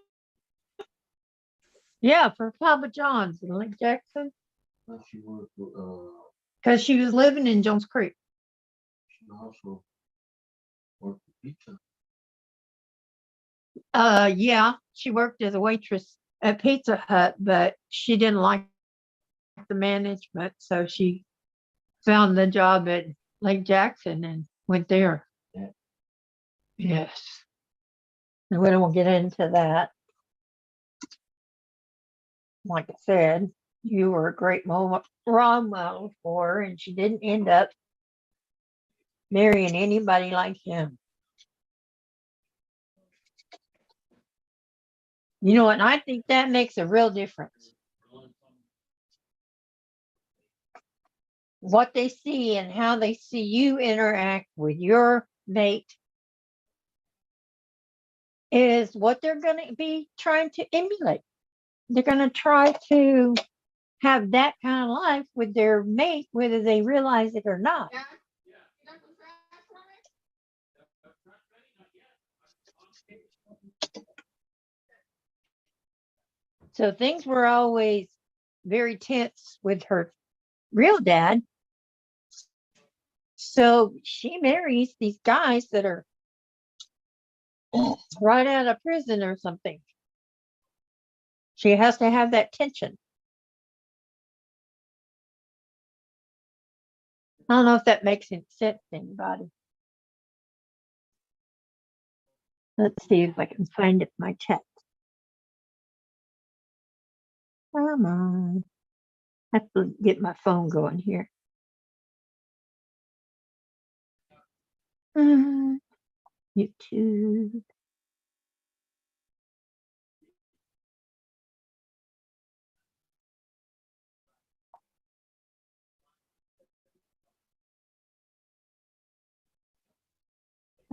Yeah, for Papa John's in Lake Jackson. She worked with, Because she was living in Jones Creek. she also worked with pizza. Yeah, she worked as a waitress at Pizza Hut, but she didn't like the management, so she found the job at Lake Jackson and went there. Yeah. Yes. And we don't get into that. Like I said, you were a great role model for her, and she didn't end up marrying anybody like him. You know what? And I think that makes a real difference. What they see and how they see you interact with your mate is what they're going to be trying to emulate. They're going to try to have that kind of life with their mate, whether they realize it or not. Yeah. You got some trash for me? So things were always very tense with her real dad. So she marries these guys that are right out of prison or something. She has to have that tension. I don't know if that makes any sense to anybody. Let's see if I can find it in my chat. Come on. I have to get my phone going here. YouTube.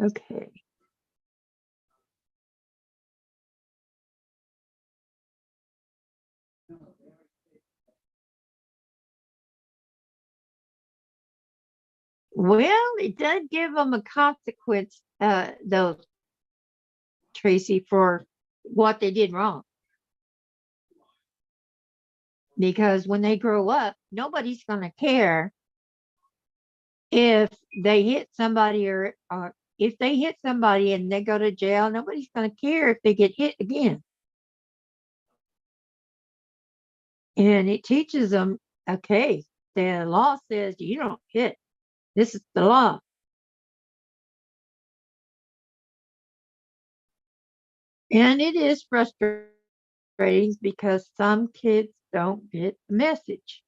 Okay. Well, it does give them a consequence, though, Tracy, for what they did wrong. Because when they grow up, nobody's going to care if they hit somebody or if they hit somebody and they go to jail. Nobody's going to care if they get hit again. And it teaches them, okay, the law says you don't hit. This is the law. And it is frustrating because some kids don't get the message.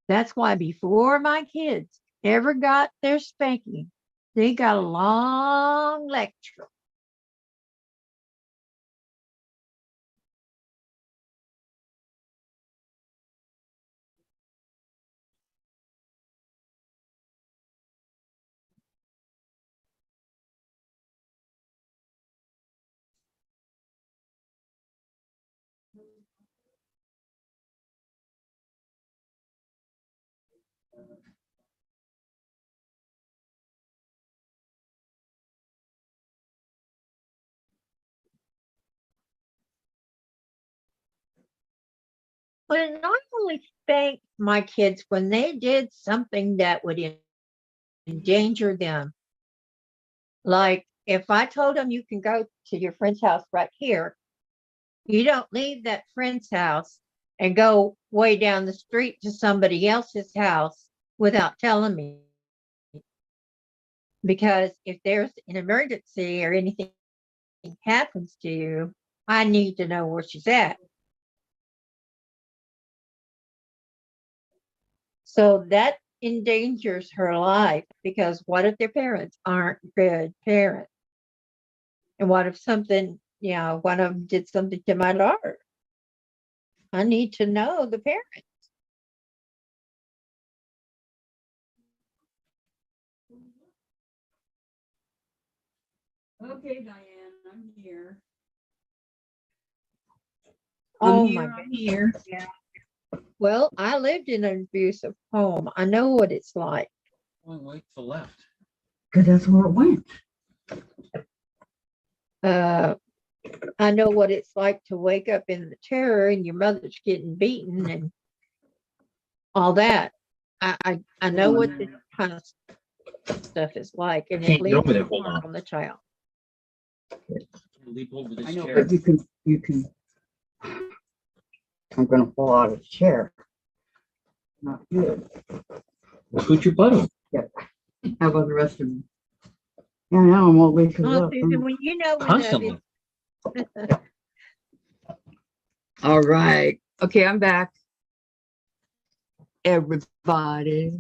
That's why before my kids ever got their spanking, they got a long lecture. But I only spanked my kids when they did something that would endanger them. Like if I told them you can go to your friend's house right here, you don't leave that friend's house and go way down the street to somebody else's house without telling me. Because if there's an emergency or anything happens to you, I need to know where she's at. So that endangers her life, because what if their parents aren't good parents? And what if something, one of them did something to my daughter? I need to know the parent. Okay, Diane, I'm here. Oh my I'm here. goodness. Yeah. Well, I lived in an abusive home. I know what it's like. Going right to the left. Because that's where it went. I know what it's like to wake up in the terror and your mother's getting beaten and all that. I know what this kind of stuff is like, and it Can't get leaves over there, a hold mark on. on the child. Leap over I this know, chair. but you can. I'm gonna fall out of the chair. Not good. Put your butt on. How about the rest of me? Yeah, now I'm all waking Oh, up. Susan, when Constantly. All right. Okay, I'm back. Everybody.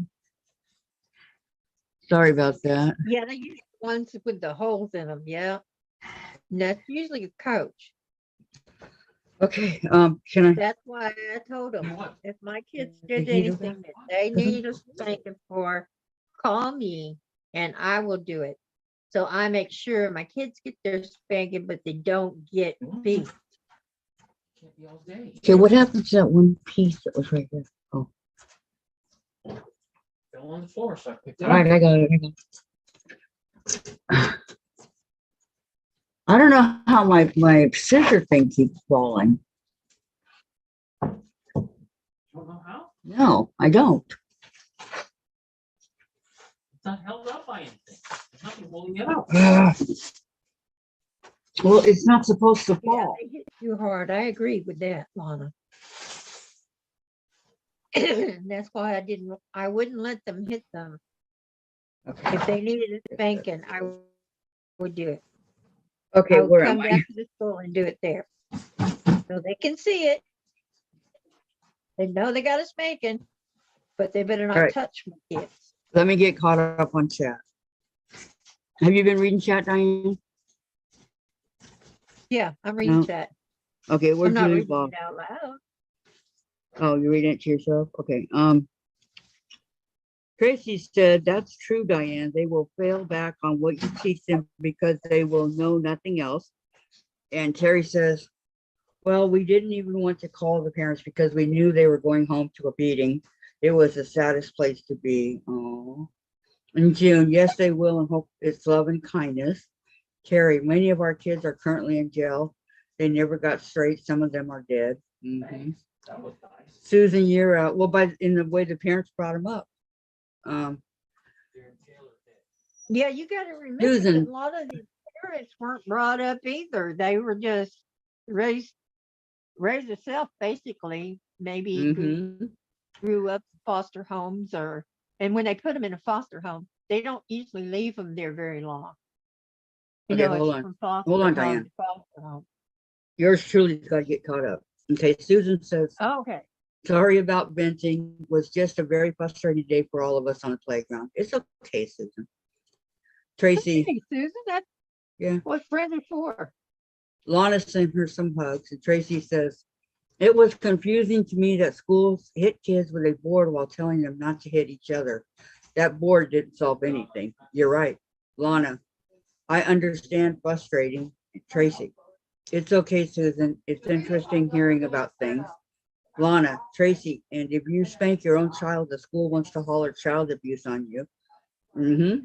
Sorry about that. yeah, they use the ones with the holes in them. Yeah, and that's usually a coach. Okay, can I? That's why I told them What? if my kids The did heater anything that they needed a spanking for, call me and I will do it. So I make sure my kids get their spanking, but they don't get beat. Can't be all day. Okay, what happened to that one piece that was right there? Oh, Fell on the floor, so I picked it all up. right, I got it. I don't know how my scissor thing keeps falling. Don't know how? No, I don't. It's not held up by anything. There's nothing holding it up. Well, it's not supposed to Yeah, fall. they hit too hard. I agree with that, Lana. That's why I wouldn't let them hit them. Okay, If they needed a spanking, I would do it. okay, I would where come am I? down to the school and do it there. So they can see it. They know they got a spanking, but they better not Right. touch my kids. Let me get caught up on chat. Have you been reading chat, Diane? Yeah, I'm reading No. chat. Okay, I'm where'd you not leave reading off? it out loud. Oh, you're reading it to yourself? Okay. Tracy said, that's true, Diane. They will fail back on what you teach them because they will know nothing else. And Terry says, well, we didn't even want to call the parents because we knew they were going home to a beating. It was the saddest place to be. Oh. In June, yes, they will, and hope it's love and kindness. Terry, many of our kids are currently in jail. They never got straight. Some of them are dead. Mhm. That was nice. Susan, you're out. Well, in the way the parents brought him up. Um, Yeah, you got to remember that Susan. a lot of these parents weren't brought up either. They were just raised yourself basically. Maybe mhm. grew up in foster homes, and when they put them in a foster home, they don't usually leave them there very long. Okay, It's hold on. from Hold foster on, home Diane. to foster home. Yours truly's got to get caught up. Okay, Susan says, Okay. sorry about venting. Was just a very frustrating day for all of us on the playground. It's okay, Susan. Tracy, Hey, Susan, that's yeah. what friends are for. Lana sent her some hugs, and Tracy says, it was confusing to me that schools hit kids with a board while telling them not to hit each other. That board didn't solve anything. You're right. Lana, I understand frustrating. Tracy, it's okay, Susan. It's interesting hearing about things. Lana, Tracy, and if you spank your own child, the school wants to holler child abuse on you.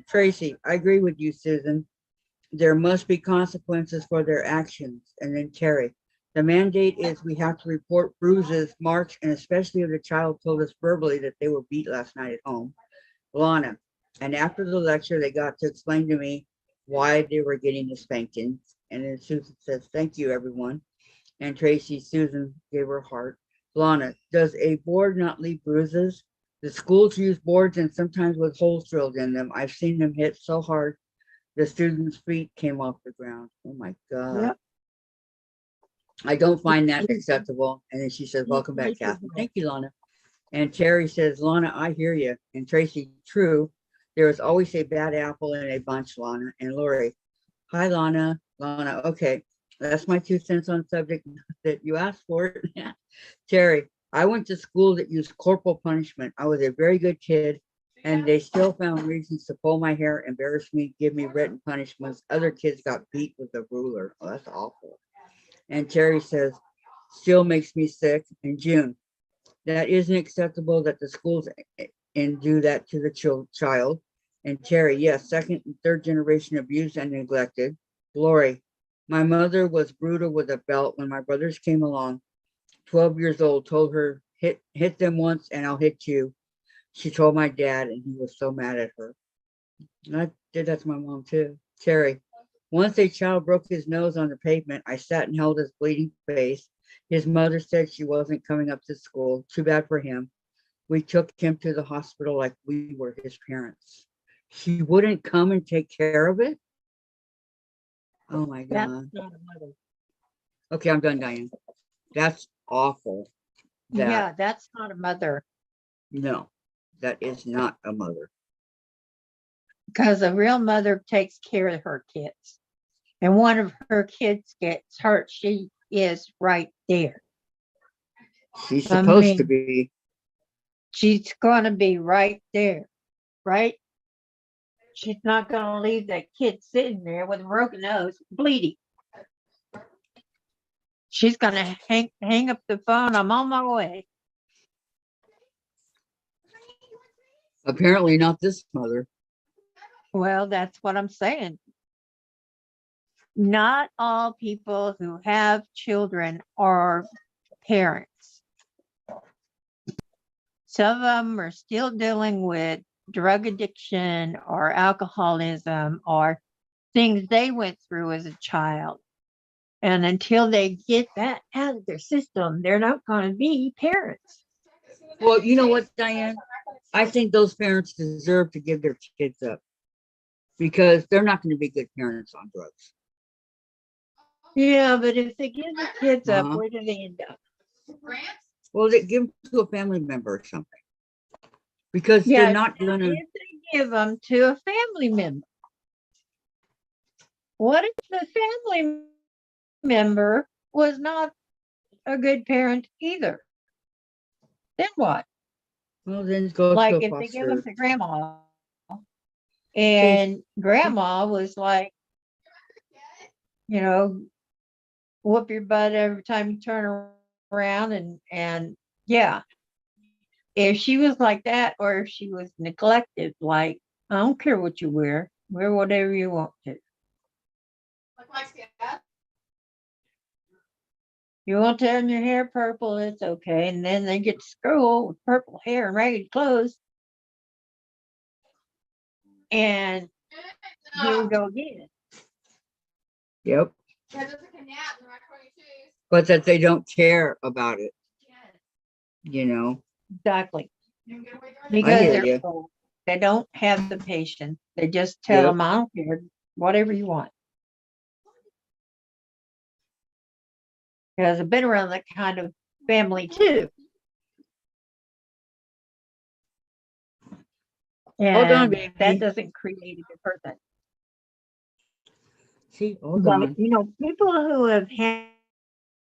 Tracy, I agree with you, Susan. There must be consequences for their actions. And then Terry, the mandate is we have to report bruises, marks, and especially if the child told us verbally that they were beat last night at home. Lana, and after the lecture, they got to explain to me why they were getting the spanking. And then Susan says, thank you, everyone. And Tracy, Susan gave her heart. Lana, does a board not leave bruises? The schools use boards and sometimes with holes drilled in them. I've seen them hit so hard the student's feet came off the ground. Oh my God. Yep. I don't find that acceptable. And then she says, welcome back, Yes, it Catherine. will. Thank you, Lana. And Terry says, Lana, I hear you. And Tracy, true. There is always a bad apple in a bunch, Lana. And Lori, hi, Lana. Lana, okay. That's my 2 cents on subject that you asked for it. Terry, I went to school that used corporal punishment. I was a very good kid, and they still found reasons to pull my hair, embarrass me, give me written punishments. Other kids got beat with a ruler. Oh, that's awful. And Terry says, still makes me sick. In June, that isn't acceptable that the schools and do that to the child. And Terry, yes, second and third generation abused and neglected. Glory, my mother was brutal with a belt when my brothers came along. 12 years old, told her, hit them once and I'll hit you. She told my dad and he was so mad at her. And I did that to my mom too. Terry, once a child broke his nose on the pavement, I sat and held his bleeding face. His mother said she wasn't coming up to school. Too bad for him. We took him to the hospital like we were his parents. He wouldn't come and take care of it. Oh my That's God. not a mother. Okay, I'm done, Diane. That's awful. Yeah, that's not a mother. No, that is not a mother. Because a real mother takes care of her kids. And one of her kids gets hurt, she is right there. She's I supposed to mean, be. she's going to be right there, right? She's not going to leave that kid sitting there with a broken nose, bleeding. She's going to hang up the phone. I'm on my way. Apparently not this mother. Well, that's what I'm saying. Not all people who have children are parents. Some of them are still dealing with drug addiction or alcoholism or things they went through as a child. And until they get that out of their system, they're not going to be parents. Well, you know what, Diane? I think those parents deserve to give their kids up because they're not going to be good parents on drugs. Yeah, but if they give the kids up, Uh-huh. where do they end up? Well, they give them to a family member or something because Yeah, they're not going to. if they give them to a family member. What if the family member was not a good parent either? Then what? Well, then go Like to a if they give them foster. to grandma and grandma was like, whoop your butt every time you turn around and yeah. If she was like that or if she was neglected, like, I don't care what you wear whatever you want to. Like my dad. You want to turn your hair purple, it's okay. And then they get to school with purple hair and ragged clothes. And here we go again. Yep. Yeah, just like a nap in my 22s. But that they don't care about it, Yes. you know. Exactly. You can get away during the Because hear they're ya. old. They don't have the patience. They just tell Yep. them, I don't care, whatever you want. Because I've been around that kind of family too. Hold on, And that baby. doesn't create a good person. See, hold But, on. you know, people who have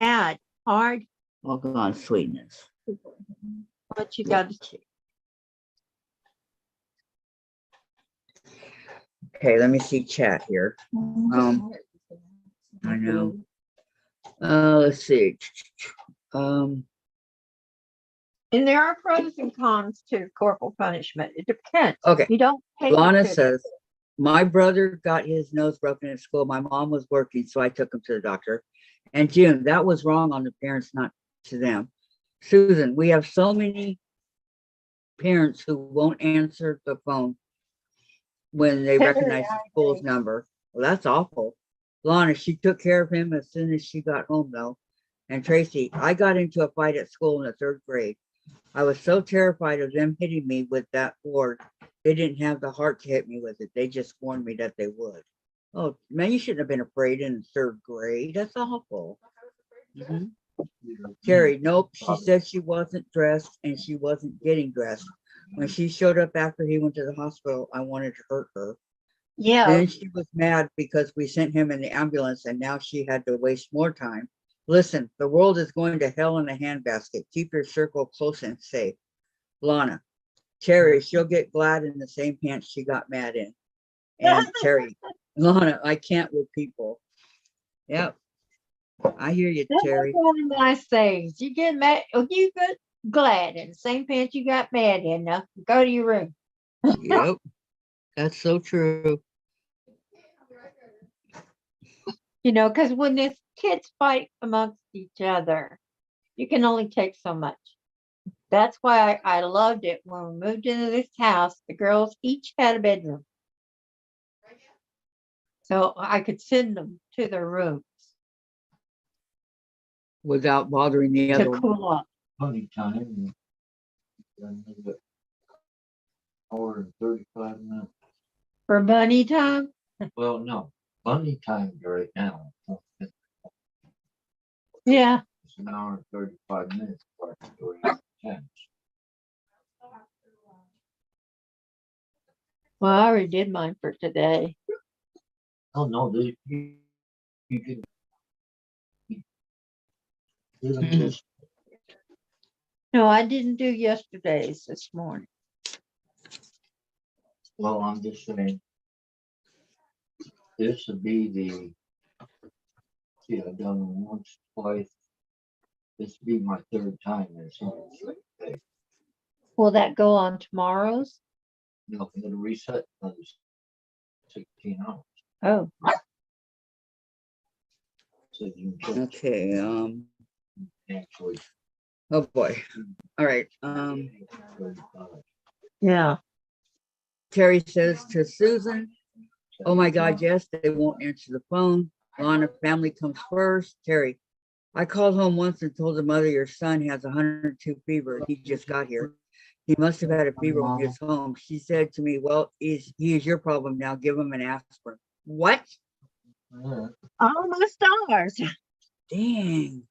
had hard, Hold on, sweetness. what you got to see. Okay, let me see chat here. I know. Let's see. Um, And there are pros and cons to corporal punishment. It depends. okay. You don't take it Lana to- says, my brother got his nose broken at school. My mom was working, so I took him to the doctor. And June, that was wrong on the parents, not to them. Susan, we have so many parents who won't answer the phone when they recognize the school's number. Well, that's awful. Lana, she took care of him as soon as she got home, though. And Tracy, I got into a fight at school in the 3rd grade. I was so terrified of them hitting me with that board. They didn't have the heart to hit me with it. They just warned me that they would. Oh, man, you shouldn't have been afraid in the 3rd grade. That's awful. Mhm. Terry, nope. She said she wasn't dressed and she wasn't getting dressed. When she showed up after he went to the hospital, I wanted to hurt her. Yeah. Then she was mad because we sent him in the ambulance and now she had to waste more time. Listen, the world is going to hell in a handbasket. Keep your circle close and safe. Lana, Terry, she'll get glad in the same pants she got mad in. And Terry, Lana, I can't with people. Yep. I hear you, That's Terry. one of my sayings. You get mad, you get glad in the same pants you got mad in. Now go to your room. Yep. That's so true. You know, because when the kids fight amongst each other, you can only take so much. That's why I loved it when we moved into this house. The girls each had a bedroom, so I could send them to their rooms Without bothering the to other one. cool off. Funny time. Hour and 35 minutes. For bunny time. Well, no, bunny time right now. Yeah. It's an hour and 35 minutes. Before I can go to 10. Well, I already did mine for today. Oh no, you can. You can just, No, I didn't do yesterday's this morning. well, I'm just saying. This would be the. See, I've done it once, twice. This would be my 3rd time in something like that. Will that go on tomorrow's? You know, it'll reset another 16 hours. Oh, So you can Okay. actually. Oh boy. All right. 35. yeah. Terry says to Susan, oh my God, yes, they won't answer the phone. Lana, family comes first. Terry, I called home once and told the mother your son has 102 fever. He just got here. He must have had a fever when he was home. She said to me, well, he is your problem now. Give him an aspirin. What? Yeah. Oh, my stars. Dang.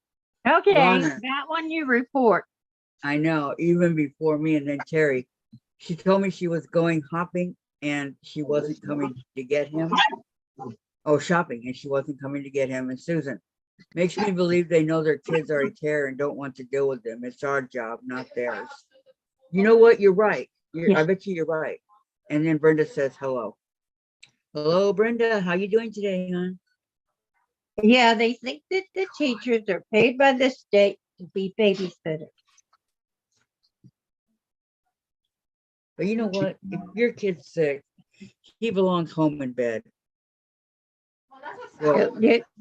Okay, Lana. that one you report. I know, even before me. And then Terry, she told me she was going hopping and she wasn't coming to get him. Oh, shopping, and she wasn't coming to get him. And Susan, makes me believe they know their kids are a terror and don't want to deal with them. It's our job, not theirs. You know what? You're right. I bet you're right. And then Brenda says hello. Hello, Brenda. How you doing today, hon? Yeah, they think that the teachers are paid by the state to be babysitters. But you know what? If your kid's sick, he belongs home in bed. Well, that's what Well,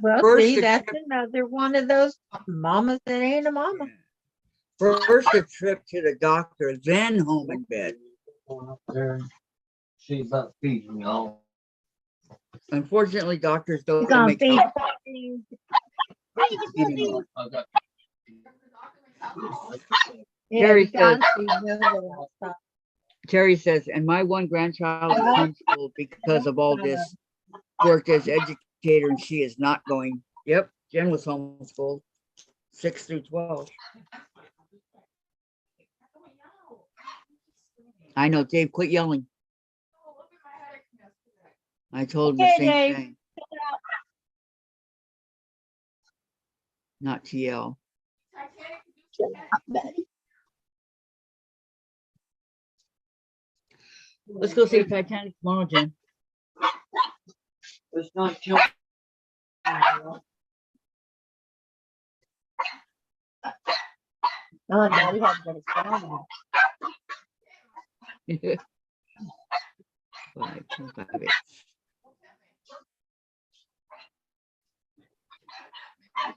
Well, first see, the that's trip- another one of those mamas that ain't a mama. first a trip to the doctor, then home in bed. Going up there, she's not feeding me all. Unfortunately, doctors He's don't gonna make feed up puppies. anymore. I got. Yeah, Terry you gotta says- feed them little stuff. Terry says, and my one grandchild is homeschooled because of all this. Worked as educator and she is not going. Yep, Jen was homeschooled, 6 through 12. I know, Dave, quit yelling. I told him the Okay, same Dave. thing. Not to yell. Let's go see Titanic tomorrow, Jen. It's not till. Oh, Daddy had to get his phone. 5, 2, 5, 8.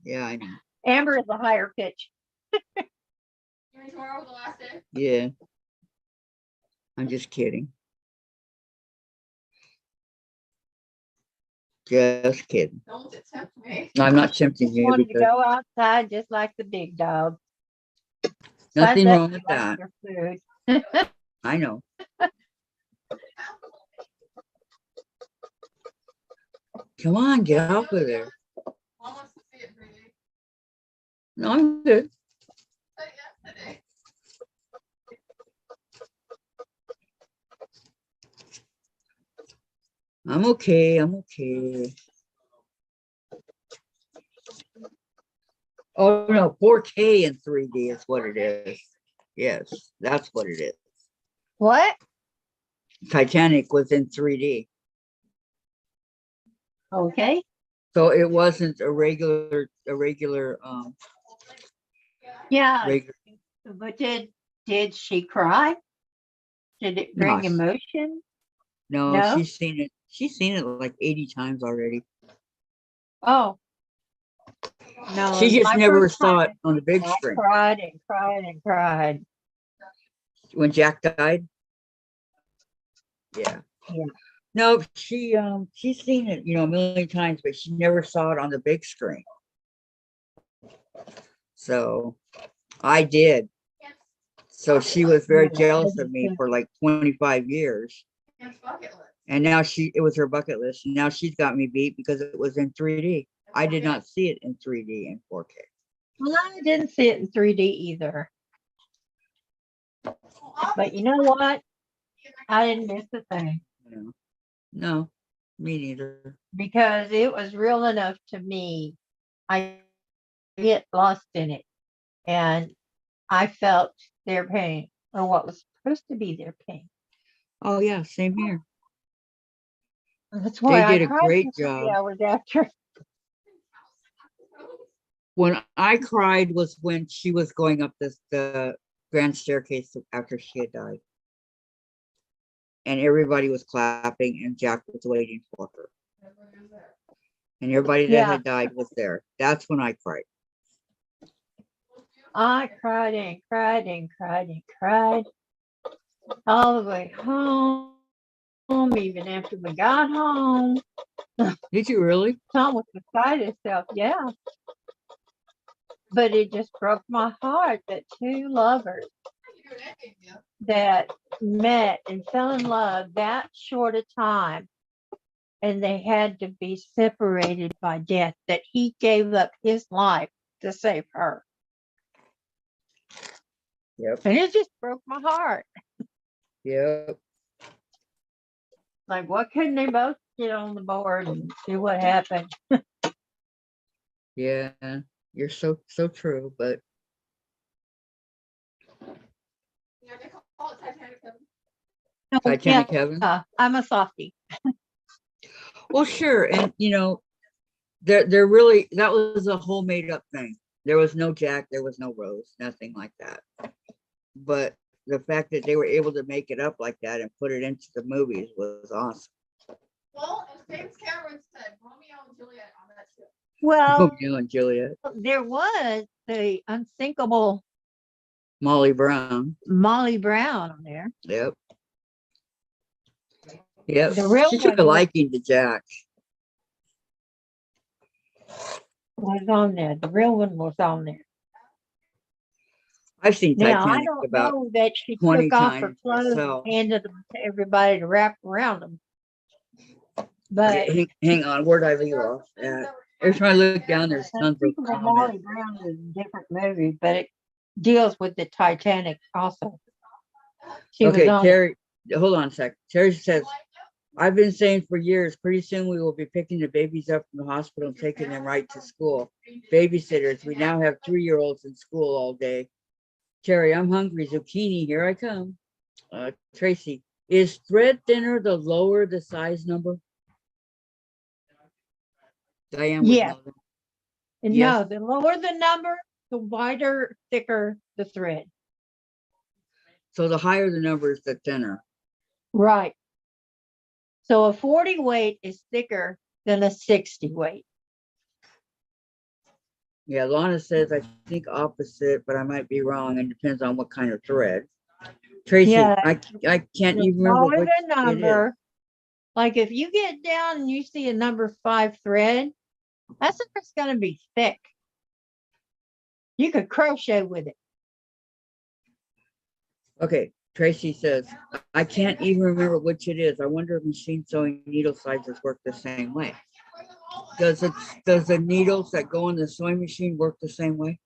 Yeah, I know. Amber is a higher pitch. You mean tomorrow was the last day? Yeah. I'm just kidding. Just kidding. Don't tempt me. No, I'm not tempting you Wanted to because go outside just like the big dog. nothing But wrong with that's that. your food. I know. Come on, get off of there. Mom wants to see it 3D. No, I'm good. But yesterday. I'm okay. I'm okay. Oh no, 4K in 3D is what it is. Yes, that's what it is. What? Titanic was in 3D. Okay. So it wasn't a regular Yeah, regular. but did she cry? Did it bring No, emotion? no, No? she's seen it. She's seen it like 80 times already. Oh. No. She just my never first saw time it on the big I screen. cried and cried and cried. When Jack died. Yeah. Yeah. No, she's seen it, a million times, but she never saw it on the big screen. So I did. So she was very jealous of me for like 25 years. And now it was her bucket list. And now she's got me beat because it was in 3D. I did not see it in 3D and 4K. Well, I didn't see it in 3D either. But you know what? I didn't miss a thing No, me neither. because it was real enough to me. I get lost in it and I felt their pain or what was supposed to be their pain. Oh yeah, same here. That's why They did I a cried great for 3 job. hours after. When I cried was when she was going up the grand staircase after she had died. And everybody was clapping and Jack was waiting for her. And everybody that Yeah. had died was there. That's when I cried. I cried and cried and cried and cried all the way home, even after we got home. Did you really? Tom was beside himself, yeah. But it just broke my heart that two lovers that met and fell in love that short a time and they had to be separated by death, that he gave up his life to save her. Yep. And it just broke my heart. Yep. Like, what couldn't they both get on the board and see what happened? Yeah. You're so true, but Yeah, they call it Titanic Heaven. Titanic Heaven. I'm a softie. Well, sure. And they're really, that was a whole made up thing. There was no Jack, there was no Rose, nothing like that. But the fact that they were able to make it up like that and put it into the movies was awesome. Well, as James Cameron said, Romeo and Juliet Well, You and Juliet. there was the unsinkable Molly Brown. Molly Brown on there. Yep. Yep. The real She took one a was, liking to Jack. was on there. The real one was on there. I've seen Now, I Titanic don't about know that she 20 took off her times clothes myself. and handed them to everybody to wrap around them. But Okay, hang on. Where'd I leave off at? Every time I look down, there's tons of Unsinkable comments. Molly Brown is a different movie, but it deals with the Titanic also. She was Okay, on it. Terry, hold on a sec. Terry says, I've been saying for years, pretty soon we will be picking the babies up from the hospital and taking them right to school. Babysitters, we now have 3-year-olds in school all day. Terry, I'm hungry. Zucchini, here I come. Tracy, is thread thinner the lower the size number? Diane would Yeah. know that. And Yes. no, the lower the number, the wider, thicker the thread. So the higher the number is the thinner. Right. So a 40 weight is thicker than a 60 weight. Yeah, Lana says, I think opposite, but I might be wrong. It depends on what kind of thread. Tracy, Yeah. I can't The even remember smaller which the it is. number, like if you get down and you see a number 5 thread, that's if it's going to be thick. You could crochet with it. Okay, Tracy says, I can't even remember which it is. I wonder if machine sewing needle sizes work the same way. Does the needles that go in the sewing machine work the same way?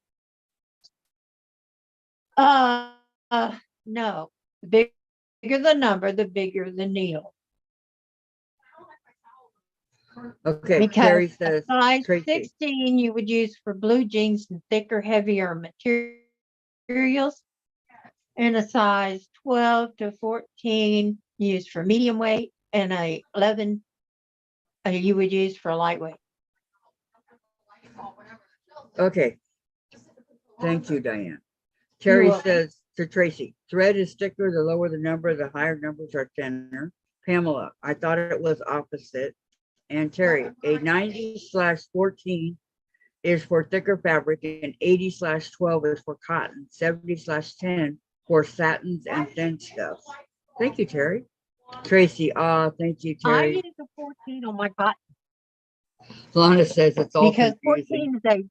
No. The bigger the number, the bigger the needle. Okay, Because Terry a says, size Tracy. 16 you would use for blue jeans and thicker, heavier materials, and a size 12 to 14 used for medium weight, and a 11 you would use for lightweight. Okay. Thank you, Diane. Terry welcome. says to Tracy, thread is thicker, the lower the number, the higher numbers are thinner. Pamela, I thought it was opposite. And Terry, a 90/14 is for thicker fabric and 80/12 is for cotton, 70/10 for satins and thin stuff. Thank you, Terry. Tracy, thank you, I Terry. use a 14 on my cotton Lana says it's all because confusing. 14 is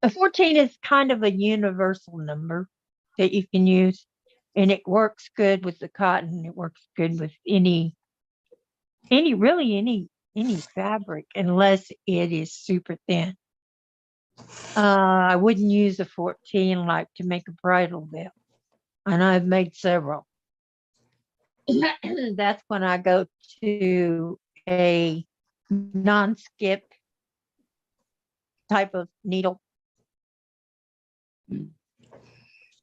a 14 is kind of a universal number that you can use, and it works good with the cotton. It works good with any fabric, unless it is super thin. I wouldn't use a 14 like to make a bridal veil, and I've made several. That's when I go to a non-skip type of needle.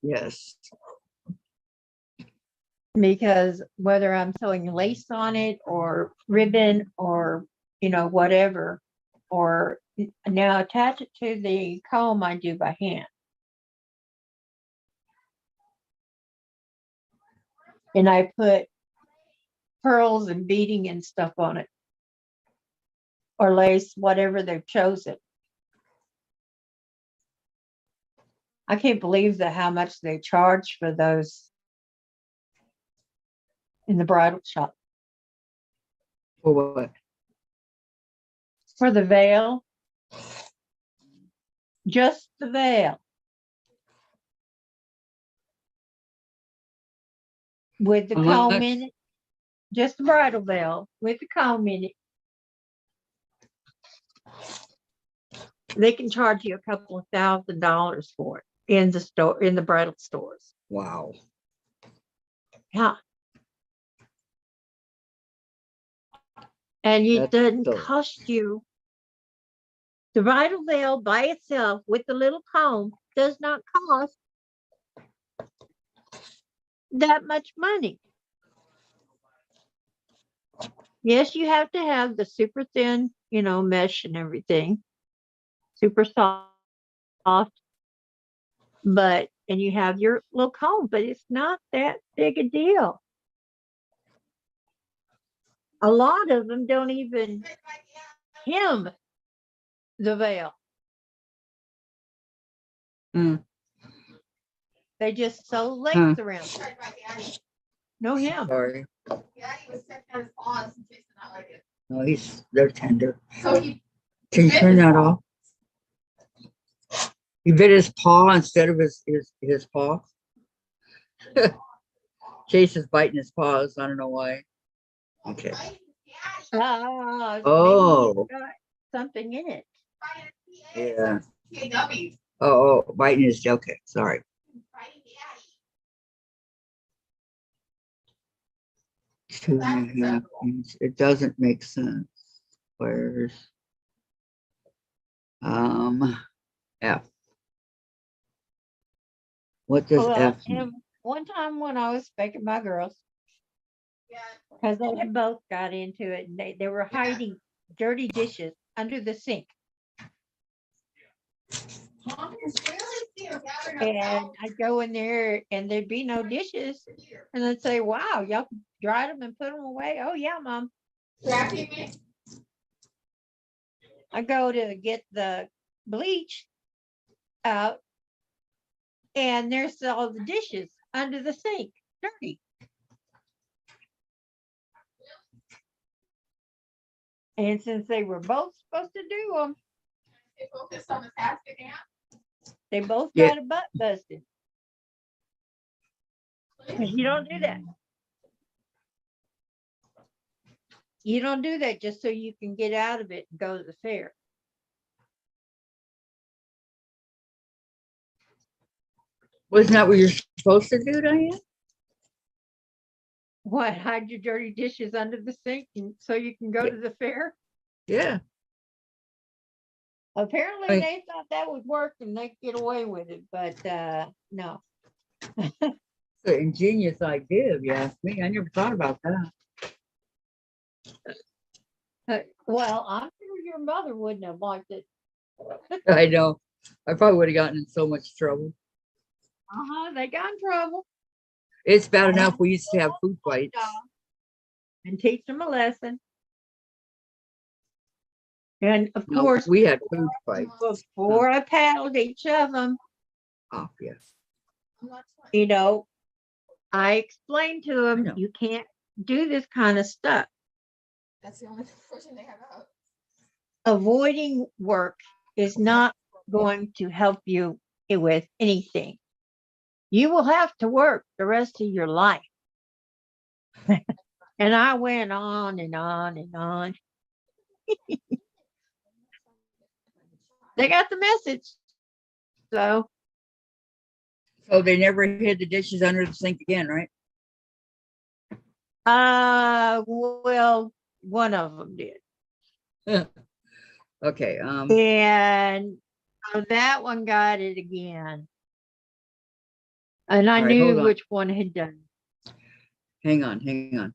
Yes. Because whether I'm sewing lace on it or ribbon or whatever, or now attach it to the comb, I do by hand. And I put pearls and beading and stuff on it, or lace, whatever they've chosen. I can't believe how much they charge for those in the bridal shop. For what? For the veil, just the veil, with the comb in it, just the bridal veil with the comb in it. They can charge you a couple of $1,000 for it in the store, in the bridal stores. Wow. Yeah. And it doesn't cost you. The bridal veil by itself with the little comb does not cost that much money. Yes, you have to have the super thin, mesh and everything, super soft, and you have your little comb, but it's not that big a deal. A lot of them don't even hem the veil. Mm, They just sew Huh. legs around. it. Right by Daddy. No him. sorry. Daddy was checking out his paws in case they're not like it. No, they're tender. So he Can you bit turn his that paw. off? He bit his paw instead of his paw. Chase is biting his paws. I don't know why. Okay. Maybe Oh. it's got something in it. Yeah. Daddy. Oh, biting his. Okay, sorry. 2.5 inch. It doesn't make sense. Where's F? What does Well, F mean? and one time when I was spanking my girls, Yeah. because they had both got into it, and they were hiding dirty dishes under the sink. Mom is really cute. And I'd go in there and there'd be no dishes. And I'd say, wow, y'all dried them and put them away. Oh, yeah, Mom. Tracking me. I go to get the bleach out, and there's all the dishes under the sink, dirty. And since they were both supposed to do them, They focused on the task at hand. they both Yeah. got a butt busted. 'Cause you don't do that. You don't do that just so you can get out of it and go to the fair. Wasn't that what you're supposed to do, Diane? What, hide your dirty dishes under the sink and so you can go to the fair? Yeah. Apparently Right. they thought that would work and they'd get away with it, but no. It's an ingenious idea, if you ask me. I never thought about that. Well, I'm sure your mother wouldn't have liked it. I know. I probably would have gotten in so much trouble. They got in trouble. It's bad enough we used to have food fights. And teach them a lesson. And of No, course, we had food fights. before I paddled each of them, Oh, yes. I'm not trying. you know, I explained to them, know. you can't do this kind of stuff. That's the only question they have out. Avoiding work is not going to help you with anything. You will have to work the rest of your life. And I went on and on and on. They got the message. So, So they never hid the dishes under the sink again, right? well, one of them did. Okay. And that one got it again. And I All right, knew hold on. which one had done. Hang on.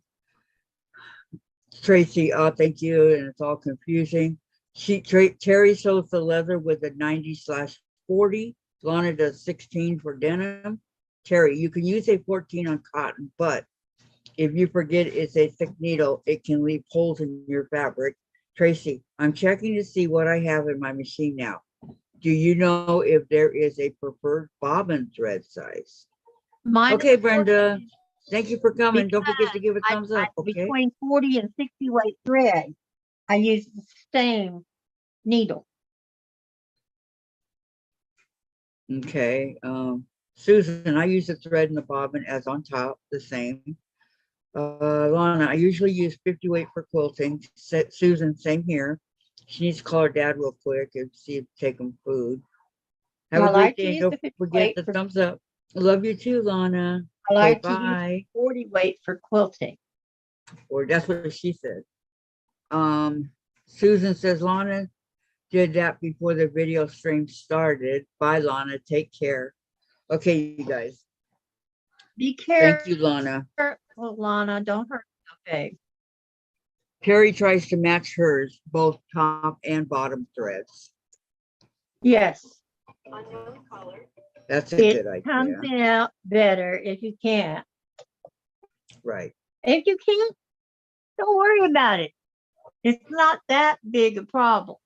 Tracy, thank you. And it's all confusing. Terry sews the leather with a 90/40. Lana does 16 for denim. Terry, you can use a 14 on cotton, but if you forget it's a thick needle, it can leave holes in your fabric. Tracy, I'm checking to see what I have in my machine now. Do you know if there is a preferred bobbin thread size? Mine Okay, is Brenda. 14. Thank you for coming. Don't forget to give a thumbs up, okay? Between 40 and 60 weight thread, I use the same needle. Okay. Susan, I use the thread and the bobbin as on top, the same. Lana, I usually use 50 weight for quilting. Susan, same here. She needs to call her dad real quick and see if take him food. Have I a great like to day. And use don't the 50 forget weight the for- thumbs up. Love you too, Lana. I like to use Bye. 40 weight for quilting. Or that's what she said. Susan says Lana did that before the video stream started. Bye, Lana. Take care. Okay, you guys. Be careful, Thank you, Lana. Lana. Don't hurt. Okay. Terry tries to match hers, both top and bottom threads. Yes. That's a It good comes idea. out better if you can. Right. If you can't, don't worry about it. It's not that big a problem.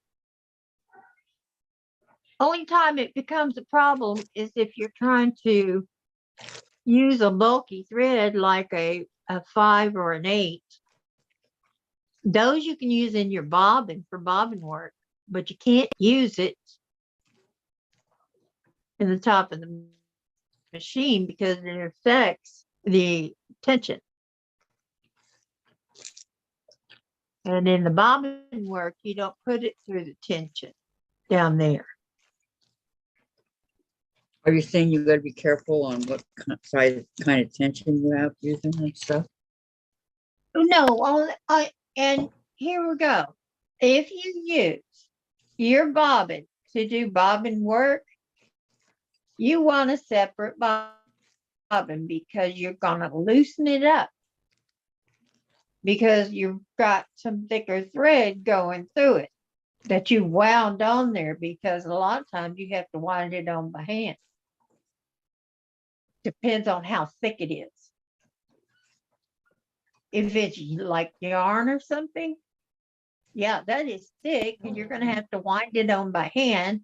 Only time it becomes a problem is if you're trying to use a bulky thread like a 5 or an 8. Those you can use in your bobbin for bobbin work, but you can't use it in the top of the machine because it affects the tension. And in the bobbin work, you don't put it through the tension down there. Are you saying you gotta be careful on what kind of tension you have using and stuff? No, and here we go. If you use your bobbin to do bobbin work, you want a separate bobbin because you're going to loosen it up because you've got some thicker thread going through it that you wound on there, because a lot of times you have to wind it on by hand. Depends on how thick it is. If it's like yarn or something, yeah, that is thick, and you're going to have to wind it on by hand,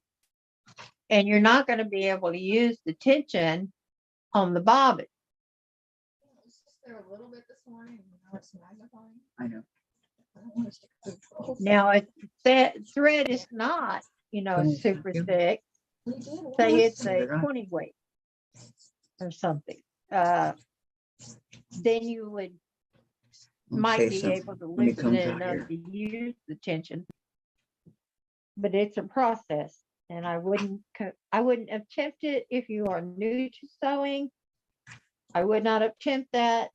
and you're not going to be able to use the tension on the bobbin. It was just there a little bit this morning, and now it's magnifying. I know. I don't want to stick to control. Now, if that thread is not, Goodness, super thank you. thick, We did say once. it's a 20 weight or something, then you would I'll might say be something able to when he loosen comes it out enough here. to use the tension. But it's a process, and I wouldn't attempt it if you are new to sewing. I would not attempt that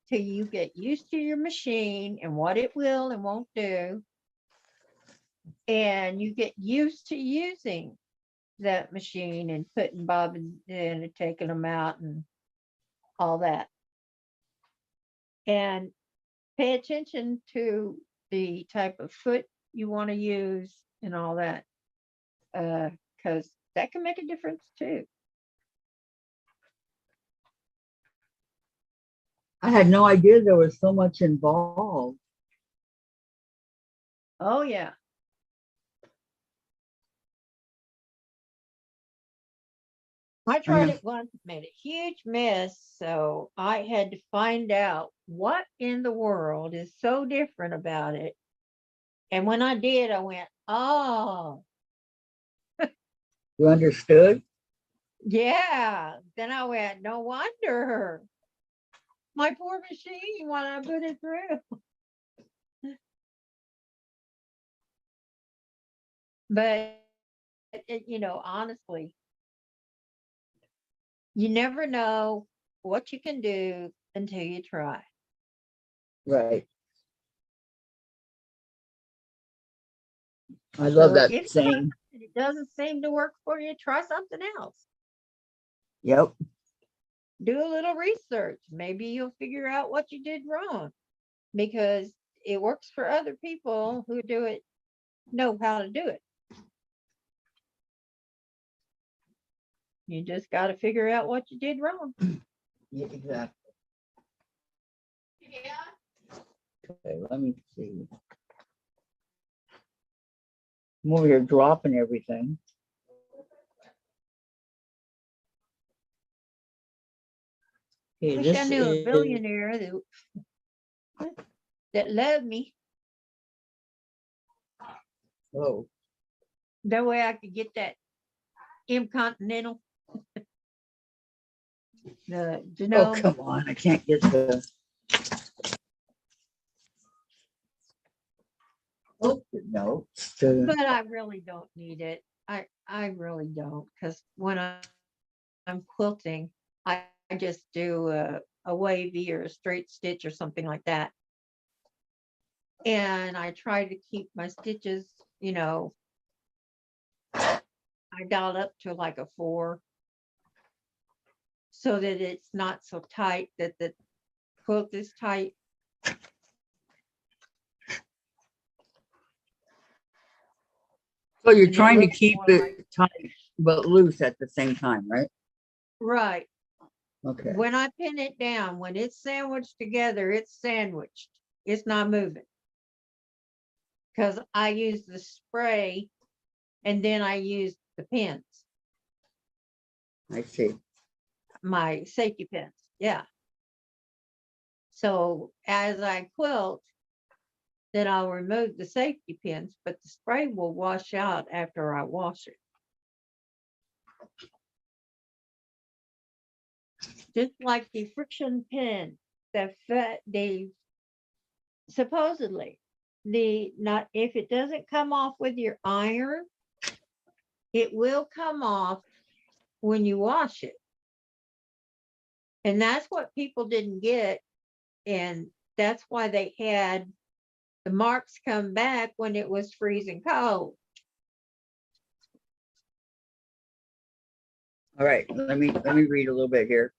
till you get used to your machine and what it will and won't do, and you get used to using that machine and putting bobbins in and taking them out and all that. And pay attention to the type of foot you want to use and all that, because that can make a difference too. I had no idea there was so much involved. Oh yeah. I tried know. it once, made a huge mess, so I had to find out what in the world is so different about it. And when I did, I went, oh, You understood? yeah. Then I went, no wonder. My poor machine when I put it through. But, honestly, you never know what you can do until you try. Right. I love So that if saying. it doesn't seem to work for you, try something else. Yep. Do a little research. Maybe you'll figure out what you did wrong, because it works for other people who do it, know how to do it. You just got to figure out what you did wrong. Yeah, exactly. Yeah. Okay, let me see. I'm over here dropping everything. Okay, Wish I this knew a is billionaire that loved me. oh, That way I could get that Continental. oh come on, I can't get the no. But I really don't need it. I really don't, because when I'm quilting, I just do a wavy or a straight stitch or something like that. And I try to keep my stitches, I dialed up to like a 4 so that it's not so tight that the quilt is tight. So you're And it trying to looks keep more it like- tight but loose at the same time, right? Right. Okay. When I pin it down, when it's sandwiched together, it's sandwiched. It's not moving. Because I use the spray and then I use the pins, I see. my safety pins. Yeah. So as I quilt, then I'll remove the safety pins, but the spray will wash out after I wash it. Just like the friction pin, the supposedly not if it doesn't come off with your iron, it will come off when you wash it. And that's what people didn't get. And that's why they had the marks come back when it was freezing cold. All right, let me read a little bit here.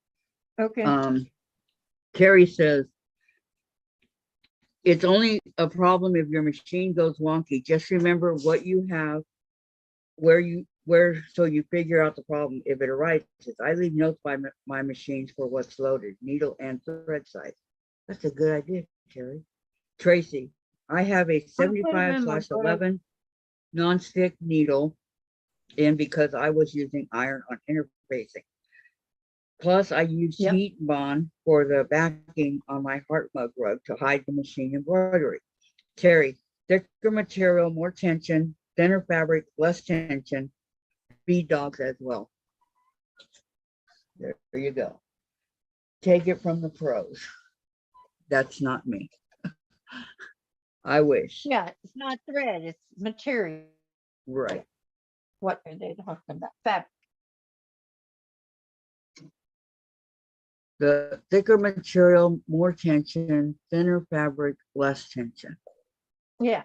Okay. Terry says, it's only a problem if your machine goes wonky. Just remember what you have, where, so you figure out the problem if it arises. I leave notes by my machines for what's loaded, needle and thread size. That's a good idea, Terry. Tracy, I have a 75/11 nonstick needle in because I was using iron on interfacing. Plus, I use heat bond for the backing on my heart mug rug to hide the machine embroidery. Terry, thicker material, more tension, thinner fabric, less tension, bead dogs as well. There you go. Take it from the pros. That's not me. I wish. Yeah, it's not thread, it's material. Right. What are they talking about? Fabric. The thicker material, more tension, thinner fabric, less tension. Yeah.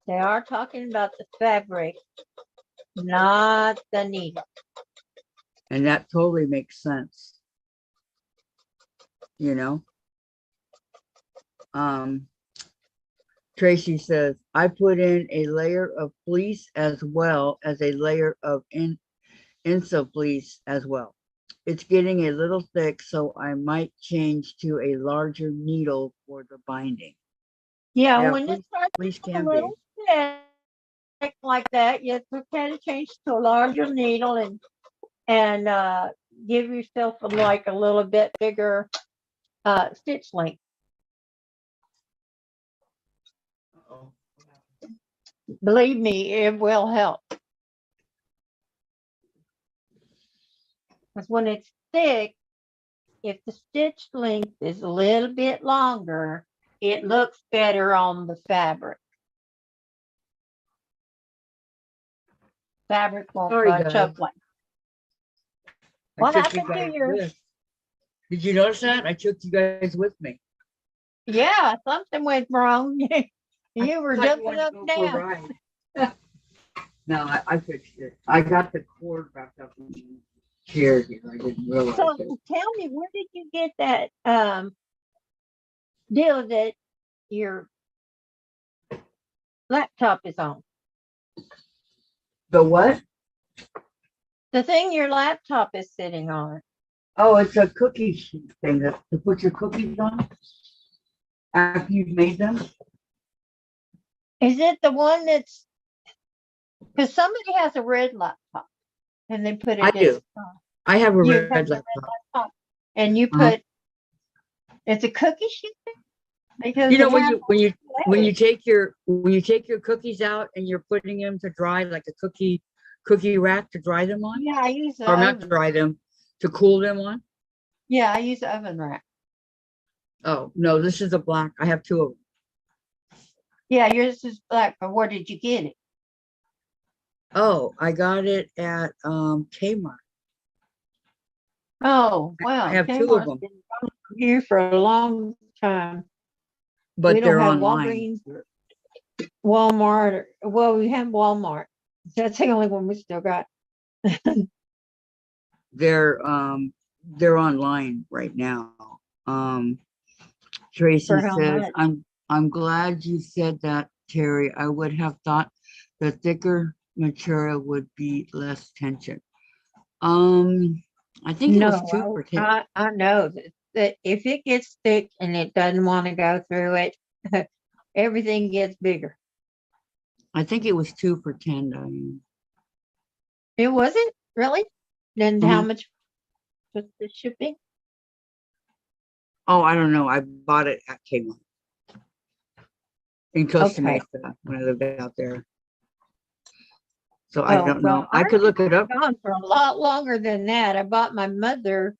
They are talking about the fabric, not the needle. And that totally makes sense. You know? Tracy says, I put in a layer of fleece as well as a layer of Insa fleece as well. It's getting a little thick, so I might change to a larger needle for the binding. Yeah, when it starts fleece a can be. little thick like that, you kind of change to a larger needle and give yourself like a little bit bigger stitch length. Uh-oh. Believe me, it will help. Because when it's thick, if the stitch length is a little bit longer, it looks better on the fabric. Fabric won't Sorry, bunch guys. up like. What happened to your? Did you notice that? I took you guys with me. Yeah, something went wrong. You were jumping up and down. No, I fixed it. I got the cord wrapped up in the chair here. I didn't realize So it. tell me, where did you get that deal that your laptop is on? The what? The thing your laptop is sitting on. Oh, it's a cookie sheet thing to put your cookies on after you've made them. Is it the one that's, because somebody has a red laptop and they put it I do. I have a red laptop. And you put, it's a cookie sheet thing? Because you know when you take your cookies out and you're putting them to dry, like a cookie rack to dry them on. Yeah, I use the or not oven. to dry them, to cool them on. Yeah, I use the oven rack. Oh no, this is a black. I have two of them. Yeah, yours is black, but where did you get it? Oh, I got it at Kmart. Oh, wow. I have two of them, Been here for a long time. but We they're don't have online. Walgreens, Walmart. Well, we have Walmart. That's the only one we still got. They're online right now. Tracy For how says, much? I'm glad you said that, Terry. I would have thought the thicker material would be less tension. I think it was 2 for 10. I know that if it gets thick and it doesn't want to go through it, everything gets bigger. I think it was 2 for 10, Diane. It wasn't really. Then how much was the shipping? Oh, I don't know. I bought it at Kmart in Costa Okay. Mesa when I lived out there. So I Oh, don't well, know. I could look it up. gone for a lot longer than that. I bought my mother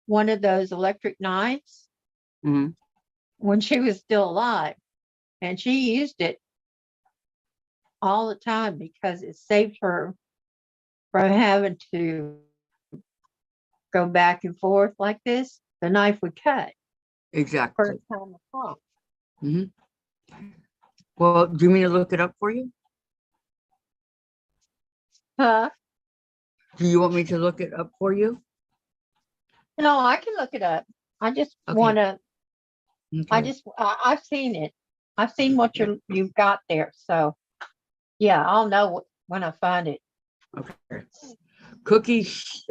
one of those electric knives Mhm. when she was still alive, and she used it all the time because it saved her from having to go back and forth like this. The knife would cut Exactly. first time across. Well, do you mean to look it up for you? Huh? Do you want me to look it up for you? No, I can look it up. I just Okay. want to. Okay. I've seen it. I've seen what you've got there. So yeah, I'll know when I find it. Okay.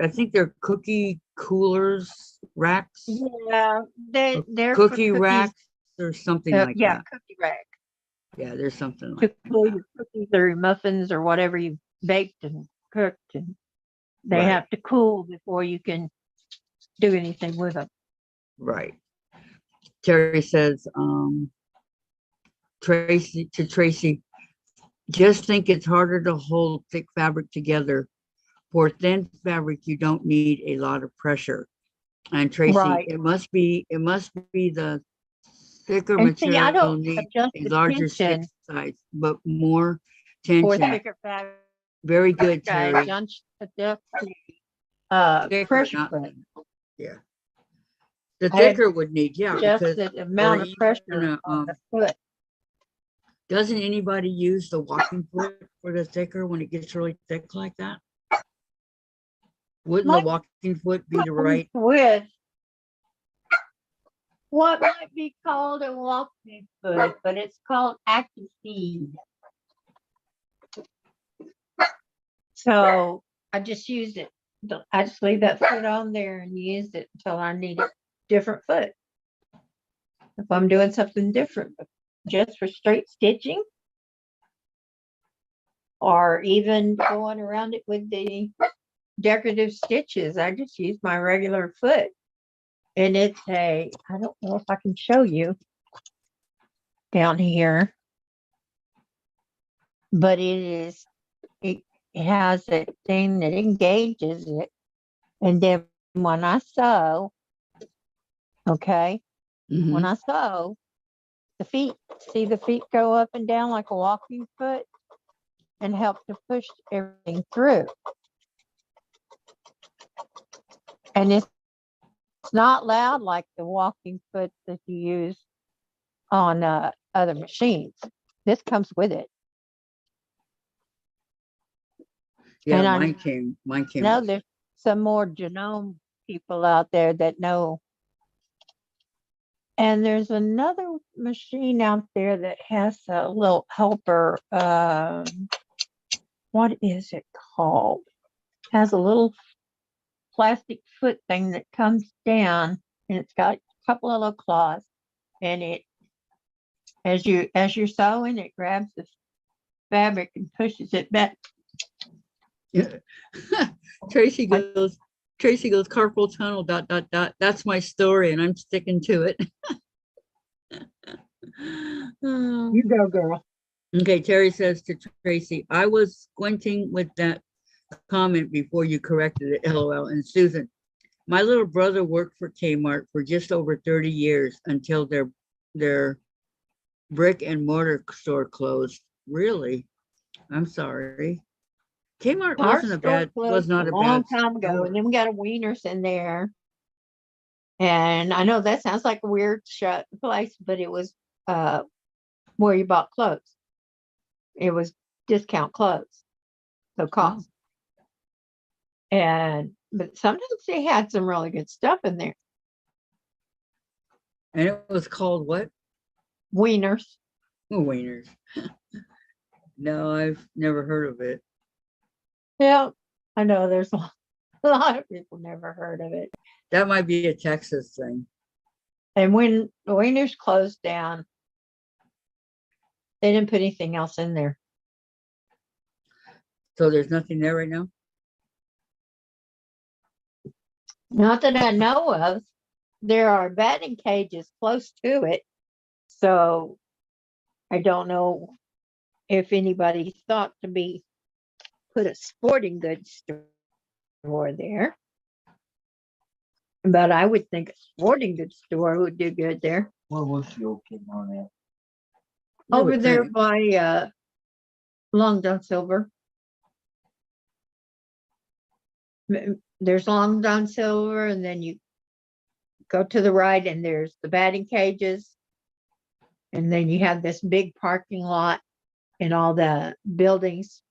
I think they're cookie coolers racks, Yeah, they're for cookie cookies. racks or something like Yeah, that. cookie rack Yeah, there's something to like cool that. your cookies or your muffins or whatever you baked and cooked, and they Right. have to cool before you can do anything with them. Right. Terry says, Tracy, just think it's harder to hold thick fabric together. For thin fabric, you don't need a lot of pressure. And Tracy, Right. it must be the thicker And see, I material don't needs adjust a the larger stick tension size, but more for tension. thicker fabric. Very good, I Terry. adjust the Thicker, pressure not foot. thin. Yeah. The I thicker would need, yeah, adjust because the or amount of even pressure on the foot. doesn't anybody use the walking foot for the thicker when it gets really thick like that? Wouldn't the My walking foot be the right? with what might be called a walking foot, but it's called active feed. So I just use it. I just leave that foot on there and use it until I need a different foot. If I'm doing something different, but just for straight stitching, or even going around it with the decorative stitches, I just use my regular foot. And it's I don't know if I can show you down here, but it has a thing that engages it. And then when I sew, okay, when Mhm. I sew, see the feet go up and down like a walking foot and help to push everything through. And it's not loud like the walking foot that you use on other machines. This comes with it. Yeah, And I mine came know with there's it. some more genome people out there that know. And there's another machine out there that has a little helper. What is it called? Has a little plastic foot thing that comes down, and it's got a couple of little claws. And it, as you're sewing, it grabs the fabric and pushes it back. Yeah. Tracy goes, carpal tunnel, dot, dot, dot. That's my story, and I'm sticking to it. You go, girl. Okay, Terry says to Tracy, I was squinting with that comment before you corrected it, LOL. And Susan, my little brother worked for Kmart for just over 30 years until their brick and mortar store closed. Really? I'm sorry. Kmart Our store was closed a not a long bad time ago, store. and then we got a Wieners in there. And I know that sounds like a weird shut place, but it was where you bought clothes. It was discount clothes, so cost. But sometimes they had some really good stuff in there. And it was called what? Wieners. Oh, Wieners. No, I've never heard of it. Yeah, I know there's a lot of people never heard of it. That might be a Texas thing. And when the Wieners closed down, they didn't put anything else in there. So there's nothing there right now? Not that I know of. There are batting cages close to it. So I don't know if anybody thought to put a sporting goods store there. But I would think a sporting goods store would do good there. Where was the old kid on that? You Over would there think. by Long John Silver. There's Long John Silver, and then you go to the right, and there's the batting cages. And then you have this big parking lot and all the buildings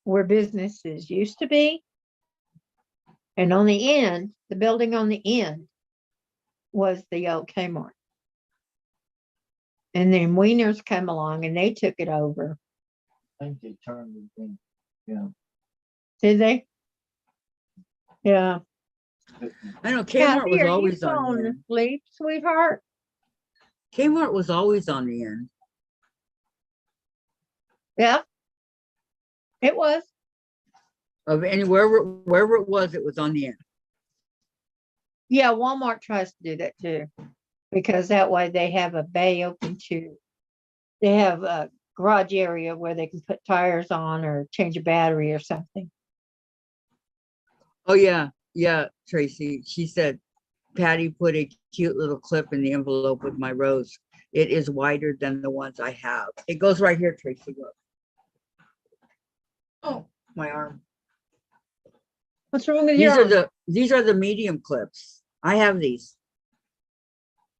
where businesses used to be. And on the end, the building on the end was the old Kmart. And then Wieners came along and they took it over. I think they turned it in. Yeah. Did they? Yeah. I know Kmart Kathy, was are you always on the falling end. asleep, sweetheart? Kmart was always on the end. Yeah. It was. Of anywhere, wherever it was on the end. Yeah, Walmart tries to do that too. Because that way they have a bay open to, they have a garage area where they can put tires on or change a battery or something. Oh yeah, yeah, Tracy. She said Patty put a cute little clip in the envelope with my rose. It is wider than the ones I have. It goes right here, Tracy. Look. Oh, my arm. What's wrong with These your are arm? these are the medium clips. I have these.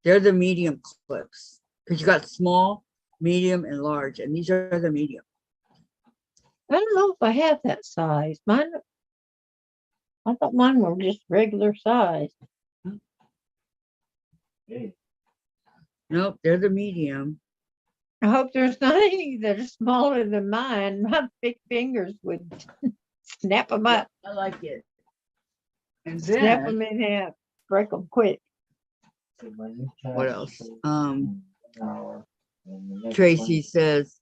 They're the medium clips because you got small, medium, and large, and these are the medium. I don't know if I have that size. Mine, I thought mine were just regular size. Hey, Nope, they're the medium. I hope there's not any that are smaller than mine. My big fingers would snap them up, I like it. And snap then them in half, break them quick. so my new tax what else? is in an hour, and the next Tracy one, says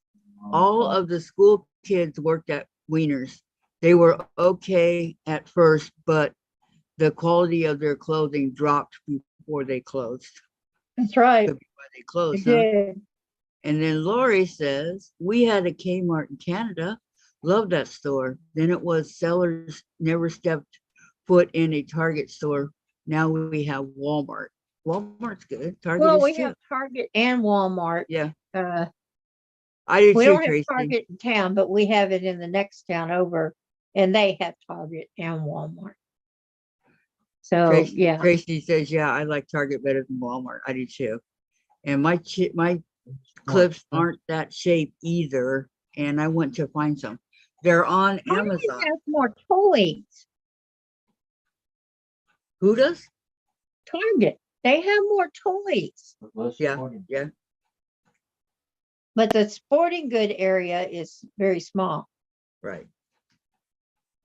all of the school kids worked at Wieners. They were okay at first, but the quality of their clothing dropped before they closed. That's right. Could be why they It closed, huh? did. And then Lori says, we had a Kmart in Canada. Loved that store. Then it was sellers never stepped foot in a Target store. Now we have Walmart. Walmart's good. Target Well, is we too. have Target and Walmart. Yeah, Uh, I do we too, don't have Tracy. Target in town, but we have it in the next town over, and they have Target and Walmart. So yeah, Tracy says, yeah, I like Target better than Walmart. I do too. And my clips aren't that shape either. And I went to find some. They're on Target Amazon. has more toys. Who does? Target, they have more toys, but less Yeah, sporting. yeah. but the sporting good area is very small. Right.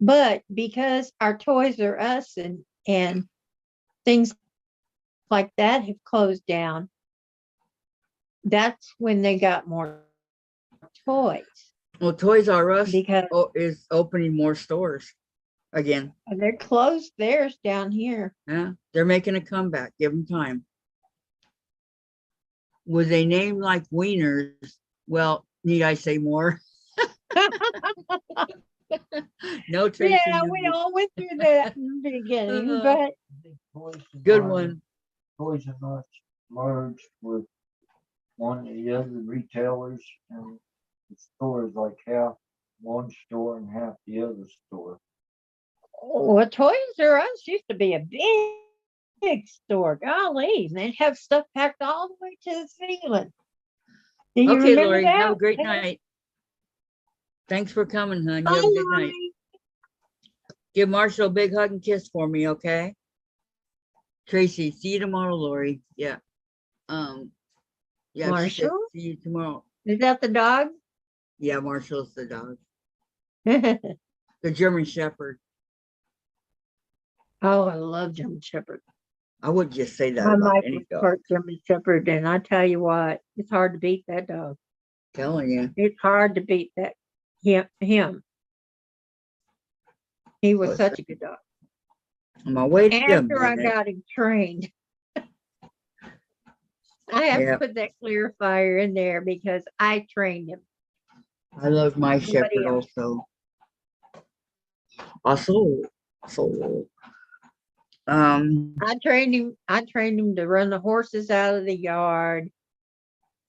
But because our Toys R Us and things like that have closed down, that's when they got more toys Well, Toys R Us because is opening more stores again. they're closed theirs down here. Yeah, they're making a comeback. Give them time. With a name like Wieners, well, need I say more? No, Tracy. Yeah, we all went through that in the beginning, Uh, but I think Toys R Good Us- one. Toys R Us merged with one of the other retailers, and the store is like half one store and half the other store. well, Toys R Us used to be a big store. Golly, and they'd have stuff packed all the way to the ceiling. Do you Okay, remember Lori, that? have a great night. Thanks for coming, hon. You have a good night. Bye. Give Marshall a big hug and kiss for me, okay? Tracy, see you tomorrow, Lori. Yeah. Yeah, she said, Marshall? see you tomorrow. Is that the dog? Yeah, Marshall's the dog. Oh, The German Shepherd. I love German Shepherd. I would just say that My about Mike any was dog. part German Shepherd, and I tell you what, it's hard to beat that dog. Telling you. It's hard to beat that him. He was What's such that? a good dog. Now, wait a After I minute. got him trained. I have Yeah. to put that clarifier in there because I trained him. I love my Somebody shepherd else. also. Also. Um, I trained him. I trained him to run the horses out of the yard,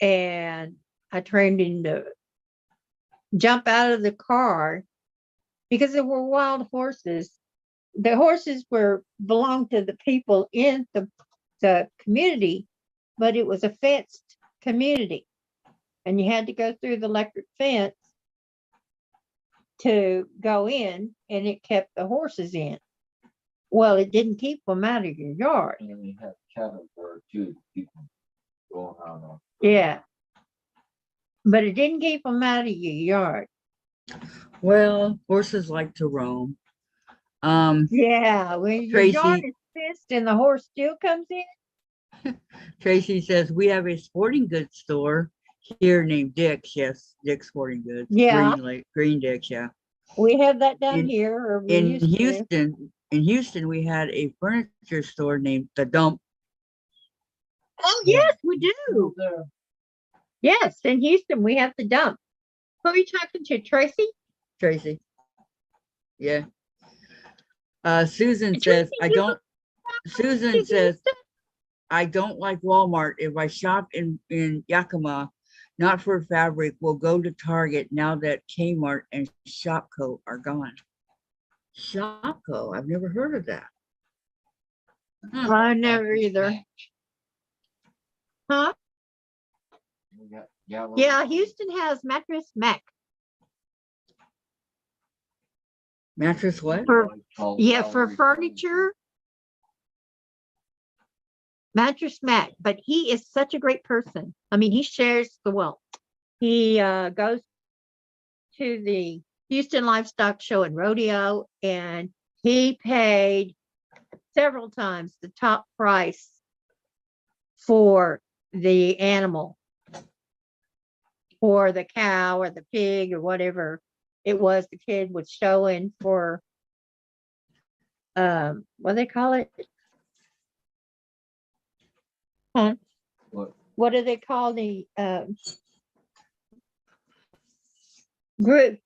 and I trained him to jump out of the car because there were wild horses. The horses belonged to the people in the community, but it was a fenced community, and you had to go through the electric fence to go in, and it kept the horses in. Well, it didn't keep them out of your yard. And then we have cattle there too, people going out on. Yeah. But it didn't keep them out of your yard. well, horses like to roam. Yeah, when your Tracy- yard is fenced and the horse still comes in. Tracy says we have a sporting goods store here named Dick's. Yes, Dick's Sporting Goods. Yeah. Green Dick's. Yeah. We have that down In- here. Or we In used to. Houston, we had a furniture store named The Dump. Oh, yes, we do. There. Yes, in Houston, we have the dump. Who are you talking to, Tracy? Tracy. Yeah. Susan Tracy, says, I you don't, Susan to says, Houston? I don't like Walmart. If I shop in Yakima, not for fabric, we'll go to Target now that Kmart and Shopko are gone. Shopko, I've never heard of that. Huh. I never either. Huh? We got gallows. Yeah, Houston has Mattress Mac. Mattress what? For Called Yeah, for gallery furniture, Mattress Mac, but he is such a great person. I mean, he shares the wealth. He goes to the Houston Livestock Show and Rodeo, and he paid several times the top price for the animal, or the cow or the pig or whatever it was the kid was showing for, what do they call it? Huh? What do they call the group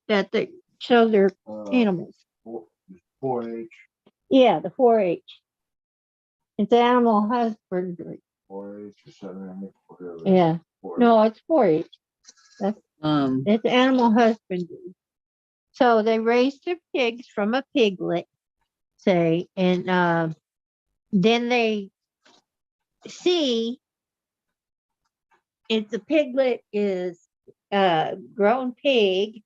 that they show their animals? 4-H, Yeah, the 4-H. It's animal husbandry. 4-H or 7-H, whatever. Yeah. 4-H. No, it's 4-H. Um, It's animal husbandry. So they raised their pigs from a piglet, say, and then they see if the piglet is a grown pig,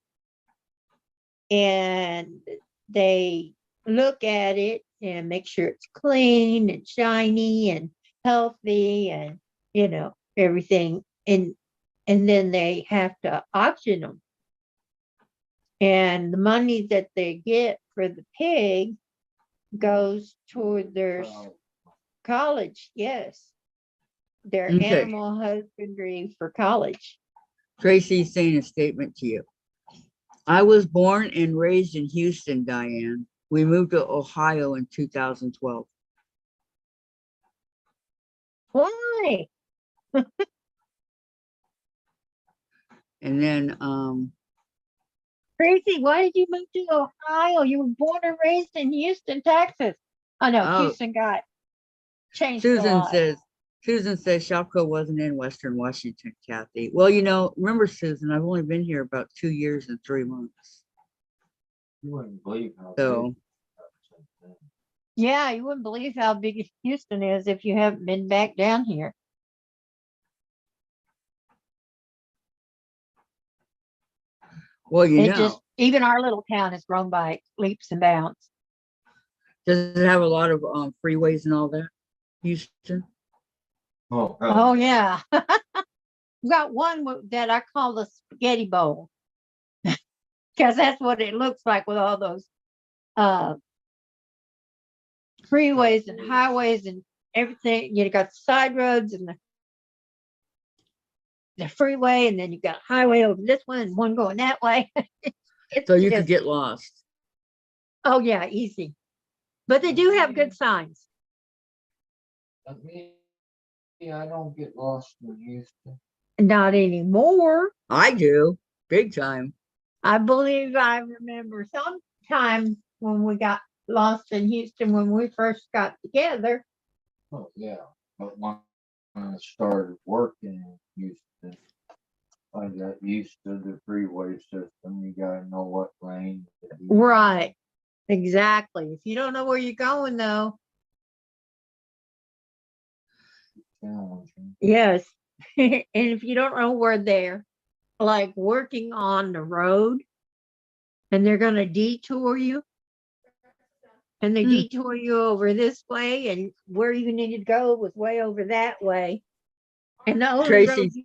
and they look at it and make sure it's clean and shiny and healthy and everything, and then they have to auction them, and the money that they get for the pig goes toward their college. Yes, their Okay. animal husbandry for college. Tracy's saying a statement to you. I was born and raised in Houston, Diane. We moved to Ohio in 2012. Why? And then Tracy, why did you move to Ohio? You were born and raised in Houston, Texas. Oh no, Oh. Houston got changed a Susan lot. says Shopko wasn't in Western Washington, Kathy. Well, remember, Susan, I've only been here about 2 years and 3 months. You wouldn't believe how So big that was. Yeah, you wouldn't believe how big Houston is if you haven't been back down here. well, Even our little town has grown by leaps and bounds. does it have a lot of freeways and all that? Houston? Oh yeah. We got one that I call the spaghetti bowl. Because that's what it looks like with all those freeways and highways and everything. You got the side roads and the freeway, and then you got a highway over this one and one going that way. It's So you could just- get lost. Oh yeah, easy. But they do have good signs. I don't get lost in Houston. Not anymore. I do, big time. I believe I remember sometime when we got lost in Houston when we first got together. Oh, yeah. But when I started working in Houston, I got used to the freeway system. You gotta know what lane to be in. Right. Exactly. If you don't know where you're going, though, Challenging. yes. And if you don't know where they're like working on the road and they're going to detour you and they Hmm. detour you over this way and where you needed to go was way over that way. And the only road Tracy, you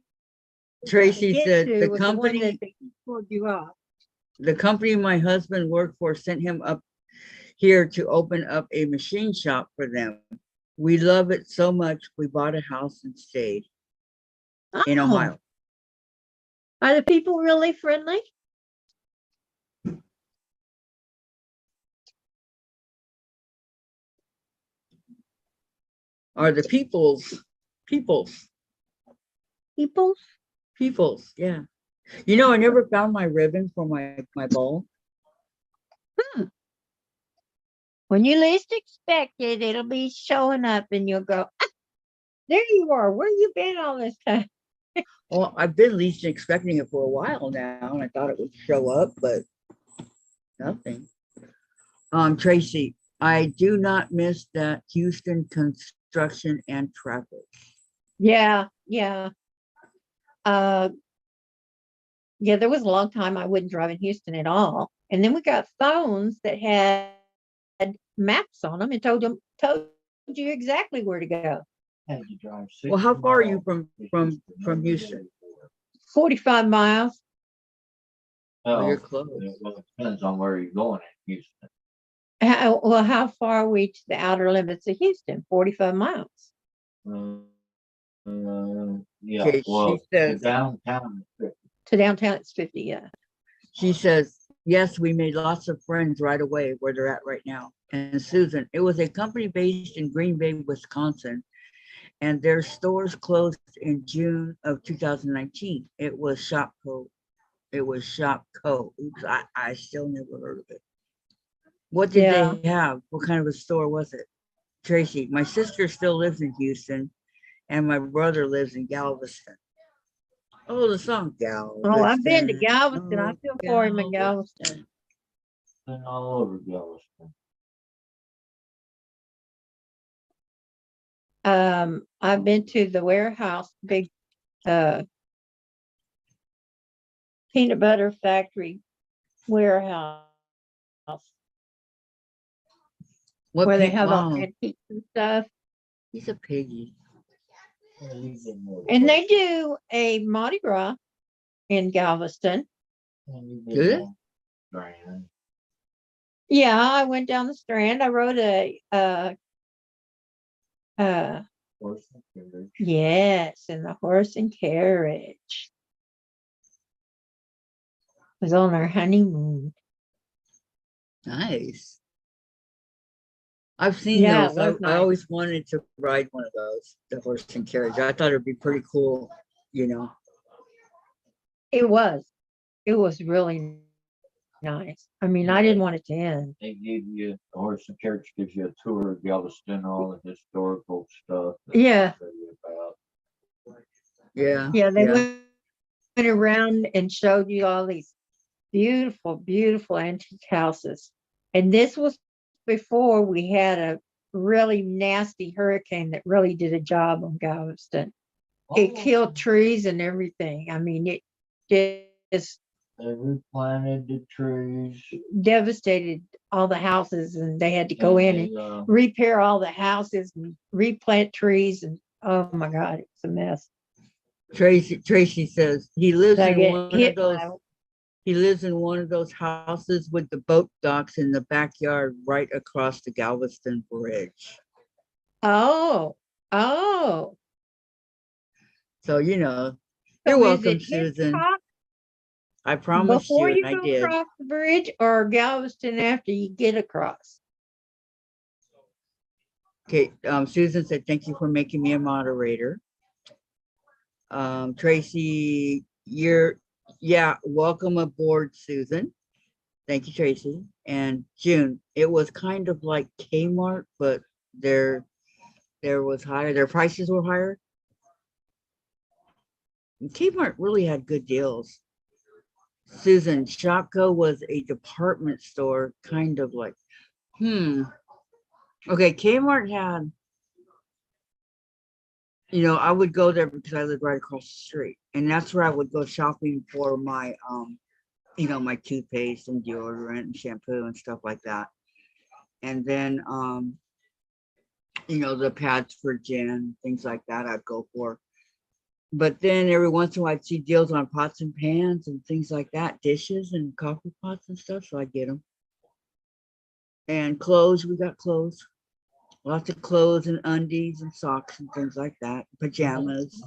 could Tracy get said to the was the one that company, they detoured you off. the company my husband worked for sent him up here to open up a machine shop for them. We love it so much. We bought a house and stayed in Oh, Ohio. are the people really friendly? Are the peoples, peoples, People? peoples, yeah. You know, I never found my ribbon for my bowl. When you least expect it, it'll be showing up and you'll go, "Ah, there you are. Where you been all this time?" Well, I've been least expecting it for a while now, and I thought it would show up, but nothing. Tracy, I do not miss that Houston construction and traffic. Yeah, yeah. Uh, yeah, there was a long time I wouldn't drive in Houston at all. And then we got phones that had maps on them and told you exactly where to go. Had to drive Well, how 60 far are you miles from to from Houston from every Houston? day for work. 45 miles. Oh, you're Oh, close. well, it depends on where you're going in Houston. How far are we to the outer limits of Houston? 45 miles. Yeah, Okay, well, she says, downtown is 50. To downtown, it's 50. Yeah. yes, we made lots of friends right away where they're at right now. And Susan, it was a company based in Green Bay, Wisconsin, and their stores closed in June of 2019. It was Shopco. It was Shopco. Oops, I still never heard of it. What did Yeah. they have? What kind of a store was it? Tracy, my sister still lives in Houston, and my brother lives in Galveston. Oh, the song Galveston. Oh, I've been to Galveston. I Oh, feel for him in Galveston. Galveston. Been all over Galveston. I've been to the warehouse, big uh peanut butter factory warehouse What where they pink? have all Wow, antiques and stuff. he's a piggy. Yeah, you've been more And they west. do a Mardi Gras in Galveston. And you've been Good. down Grand. Yeah, I went down the Strand. I rode uh Horse and carriage. yes, in the horse and carriage. Was on our honeymoon. Nice. I've seen Yeah, those. it was I nice. always wanted to ride one of those, the horse and carriage. I thought it'd be pretty cool, you know. It was. It was really nice. I mean, I didn't want it to end. They give you, the horse and carriage gives you a tour of Galveston, all the historical stuff. that Yeah. they tell you about. Yeah. Yeah, they Yeah. went around and showed you all these beautiful, beautiful antique houses. And this was before we had a really nasty hurricane that really did a job on Galveston. It killed trees and everything. I mean, it just They replanted the trees. devastated all the houses, and they had to go and in and they, repair all the houses and replant trees. And oh my God, it's a mess. Tracy says he lives So I in get one of hit those. by, He lives in one of those houses with the boat docks in the backyard right across the Galveston Bridge. oh, oh. So, you know, So you're is welcome, it Susan. Hitchcock I promised before you, and you I go did. across the bridge or Galveston after you get across? Okay, Susan said, thank you for making me a moderator. Tracy, yeah, welcome aboard, Susan. Thank you, Tracy. And June, it was kind of like Kmart, but there was higher, their prices were higher. And Kmart really had good deals. Susan, Shopko was a department store, kind of like, okay, Kmart had, I would go there because I lived right across the street, and that's where I would go shopping for my, my toothpaste and deodorant and shampoo and stuff like that. And then, the pads for gin, things like that, I'd go for. But then every once in a while, I'd see deals on pots and pans and things like that, dishes and coffee pots and stuff, so I'd get them. And clothes, we got clothes. Lots of clothes and undies and socks and things like that, pajamas.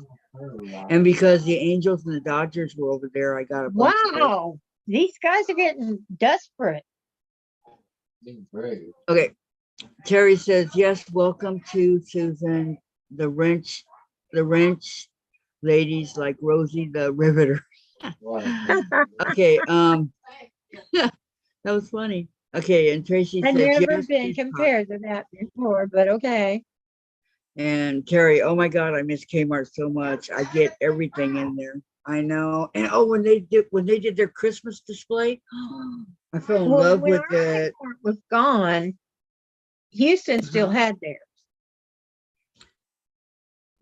And because the Angels and the Dodgers were over there, I got a bunch of those. Wow, these guys are getting desperate. Okay, Terry says, yes, welcome to Susan, the wrench ladies like Rosie the Riveter. Okay, that was funny. Okay, and Tracy I've said, never yes, been please, compared to that before, but okay. and Terry, oh my God, I miss Kmart so much. I get everything in there. I know. And when they did their Christmas display, I fell in Well, love when with our it. Kmart was gone, Houston still had theirs.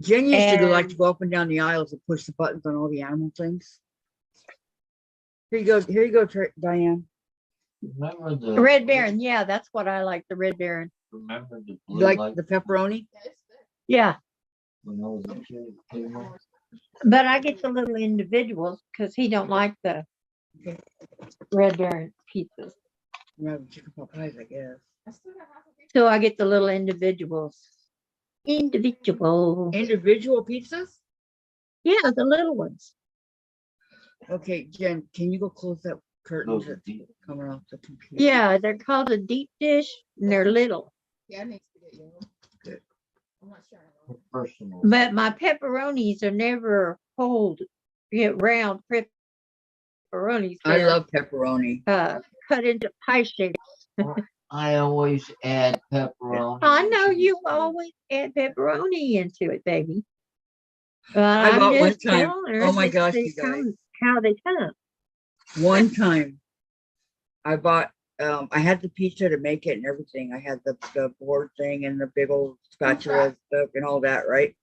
Jen used to like to And go up and down the aisles and push the buttons on all the animal things. Here you go, Diane. Remember the Red Baron, yeah, that's what I like, the Red Baron. Remember the You blue like light the pepperoni? Yeah, when I was a kid? at Kmart? but I get the little individuals because he don't like the Red Baron pizzas. We're having chicken pot pies, I guess. So I get the little individuals. Individual. Individual pizzas? Yeah, the little ones. Okay, Jen, can you go close that curtain Those are that's deep. coming off the computer? Yeah, they're called a deep dish and they're little. Yeah, it needs to get you. Good. I'm not sure. Personal. But my pepperonis are never whole, get round pepperonis. I They're love pepperoni. cut into pie shapes. I always add pepperoni. I know into you the- always add pepperoni into it, baby. But I I'm bought one just time. telling her Oh my that gosh, they you guys. come how they come. One time I bought, I had the pizza to make it and everything. I had the board thing and the big old spatula stuff and all that, right?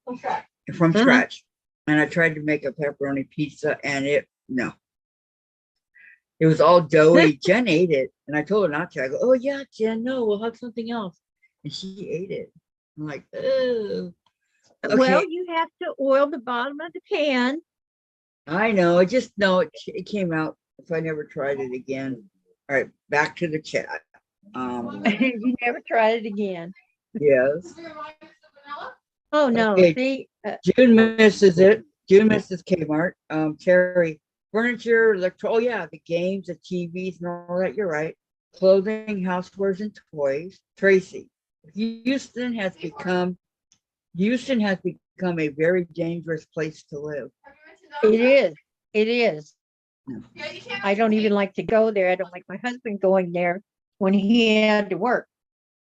From Uh-huh. scratch. And I tried to make a pepperoni pizza and no. It was all doughy. Jen ate it. And I told her not to. I go, oh yeah, Jen, no, we'll have something else. And she ate it. I'm like, oh. Well, Okay, you have to oil the bottom of the pan. I know. I just know it came out. If I never tried it again. All right, back to the chat. You never tried it again. Yes. Oh no, Okay. see, June misses it. June misses Kmart. Terry, furniture, oh yeah, the games, the TVs and all that. You're right. Clothing, housewares, and toys. Tracy, Houston has become a very dangerous place to live. it is. It is. Yeah, you can't I don't even like to go there. I don't like my husband going there when he had to work,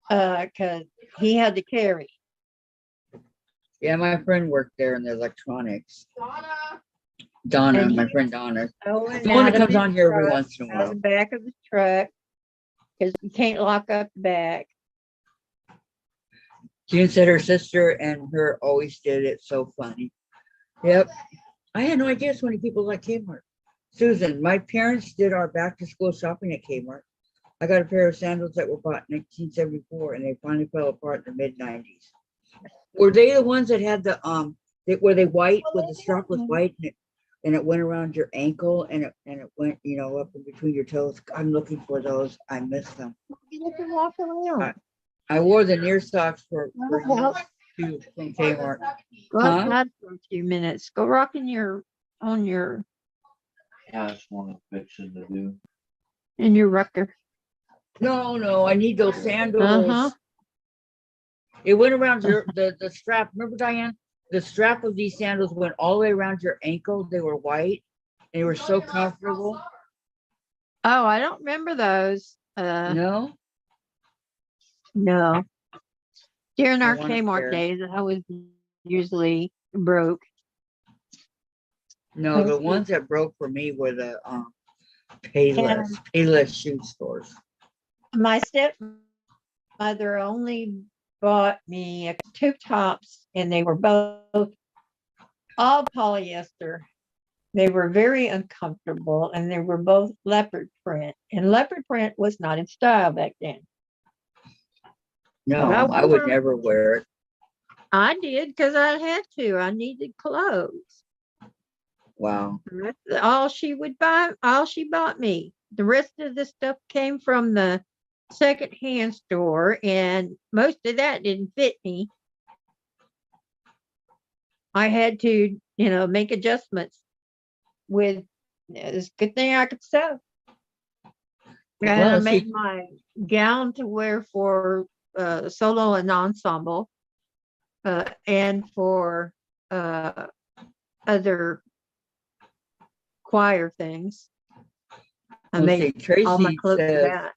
because he had to carry. Yeah, my friend worked there in the electronics. Donna. Donna, And my he- friend Donna. Going The one that out of comes his on here every truck, once in a out of while. the back of the truck, because you can't lock up the back. June said her sister and her always did it. So funny. Yep. I had no idea so many people like Kmart. Susan, my parents did our back to school shopping at Kmart. I got a pair of sandals that were bought in 1974 and they finally fell apart in the mid 90s. Were they the ones that had were they white, where the strap was white and it went around your ankle and it went, up in between your toes? I'm looking for those. I miss them. You can walk around. I wore the near socks for Well, years too from Kmart. go Huh? outside for a few minutes. Go rock in on your Yeah, that's one of the fixing to do. in your rucker. No, I need those sandals. Uh-huh. It went around the strap. Remember, Diane? The strap of these sandals went all the way around your ankle. They were white. They were so comfortable. Oh, I don't remember those. No, No. During I our want a Kmart pair. days, I was usually broke. No, the ones that broke for me were the And Payless shoe stores. my stepmother only bought me two tops, and they were both all polyester. They were very uncomfortable, and they were both leopard print. And leopard print was not in style back then. But I No, I would wore 'em. never wear it. I did because I had to. I needed clothes. Wow. All she would buy, all she bought me. The rest of the stuff came from the secondhand store, and most of that didn't fit me. I had to, make adjustments with. It's a good thing I could sew. And I Well, made my gown to wear for solo and ensemble, and for other choir things. I let's made see. all my Tracy clothes for says, that.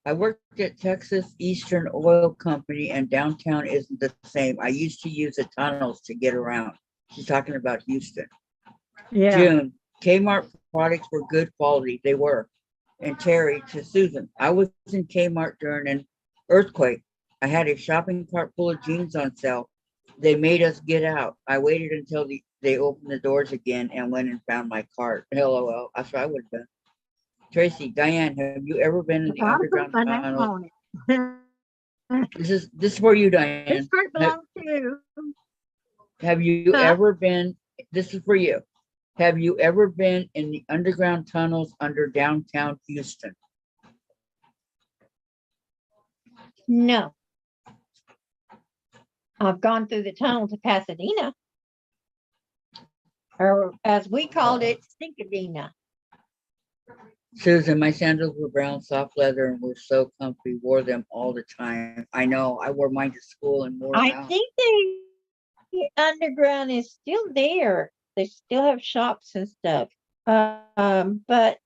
I worked at Texas Eastern Oil Company, and downtown isn't the same. I used to use the tunnels to get around. She's talking about Houston. Yeah. June, Kmart products were good quality. They were. And Terry, to Susan, I was in Kmart during an earthquake. I had a shopping cart full of jeans on sale. They made us get out. I waited until they opened the doors again and went and found my cart. LOL. That's what I would have done. Tracy, Diane, have you ever been in the I put underground my name tunnel? on it. This is for you, This Diane. part belongs to you. Have you Huh? ever been? This is for you. Have you ever been in the underground tunnels under downtown Houston? No. I've gone through the tunnel to Pasadena, or as we called it, Stinkadena. Susan, my sandals were brown, soft leather, and were so comfy. Wore them all the time. I know. I wore mine to school and wore them I out. think the underground is still there. They still have shops and stuff. But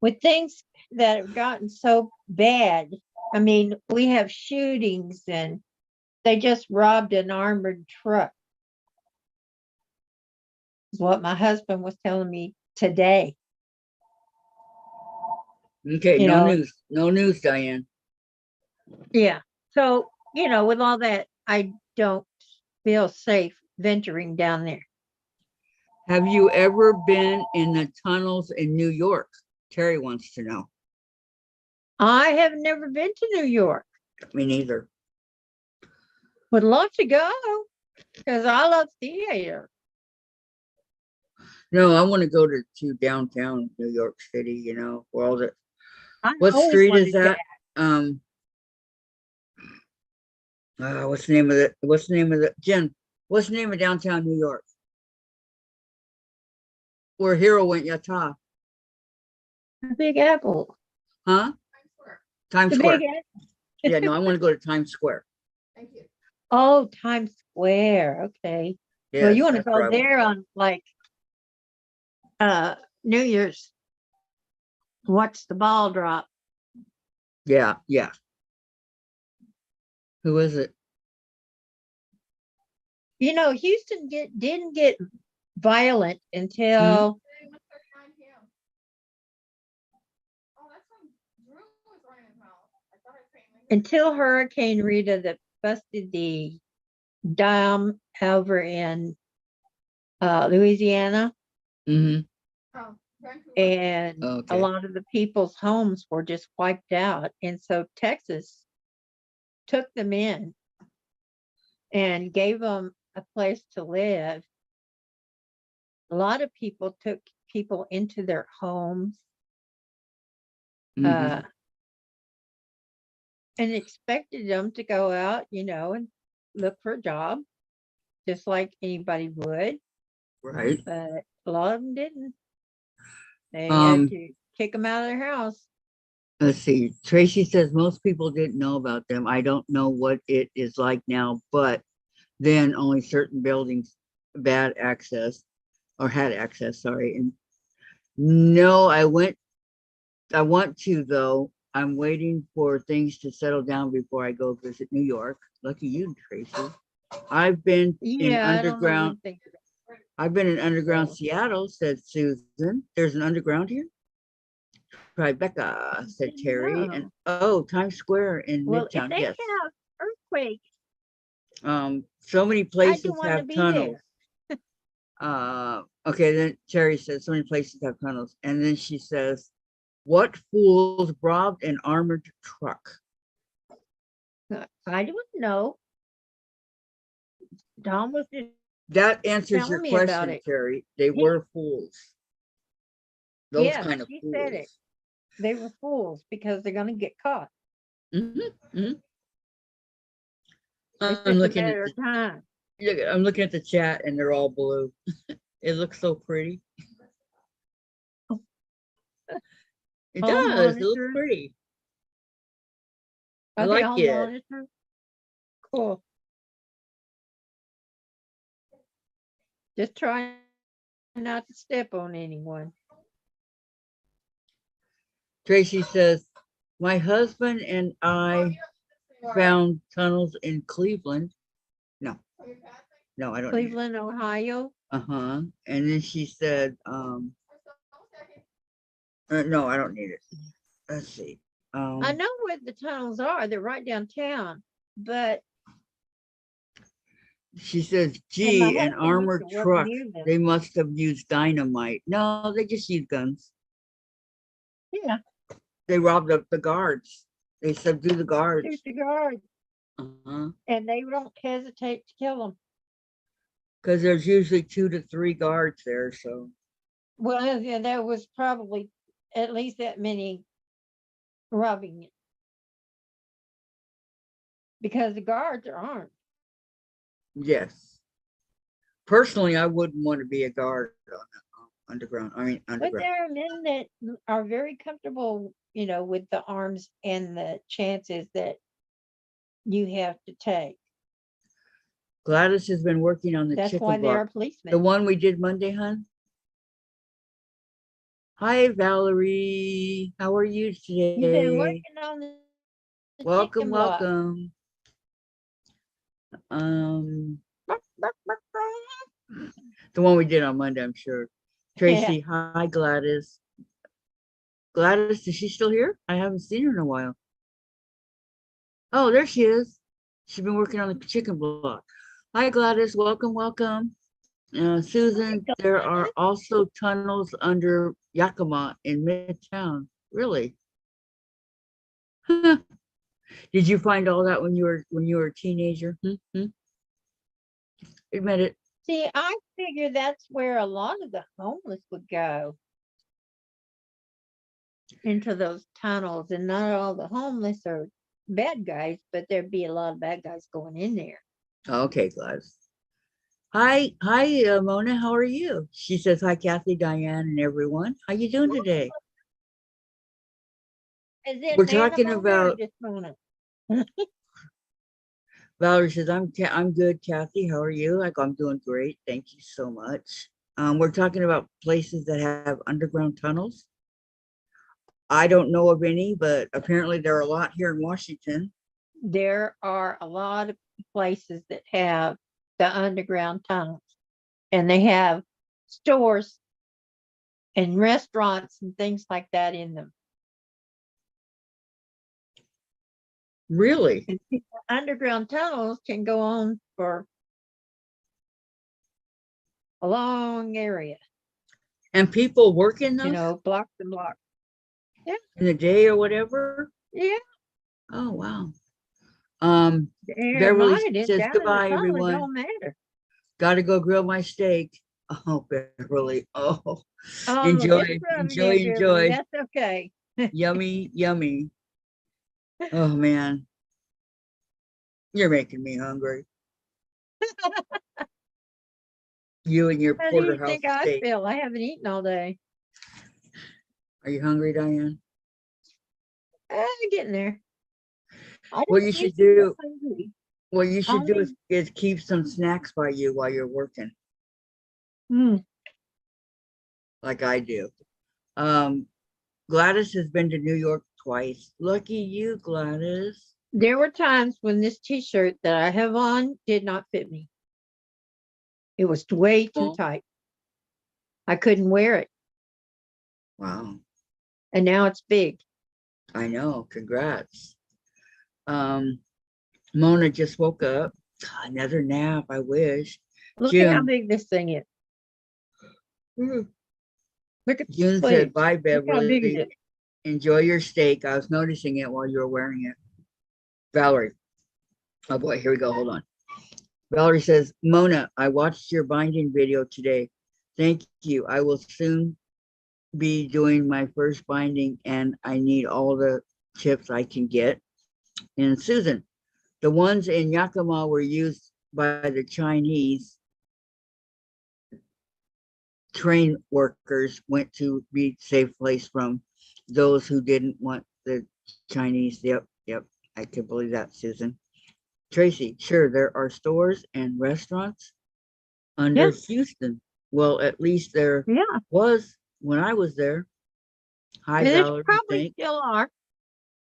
with things that have gotten so bad, I mean, we have shootings, and they just robbed an armored truck. Is what my husband was telling me today. Okay, You no know, news. No news, Diane. yeah. So, with all that, I don't feel safe venturing down there. Have you ever been in the tunnels in New York? Terry wants to know. I have never been to New York. Me neither. Would love to go because I love theater. No, I want to go to downtown New York City, where all the I what always street is wanted that? What's the name of Jen, what's the name of downtown New York? Where Hero went yata. The Big Apple. Huh? Times The Square. Big Apple. Yeah, no, I want to go to Times Square. Thank you. Oh, Times Square. Okay. Yes, Well, you want to that's where go I wanna there go. on like New Year's. Watch the ball drop. Yeah, yeah. Who is it? Houston didn't get violent until Today must start 9 p.m. Oh, that's when Drew was running his mouth. I thought I was saying Hurricane Rita that busted the dam over in Louisiana, Mm-hmm. Oh, Vancouver. and a Okay. lot of the people's homes were just wiped out. And so Texas took them in and gave them a place to live. A lot of people took people into their homes Mm-hmm. and expected them to go out, and look for a job, just like anybody would. Right. But a lot of them didn't. They had to kick them out of their house. Let's see. Tracy says most people didn't know about them. I don't know what it is like now, but then only certain buildings bad access or had access, sorry. And no, I want to though. I'm waiting for things to settle down before I go visit New York. Lucky you, Tracy. I've been in Yeah, I don't know underground. one thing. I've been in underground So, Seattle, said Susan. There's an underground here? Tribeca, said Terry. And no. oh, Times Square in Well, if Midtown. they Yes. have earthquakes, So many I do places want to have be tunnels. there. Okay, then Terry says so many places have tunnels. And then she says, what fools robbed an armored truck? I don't know. Tom was just That answers your telling me about question, it. Terry. They He, were fools. Those yes, kind of she said it. fools. They were fools because they're going to get caught. Mhm, mhm. It's I'm just a looking at matter the of time. I'm looking at the chat and they're all blue. It looks so pretty. It Home does. It looks monitors. pretty. I Are they like home it. monitors? Cool. Just try not to step on anyone. Tracy says, my husband and I found tunnels in Cleveland. No, no, I don't need it. Cleveland, Ohio. Uh-huh. And then she said, no, I don't need it. Let's see. I know where the tunnels are. They're right downtown. But She says, and my gee, an husband used armored to work truck. near them. They must have used dynamite. No, they just used guns. Yeah, They robbed up the guards. They subdued the guards. shoot the guards, Uh-huh. and they don't hesitate to kill them. Because there's usually 2 to 3 guards there. So Well, yeah, there was probably at least that many robbing it because the guards are armed. yes. Personally, I wouldn't want to be a guard on underground. I mean But underground. there are men that are very comfortable, with the arms and the chances that you have to take. Gladys has been working on the That's why chicken they are block. The policemen. one we did Monday, hun. Hi, Valerie. How are you You've been today? working on the Welcome, chicken block. welcome. The one we did on Monday, I'm sure. Tracy, hi, Gladys. Gladys, is she still here? I haven't seen her in a while. Oh, there she is. She's been working on the chicken block. Hi, Gladys. Welcome, welcome. Susan, there are also tunnels under Yakima in Midtown. Really? Did you find all that when you were a teenager? Admit it. See, I figure that's where a lot of the homeless would go, into those tunnels, and not all the homeless are bad guys, but there'd be a lot of bad guys going in there. Okay, Gladys. Hi, Mona. How are you? She says hi, Kathy, Diane, and everyone. How you doing today? Is it We're Nana talking Mona or about. just Mona? Valerie says I'm good, Kathy. How are you? I'm doing great. Thank you so much. We're talking about places that have underground tunnels. I don't know of any, but apparently there are a lot here in Washington. There are a lot of places that have the underground tunnels, and they have stores and restaurants and things like that in them. Really? And underground tunnels can go on for a long area, And people work in those blocks and blocks. in the day or whatever? Yeah, Oh, wow. they're Beverly mighty says down in the goodbye, tunnel. It everyone. don't matter. Gotta go grill my steak. Oh, Beverly. Oh, Oh, enjoy, it's probably enjoy, good, Beverly. enjoy. That's okay. Yummy, yummy. Oh, man. You're making me hungry. You and your How do you porterhouse think I steak. feel? I haven't eaten all day. Are you hungry, Diane? Getting there. I What don't you should usually get do, hungry. what you should do Only- is keep some snacks by you while you're working, Hmm. like I do. Um, Gladys has been to New York twice. Lucky you, Gladys. There were times when this t-shirt that I have on did not fit me. It was way too Oh. tight. I couldn't wear it. Wow, And now it's big. I know. Congrats. Mona just woke up. Another nap, I wish. Look at how June. big this thing is. Look at the June sleeves. said, bye, Look how big it Beverly. is. Enjoy your steak. I was noticing it while you were wearing it. Valerie. Oh boy, here we go. Hold on. Valerie says, Mona, I watched your binding video today. Thank you. I will soon be doing my first binding and I need all the tips I can get. And Susan, the ones in Yakima were used by the Chinese train workers went to be safe place from those who didn't want the Chinese. Yep, yep. I can believe that, Susan. Tracy, sure, there are stores and restaurants under Yes. Houston. Well, at least there Yeah. was when I was there. Hi, And there Valerie, probably thanks. still are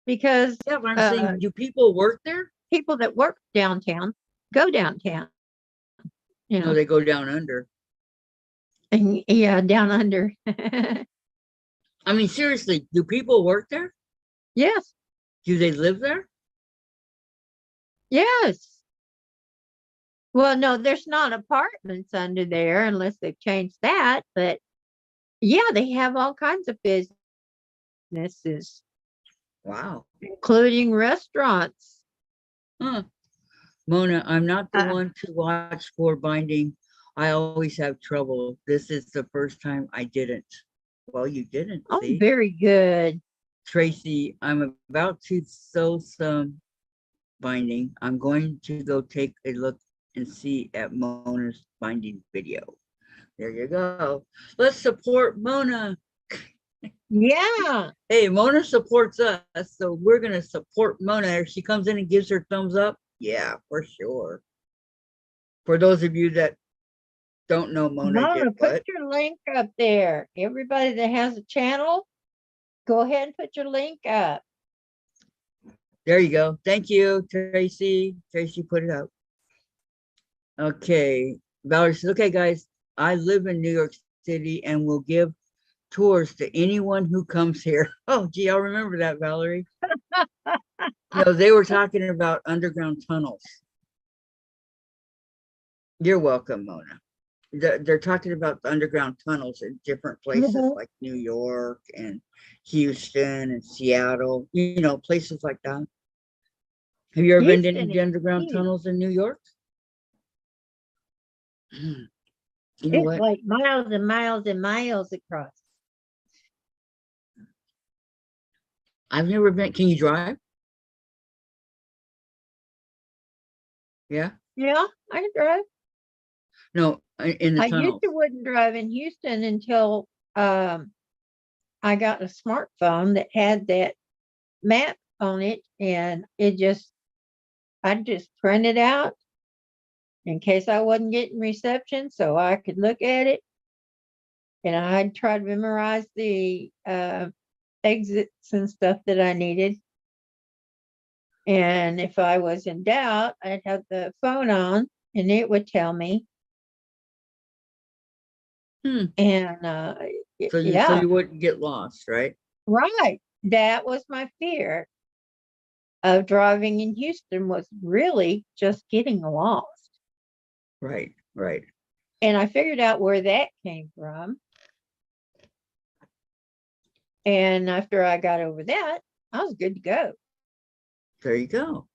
because Yeah, but I'm saying, do people work there? people that work downtown go downtown, you No, know, they go down under. and yeah, down under. I mean, seriously, do people work there? Yes. Do they live there? Yes. Well, no, there's not apartments under there unless they've changed that. But yeah, they have all kinds of businesses, Wow. including restaurants. Huh. Mona, I'm not the Uh, one to watch for binding. I always have trouble. This is the first time I didn't. Well, you didn't, Oh, see? very good. Tracy, I'm about to sew some binding. I'm going to go take a look and see at Mona's binding video. There you go. Let's support Mona. Yeah. Hey, Mona supports us, so we're gonna support Mona. If she comes in and gives her thumbs up, yeah, for sure. For those of you that don't know, Mona did Mona, put what? your link up there. Everybody that has a channel, go ahead and put your link up. There you go. Thank you, Tracy. Tracy put it up. Okay. Valerie says, okay, guys, I live in New York City and will give tours to anyone who comes here. Oh, gee, I'll remember that, Valerie. No, they were talking about underground tunnels. You're welcome, Mona. They're talking about the underground tunnels in different places Mhm. like New York and Houston and Seattle, you know, places like that. Have you ever been to Houston any is underground huge. tunnels in New York? You know It's what? like miles and miles and miles across. I've never been. Can you drive? Yeah. Yeah, I can drive. No, in the I used tunnels. to wouldn't drive in Houston until I got a smartphone that had that map on it, and I'd just print it out in case I wasn't getting reception, so I could look at it, and I'd try to memorize the exits and stuff that I needed. And if I was in doubt, I'd have the phone on, and it would tell me. Hmm. And So yeah, you wouldn't get lost, right? right. That was my fear of driving in Houston, was really just getting lost. Right, right. And I figured out where that came from. And after I got over that, I was good to go. There you go.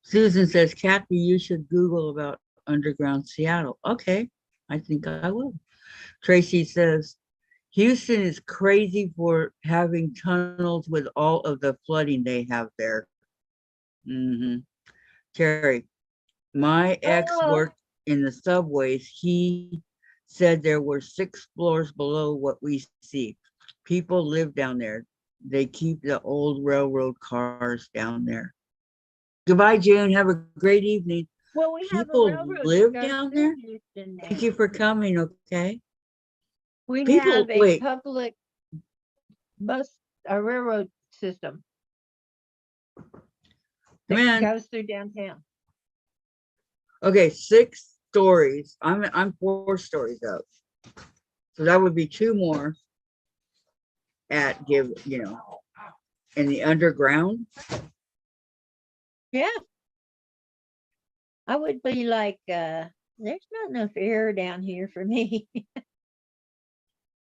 Susan says, Kathy, you should Google about underground Seattle. Okay, I think I will. Tracy says, Houston is crazy for having tunnels with all of the flooding they have there. Mm-hmm. Terry, my ex Oh, worked in the subways. He said there were 6 floors below what we see. People live down there. They keep the old railroad cars down there. Goodbye, June. Have a great evening. Well, we have a People railroad that live goes down through there. Houston Thank now. you for coming. Okay. We People, have a wait. public bus, a railroad system Come that in. goes through downtown. Okay, 6 stories. I'm 4 stories up. So that would be 2 more at in the underground. Yeah. I would be like, there's not enough air down here for me.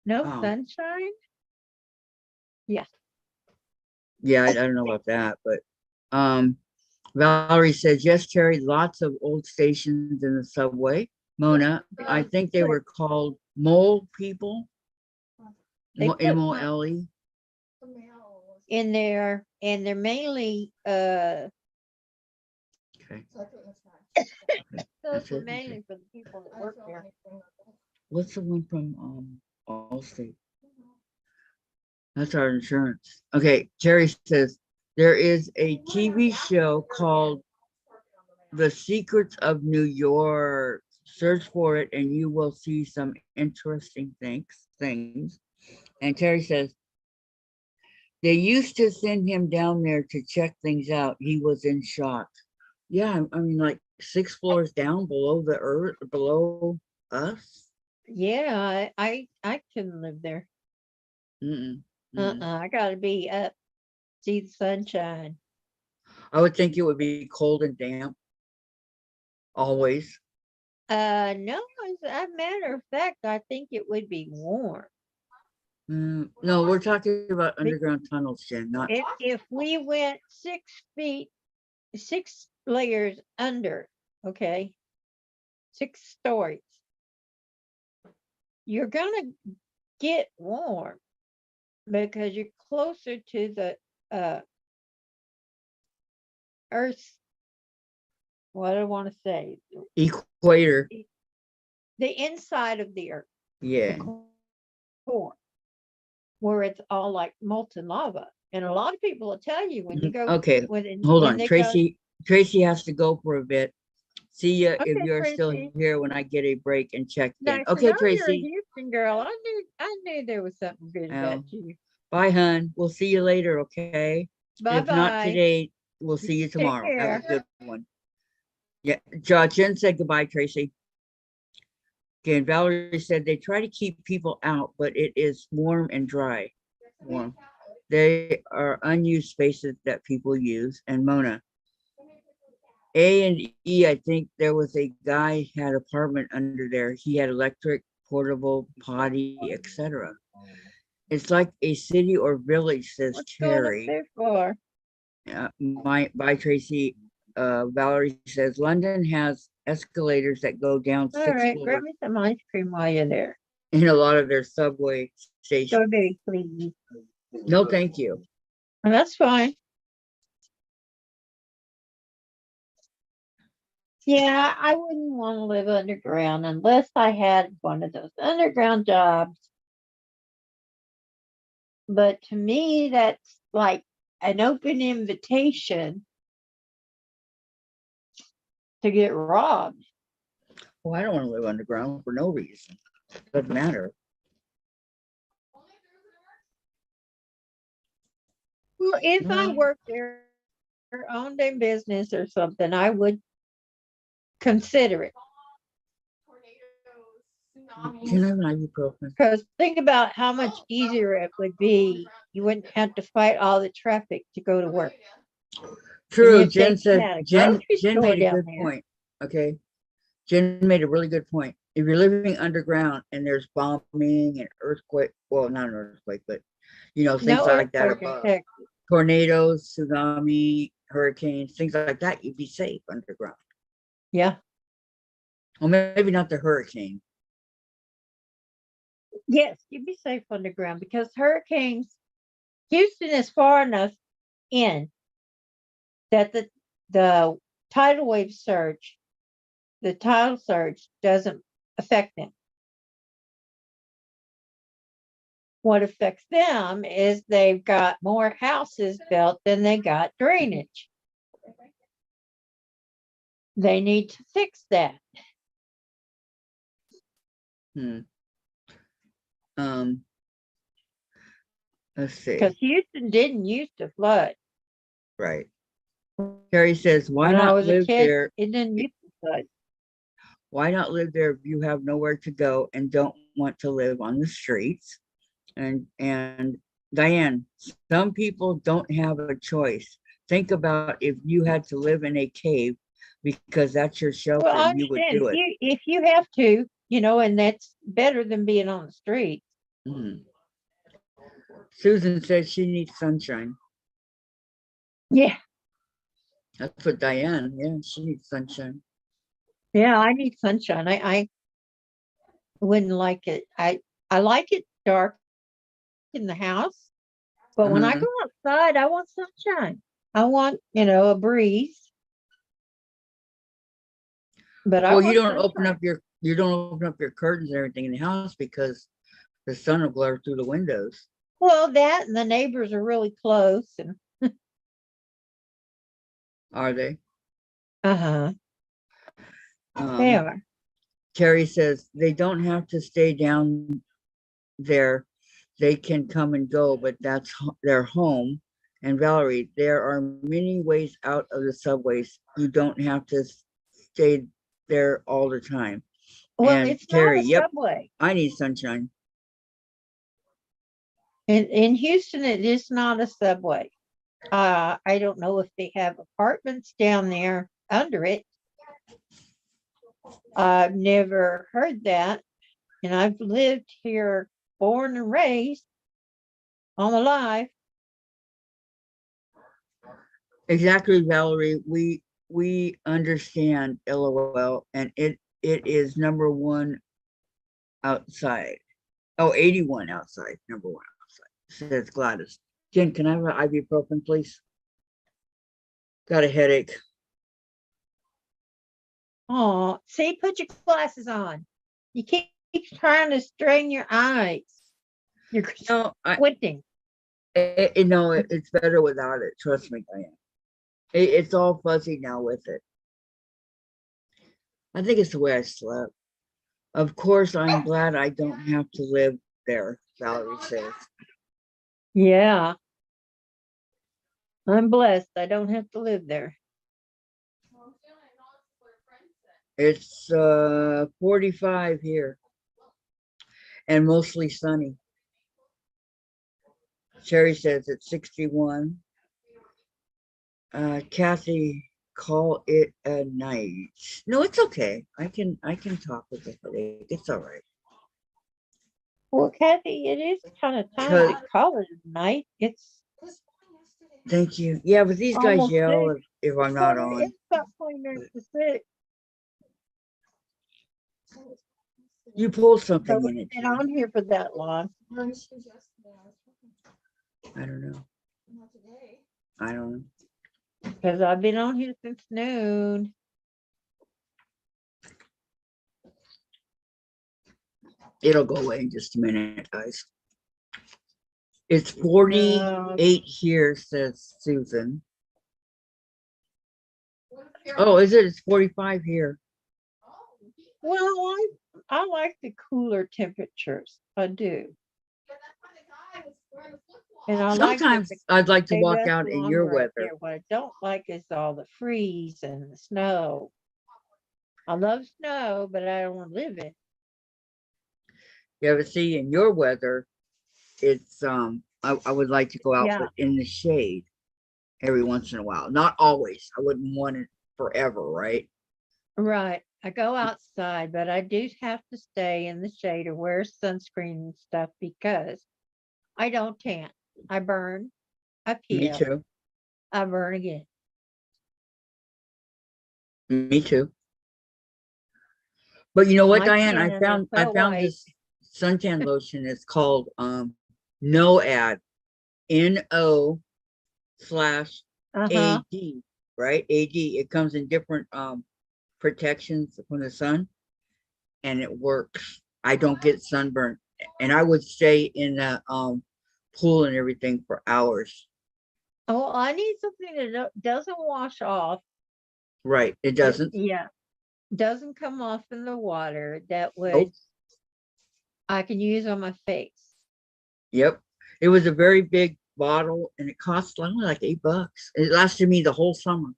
No Oh. sunshine? Yeah. Yeah, I don't know about that, but Valerie says, yes, Terry, lots of old stations in the subway. Mona, I think they were called mole people. They put MOLE. The mail was- in there, and they're mainly Okay. so I put in the trash. those That's are it? mainly for the people that I work feel there. anything like that. What's the one from Allstate? That's our insurance. Okay, Jerry says there is a TV show called The Secrets of New York. Search for it and you will see some interesting things. And Terry says they used to send him down there to check things out. He was in shock. Yeah, I mean, like 6 floors down below the earth, below us. Yeah, I couldn't live there. Mm-mm, mm-mm. I gotta be up, see the sunshine. I would think it would be cold and damp always. No, as a matter of fact, I think it would be warm. No, we're talking about Be- underground tunnels, Jen, not. If we went 6 feet, 6 layers under, okay, 6 stories, you're gonna get warm because you're closer to the Earth's, what do I want to say, Equator. the inside of the Earth, Yeah. the core, where it's all like molten lava. And a lot of people will tell you when you go. Okay, when hold when on. they go, Tracy has to go for a bit. See ya if okay, you're still Tracy. here when I get a break and check in. Nice to Okay, know you're a Tracy. Houston girl. I knew there was something good about you. Bye, hun. We'll see you later, okay? Bye If not bye. today, we'll see you Take tomorrow. Have care. a good one. Yeah, Jen said goodbye, Tracy. Okay, and Valerie said they try to keep people out, but it is warm and dry. Warm. They are unused spaces that people use. And Mona, A and E, I think there was a guy had apartment under there. He had electric, portable, potty, etc. It's like a city or village, says What's going up Terry. there for? By Tracy. Valerie says London has escalators that go down All 6 right, floors grab me some ice cream while you're there. in a lot of their subway stations. Strawberry, please. No, thank you. And that's fine. Yeah, I wouldn't want to live underground unless I had one of those underground jobs. But to me, that's like an open invitation to get robbed. Well, I don't want to live underground for no reason. Doesn't matter. Well, if I Mm. worked there or owned a business or something, I would consider it. Tornadoes, Can I tsunamis. have an ibuprofen? Because think about how much easier it would be. You wouldn't have to fight all the traffic to go to work. True. if they Jen said had a Jen grocery store made a down good there. point. Okay. Jen made a really good point. If you're living underground and there's bombing and earthquake, well, not an earthquake, but things No like that earthquake in above. Texas. Tornadoes, tsunami, hurricanes, things like that, you'd be safe underground. Yeah. Well, maybe not the hurricane. Yes, you'd be safe underground because hurricanes, Houston is far enough in that the tidal wave surge, the tidal surge doesn't affect them. what affects them is they've got more houses built than they got drainage. They need to fix that. Hmm. Let's see. Because Houston didn't used to flood. Right. Carrie says, why When I not was a live kid, there? it didn't used to flood. Why not live there if you have nowhere to go and don't want to live on the streets? And Diane, some people don't have a choice. Think about if you had to live in a cave because that's your shelter, Well, I you would understand do it. if you have to, and that's better than being on the street. Mhm. Susan says she needs sunshine. Yeah, That's what Diane, yeah, she needs sunshine. yeah, I need sunshine. I wouldn't like it. I like it dark in the house, but when I Uh-huh. go outside, I want sunshine. I want, a breeze. But I Well, you want don't open sunshine. up your curtains and everything in the house because the sun will glare through the windows. Well, that and the neighbors are really close, and Are they? uh-huh, they are. Terry says they don't have to stay down there. They can come and go, but that's their home. And Valerie, there are many ways out of the subways. You don't have to stay there all the time. Well, And it's not Terry, a yep, subway. I need sunshine. In Houston, it is not a subway. I don't know if they have apartments down there under it. I've never heard that. And I've lived here, born and raised all my life. Exactly, Valerie. We understand, LOL, and it is number one outside. Oh, 81 outside, number one outside, says Gladys. Jen, can I have an ibuprofen, please? Got a headache. Oh, see, put your glasses on. You keep trying to strain your eyes. You're No, squinting. it's better without it. Trust me, Diane. It's all fuzzy now with it. I think it's the way I slept. Of course, I'm glad I don't have to live there, Valerie says. Yeah, I'm blessed. I don't have to live there. It's 45 here and mostly sunny. Sherry says it's 61. Kathy, call it a night. No, it's okay. I can talk with the headache. It's all right. Well, Kathy, it is kind of time Cause, to call it a night. It's thank you. Yeah, but these guys almost yell 6. if I'm not Well, on. it's about 20 minutes to 6. You pulled So something in we've it. been on here for that long. I don't know. I don't know. Because I've been on here since noon. It'll go away in just a minute, guys. It's 48 here, says Susan. Oh, is it? It's 45 here. Well, I like the cooler temperatures. I do. And I like that Sometimes the I'd like to they walk last out in your longer out weather. there. What I don't like is all the freeze and the snow. I love snow, but I don't want to live in it. Yeah, but see, in your weather, it's I would like to go out, Yeah. but in the shade every once in a while. Not always. I wouldn't want it forever, right? Right. I go outside, but I do have to stay in the shade or wear sunscreen and stuff because I don't tan. I burn, I Me peel, too. I burn again. Me too. But you know what, My Diane? tannin is I so found white. this suntan lotion. It's called NOAD. NO/AD, Uh-huh. right? AD. It comes in different protections from the sun, and it works. I don't get sunburned and I would stay in the pool and everything for hours. Oh, I need something that doesn't wash off. Right. It doesn't. Yeah, doesn't come off in the water. That would Nope. I can use on my face. Yep. It was a very big bottle and it cost only like $8. It lasted me the whole summer.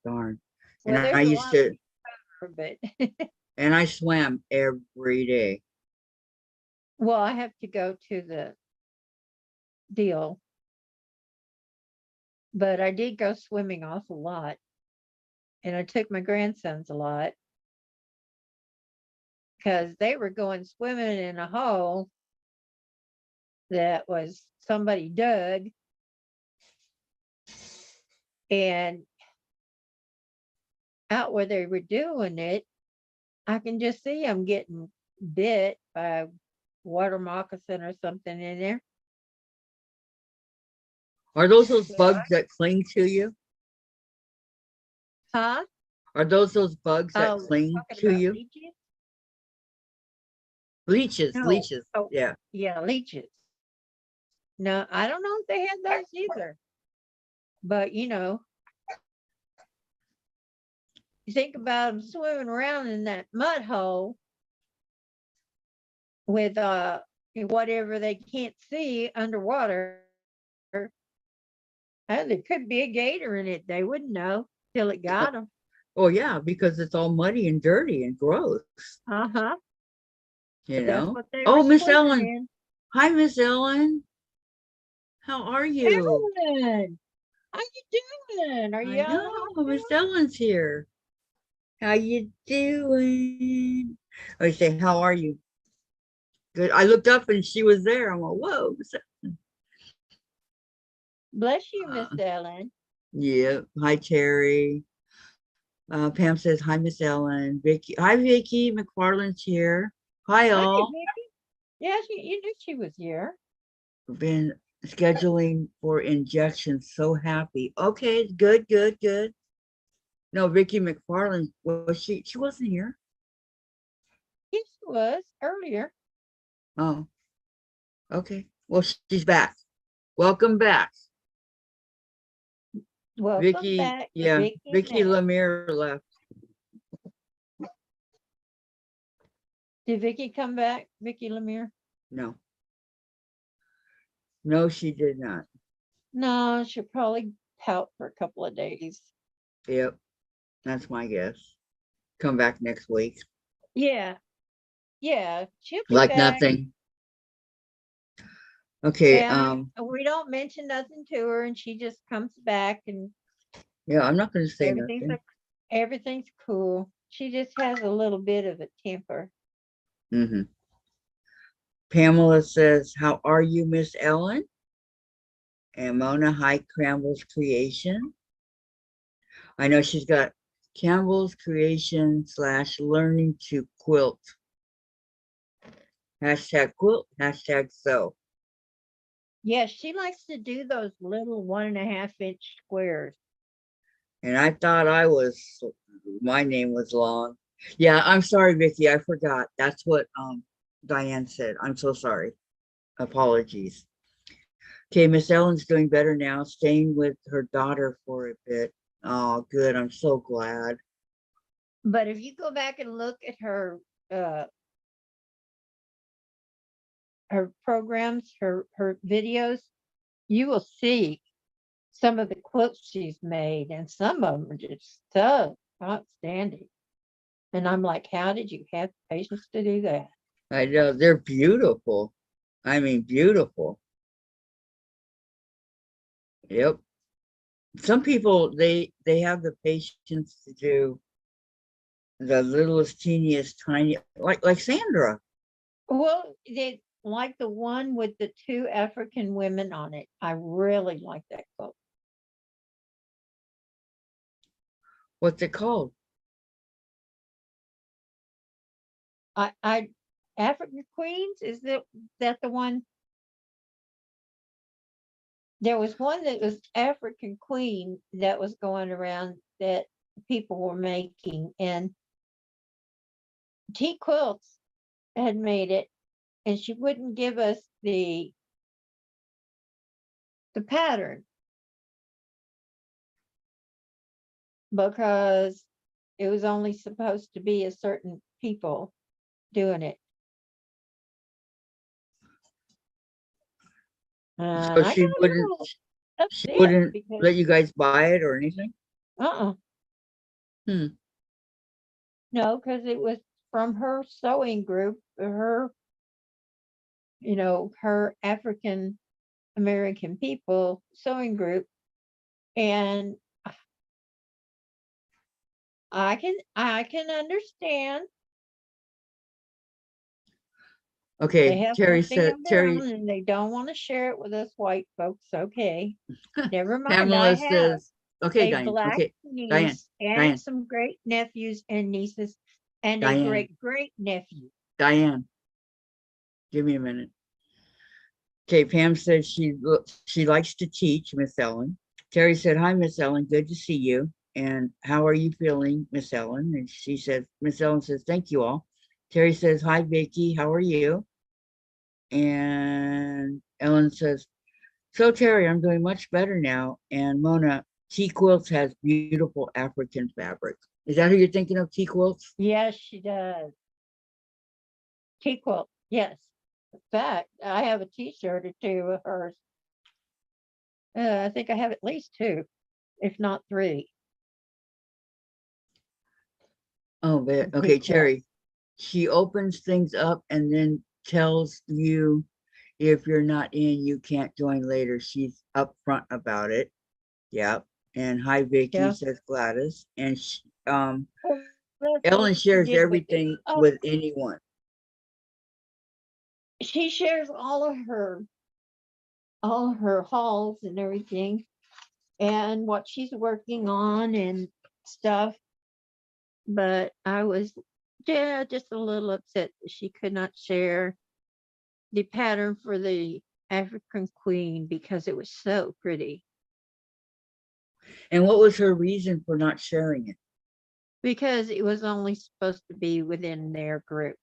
Darn. And Well, I there's a used lot to, of but and I swam every day. well, I have to go to the deal, but I did go swimming awful lot, and I took my grandsons a lot because they were going swimming in a hole that was somebody dug, and out where they were doing it, I can just see them getting bit by a water moccasin or something in there. Are those bugs that cling to you? Huh? Are those bugs that Oh, cling talking to about you? leeches? Leeches, No. leeches. Oh, Yeah. yeah, leeches. No, I don't know if they had those either. But you think about them swimming around in that mud hole with whatever they can't see underwater. There could be a gator in it. They wouldn't know till it got them. Oh yeah, because it's all muddy and dirty and gross, Uh-huh. you But that's know. what they were Oh, Miss swimming Ellen. in. Hi, Miss Ellen. How are you? Evelyn, how you doing? Are I you out of know, the hospital? Miss Ellen's here. How you doing? I say, how are you? Good. I looked up and she was there. I'm like, whoa. Bless you, Miss Uh, Ellen. yeah. Hi, Terry. Pam says, hi, Miss Ellen. Vicky. Hi, Vicky. McFarland's here. Hi, Hi, all. Vicky. Yeah, you knew she was here. We've been scheduling for injections. So happy. Okay, good, good, good. No, Vicky McFarland, was she wasn't here. Yes, she was earlier. Oh, okay. Well, she's back. Welcome back. Welcome Vicky, back, yeah, Vicky Vicky Mack. Lemire left. Did Vicky come back, Vicky Lemire? No, no, she did not. No, she'll probably pout for a couple of days. Yep, that's my guess. Come back next week. Yeah, yeah, she'll be Like back. nothing. Okay, And we don't mention nothing to her, and she just comes back, and yeah, I'm not gonna say everything's nothing. everything's cool. She just has a little bit of a temper. Mm-hmm. Pamela says, how are you, Miss Ellen? And Mona, hi, Campbell's Creation. I know she's got Campbell's Creation / learning to quilt. Hashtag quilt, hashtag sew. Yeah, she likes to do those little 1.5-inch squares. And I thought my name was long. Yeah, I'm sorry, Vicky. I forgot. That's what Diane said. I'm so sorry. Apologies. Okay, Miss Ellen's doing better now, staying with her daughter for a bit. Oh, good. I'm so glad. But if you go back and look at her programs, her videos, you will see some of the quilts she's made, and some of them are just so outstanding. And I'm like, how did you have patience to do that? I know they're beautiful. I mean, beautiful. Yep. Some people they have the patience to do the littlest, teeniest, tiny, like Sandra. Well, they like the one with the 2 African women on it. I really like that quilt. What's it called? I African Queens, is that the one? There was one that was African Queen that was going around that people were making, and Tea Quilts had made it, and she wouldn't give us the pattern because it was only supposed to be a certain people doing it. So I she got a wouldn't, little she upset wouldn't because let you guys buy it or anything? Hmm. no, because it was from her sewing group, her, her African American people sewing group, and I can understand they Okay, have Terry something said, of their Terry, own and they don't want to share it with us white folks. Okay, never mind. I Pamela have says, okay, a Diane, black okay, Diane, niece and Diane, some great nephews and nieces and a Diane, great great nephew. Diane, give me a minute. Okay, Pam says she likes to teach, Miss Ellen. Terry said, hi, Miss Ellen, good to see you. And how are you feeling, Miss Ellen? And she says, Miss Ellen says, thank you all. Terry says, hi, Vicky, how are you? And Ellen says, so Terry, I'm doing much better now. And Mona, Tea Quilts has beautiful African fabric. Is that who you're thinking of, Tea Quilts? Yes, she does. Tea quilt. Yes. In fact, I have a T-shirt or two of hers. I think I have at least two, if not three. Oh, Tea okay, quilt. Terry. She opens things up and then tells you if you're not in, you can't join later. She's upfront about it. Yep. And hi, Vicky, Yeah. says Gladys. And Well, that's Ellen what she shares did with it. everything Oh, with anyone. she shares all of her hauls and everything and what she's working on and stuff. But I was just a little upset that she could not share the pattern for the African Queen because it was so pretty. And what was her reason for not sharing it? Because it was only supposed to be within their group.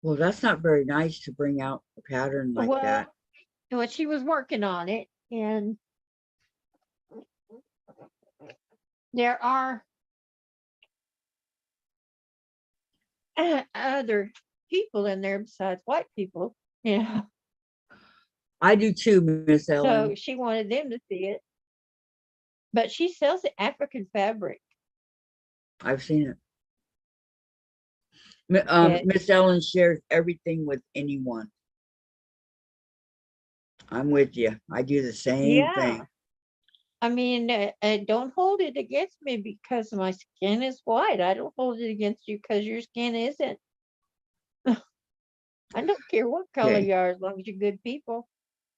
Well, that's not very nice to bring out a pattern like that. Well, she was working on it, and there are other people in there besides white people. Yeah. I do too, Miss So Ellen. she wanted them to see it. But she sells the African fabric. I've seen it. Yeah. Miss Ellen shares everything with anyone. I'm with you. I do the same Yeah. thing. I mean, don't hold it against me because my skin is white. I don't hold it against you because your skin isn't. I don't care what color Okay. you are as long as you're good people.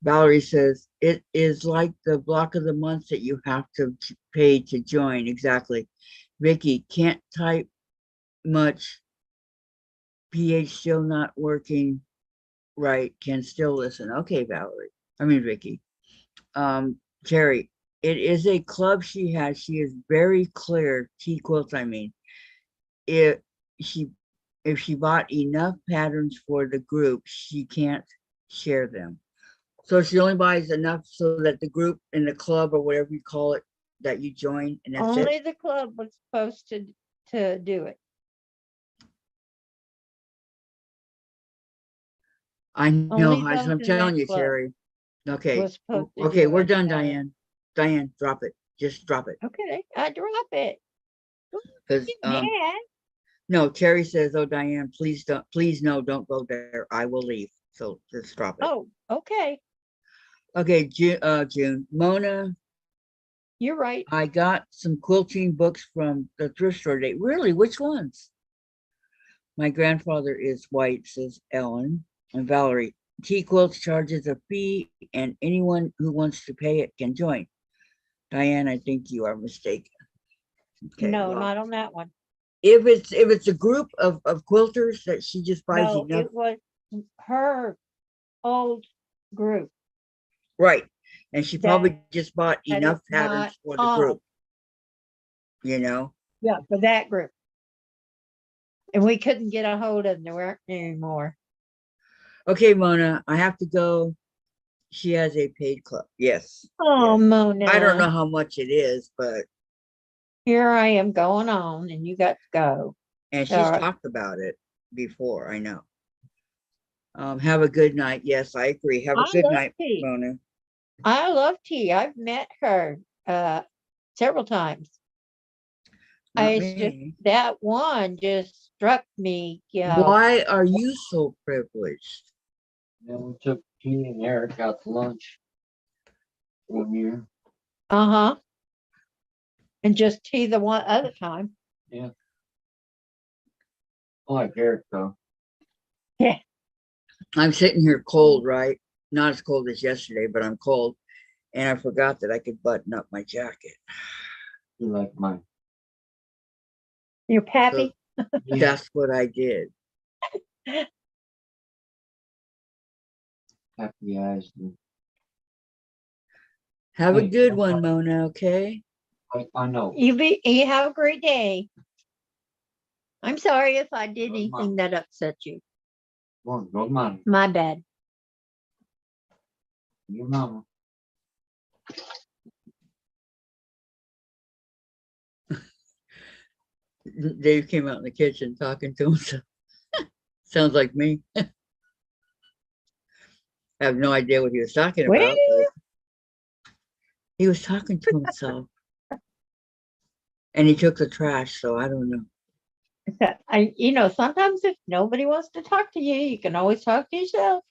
Valerie says, it is like the block of the month that you have to pay to join. Exactly. Vicky, can't type much. PH still not working right. Can still listen. Okay, Valerie. I mean, Vicky. Terry, it is a club she has. She is very clear. Tea quilts, I mean. If she if she bought enough patterns for the group, she can't share them. So she only buys enough so that the group in the club or whatever you call it that you join, and that's Only it. the club was supposed to do it. I know. Only those I'm in that telling you, club Terry. Okay. was supposed to Okay, do we're it. done, Diane. Diane, drop it. Just drop it. Okay, I drop it. Don't Because get mad. no, Terry says, oh Diane, please no, don't go there. I will leave. So just drop it. Oh, okay. Okay, June. Mona, You're right. I got some quilting books from the thrift store today. Really? Which ones? My grandfather is white, says Ellen. And Valerie, Tea Quilts charges a fee, and anyone who wants to pay it can join. Diane, I think you are mistaken. Okay, No, well, not on that one. if it's a group of quilters that she just buys No, enough, it was her old group. right? And she That probably just bought is enough not patterns for the on. group, you know. Yeah, for that group. And we couldn't get a hold of them. There weren't anymore. Okay, Mona, I have to go. She has a paid club. Yes. Oh, yes. Mona. I don't know how much it is, but Here I am going on, and you got to go. and she's All right. talked about it before. I know. Have a good night. Yes, I agree. Have a I good love night, tea. Mona. I love tea. I've met her several times. Not It's just me. that one just struck me. Yeah. Why are you so privileged? Then we took tea and Eric out to lunch one year. Uh-huh. And just tea the one other time. I like Eric though. Yeah. I'm sitting here cold, right? Not as cold as yesterday, but I'm cold. And I forgot that I could button up my jacket. You like mine. You're Pappy. That's what I did. Happy eyes. Have a Hey, good one, Mona, okay? I know. You have a great day. I'm sorry if I did Good anything that upset you. Go mama. My bad. Your mama. Dave came out in the kitchen talking to himself. Sounds like me. I have no idea what he was talking Well, about, but he was talking to himself. And he took the trash, so I don't know. sometimes if nobody wants to talk to you, you can always talk to yourself.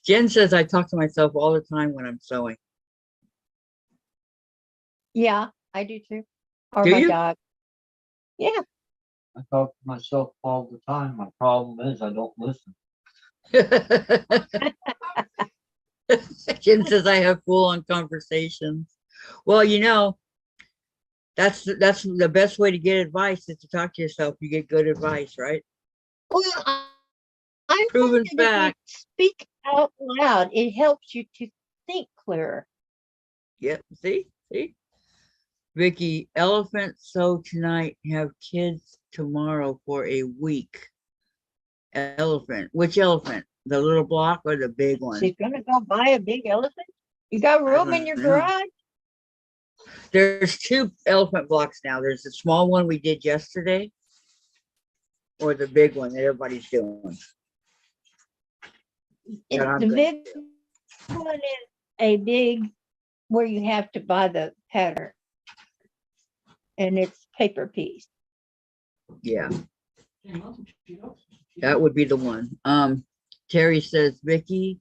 Jen says I talk to myself all the time when I'm sewing. Yeah, I do too. Or Do my you? dog. Yeah. I talk to myself all the time. My problem is I don't listen. Jen says I have full-on conversations. Well, that's the best way to get advice is to talk to yourself. You get good advice, right? Well, I Proven find that if you fact. speak out loud, it helps you to think clearer. Yep. See? Vicky, elephant sew tonight, have kids tomorrow for a week. Elephant. Which elephant? The little block or the big one? She's gonna go buy a big elephant. You got room in your know. garage? There's two elephant blocks now. There's the small one we did yesterday, or the big one that everybody's doing. The big one is a big where you have to buy the pattern, and it's paper piece. Yeah, that would be the one. Terry says, Vicky,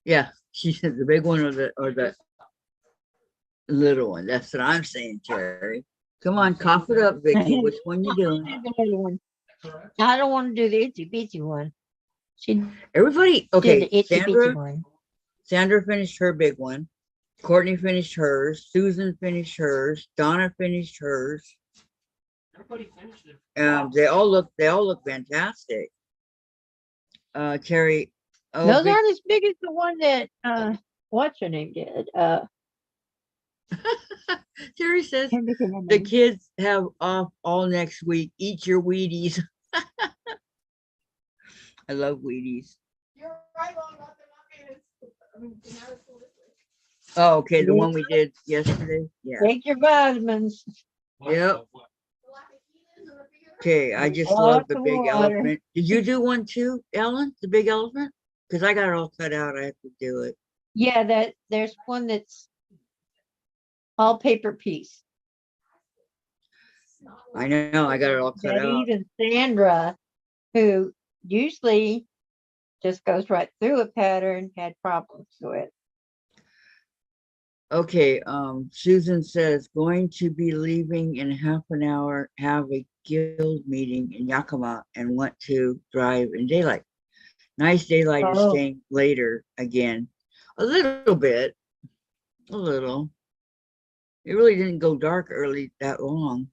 yeah, she said the big one or the little one. That's what I'm saying, Terry. Come on, cough it up, Vicky. Which one you doing? The little one. I don't want to do the itsy bitsy one. She Everybody, did okay. the itsy bitsy one. Sandra finished her big one. Courtney finished hers. Susan finished hers. Donna finished hers. Everybody finished it. They all look fantastic. Terry, oh, Those aren't as big as the one that what's her name did. Terry says Can't think of her the name. kids have off all next week. Eat your Wheaties. I love Wheaties. You're right on about them not being I mean, being out of school this week. Oh, okay, the Yeah. one we did yesterday. Yeah. Take your vitamins. Yep. The lack of healing and the bigger- Okay, I just Lots love the of big water. elephant. Did you do one too, Ellen? The big elephant? Because I got it all cut out. I have to do it. Yeah, there's one that's all paper piece. I know. I got it all cut That out. even Sandra, who usually just goes right through a pattern, had problems with. Okay, Susan says going to be leaving in half an hour, have a guild meeting in Yakima and want to drive in daylight. Nice daylight is Oh. staying later again. A little bit. A little. It really didn't go dark early that long.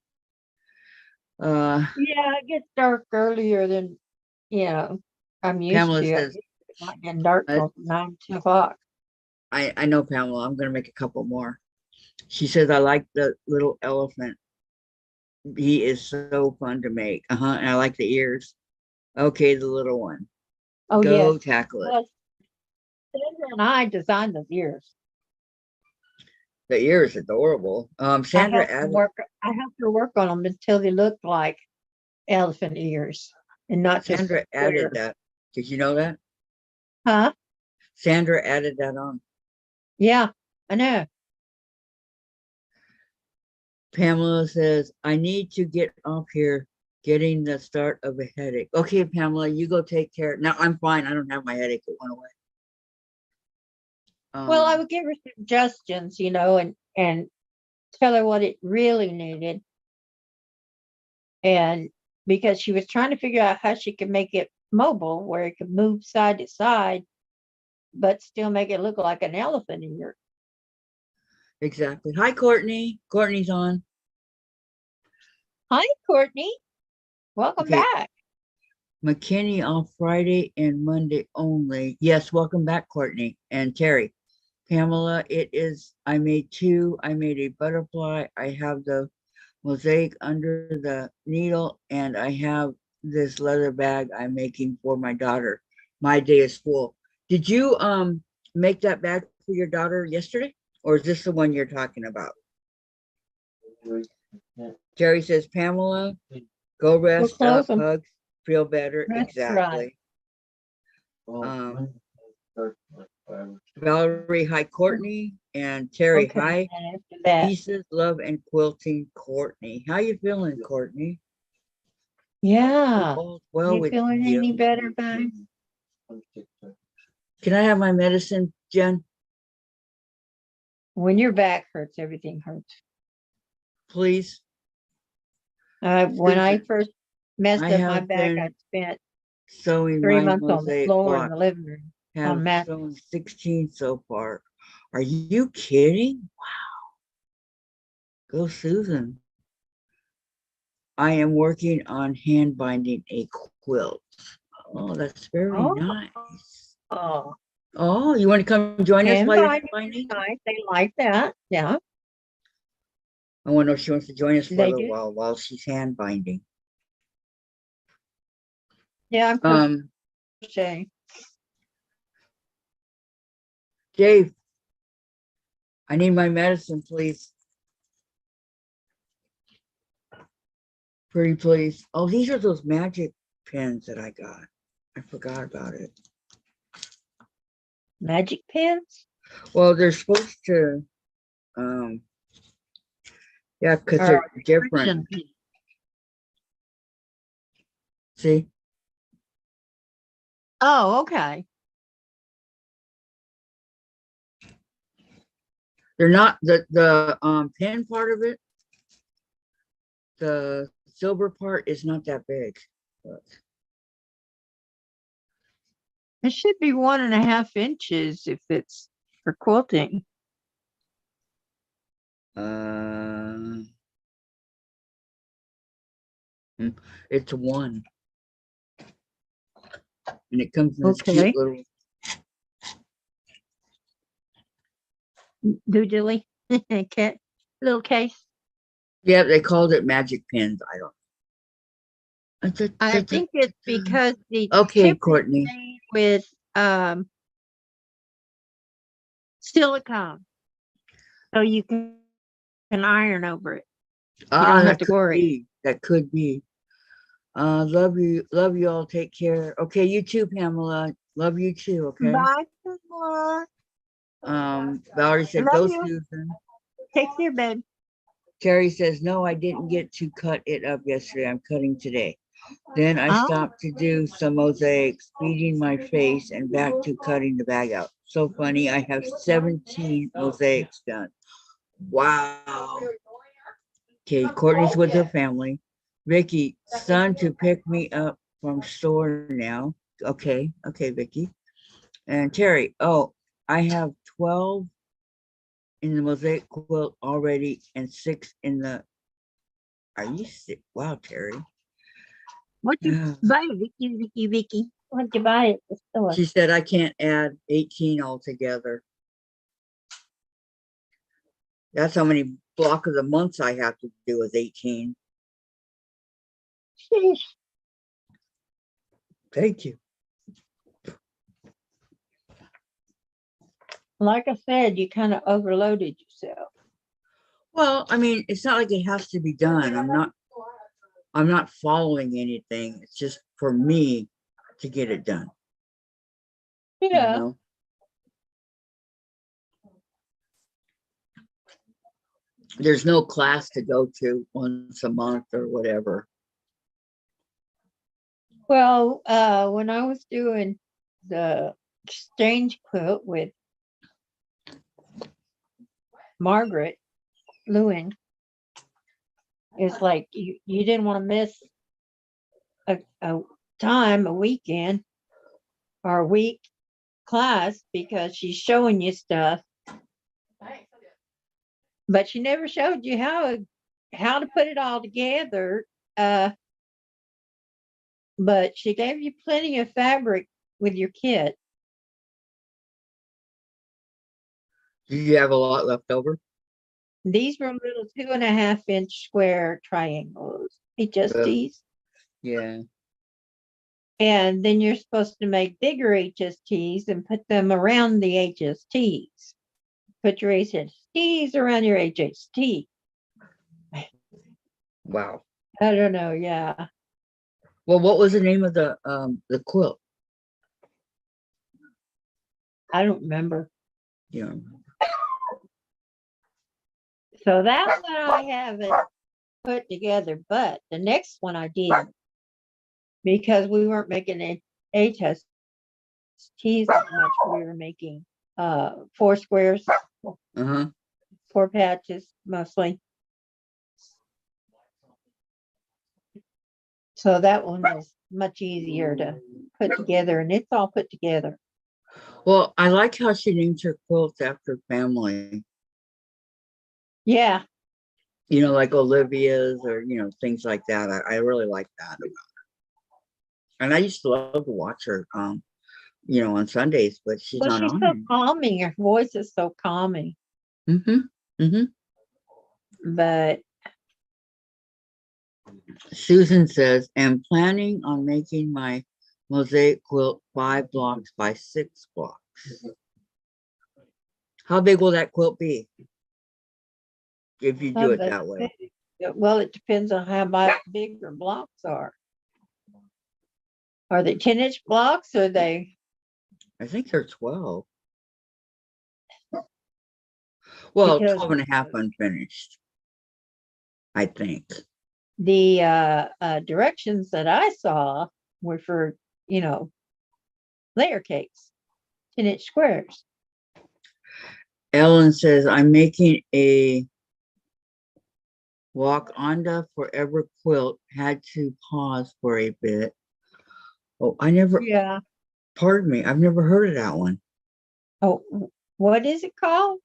Yeah, it gets dark earlier than I'm used Pamela to. says, It's not getting dark till 9, 10 o'clock. I know, Pamela, I'm gonna make a couple more. She says, I like the little elephant. He is so fun to make. And I like the ears. Okay, the little one. Oh, Go yes. tackle it. Well, Sandra and I designed those ears. The ear is adorable. Sandra added. I helped her work on them until they looked like elephant ears and not just Sandra square. added that. Did you know that? Huh? Sandra added that on. Yeah, I know. Pamela says, I need to get off here, getting the start of a headache. Okay, Pamela, you go take care. Now I'm fine. I don't have my headache. It went away. Well, I would give her suggestions, and tell her what it really needed. And because she was trying to figure out how she could make it mobile, where it could move side to side, but still make it look like an elephant ear. Exactly. Hi, Courtney. Courtney's on. Hi, Courtney. Welcome Okay. back. McKinney on Friday and Monday only. Yes, welcome back, Courtney and Terry. Pamela, it is, I made two. I made a butterfly. I have the mosaic under the needle, and I have this leather bag I'm making for my daughter. My day is full. Did you make that bag for your daughter yesterday? Or is this the one you're talking about? Jerry says, Pamela, go rest up, close 'em. hugs, feel better. That's Exactly. Well, Valerie, hi, Courtney, and Terry, Okay. hi. And after that, Pieces, love, and quilting, Courtney. How you feeling, Courtney? yeah. All's well You with feeling you. any better, babe? Can I have my medicine, Jen? When your back hurts, everything hurts. Please. When I Susan, first messed I up my have back, I been spent sewing 3 my months on the mosaic floor in block. the living room Have on mat. sewn 16 so far. Are you kidding? Wow. Go, Susan. I am working on hand binding a quilt. Oh, that's very Oh, nice. oh, Oh, you want to come join us hand while you're binding binding? nice. They like that. Yeah, I want to know if she wants to join us for a they little do. while she's hand binding. Yeah, I'm Um, crocheting. Dave, I need my medicine, please. Pretty please. Oh, these are those magic pens that I got. I forgot about it. Magic pens? Well, they're supposed to, yeah, because Or they're different. friction pens? See, Oh, okay. they're not the pen part of it. The silver part is not that big. But It should be 1.5 inches if it's for quilting. It's one, and it comes in this Okay. cute little. Doodly. Little case. Yeah, they called it magic pens. I don't. I think it's because the Okay, tip is Courtney. made with silicone, so you can iron over it. Ah, don't have that to could worry. be. That could be. Love you. Love you all. Take care. Okay, you too, Pamela. Love you too. Okay. Bye, Pamela. Valerie said, Love go, you. Susan. Take care, babe. Terry says, no, I didn't get to cut it up yesterday. I'm cutting today. Then I Oh. stopped to do some mosaics, feeding my face, and back to cutting the bag out. So funny. I have 17 mosaics done. Wow. Okay, Courtney's with her family. Vicky, son to pick me up from store now. Okay, Vicky. And Terry, oh, I have 12 in the mosaic quilt already and 6 in the. Are you sick? Wow, Terry. What you buy, Vicky? What'd you buy at the store? She said I can't add 18 altogether. That's how many block of the months I have to do with 18. Sheesh. Thank you. Like I said, you kind of overloaded yourself. Well, I mean, it's not like it has to be done. I'm not following anything. It's just for me to get it done. You Yeah. know? There's no class to go to once a month or whatever. Well, when I was doing the exchange quilt with Margaret Lewin, it's like you didn't want to miss a time, a weekend or a week class because she's showing you stuff, Thanks. but she never showed you how to put it all together. But she gave you plenty of fabric with your kit. Do you have a lot left over? These were little 2.5-inch square triangles, HSTs. Yeah. And then you're supposed to make bigger HSTs and put them around the HSTs. Put your HSTs around your HST. Wow. I don't know, yeah. Well, what was the name of the quilt? I don't remember. Yeah. So that one I haven't put together, but the next one I did because we weren't making HSTs as much. We were making 4 squares, Uh-huh. 4 patches mostly. So that one was much easier to put together, and it's all put together. Well, I like how she named her quilts after family. Yeah, You know, like Olivia's or, you know, things like that. I really like that about her. And I used to love to watch her, you know, on Sundays, but she's well, not she's on so anymore. calming. Her voice is so calming. Mm-hmm. Mm-hmm. But Susan says, I'm planning on making my mosaic quilt 5 blocks by 6 blocks. How big will that quilt be? If you do it that way. well, it depends on how big your blocks are. Are they 10-inch blocks? Or are they? I think they're 12. Well, Because 12 and a half unfinished. I think. the directions that I saw were for, layer cakes, 10-inch squares. Ellen says, I'm making a Wakanda Forever quilt. Had to pause for a bit. Oh, Yeah. Pardon me, I've never heard of that one. Oh, what is it called?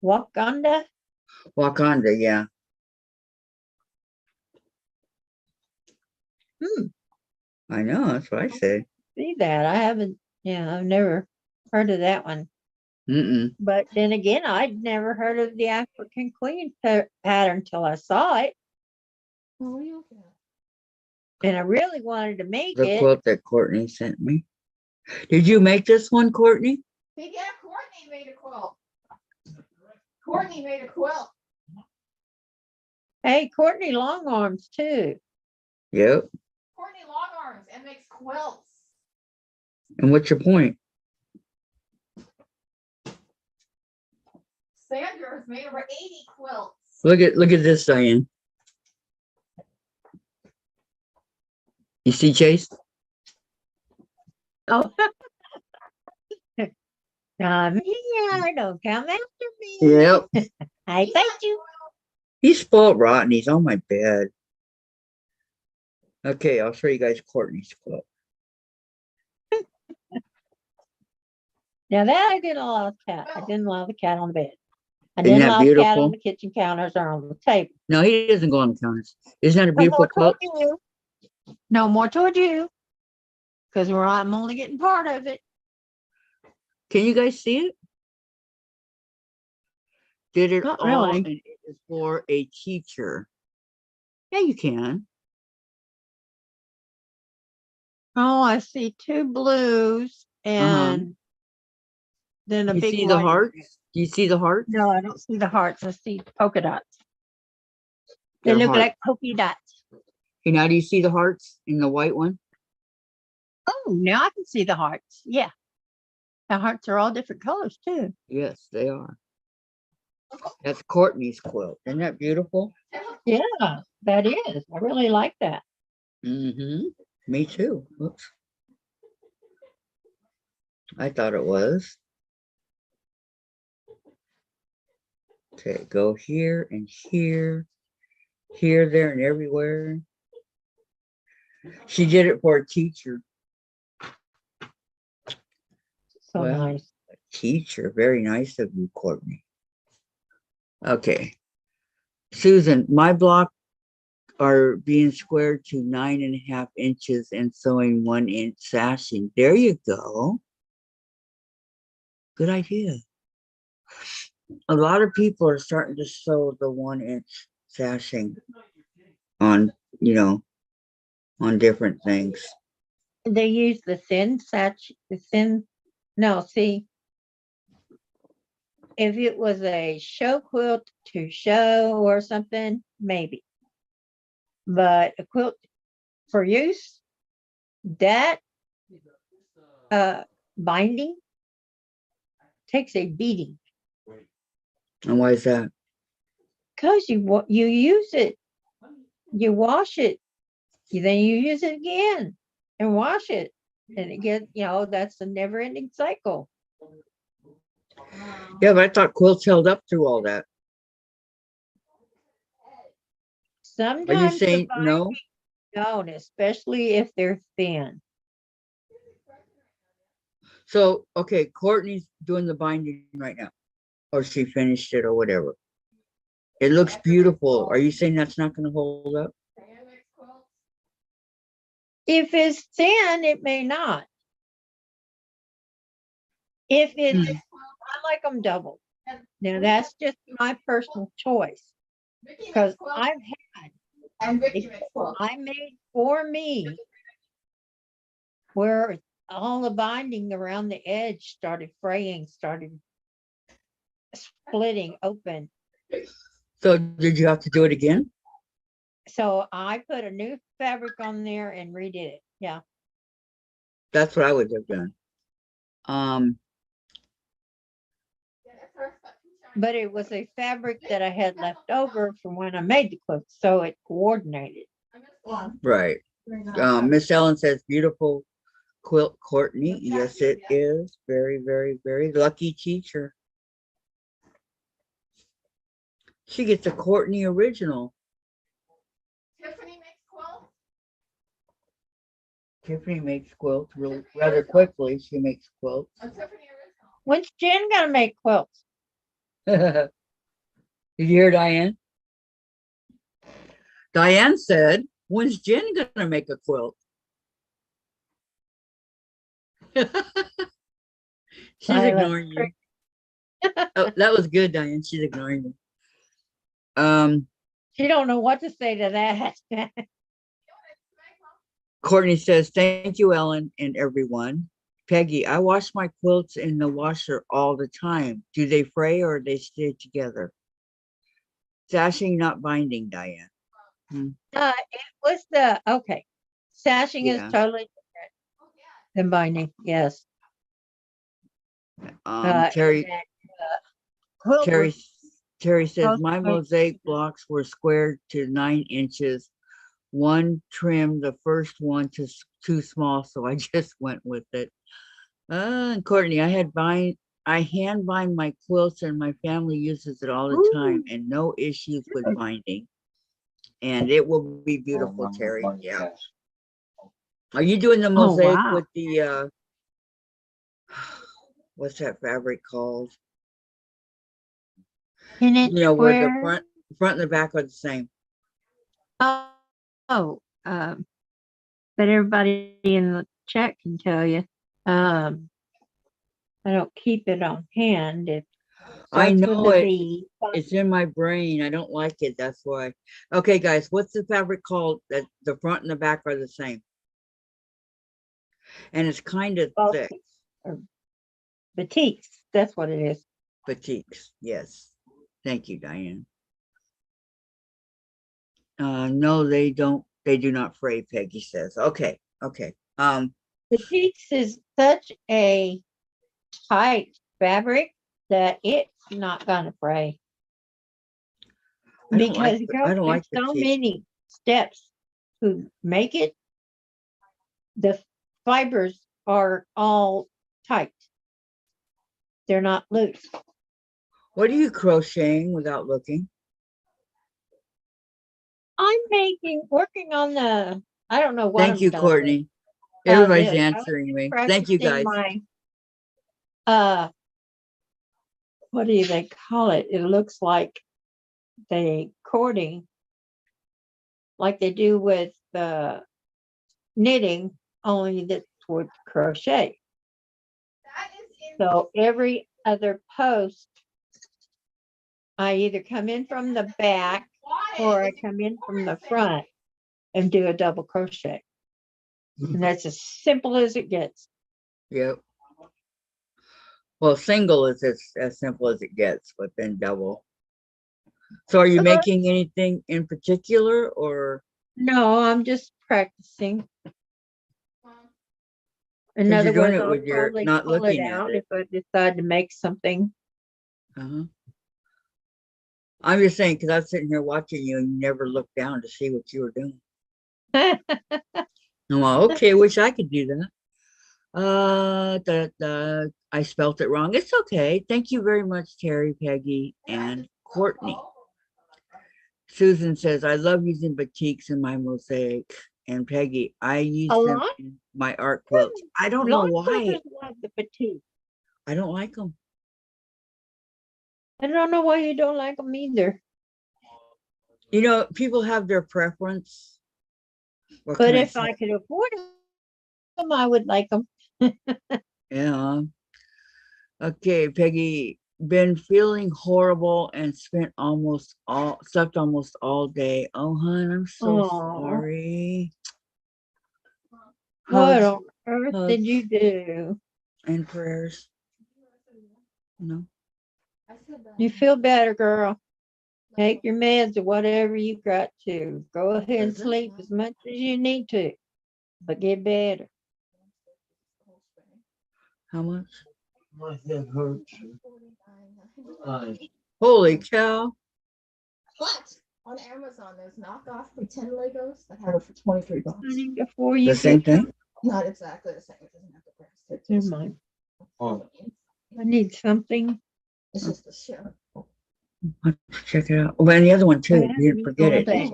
Wakanda? Wakanda, yeah. I know, that's what I said. See that? I haven't, I've never heard of that one. Mm-mm. But then again, I'd never heard of the African Queen pattern till I saw it. What were you looking at? And I really wanted to make The it. quilt that Courtney sent me. Did you make this one, Courtney? Yeah, Courtney made a quilt. Courtney made a quilt. Hey, Courtney long arms too. Yep. Courtney long arms and makes quilts. And what's your point? Sandra has made over 80 quilts. Look at this, Diane. You see, Chase? Oh. Come here, don't come after me. Yep. I thank you. He's spoiled rotten. He's on my bed. Okay, I'll show you guys Courtney's quilt. Now that I didn't allow the cat. I didn't allow the cat on the bed. I Isn't didn't that allow the cat beautiful? on the kitchen counters or on the table. No, he doesn't go on the counters. Isn't that a No beautiful more quilt? toward you. No more toward you. Because I'm only getting part of it. Can you guys see it? did it Not all, really. and it is for a teacher. Yeah, you can. Oh, I see 2 blues and then a You big see the white. hearts? Do you see the hearts? No, I don't see the hearts. I see polka dots. They They're look heart. like polka dots. Okay, now do you see the hearts in the white one? Oh, now I can see the hearts. Yeah. The hearts are all different colors too. Yes, they are. That's Courtney's quilt. Isn't that beautiful? Yeah, that is. I really like that. Mm-hmm. Me too. Oops. I thought it was. Okay, go here and here, there, and everywhere. She did it for a teacher. So Well, nice. teacher, very nice of you, Courtney. Okay. Susan, my block are being squared to 9.5 inches and sewing 1 inch sashing. There you go. Good idea. A lot of people are starting to sew the 1 inch sashing on, on different things. They use the no, see, if it was a show quilt to show or something, maybe. But a quilt for use, that binding takes a beating And why is that? because you use it, you wash it, then you use it again and wash it, and it gets, that's a never-ending cycle. Yeah, but I thought quilts held up through all that. Are you Sometimes the saying binding no? don't, especially if they're thin. So, okay, Courtney's doing the binding right now, or she finished it or whatever. It looks beautiful. Are you saying that's not going to hold up? If it's thin, it may not. If it's, I like them double. Now that's just my personal choice because I've had And Vicky makes quilts. I made for me where all the binding around the edge started fraying, started splitting open. So, did you have to do it again? So I put a new fabric on there and redid it. Yeah. That's what I would have done. But it was a fabric that I had left over from when I made the quilt, so it coordinated. Right. Miss Ellen says, beautiful quilt, Courtney. Yes, it is. Very, very, very lucky teacher. She gets a Courtney original. Tiffany makes quilts. Tiffany makes quilts rather quickly. She makes quilts. A Tiffany original. When's Jen gonna make quilts? Did you hear Diane? Diane said, when's Jen gonna make a quilt? She's Silent. ignoring you. Oh, that was good, Diane. She's ignoring me. She don't know what to say to that. Courtney says, thank you, Ellen and everyone. Peggy, I wash my quilts in the washer all the time. Do they fray or they stay together? Sashing, not binding, Diane. It was okay. Sashing is Yeah. totally different than binding. Yes. Terry, quilt Terry, was Terry says, supposed my to make- mosaic blocks were squared to 9 inches. One trimmed the first one to too small, so I just went with it. Courtney, I hand bind my quilts and my family uses it all the time and no issues with binding. And it will be beautiful, Terry. Yeah. Are you doing the mosaic wow. with the what's that fabric called? In it Where the square. front and the back are the same. But everybody in the chat can tell you. I don't keep it on hand. I Starts with know a it. V. It's in my brain. I don't like it. That's why. Okay, guys, what's the fabric called? That the front and the back are the same, and it's kind of thick. Or batiks. That's what it is. Batiks. Yes. Thank you, Diane. No, they don't. They do not fray. Peggy says. Okay. Okay. Batiks is such a tight fabric that it's not gonna fray I don't like. because you know, I don't like there's so batik. many steps to make it. The fibers are all tight. They're not loose. What are you crocheting without looking? I'm working on the, I don't know what Thank I'm you, done with. Courtney. Everybody's This. I was answering just me. Thank you, practicing guys. My, what do they call it? It looks like the cording, like they do with knitting, only that's with crochet. That is in. So every other post, I either come in from the back or I come in from the front and do a double crochet. And that's as simple as it gets. Yep. Well, single is as simple as it gets, but then double. So are you making anything in particular or? No, I'm just practicing. In 'Cause other you're doing words, it I'll with your probably not pull it looking at out it. if I decide to make something. Uh-huh. I'm just saying, because I'm sitting here watching you and you never looked down to see what you were doing. Well, okay, wish I could do that. I spelt it wrong. It's okay. Thank you very much, Terry, Peggy, and Courtney. Susan says, I love using batiks in my mosaic. And Peggy, I use A them lot. in my art quilts. I don't know Lot why. love the fatigue. I don't like them. I don't know why you don't like them either. You know, people have their preference. What But can I if say? I could afford them, I would like them. Yeah. Okay, Peggy, been feeling horrible and slept almost all day. Oh, hon, I'm so Oh, sorry. what Hugs, on earth did you do? and prayers. No. I said that. You feel better, girl. Take your meds or whatever you got to. Go ahead and Is it? sleep as much as you need to, but get better. How much? My head hurts. Holy cow. But on Amazon, there's knockoff pretend Legos that have it for $23. Honey, before The you same get thing? Not exactly the same. It doesn't have the brass tips. Never mind. Oh, I need something. It's just a shell. Check it out. Oh, and the other one I too. haven't You didn't eaten forget all it. day.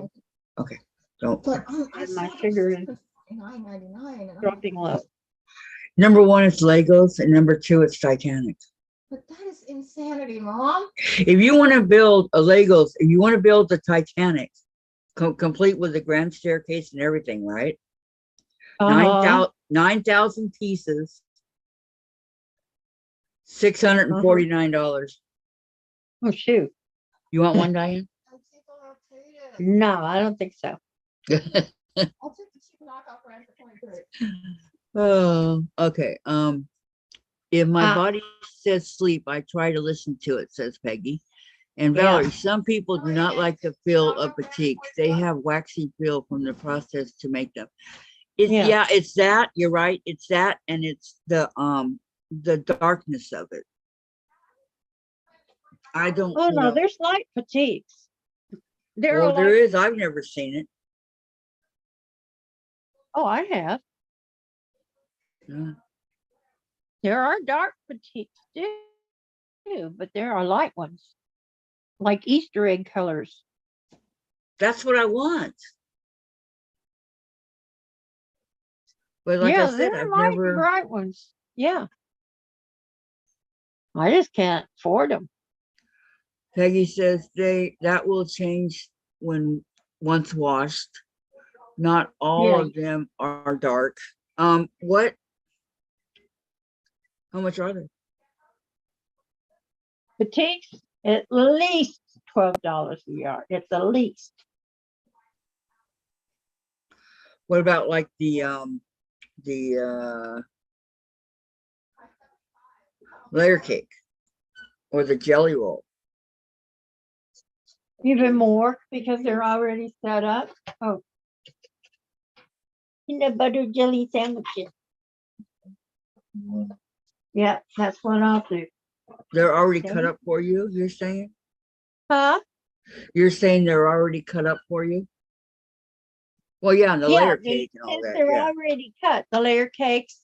Okay. Don't. But I And my saw sugar is $9.99 and dropping low. Number one, it's Legos, and number two, it's Titanic. But that is insanity, Mom. If you want to build a Legos, if you want to build the Titanic, complete with the grand staircase and everything, right? Uh-huh. 9,000 pieces, $649. Oh, shoot. You want one, Diane? No, I don't think so. I'll take the cheap knockoff brand for 23. Oh, okay. If my Ah. body says sleep, I try to listen to it, says Peggy. And Yeah. Valerie, some people do not like the feel of batiks. They have waxy feel from the process to make them. Yeah. It's that. You're right. It's that, and it's the darkness of it. I don't. Oh, you no, know, there's light fatigues. There are well, there like, is. I've never seen it. oh, I have. Yeah. There are dark fatigues too, but there are light ones, like Easter egg colors. That's what I want. But like Yeah, I said, there are I've light and never. bright ones. Yeah. I just can't afford them. Peggy says that will change when once washed. Not all Yeah. of them are dark. What? How much are they? Boutiques, at least $12 a yard. It's the least. What about like the layer cake or the jelly roll? Even more because they're already set up. Oh, peanut butter jelly sandwiches. Yeah, that's what I'll do. They're already cut Okay. up for you, you're saying? Huh? You're saying they're already cut up for you? Well, yeah, and the Yeah, layer cake and all since that, they're yeah. already cut, the layer cakes,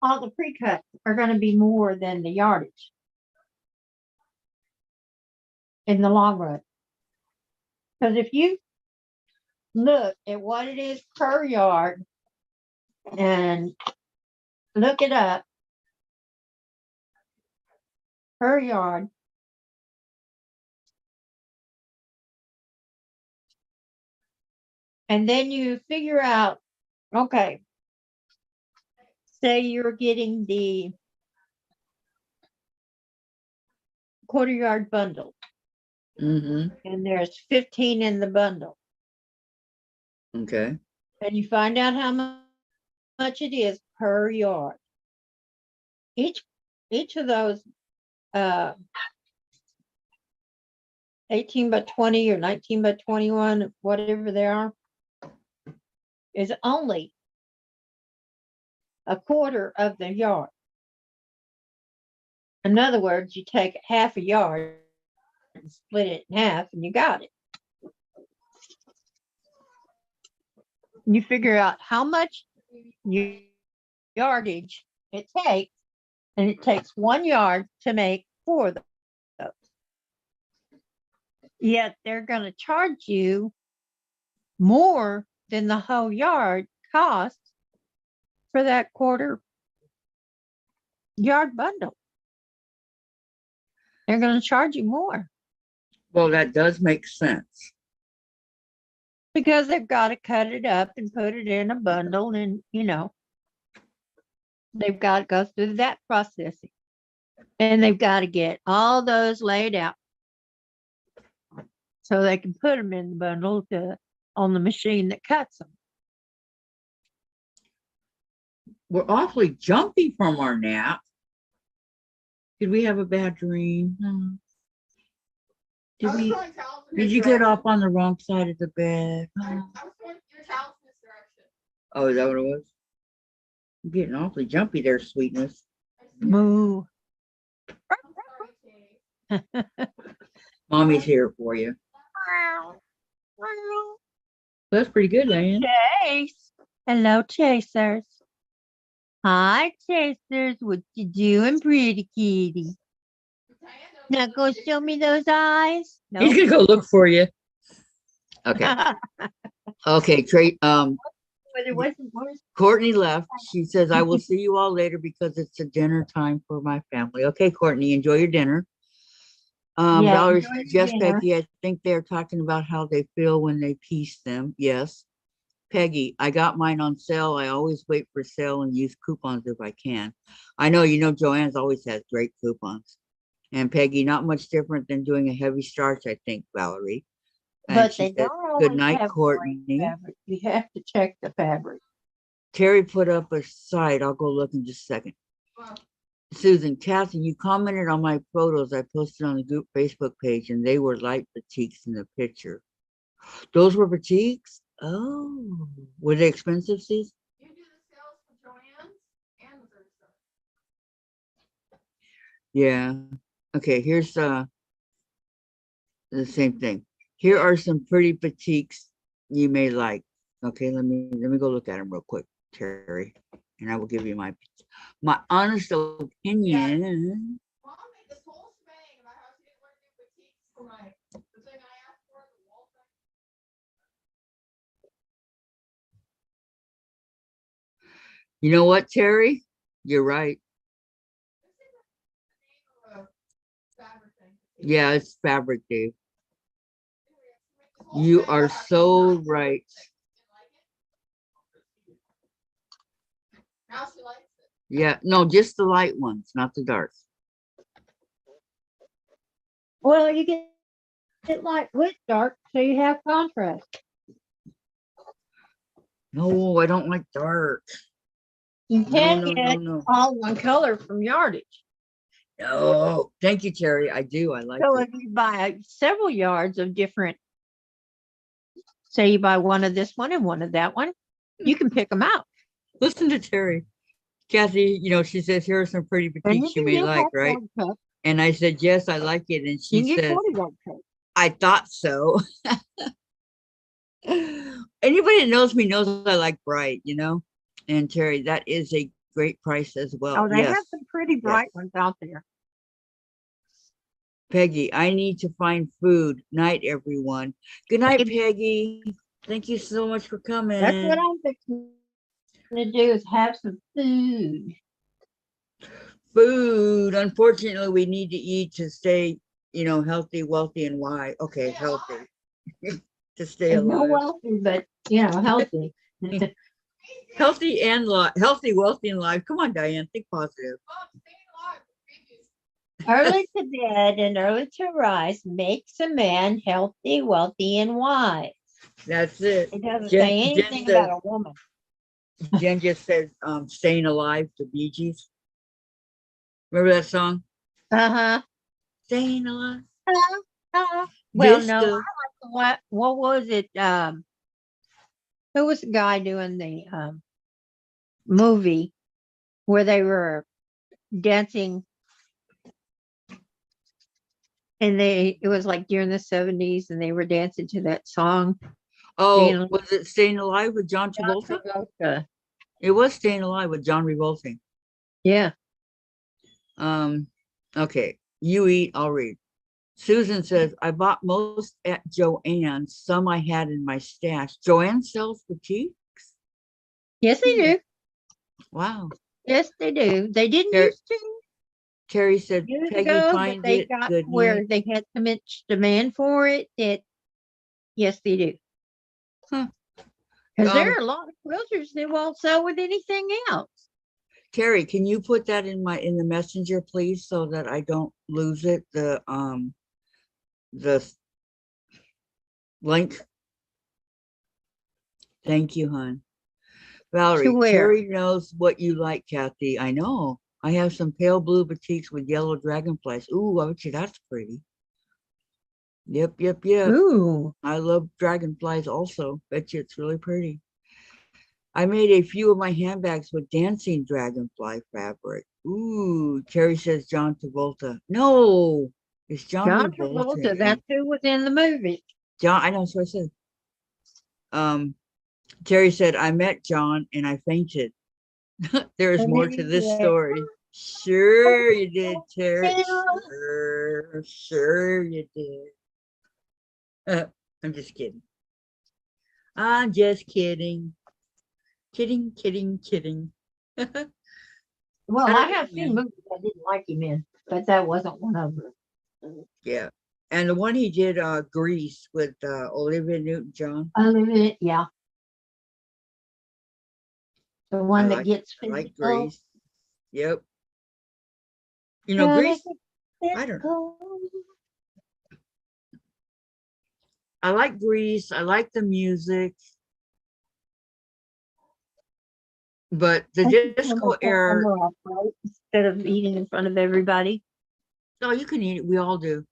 all the pre-cuts are going to be more than the yardage in the long run. Because if you look at what it is per yard and look it up per yard, and then you figure out, okay, say you're getting the quarter yard bundle Mm-hmm. and there's 15 in the bundle, Okay. and you find out how much it is per yard. Each of those 18 by 20 or 19 by 21, whatever they are, is only a quarter of the yard. In other words, you take half a yard and split it in half and you got it. You figure out how much yardage it takes, and it takes 1 yard to make 4 of those. Yet they're going to charge you more than the whole yard costs for that quarter yard bundle. They're going to charge you more Well, that does make sense. because they've got to cut it up and put it in a bundle, and they've got to go through that processing, and they've got to get all those laid out so they can put them in the bundle on the machine that cuts them. We're awfully jumpy from our nap. Did we have a bad dream? I was throwing towels in Did his you get direction. off on the wrong side of the bed? I was throwing your towels in his direction. Oh, is that what it was? I'm getting awfully jumpy there, sweetness. Moo. I'm sorry, Kate. Mommy's here for you. That's pretty good, Diane. Chase. Hello, Chasers. Hi, Chasers. What you doing, pretty kitty? Now go show me those eyes. No. He's gonna go look for you. Okay. Okay, Trey. But it wasn't worse. Courtney left. She says, I will see you all later because it's a dinner time for my family. Okay, Courtney, enjoy your dinner. Yeah, Valerie enjoy said, your yes, dinner. Peggy, I think they're talking about how they feel when they piece them. Yes. Peggy, I got mine on sale. I always wait for sale and use coupons if I can. I know, Joanne's always has great coupons. And Peggy, not much different than doing a heavy starch, I think, Valerie. And But she they said, don't good always night, have Courtney. great fabric. You have to check the fabric. Terry put up a site. I'll go look in just a second. Wow. Susan, Kathy, you commented on my photos I posted on the group Facebook page, and they were light batiks in the picture. Those were batiks? Oh, were they expensive, Susan? You do the sales for Joanne's and the third stuff. Yeah. Okay, here's the same thing. Here are some pretty batiks you may like. Okay, let me go look at them real quick, Terry, and I will give you my honest opinion. Mom made this whole shebang about how she didn't want to do boutiques for the thing I asked for, the wall thing. You know what, Terry? You're right. This is the name of a fabric thing. Yeah, it's fabric, Dave. Anyway, she made this whole You shebang are about how she so liked it. right. Didn't like it. Now she likes it. Yeah, no, just the light ones, not the dark. Well, you get it light with dark, so you have contrast. No, I don't like dark. You No, can no, no, get no. all one color from yardage. No. Thank you, Terry. I do. I like So it. if you buy several yards of different, say you buy one of this one and one of that one, you can pick them out. Listen to Terry. Kathy, she says, here are some pretty And you boutiques you can may get like, half right? yard cups. And I said, yes, I like it. And You she can get says, 40 yard cups. I thought so. Anybody that knows me knows I like bright, And Terry, that is a great price as well. Oh, they have Yes. some pretty bright ones out there. Peggy, I need to find food. Night, everyone. Good night, Peggy. Thank you so much for coming. That's what I'm fixing to do, is have some food. Food. Unfortunately, we need to eat to stay, healthy, wealthy, and wise. Okay, healthy. To stay And no alive. wealthy, but healthy. Healthy and healthy, wealthy, and alive. Come on, Diane. Think positive. Mom, staying alive. Early to bed and early to rise makes a man healthy, wealthy, and wise. That's it. It doesn't Jen- say Jen anything says- about a woman. Jen just said, staying alive, the Bee Gees. Remember that song? Uh-huh. Staying alive. Well, This no, the- what was it? Who was the guy doing the movie where they were dancing, and it was like during the 70s, and they were dancing to that song. Oh, was it Staying Alive with John Travolta? Travolta. It was Staying Alive with John Travolta. Yeah. Okay. You eat, I'll read. Susan says, I bought most at Joann's. Some I had in my stash. Joanne sells boutiques? Yes, they do. Wow. Yes, they do. They didn't There- used to Terry said, years Peggy ago, but finds they it. got Good where night. they had so much demand for it that, yes, they do. Huh. Because there are a lot of quilters that won't sell with anything else. Terry, can you put that in the messenger, please, so that I don't lose it? The link. Thank you, hon. Valerie, where? Terry knows what you like, Kathy. I know. I have some pale blue boutiques with yellow dragonflies. Ooh, I bet you that's pretty. Yep. Ooh. I love dragonflies also. Bet you it's really pretty. I made a few of my handbags with dancing dragonfly fabric. Ooh, Terry says John Travolta. No, it's John Travolta, that's who was in the movie. John, I know, that's what I said. Terry said, I met John and I fainted. There is Oh, more maybe to you this did. story. Sure you did, Terry. Yeah. Sure you did. I'm just kidding. I'm just kidding. Kidding. Well, I I don't have know, seen man. movies I didn't like him in, but that wasn't one of them. Yeah. And the one he did, Grease with Olivia Newton-John. Yeah. The one that gets I like physical. Grease. Yep. Grease, I don't know. I like Grease. I like the music. But the disco era, Instead of eating in front of everybody. no, you can eat it. We all do.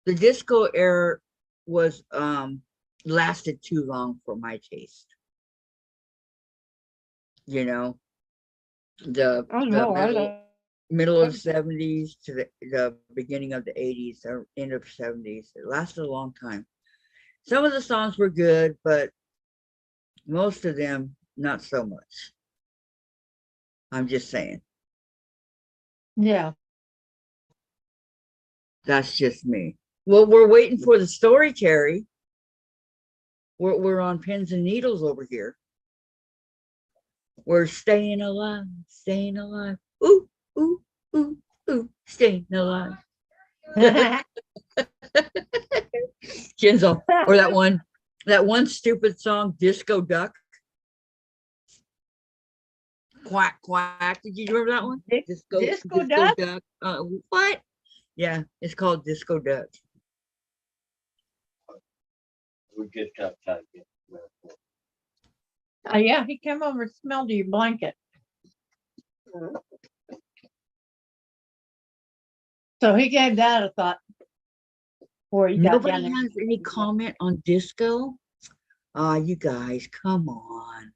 The disco era was lasted too long for my taste. The Oh no, middle of the 70s to the beginning of the 80s or end of 70s. It lasted a long time. Some of the songs were good, but most of them not so much. I'm just saying. Yeah. That's just me. Well, we're waiting for the story, Terry. We're on pins and needles over here. We're staying alive. Ooh, ooh, ooh, ooh, staying alive. Kenzo, or that one stupid song, Disco Duck. Quack, quack. Did you remember that one? Disco Duck? What? Yeah, it's called Disco Duck. We get that type of. Yeah, he came over and smelled your blanket. So he gave that a thought before he got Nobody down there. has any comment on disco? You guys, come on.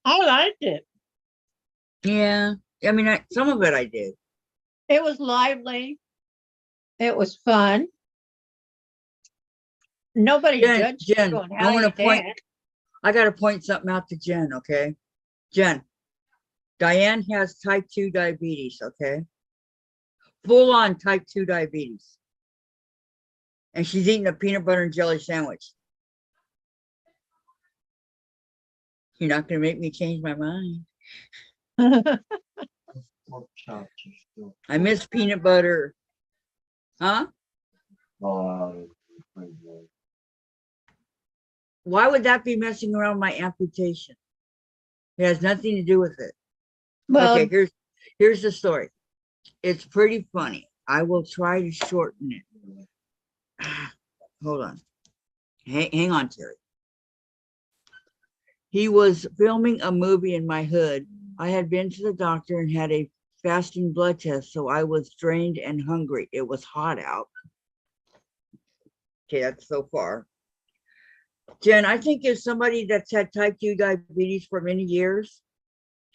I liked it. Yeah, I mean, some of it I did. It was lively. It was fun. Nobody Jen, judged you Jen, on I how want you to point. danced. I got to point something out to Jen. Okay, Jen. Diane has type 2 diabetes. Okay, full on type 2 diabetes, and she's eating a peanut butter and jelly sandwich. You're not gonna make me change my mind. Pork chops are still. I miss peanut butter. Huh? Pretty good. Why would that be messing around my amputation? It has nothing to do with it. Well, Okay, here's the story. It's pretty funny. I will try to shorten it. Hold on. Hang on, Terry. He was filming a movie in my hood. I had been to the doctor and had a fasting blood test, so I was drained and hungry. It was hot out. Okay, that's so far. Jen, I think if somebody that's had type 2 diabetes for many years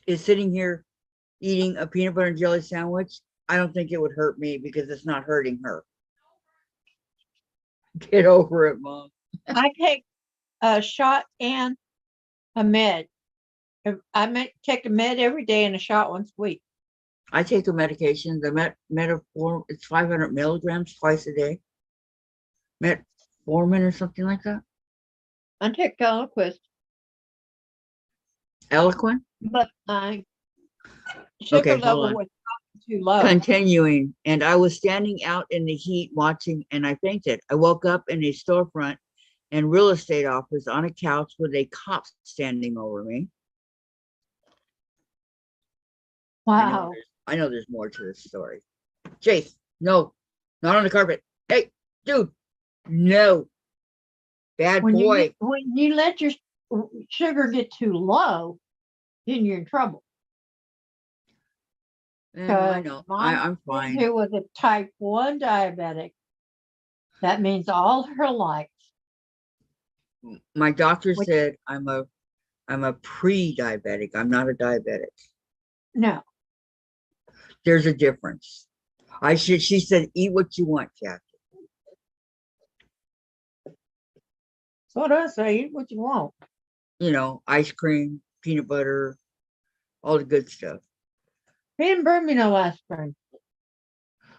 is sitting here eating a peanut butter and jelly sandwich, I don't think it would hurt me because it's not hurting her. Get over it, Mom. I take a shot and a med. I take a med every day and a shot once a week. I take a medication, the Metaform, it's 500 milligrams twice a day. Metformin or something like that. I take Eliquis, Eloquent. but my sugar Okay, hold level on. was too low. Continuing, and I was standing out in the heat watching, and I fainted. I woke up in a storefront and real estate office on a couch with a cop standing over me. Wow. I know there's more to this story. Chase, no, not on the carpet. Hey, dude, no. Bad boy. When you let your sugar get too low, then you're in trouble. I know. I'm fine. Who was a type 1 diabetic. That means all her life. My doctor said I'm a pre-diabetic. I'm not a diabetic. No. There's a difference. She said, eat what you want, Kathy. So what I say, eat what you want. You know, ice cream, peanut butter, all the good stuff. He didn't bring me no ice cream.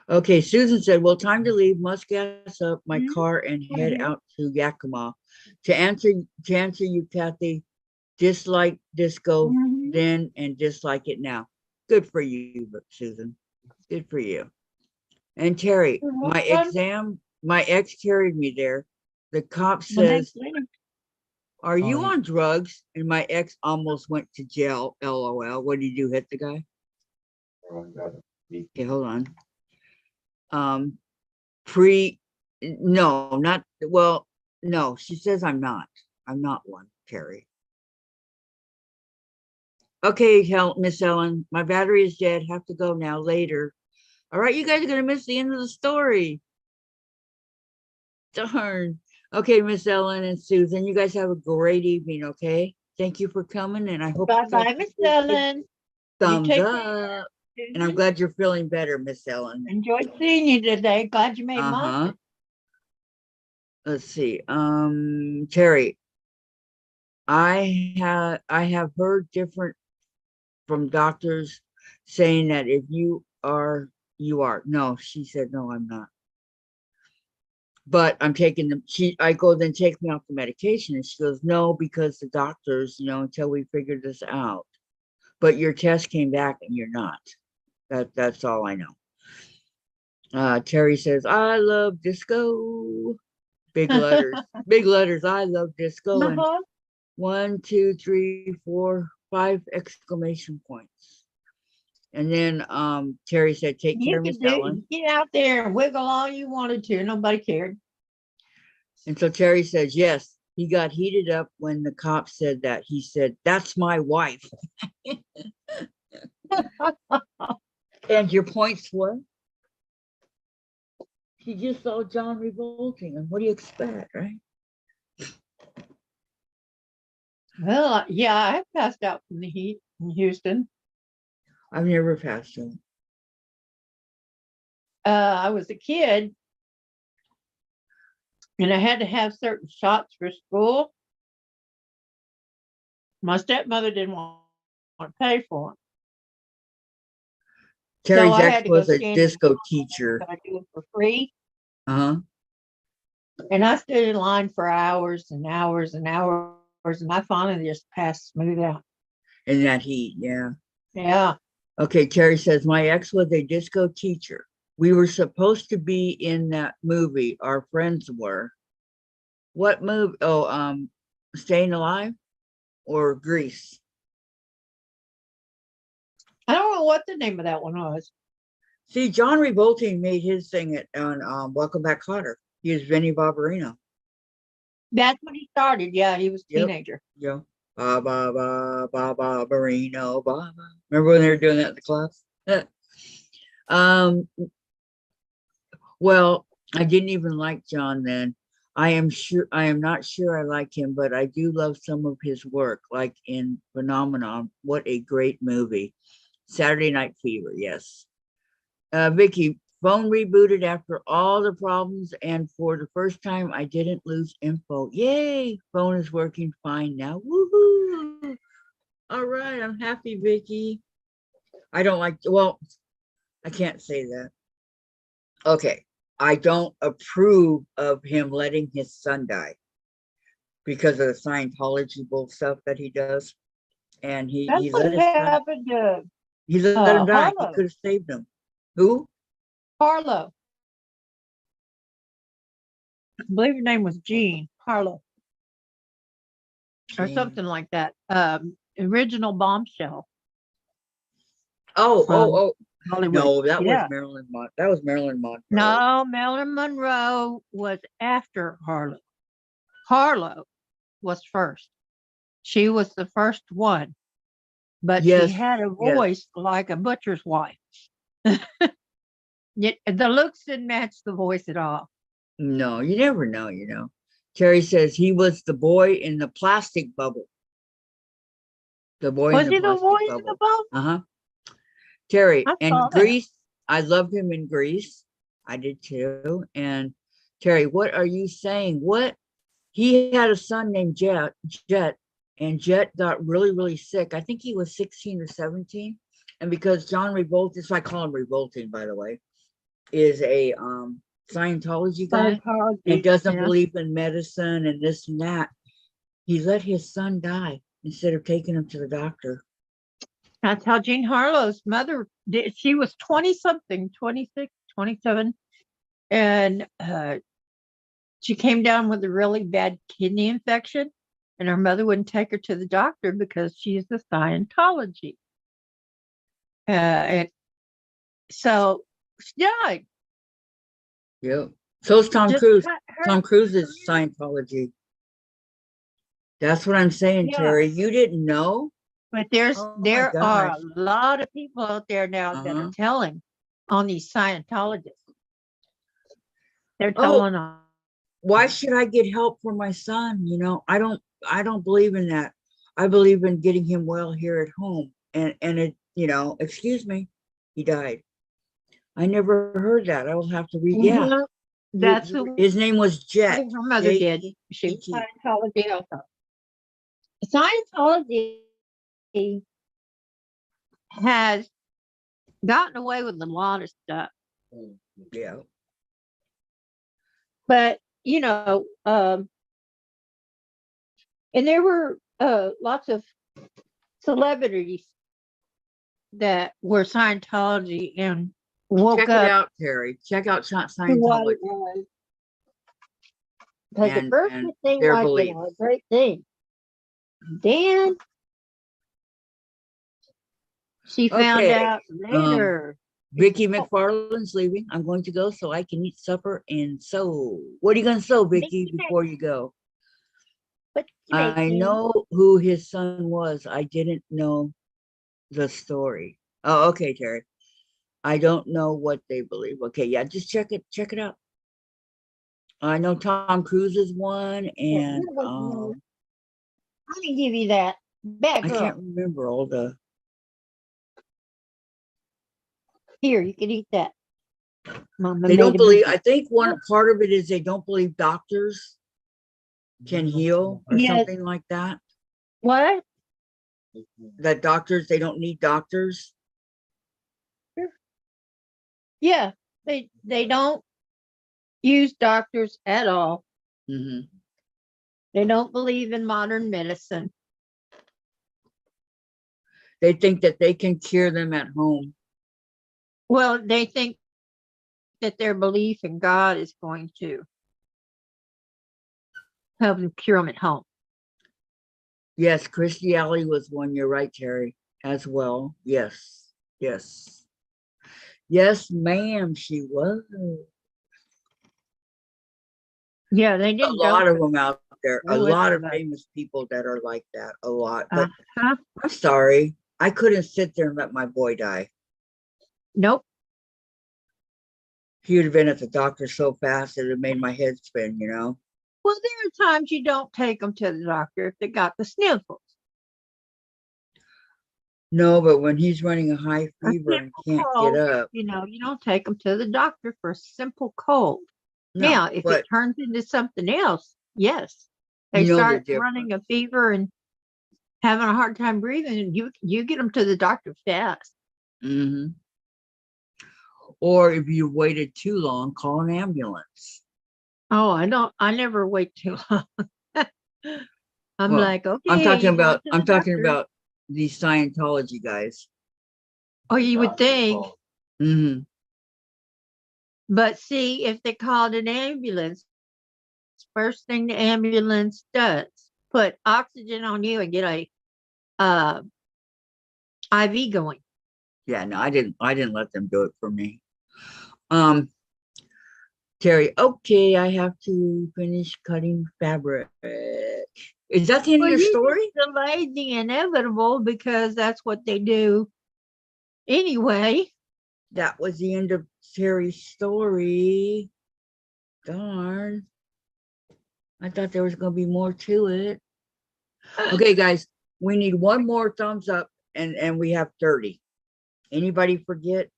Okay, Susan said, well, time to leave. Must gas up my car and head Mhm. out to Yakima. To answer you, Kathy, dislike disco Mhm. then and dislike it now. Good for you, Susan. Good for you. And Terry, my ex carried me there. The cop says, are you on drugs? And my ex almost went to jail. LOL. What did you do? Hit the guy? Okay, hold on. No, not, well, no, she says I'm not one, Terry. Okay, Miss Ellen, my battery is dead. Have to go now later. All right, you guys are gonna miss the end of the story. Darn. Okay, Miss Ellen and Susan, you guys have a great evening, okay? Thank you for coming, and I hope Bye-bye, Miss Ellen. thumbs up. And I'm glad you're feeling better, Miss Ellen. Enjoyed seeing you today. Glad you made mine. Let's see. Terry, I have heard different from doctors saying that if you are, you are. No, she said, no, I'm not. But I'm taking them. I go, then take me off the medication. And she goes, no, because the doctors, until we figure this out. But your test came back and you're not. That's all I know. Terry says, I love disco. Big letters. Big letters. I love disco. And 1, 2, 3, 4, 5 exclamation points. And then Terry said, take care, Miss Ellen. Get out there and wiggle all you wanted to. Nobody cared. And so Terry says, yes, he got heated up when the cop said that. He said, that's my wife. And your point's what? He just saw John revolting. And what do you expect, right? Well, yeah, I passed out from the heat in Houston. I've never passed him. I was a kid and I had to have certain shots for school. My stepmother didn't want to pay for them. Terry's I ex had to go was a stand in disco line. teacher. Could I do it for free? Uh-huh. And I stood in line for hours and hours and hours, and I finally just passed smooth out. In that heat, yeah. Yeah. Okay, Terry says, my ex was a disco teacher. We were supposed to be in that movie. Our friends were. What movie? Oh, Staying Alive or Grease? I don't know what the name of that one was. See, John Revolting made his thing on Welcome Back, Kotter. He was Vinnie Barbarino. That's when he started. Yeah, he was a Yep. teenager. Yeah. Ba ba ba ba ba Barino ba ba. Remember when they were doing that in the class? Well, I didn't even like John then. I am not sure I like him, but I do love some of his work, like in Phenomenon. What a great movie. Saturday Night Fever, yes. Vicky, phone rebooted after all the problems, and for the first time, I didn't lose info. Yay! Phone is working fine now. Woohoo! All right, I'm happy, Vicky. I don't like, well, I can't say that. Okay, I don't approve of him letting his son die because of the Scientology bull stuff that he does. And That's he what let his son, happened to he let him die. He Harlow. could have saved him. Who? Harlow. I believe her name was Jean Harlow or Jean. something like that. Original Bombshell. Oh, oh, Hollywood. no, that was Yeah. Marilyn Monroe. That was Marilyn Monroe. No, Marilyn Monroe was after Harlow. Harlow was first. She was the first one, but Yes, she had a yes. voice like a butcher's wife. The looks didn't match the voice at all. No, you never know, you know. Terry says he was the boy in the plastic bubble. The boy Was in the he the plastic boy in bubble. the bubble? Uh-huh. Terry, I saw and that. Grease, I loved him in Grease. I did too. And Terry, what are you saying? What? He had a son named Jet, and Jet got really, really sick. I think he was 16 or 17. And because John Revolt, so I call him Revolting, by the way, is a Scientology guy and doesn't Yeah. believe in medicine and this and that, he let his son die instead of taking him to the doctor. That's how Jean Harlow's mother did. She was 20 something, 26, 27. And she came down with a really bad kidney infection. And her mother wouldn't take her to the doctor because she's a Scientology. And so she died. Yep. So is Tom Just Cruise. cut her Tom Cruise is Scientology. That's what I'm saying, Yeah. Terry. You didn't know? But Oh my there are gosh. a lot of people out there now that are telling on these Scientologists. They're telling on. Why should I get help for my son? You know, I don't believe in that. I believe in getting him well here at home. And it, you know, excuse me, he died. I never heard that. I will have to read. Yeah. Mhm. That's who His name was Jet. her mother did. She was Jet. Scientology also. Scientology has gotten away with a lot of stuff. Yeah. But, and there were lots of celebrities that were Scientology and woke Check it up out, Terry. Check out to what Scientology. it was. Because at And- first and it seemed their like beliefs. a great thing. Then she found Okay, out later Vicky McFarland's leaving. I'm going to go so I can eat supper and sew. What are you going to sew, Vicky, Vicky Mac- before you go? What you I making? know who his son was. I didn't know the story. Oh, okay, Terry. I don't know what they believe. Okay, yeah, just check it out. I know Tom Cruise is one, and Let me give you that. Bad I girl. can't remember all the. Here, you can eat that. Mama They made don't a believe. big- I think one part of it is they don't believe doctors can heal or Yes. something like that. What? That doctors, they don't need doctors. Yeah, they don't use doctors at all. Hmm. They don't believe in modern medicine. They think that they can cure them at home. Well, they think that their belief in God is going to help them cure them at home. Yes, Christy Alley was one. You're right, Terry, as well. Yes, yes, yes, ma'am. She was. Yeah, they A didn't lot go of them out there. A with lot of the- famous people that are like that. A lot. But Uh-huh. I'm sorry, I couldn't sit there and let my boy die. Nope. He would have been at the doctor so fast it would have made my head spin. You know. Well, there are times you don't take them to the doctor if they got the sniffles. No, but when he's running a high A fever and simple can't cold, get up, you know, you don't take them to the doctor for a simple cold. no. Now, if But it turns into something else, yes, they you know the start difference. running a fever and having a hard time breathing, and you get them to the doctor fast. Hmm. Or if you waited too long, call an ambulance. Oh, I never wait too long. I'm Well, like, okay, I'm talking you going about to I'm the talking doctor? about these Scientology guys. Oh, you would think, Hmm. but see, if they called an ambulance, first thing the ambulance does, put oxygen on you and get a IV going. Yeah, no, I didn't let them do it for me. Terry, okay, I have to finish cutting fabric. Is that the end of Well, your you story? just delayed the inevitable because that's what they do anyway. That was the end of Terry's story. Darn. I thought there was going to be more to it. Okay, guys, we need one more thumbs up and we have 30. Anybody forget?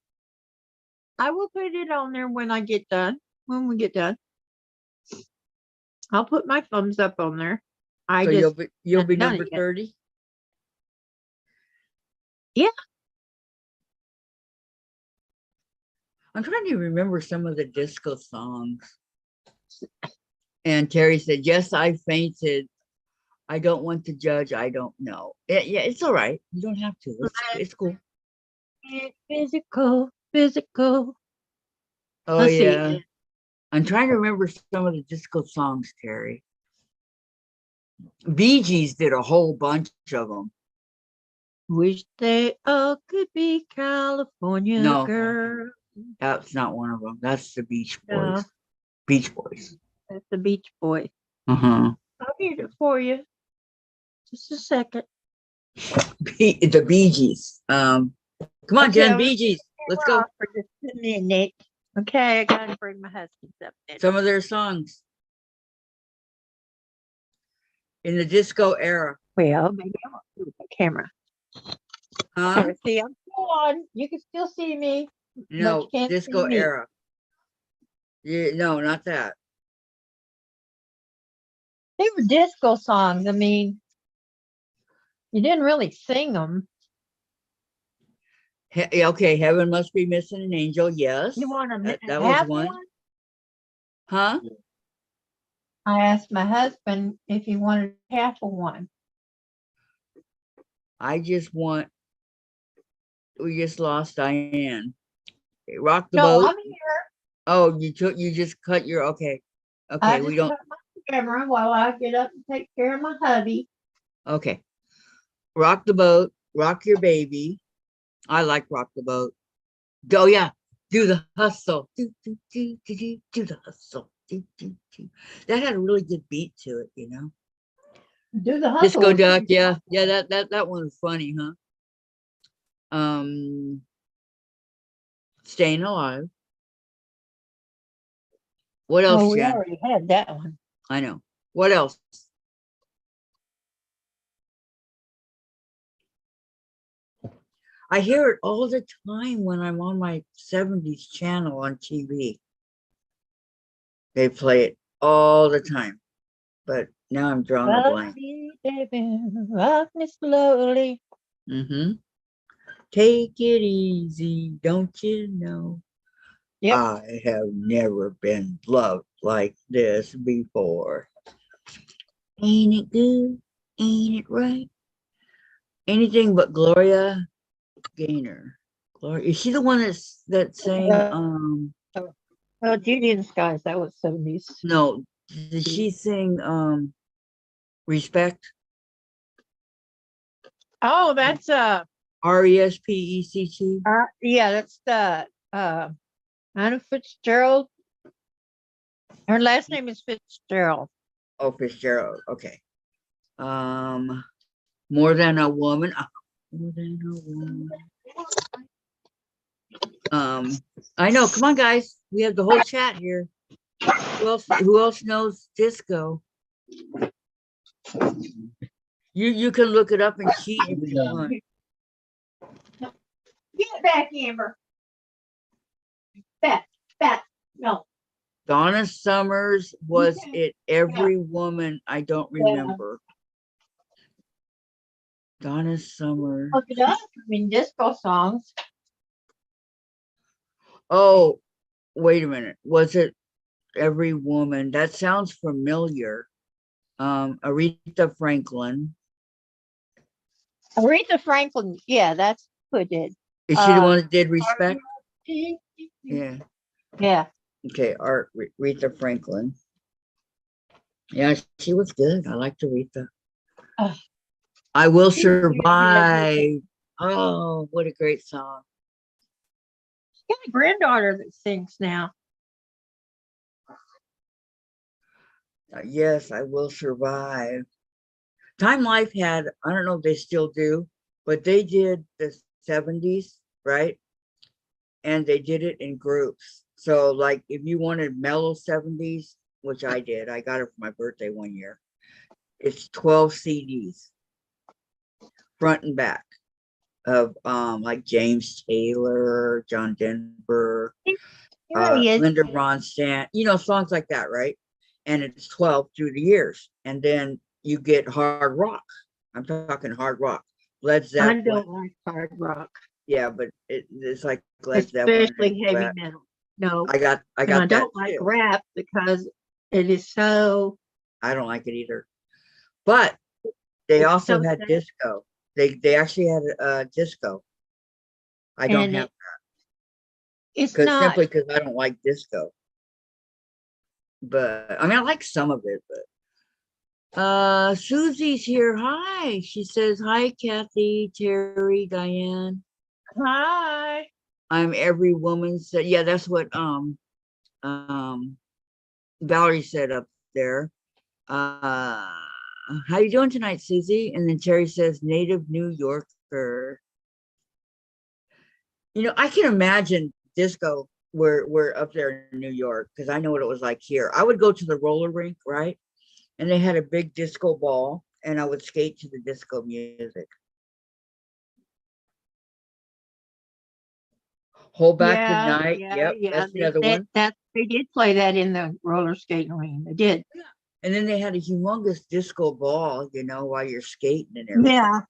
I will put it on there when I get done. When we get done, I'll put my thumbs up on there. I So just you'll be haven't done number it yet. 30? Yeah. I'm trying to remember some of the disco songs. And Terry said, yes, I fainted. I don't want to judge. I don't know. Yeah, it's all right. You don't have to. It's cool. Physical, physical. Oh, Let's yeah. see. I'm trying to remember some of the disco songs, Terry. Bee Gees did a whole bunch of them. Wish they all could be California No. girl. That's not one of them. That's the Beach Boys. No. Beach Boys. That's the Beach Boys. Uh-huh. I'll get it for you. Just a second. The Bee Gees. Come on, Okay, Jen, I'm Bee Gees. Let's We're go. off for just a minute. Okay, I gotta bring my husband up there. Some of their songs in the disco era. Well, maybe I won't move the camera. Huh? Okay, see, I'm still on. You can still see me. No, you can't disco see me. era. Yeah, no, not that. They were disco songs. I mean, you didn't really sing them. Okay, Heaven Must Be Missing an Angel. Yes. You want to That was have one. one? Huh? I asked my husband if he wanted half of one. I just want, we just lost Diane. Okay, rock the No, boat. I'm here. Oh, you just cut your, okay. I Okay, just we don't, cut my camera while I get up and take care of my hubby. okay. Rock the boat, rock your baby. I like rock the boat. Oh yeah, do the hustle. Do the hustle. Do. That had a really good beat to it, you know. Do the hustle. Disco was Duck, pretty yeah, fun. yeah. That one was funny, huh? Staying Alive. What Oh, else, we Jen? already had that one. I know. What else? I hear it all the time when I'm on my 70s channel on TV. They play it all the time. But now I'm drawing a blank. Rock me slowly. Mm-hmm. Take it easy, don't you know? Yep. I have never been loved like this before. Ain't it good? Ain't it right? Anything but Gloria Gaynor. Gloria, is she the one that sang Well, Judy and Skies, that was 70s. no, did she sing Respect? Oh, that's Respect? yeah, that's the Anna Fitzgerald. Her last name is Fitzgerald. Oh, Fitzgerald. Okay. More than a woman. More than a woman. I know. Come on, guys. We have the whole chat here. Who else knows disco? You can look it up and cheat if you want. Get back, Amber. Back. No. Donna Summers, was it Every Woman? I don't remember. Donna Summers. Look it up. I mean, disco songs. Oh, wait a minute. Was it Every Woman? That sounds familiar. Aretha Franklin. Aretha Franklin. Yeah, that's who it did. Is she the one that did Respect? Yeah. Yeah. Okay, Aretha Franklin. Yeah, she was good. I liked Aretha. Oh, I Will she was really Survive. Oh, what a great song. got a granddaughter that sings now. Yes, I Will Survive. Time Life had, I don't know if they still do, but they did the 70s, right? And they did it in groups. So like if you wanted mellow 70s, which I did, I got it for my birthday one year. It's 12 CDs, front and back, of like James Taylor, John Denver, Here he is. Linda Ronstadt, songs like that, right? And it's 12 through the years. And then you get hard rock. I'm talking hard rock. Led I Zeppelin. don't like hard rock, Yeah, but it's like Led Zeppelin. especially heavy metal. No, I got and I that don't like too. rap because it is so. I don't like it either. But they It's also so had sad. disco. They actually had disco. I don't And have it's because not. simply because I don't like disco. But I mean I like some of it, but Susie's here. Hi. She says, hi, Kathy, Terry, Dianne. Hi. I'm every woman said, yeah, that's what Valerie said up there. How you doing tonight, Susie? And then Terry says, native New Yorker. I can imagine disco where we're up there in New York, because I know what it was like here. I would go to the roller rink, right? And they had a big disco ball, and I would skate to the disco music. Hold Back the Night. Yep, that's another one. They did play that in the roller skating ring. They did. And then they had a humongous disco ball, while you're skating and everything. Yeah.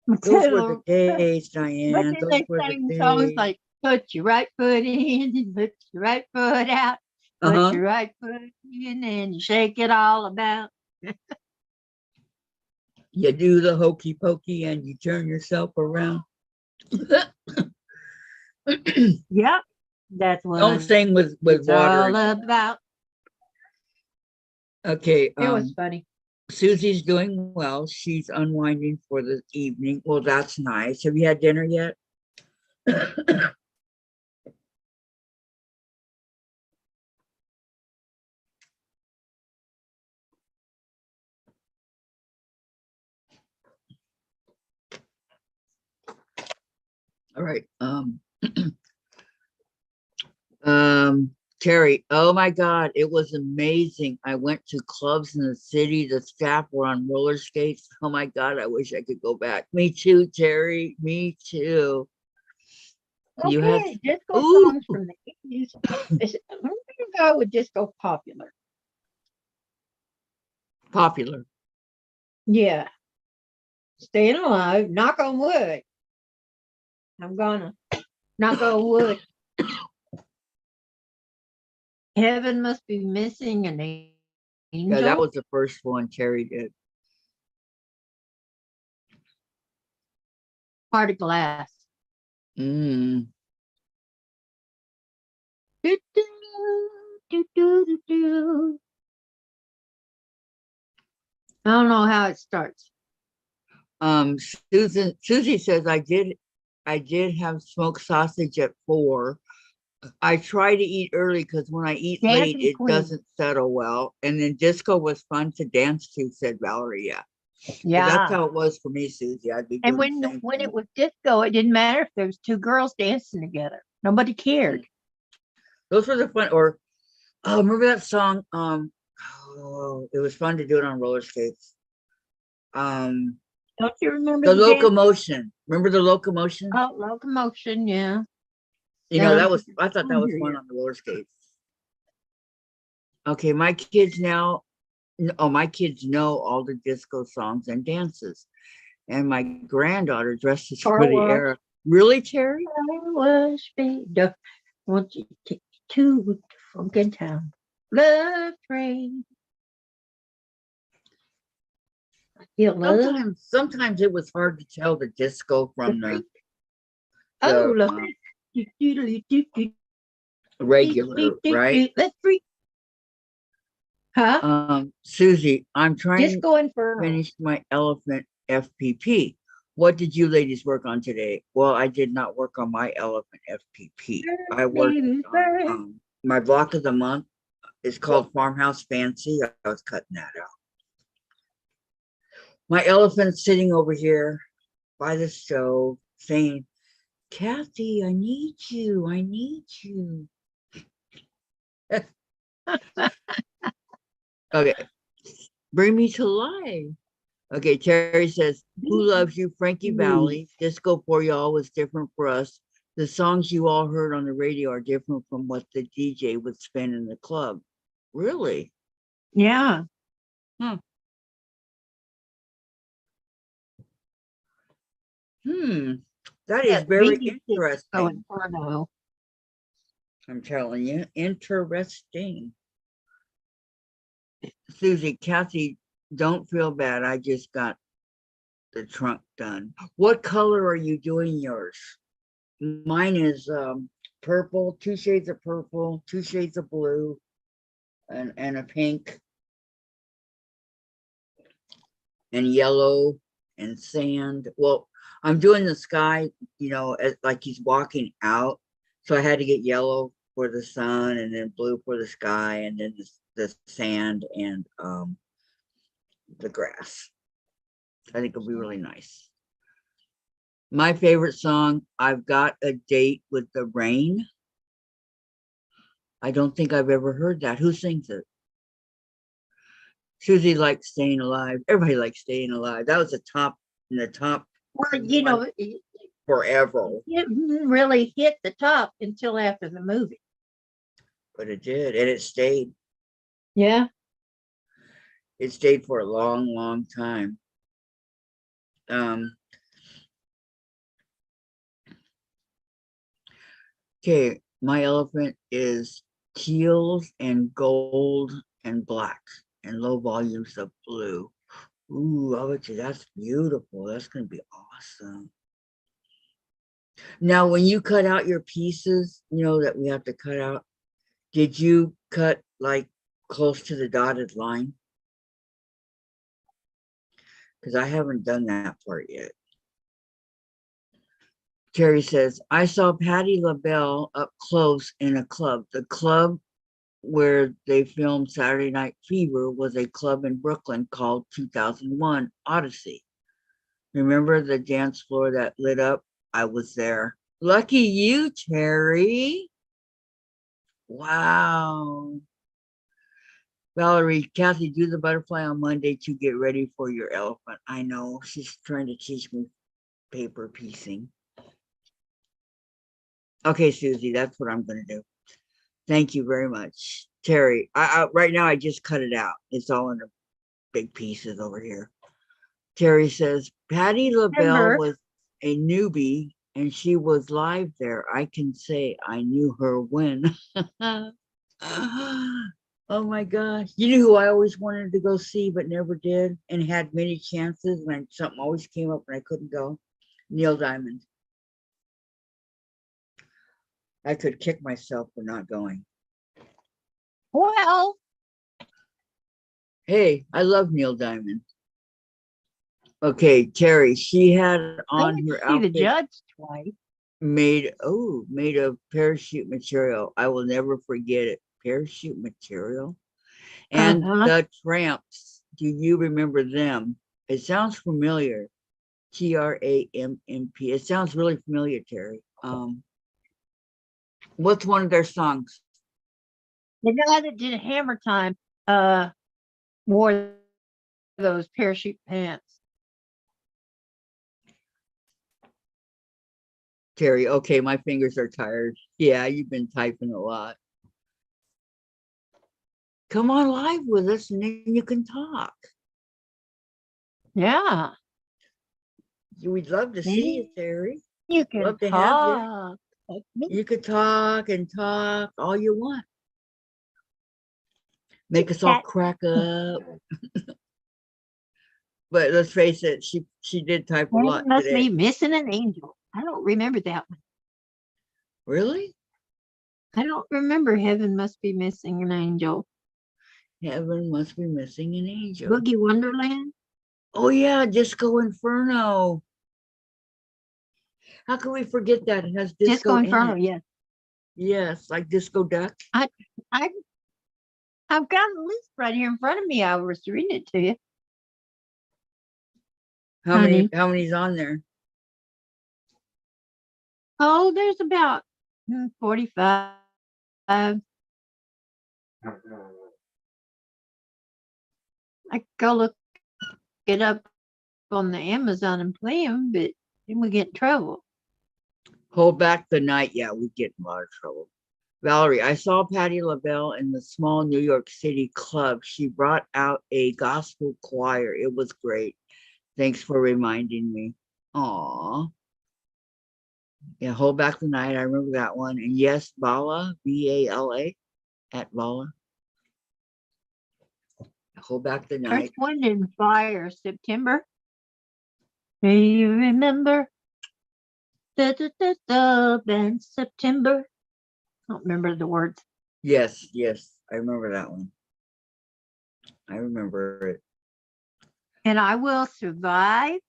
Those were the days, Diane. But then Those they were sang the songs days. like "Put your right foot in and put your right foot out. Put your right foot in and you shake it all about." You do the hokey pokey and you turn yourself around. Yep, that's what Don't sing with it's water. all about. Okay. It was funny. Susie's doing well. She's unwinding for the evening. Well, that's nice. Have you had dinner yet? All right. Terry, oh my God, it was amazing. I went to clubs in the city. The staff were on roller skates. Oh my God, I wish I could go back. Me too, Terry. Me too. You had, Okay, disco ooh, songs from the 80s. I'm gonna go with disco popular. popular. Yeah. Staying alive, knock on wood. I'm gonna knock on wood. Heaven must be missing an Yeah, that angel. was the first one Terry did. Heart of glass. Mm. Do, do, do, do, do, do. I don't know how it starts. Susie says I did have smoked sausage at 4. I try to eat early because when I eat late, Dancing it Queen. doesn't settle well. And then disco was fun to dance to, said Valerie. Yeah. But Yeah. that's how it was for me, Susie. I'd be And doing the same when thing. it was disco, it didn't matter if there was two girls dancing together. Nobody cared. Those were the fun. Or oh, remember that song? Oh, it was fun to do it on roller skates. Um, Don't you remember the the dance? locomotion. Remember the locomotion? Oh, locomotion, yeah. You know, Sounds I thought that was fun on the roller skates. Okay, my kids now, oh, my kids know all the disco songs and dances. And my granddaughter dresses Car for the wash. era. Really, Terry? I was made. Want you to take you to funkin' town. Love train. I feel love. Sometimes it was hard to tell the disco from the Oh, the love. regular, right? Let's freak. Huh? Susie, I'm trying to Disco Inferno. finish my elephant FPP. What did you ladies work on today? Well, I did not work on my elephant FPP. I worked on my block of the month. It's called Farmhouse Fancy. I was cutting that out. My elephant's sitting over here by the stove saying, Kathy, I need you. I need you. Okay. Bring me to life. Okay, Terry says, who loves you? Frankie Valley. Disco for y'all was different for us. The songs you all heard on the radio are different from what the DJ would spin in the club. Really? Yeah. That is very interesting. Inferno. I'm telling you, interesting. Susie, Kathy, don't feel bad. I just got the trunk done. What color are you doing yours? Mine is purple, 2 shades of purple, 2 shades of blue, and a pink, and yellow, and sand. Well, I'm doing the sky, you know, like he's walking out. So I had to get yellow for the sun, and then blue for the sky, and then the sand and the grass. I think it'll be really nice. My favorite song, I've Got a Date with the Rain. I don't think I've ever heard that. Who sings it? Susie likes Staying Alive. Everybody likes Staying Alive. That was in the top Well, you know, forever. it didn't really hit the top until after the movie. But it did, and it stayed. Yeah. It stayed for a long, long time. Okay, my elephant is teals and gold and black and low volumes of blue. Ooh, I bet you that's beautiful. That's gonna be awesome. Now, when you cut out your pieces, you know that we have to cut out, did you cut like close to the dotted line? Because I haven't done that part yet. Terry says, I saw Patti LaBelle up close in a club. The club where they filmed Saturday Night Fever was a club in Brooklyn called 2001 Odyssey. Remember the dance floor that lit up? I was there. Lucky you, Terry. Wow. Valerie, Kathy, do the butterfly on Monday to get ready for your elephant. I know. She's trying to teach me paper piecing. Okay, Susie, that's what I'm going to do. Thank you very much. Terry, right now I just cut it out. It's all in the big pieces over here. Terry says, Patti LaBelle Remember. was a newbie and she was live there. I can say I knew her when. Oh my gosh. You knew who I always wanted to go see but never did and had many chances when something always came up and I couldn't go? Neil Diamond. I could kick myself for not going. Well, Hey, I love Neil Diamond. Okay, Terry, she had I on went to her see the outfit judge twice. made of parachute material. I will never forget it. Parachute material. And the Tramps, do you remember them? It sounds familiar. TRAMMP. It sounds really familiar, Terry. What's one of their songs? The guy that did Hammer Time wore those parachute pants. Terry, okay, my fingers are tired. Yeah, you've been typing a lot. Come on live with us and then you can talk. Yeah. We'd love to see you, Terry. You can Love to have you. talk. Like me. You could talk and talk all you want. Make us all Chit-Chat. crack up. But let's face it, she did type a lot Heaven must today. be missing an angel. I don't remember that one. Really? I don't remember Heaven Must Be Missing an Angel. Heaven must be missing an angel. Boogie Wonderland. Oh yeah, Disco Inferno. How can we forget that? It has disco Disco in Inferno, it. yes. Yes, like Disco Duck. I I've got a list right here in front of me. I was reading it to you. How many's on there? Oh, there's about 45. I could go look it up on the Amazon and play them, but then we get in trouble. Hold Back the Night. Yeah, we get in a lot of trouble. Valerie, I saw Patti LaBelle in the small New York City club. She brought out a gospel choir. It was great. Thanks for reminding me. Aw. Yeah, Hold Back the Night. I remember that one. And yes, Bala, B-A-L-A, at Bala. Hold Back the Earth, Night. Wind, and Fire, September. Do you remember? Band September. I don't remember the words. Yes, I remember that one. I remember it. And I Will Survive.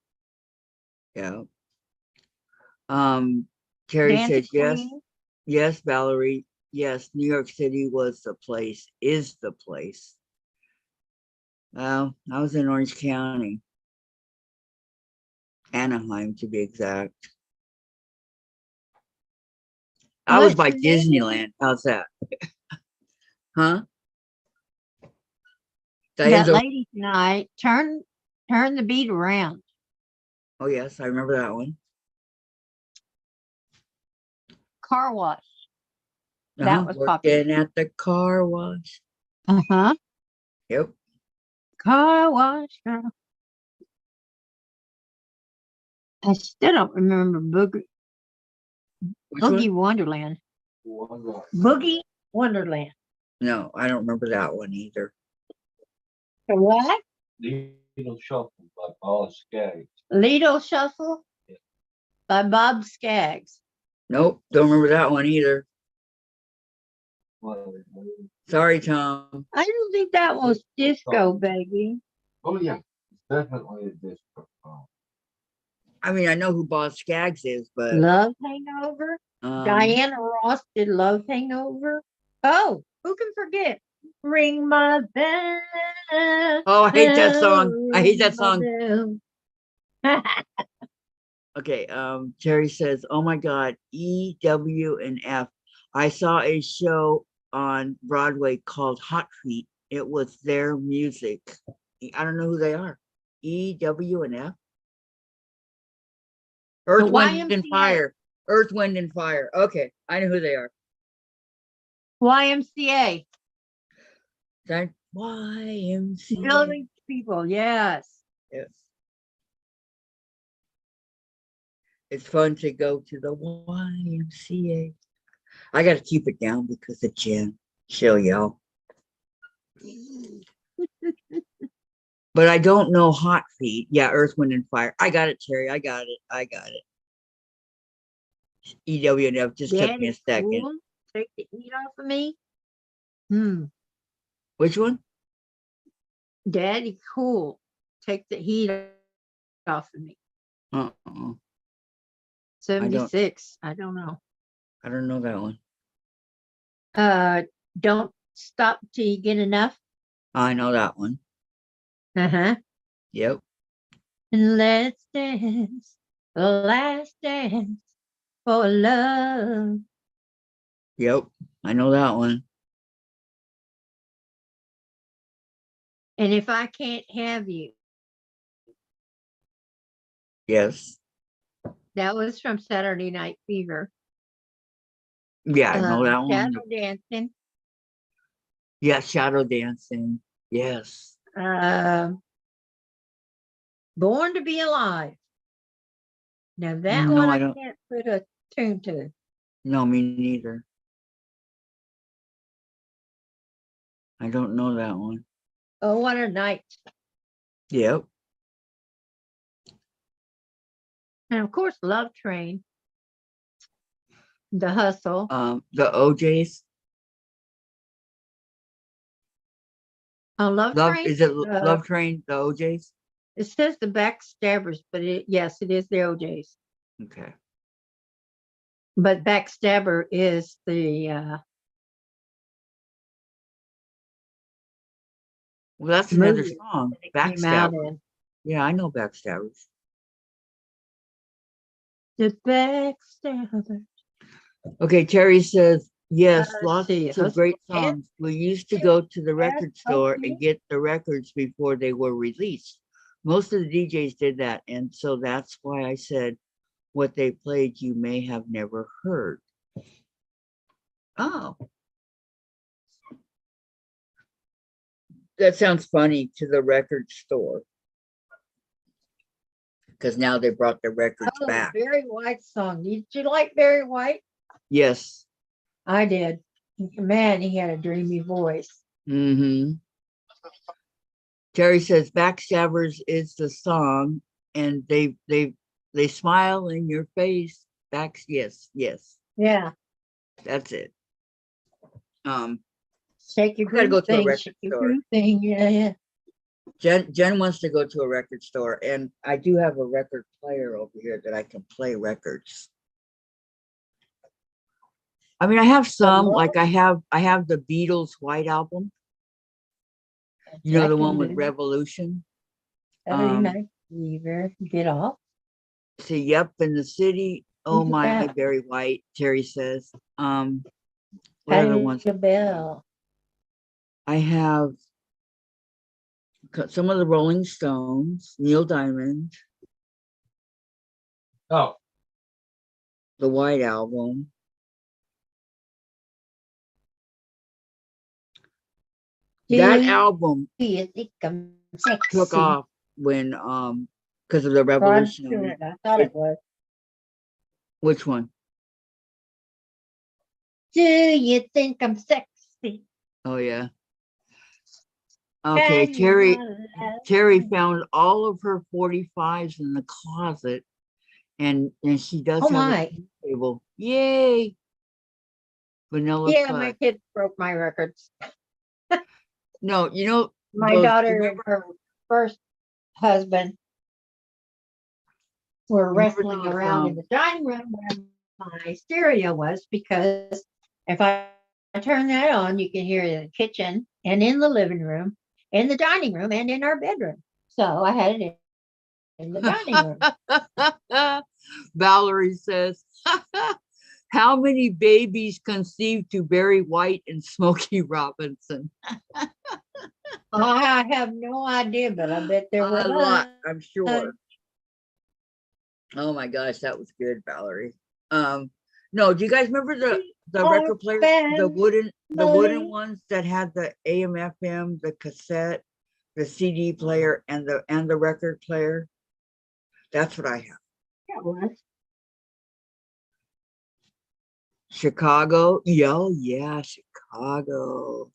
Yeah. Terry Dance says yes. Queen. Yes, Valerie. Yes, New York City was the place, is the place. Well, I was in Orange County. Anaheim, to be exact. I was by What's your name? Disneyland. How's that? Huh? That Diane's over- lady tonight. Turn the beat around. Oh, yes, I remember that one. Car wash. That was popular. Working at the car wash. Uh-huh. Yep. Car wash girl. I still don't remember Which one? Boogie Wonderland. One Boogie Wonderland. No, I don't remember that one either. The what? Needle Shuffle by Paul Skaggs. Lido Shuffle by Bob Skaggs. Nope, don't remember that one either. Well, Sorry, Tom. I don't think that was disco, baby. oh yeah, it's definitely a disco song. I mean, I know who Boss Skaggs is, but Love Hangover. Diana Ross did Love Hangover. Oh, who can forget? Ring my bell. oh, I hate that song. I hate that Ring my song. bell. Okay, Terry says, "Oh my God, E, W, and F. I saw a show on Broadway called Hot Feet. It was their music. I don't know who they are. E, W, and F. Earth, Wind, and YMCA. Fire. Earth, Wind, and Fire. Okay, I know who they are. YMCA. That YMCA. Village People. Yes. Yes. It's fun to go to the YMCA. I got to keep it down because of Jen. She'll yell. But I don't know Hot Feet. Yeah, Earth, Wind, and Fire. I got it, Terry. I got it. I got it. EW and F just took me a Daddy second. Cool. Take the heat off of me. Which one? Daddy Cool. Take the heat off of me. Uh-uh. 76. I don't know. I don't know that one. Don't stop till you get enough. I know that one. Uh-huh. Yep. And let's dance the last dance for love. Yep. I know that one. And if I can't have you, Yes. that was from Saturday Night Fever. Yeah, I know that one. Shadow Dancing. Yeah, Shadow Dancing. Yes. Born to Be Alive. Now that No, one I I don't. can't put a tune to. No, me neither. I don't know that one. Oh, what a night. Yep. And of course, Love Train. The Hustle. The OJs. Love Love, Train. is it Love Train? The OJs. It says the Backstabbers, but yes, it is the OJs. Okay. But Backstabber is the Well, that's another movie song. that it came out Backstabber. in. Yeah, I know Backstabbers. The Backstabber. Okay, Terry says, yes, Let's lots see. of great Hustle Head. songs. We used to go to the record store Okay. and get the records before they were released. Most of the DJs did that. And so that's why I said what they played you may have never heard. Oh. That sounds funny to the record store. Because now they brought the records Oh, back. Barry White song. Did you like Barry White? Yes. I did. Man, he had a dreamy voice. Mm-hmm. Terry says Backstabbers is the song, and they smile in your face. Yes. Yeah. That's it. Shake your I gotta go groove to a thing. record Shake your store. groove thing. Yeah. Jen wants to go to a record store, and I do have a record player over here that I can play records. I mean, I have some, like I have the Beatles White Album. You know, the one with Revolution. Saturday Night Fever. Get off. See, yep, in the city. Oh Look at my, that. Barry White, Terry says. What Patty other ones? LaBelle. I have some of the Rolling Stones, Neil Diamond, Oh, the White Album. That album Do you think I'm took sexy? off when because of the Rod revolution. Stewart. I thought it was. Which one? Do you think I'm sexy? Oh yeah. Okay, Terry found all of her 45s in the closet, and she does Oh have my. a table. Yay! Vanilla Yeah, cut. my kids broke my records. No, you know, My daughter and her first husband were Remember wrestling those, around in the dining room where my stereo was, because if I turn that on, you can hear it in the kitchen and in the living room, in the dining room, and in our bedroom. So I had it in the dining room. Valerie says, how many babies conceived to Barry White and Smokey Robinson? I have no idea, but I bet there were A a lot, lot. I'm sure. Oh my gosh, that was good, Valerie. No, do you guys remember the Our record players, the wooden family. ones that had the AM FM, the cassette, the CD player, and the record player? That's what I have. That was. Chicago. Yo, yeah, Chicago.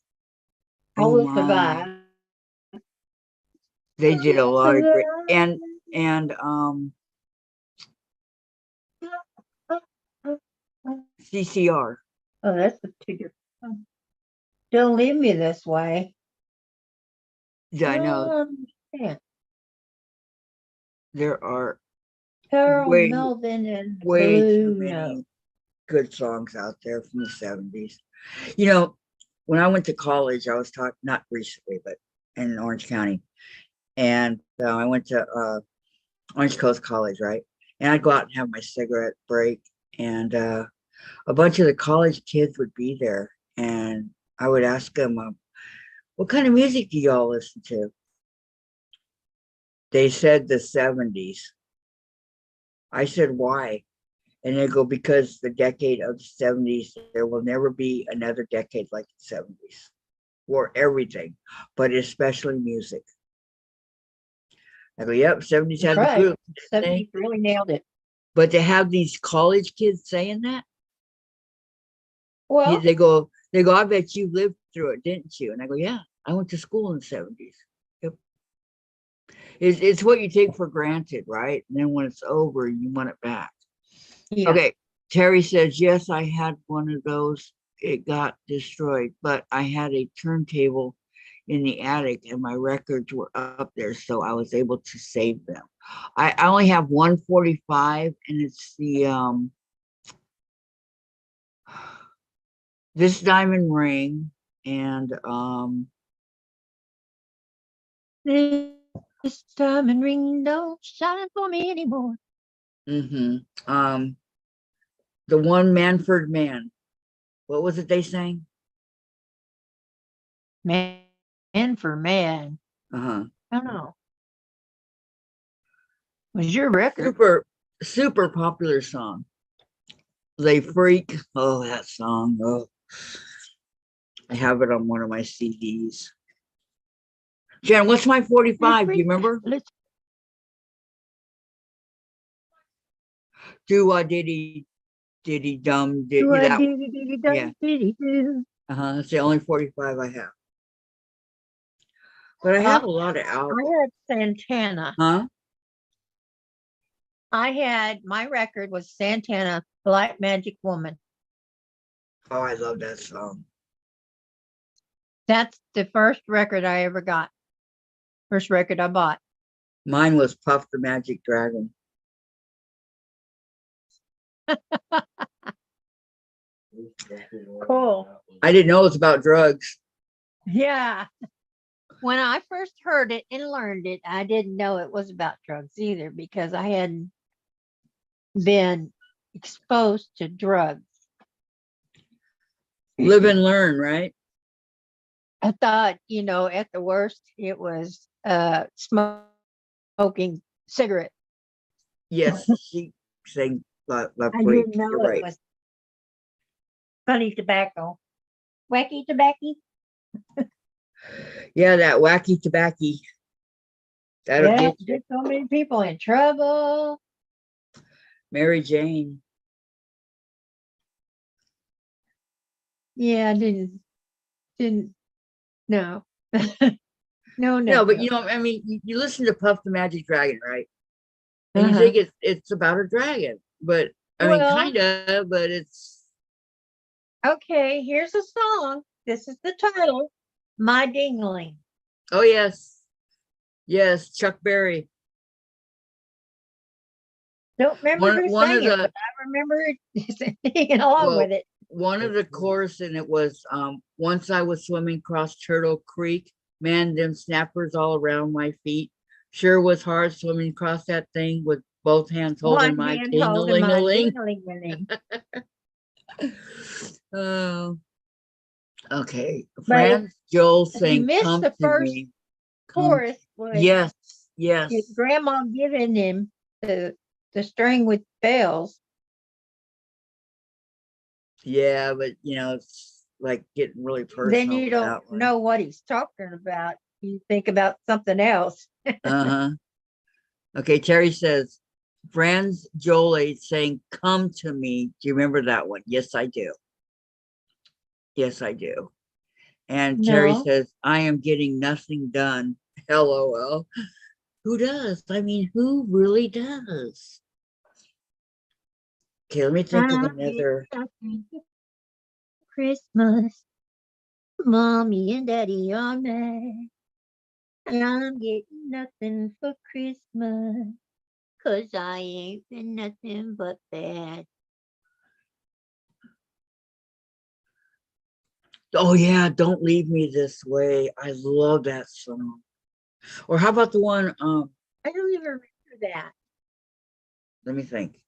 I Oh will my. survive. They did a lot of great and CCR. Oh, that's a too different. Don't leave me this way. Yeah, I know Yeah. there are Carol, way Melvin, and way too Blue many Note. good songs out there from the 70s. You know, when I went to college, I was taught, not recently, but in Orange County. And I went to Orange Coast College, right? And I'd go out and have my cigarette break. And a bunch of the college kids would be there. And I would ask them, what kind of music do y'all listen to? They said the 70s. I said, why? And they go, because the decade of the 70s, there will never be another decade like the 70s for everything, but especially music. I go, yep, 70s That's had the right. group. 70s really nailed it. But to have these college kids saying that, Well, they go, I bet you lived through it, didn't you? And I go, yeah, I went to school in the 70s. Yep. It's what you take for granted, right? And then when it's over, you want it back. yeah. Okay. Terry says, yes, I had one of those. It got destroyed, but I had a turntable in the attic and my records were up there. So I was able to save them. I only have 145 and it's the, This Diamond Ring and, This diamond ring don't shine for me anymore. the one Manford Man. What was it they sang? Man for man. Uh-huh. I don't know. Was your record? Super popular song. They Freak. Oh, that song. Oh, I have it on one of my CDs. Jen, what's my 45? Do you remember? Let's Do diddy dum did do a that? Yeah. diddy-diddy-dum-diddy-doo. That's the only 45 I have. But I have a lot of albums. I had Santana. Huh? My record was Santana, Black Magic Woman. Oh, I love that song. That's the first record I ever got. First record I bought. Mine was Puff the Magic Dragon. Cool. I didn't know it was about drugs. Yeah. When I first heard it and learned it, I didn't know it was about drugs either, because I hadn't been exposed to drugs. Live and learn, right? I thought, at the worst, it was smoking cigarette. Yes, she sang La I Freak. didn't know You're it right. was funny tobacco. Wacky tobacco. Yeah, that wacky tobacco. That'll Yeah, get you. get so many people in trouble. Mary Jane. Yeah, I didn't no. No, No, but I mean, you listen to Puff the Magic Dragon, right? And you Uh-huh. think it's about a dragon, but I mean, Well- kind of, but it's Okay, here's a song. This is the title. My Dingling. oh yes, Chuck Berry. Don't remember who One sang of it, the but I remember singing along well, with it. one of the chorus, and it was once I was swimming across Turtle Creek, man, them snappers all around my feet. Sure was hard swimming across that thing with both hands holding One my hand holding my ting-a-ling-a-ling. ding-a-ling-a-ling. Oh, okay. But Franz Joel if you saying, missed "Come the to first me, come." chorus, was Yes, his yes, grandma giving him the string with bells. yeah, but it's like getting really Then personal you with don't that one. know what he's talking about. You think about something else. Uh-huh. Okay, Terry says, Franz Jolie saying, "Come to me." Do you remember that one? Yes, I do. Yes, I do. And Terry No. says, "I am getting nothing done." LOL. Who does? I mean, who really does? Okay, let me think of I'm getting another. nothing for Christmas. Mommy and Daddy are mad. And I'm getting nothing for Christmas. 'Cause I ain't been nothing but bad. Oh yeah, "Don't Leave Me This Way." I love that song. Or how about the one, I don't even remember that. let me think.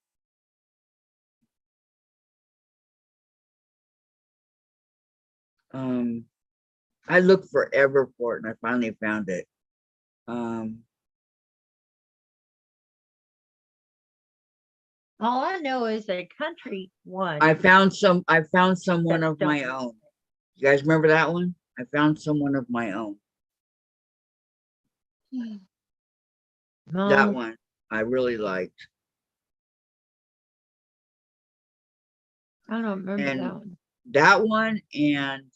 I looked forever for it and I finally found it. Um, All I know is a country one. I found someone That of my don't- own. You guys remember that one? I found someone of my own. That No, one I really liked. I don't remember And that one. that one and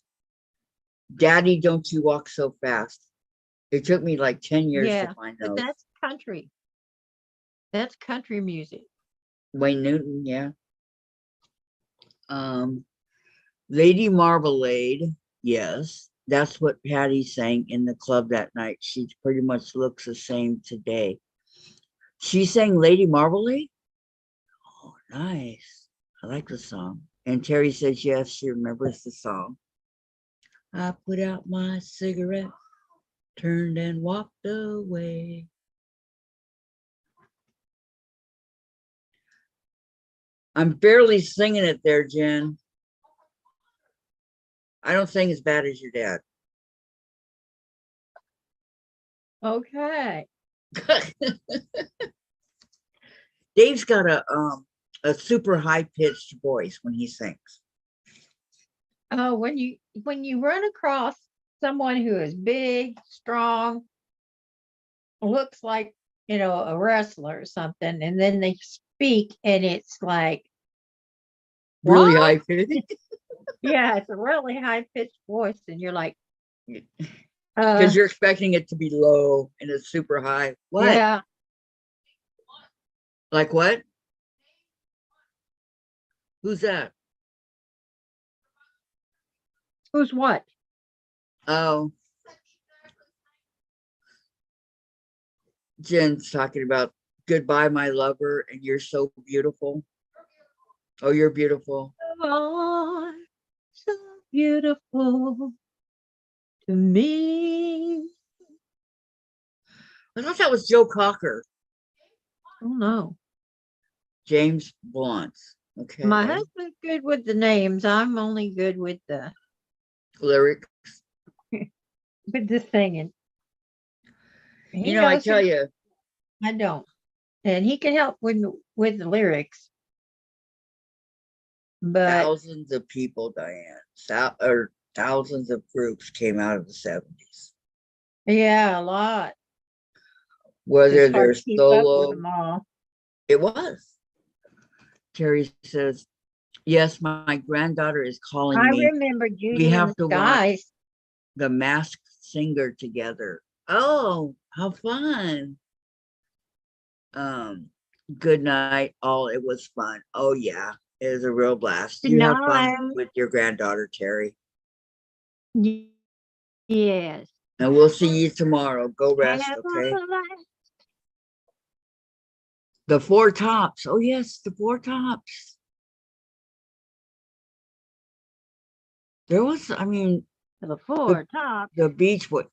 "Daddy, Don't You Walk So Fast." It took me like 10 years to Yeah, find but those. that's country. That's country music. Wayne Newton, yeah. Um, Lady Marmalade, yes. That's what Patty sang in the club that night. She pretty much looks the same today. She sang Lady Marmalade? Oh, nice. I like the song. And Terry says, yes, she remembers the song. I put out my cigarette, turned and walked away. I'm barely singing it there, Jen. I don't sing as bad as your dad. Okay. Dave's got a super high pitched voice when he sings. Oh, when you run across someone who is big, strong, looks like a wrestler or something, and then they speak, and it's like, Really what? high pitched. Yeah, it's a really high pitched voice, and you're like, Because you're expecting it to be low and it's super high. What? yeah. Like what? Who's that? Who's what? Oh, Jen's talking about "Goodbye, My Lover," and "You're So Beautiful." Oh, you're beautiful. Oh, so beautiful to me. I thought that was Joe Cocker. Oh no. James Blunt. Okay. My husband's good with the names. I'm only good with the Lyric. singing. He I knows tell you, I don't. And he can help with the lyrics. But thousands of people, Diane, or thousands of groups came out of the 70s. yeah, a lot. Whether It's hard they're to keep up with solo, them all. it was. Terry says, yes, my granddaughter is calling I me. remember We Judy and have the to watch Skies. The Masked Singer together. Oh, how fun. Good night. All, it was fun. Oh yeah, it was a real blast. Good You have fun night. with your granddaughter, Terry. Yes. And we'll see you tomorrow. Go Have rest, a okay? blast. The Four Tops. Oh yes, the Four Tops. There was, I mean, The Four Tops. the Beach Boys,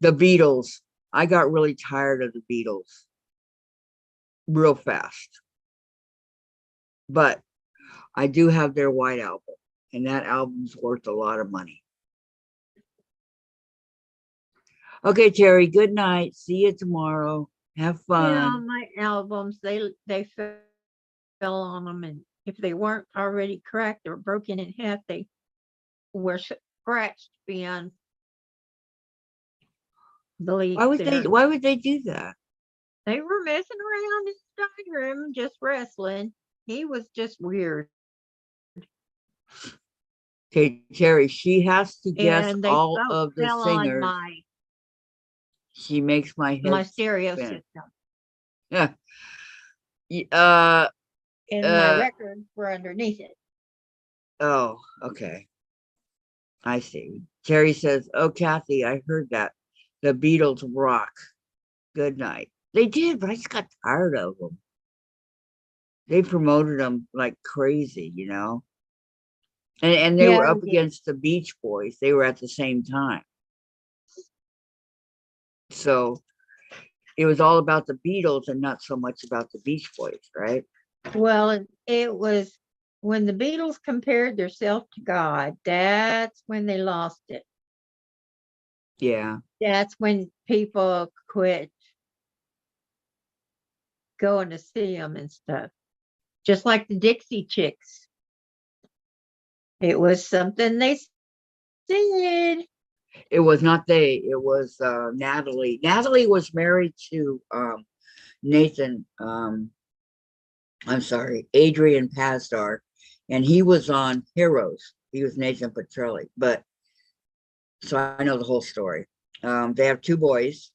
the Beatles. I got really tired of the Beatles real fast. But I do have their White Album, and that album's worth a lot of money. Okay, Terry, good night. See you tomorrow. Have Yeah, fun. my albums, they fell on them, and if they weren't already cracked or broken in half, they were scratched beyond belief. Why would they do that? They were messing around in the dining room, just wrestling. He was just weird. Okay, Terry, she has to guess And they all of the fell on singers. She makes my my head stereo spin. system. Yeah. And my records were underneath it. Oh, okay. I see. Terry says, "Oh, Kathy, I heard that. The Beatles rock. Good night." They did, but I just got tired of them. They promoted them like crazy, you know. And they Yeah, were they up did. against the Beach Boys. They were at the same time. So it was all about the Beatles and not so much about the Beach Boys, right? Well, it was when the Beatles compared themselves to God, that's when they lost it. Yeah. That's when people quit going to see them and stuff. Just like the Dixie Chicks. It was something they said. It was not they, it was Natalie. Natalie was married to Nathan, I'm sorry, Adrian Pasdar, and he was on Heroes. He was Nathan Petrelli, but so I know the whole story. They have two boys,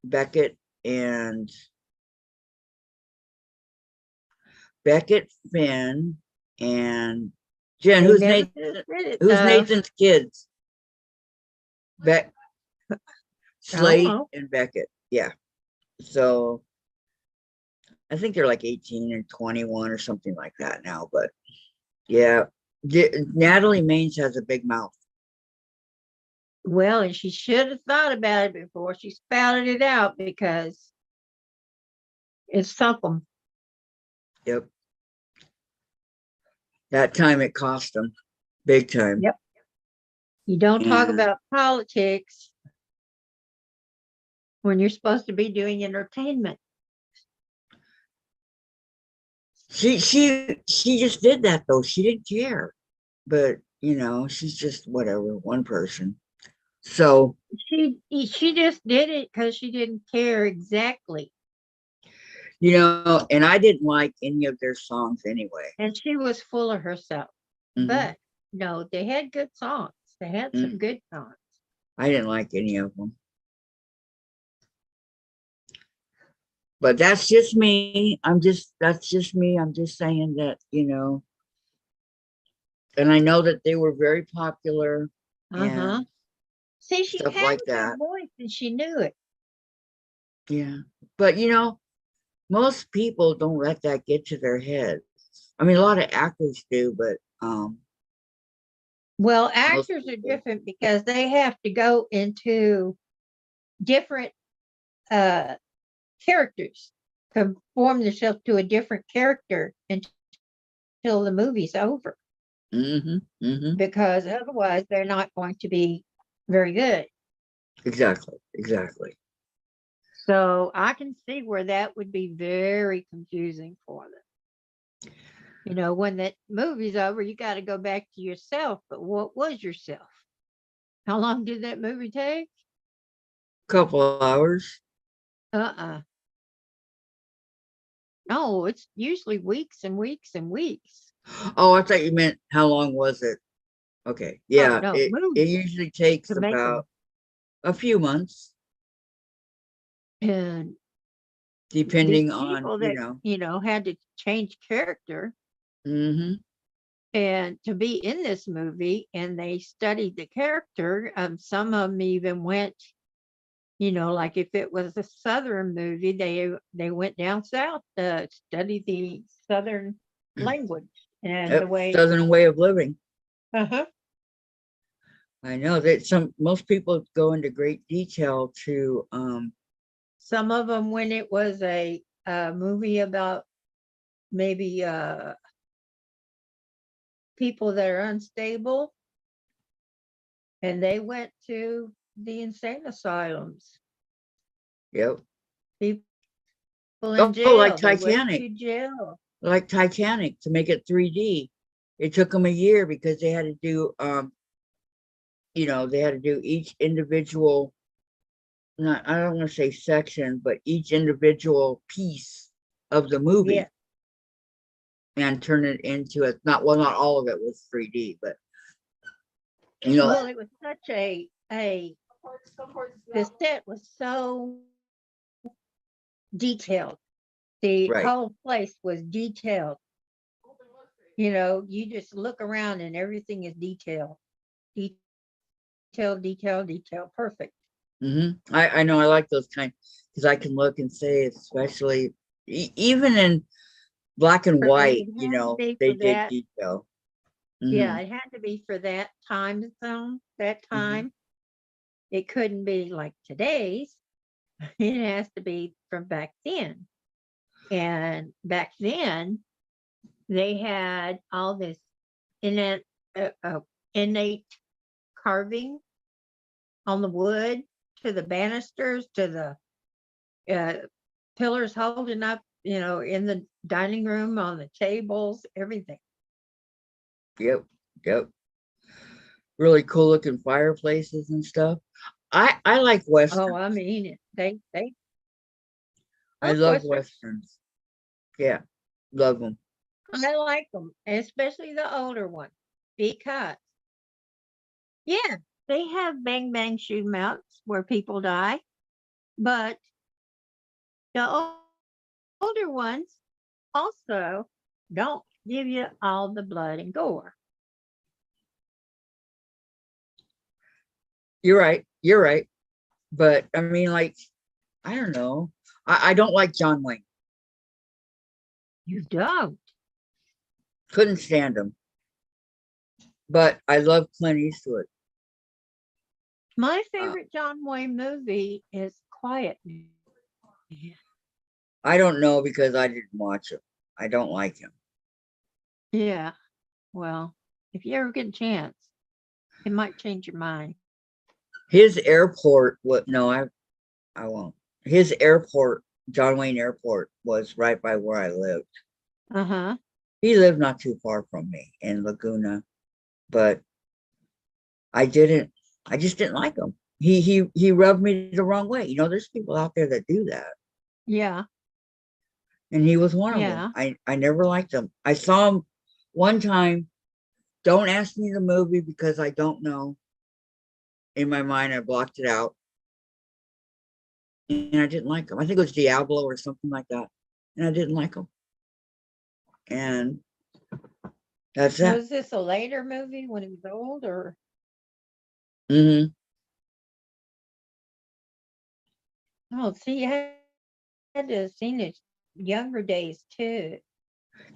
Beckett and Finn, and Jen. They Who's never Nathan? said it Who's though. Nathan's kids? I don't Slade know. and Beckett. Yeah. So I think they're like 18 and 21 or something like that now. But yeah, Natalie Maines has a big mouth. Well, and she should have thought about it before she spouted it out because it's something. Yep. That time it cost them big time. Yep. You don't talk And about politics when you're supposed to be doing entertainment. she just did that though. She didn't care. But you know, she's just whatever, one person. So She just did it because she didn't care exactly. you know, and I didn't like any of their songs anyway. And she was full of herself. Mhm. But no, they had good songs. They had some good songs. I didn't like any of them. But that's just me. That's just me. I'm just saying that, you know, and I know that they were very popular and See, she stuff had like a good that. voice and she knew it. Yeah. But you know, most people don't let that get to their heads. I mean, a lot of actors do, but Well, most actors are people. different because they have to go into different characters, conform themselves to a different character until the movie's over, because otherwise they're not going to be very good. Exactly. Exactly. So I can see where that would be very confusing for them. You know, when that movie's over, you got to go back to yourself. But what was yourself? How long did that movie take? Couple hours. Uh-uh. No, it's usually weeks and weeks and weeks. Oh, I thought you meant how long was it? Okay. Oh, Yeah. no, It movies usually takes to make them. about a few months, And depending these on, people you that, know. you know, had to change character Mm-hmm. and to be in this movie, and they studied the character. Some of them even went You know, like if it was a Southern movie, they went down south to study the Southern language and the Yep, way. Southern way of living. Uh-huh. I know that most people go into great detail to Some of them, when it was a movie about maybe people that are unstable, and they went to the insane asylums. yep. People in Oh, jail. like They went Titanic. to jail. Like Titanic to make it 3D. It took them a year because they had to do they had to do each individual, not I don't want to say section, but each individual piece of the movie Yeah. and turn it into not all of it was 3D, but Well, it was such a Some parts, the set was so detailed. The right. whole place was detailed. You know, you just look around and everything is detailed. Detail. Perfect. I know I like those kind because I can look and say, especially even in black and white, It had to be they for did that. detail. Yeah, it had to be for that time zone, that time. It couldn't be like today's. It has to be from back then. And back then, they had all this innate, innate carving on the wood, to the banisters, to the pillars holding up, in the dining room, on the tables, everything. Yep. Really cool looking fireplaces and stuff. I like westerns. Oh, I mean, they I love love Westerns. westerns. Yeah, love them. I like them, especially the older ones, because, yeah, they have bang bang shootouts where people die, but the older ones also don't give you all the blood and gore. You're right. You're right. But I mean, like, I don't know. I don't like John Wayne. You don't. Couldn't stand him. But I love Clint Eastwood. My favorite John Wayne movie is Quiet Man. I don't know because I didn't watch him. I don't like him. Yeah. Well, if you ever get a chance, it might change your mind. His airport, what? No, I won't. His airport, John Wayne Airport, was right by where I lived. Uh-huh. He lived not too far from me in Laguna, but I just didn't like him. He rubbed me the wrong way. There's people out there that do that. Yeah. And he was one of Yeah. them. I never liked him. I saw him one time. Don't ask me the movie because I don't know. In my mind, I blocked it out. And I didn't like him. I think it was Diablo or something like that. And I didn't like him. And that's that. Was this a later movie when he was old, or? Mm-hmm. Oh, see, I had to have seen his younger days too.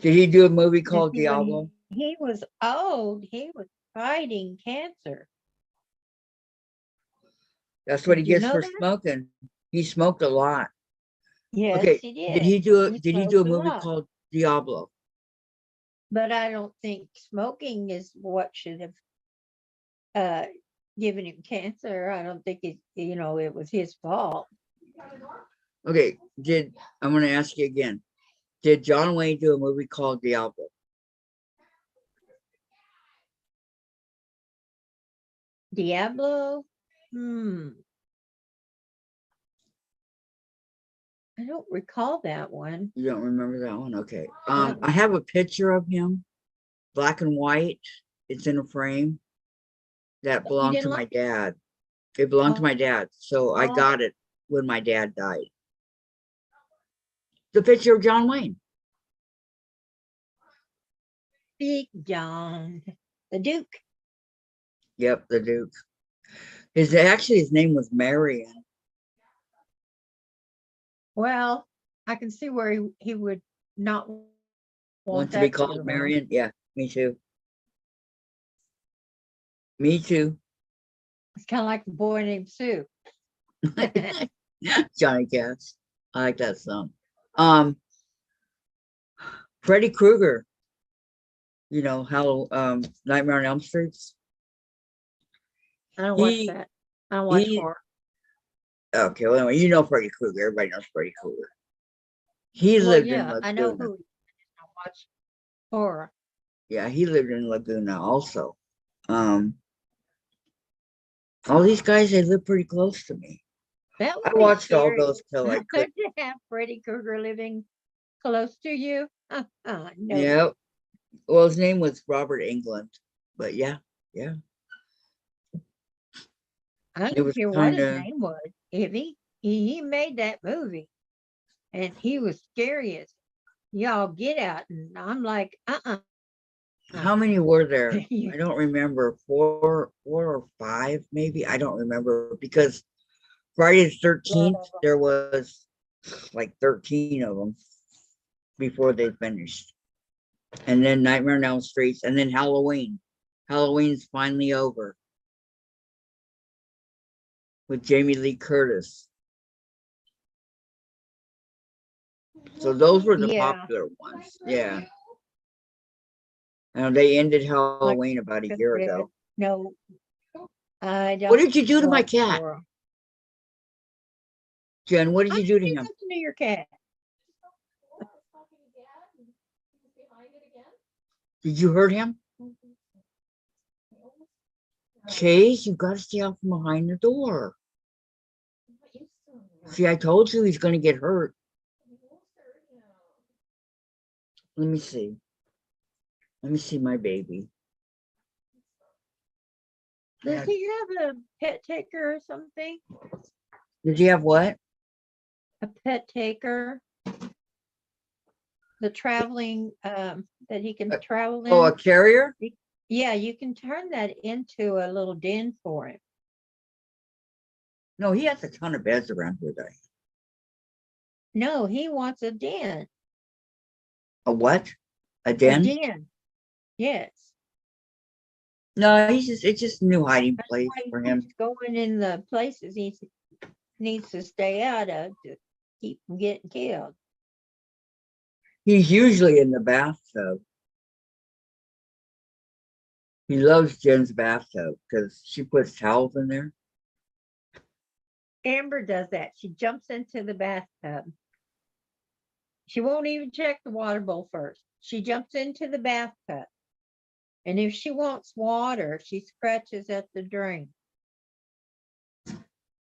Did he do a movie You called see, when Diablo? he was old, he was fighting cancer. That's what he Did you gets know for that? smoking. He smoked a lot. Yes, Okay. he Did did. he do He did he smoked do a a movie lot. called Diablo? But I don't think smoking is what should have given him cancer. I don't think it was his fault. Okay. I'm gonna ask you again. Did John Wayne do a movie called Diablo? Diablo? I don't recall that one. You don't remember that one? Okay. No. I have a picture of him, black and white. It's in a frame that You belonged to didn't my like dad. It belonged to my dad. So I Oh, got it when my dad died. The picture of John Wayne. Big John, the Duke. Yep, the Duke. His name was Marion. Well, I can see where he would not want Want to be that called huh? Marion? Yeah, me too. Me too. It's kind of like the boy named Sue. Johnny Cash. I like that song. Freddy Krueger. You know how Nightmare on Elm Streets. I don't watch He that. I don't watch he horror. okay, well anyway, you know Freddy Krueger. Everybody knows Freddy Krueger. He Well, lived in yeah, I know Laguna. who. I watch horror. Yeah, he lived in Laguna also. All these guys, they live pretty close to me. That I would be watched all scary. those till I could. To have Freddy Krueger living close to you. No. Yeah. Well, his name was Robert England, but yeah. I It don't was care what kind his of name was. If he made that movie, and he was scary as y'all get out, and I'm like, how many were there? I don't remember. Four or five, maybe. I don't remember because Friday the 13th, there was like 13 of them before they finished. And then Nightmare on Elm Street, and then Halloween. Halloween's finally over with Jamie Lee Curtis. So those were the Yeah. popular ones. Yeah. They ended Halloween about a year ago. No, I don't. What did you do to my watch cat? horror. Jen, what did you do to did him? something to your cat. Did you hurt him? Chase, you got to stay out from behind the door. See, I told you he's going to get hurt. Let me see. Let me see my baby. Does he have a pet taker or something? Did he have what? A pet taker? The traveling that he can travel in? Oh, a carrier? Yeah, you can turn that into a little den for him. No, he has a ton of beds around here, Diane. No, he wants a den. A what? A A den? den. Yes. No, it's just a new hiding place That's why for he him. keeps going in the places he needs to stay out of to keep from getting killed. He's usually in the bathtub. He loves Jen's bathtub because she puts towels in there. Amber does that. She jumps into the bathtub. She won't even check the water bowl first. She jumps into the bathtub. And if she wants water, she scratches at the drain.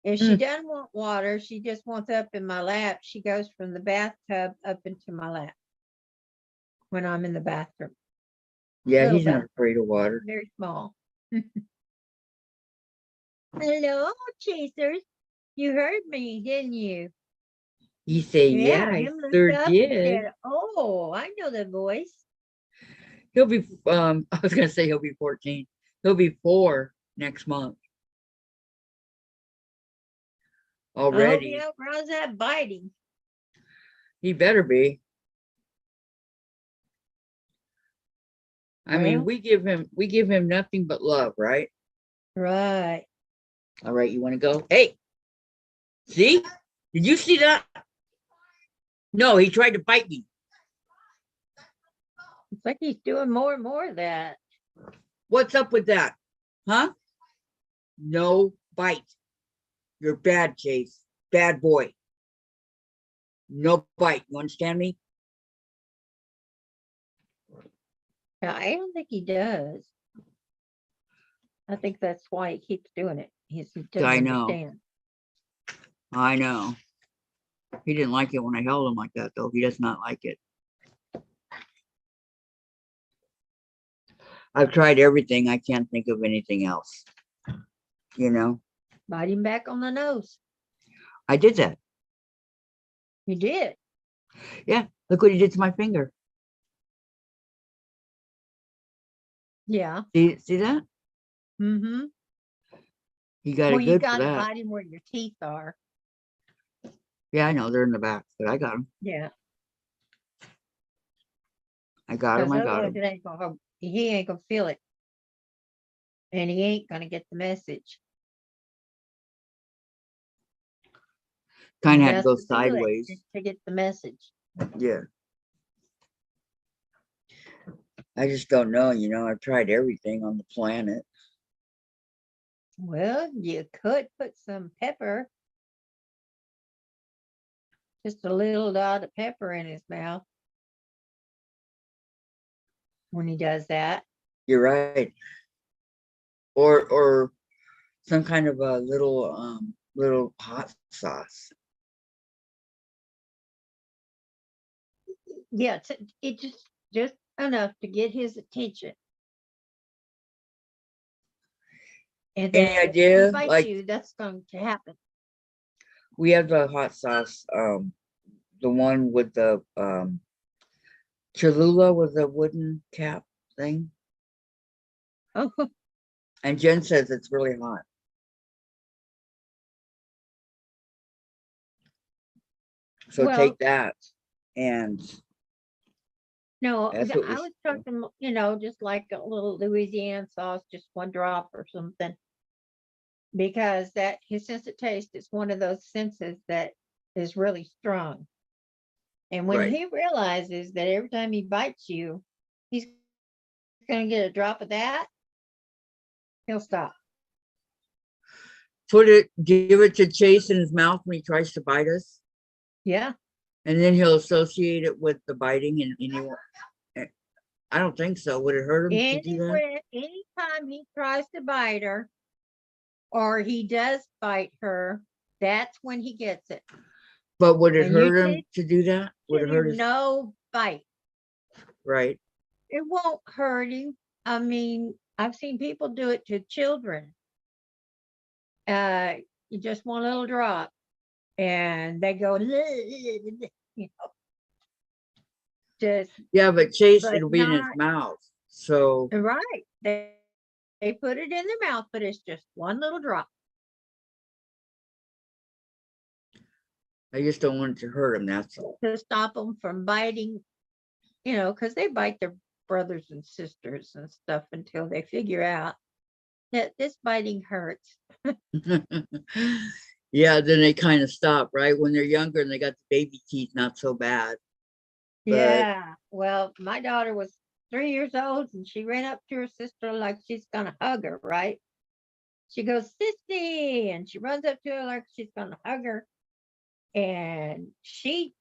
If she doesn't want water, she just wants up in my lap. She goes from the bathtub up into my lap when I'm in the bathroom. Yeah, Little he's not bath, afraid of water. very small. Hello, chasers. You heard me, didn't you? He said, yeah, I him looked sure up and did. said, oh, I know that voice. He'll be, I was going to say he'll be 14. He'll be 4 next month. I hope Already. he outgrows that biting. He better be. I mean, Well. we give him nothing but love, right? Right. All right, you want to go? Hey, see? Did you see that? No, he tried to bite me. It's like he's doing more and more of that. What's up with that? Huh? No bite. You're bad, Chase. Bad boy. No bite. You understand me? Now, I don't think he does. I think that's why he keeps doing it. He doesn't I know. understand. I know. He didn't like it when I held him like that, though. He does not like it. I've tried everything. I can't think of anything else. You know? Bite him back on the nose. I did that. You did. Yeah. Look what he did to my finger. Yeah. See that? Mm-hmm. He got Well, it you good for got to that. bite him where your teeth are. Yeah, I know they're in the back, but I got them. Yeah, I got because them. I got otherwise them. it ain't gonna, he ain't gonna feel it. And he ain't gonna get the message. Kind He of had to has go to feel it sideways. to get the message. Yeah. I just don't know. I've tried everything on the planet. Well, you could put some pepper, just a little dot of pepper in his mouth when he does that. You're right. Or some kind of a little hot sauce. Yeah, it just enough to get his attention. And Any then if idea? he bites Like you, that's going to happen. we have the hot sauce, the one with the Cholula with the wooden cap thing. Oh, And Jen says it's really hot. So well, take that and no, that's what we I should was do. talking, just like a little Louisiana sauce, just one drop or something, because that his sense of taste is one of those senses that is really strong. And when Right. he realizes that every time he bites you, he's going to get a drop of that, he'll stop. Give it to Chase in his mouth when he tries to bite us. Yeah. And then he'll associate it with the biting and he won't. I don't think so. Would it hurt him to do that? Anytime he tries to bite her or he does bite her, that's when he gets it. But would it And you hurt him to do that? Would it hurt his no bite? right? It won't hurt him. I mean, I've seen people do it to children. You just one little drop, and they go, just Yeah, but Chase, but it'll be in his not mouth. So right. They put it in their mouth, but it's just one little drop. I just don't want it to hurt him. That's all. To stop them from biting, because they bite their brothers and sisters and stuff until they figure out that this biting hurts. Yeah, then they kind of stop, right? When they're younger and they got the baby teeth, not so bad. But Yeah. Well, my daughter was 3 years old and she ran up to her sister like she's gonna hug her, right? She goes, Sissy, and she runs up to her like she's gonna hug her. And she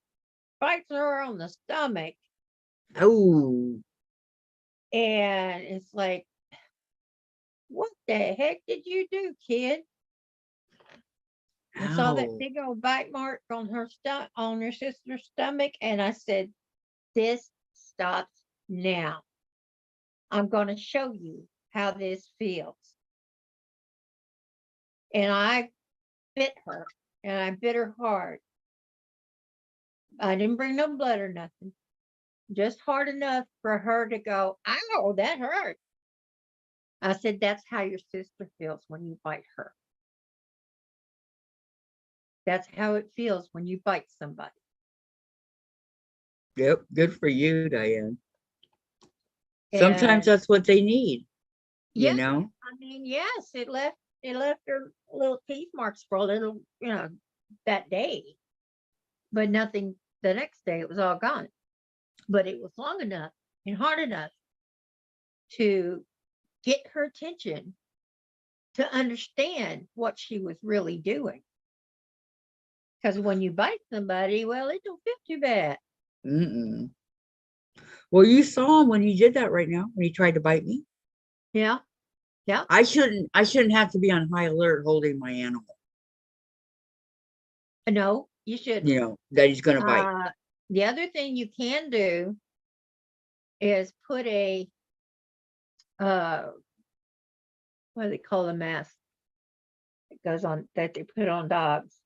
bites her on the stomach. oh, And it's like, what the heck did you do, kid? I saw that ow. big old bite mark on on her sister's stomach, and I said, "This stops now. I'm going to show you how this feels." And I bit her, and I bit her hard. I didn't bring no blood or nothing, just hard enough for her to go, "Ow, that hurt." I said, "That's how your sister feels when you bite her. That's how it feels when you bite somebody." Yep, good for you, Diane. Sometimes And that's what they need, yeah, you know? I mean, yes, it left her little teeth marks for a little, that day, but nothing the next day. It was all gone. But it was long enough and hard enough to get her attention to understand what she was really doing. Because when you bite somebody, well, it don't feel too bad. Mm-mm. Well, you saw him when he did that right now, when he tried to bite me. Yeah. Yeah. I shouldn't have to be on high alert holding my animal, No, you shouldn't. that he's gonna bite. The other thing you can do is put a what do they call the mask that goes on that they put on dogs,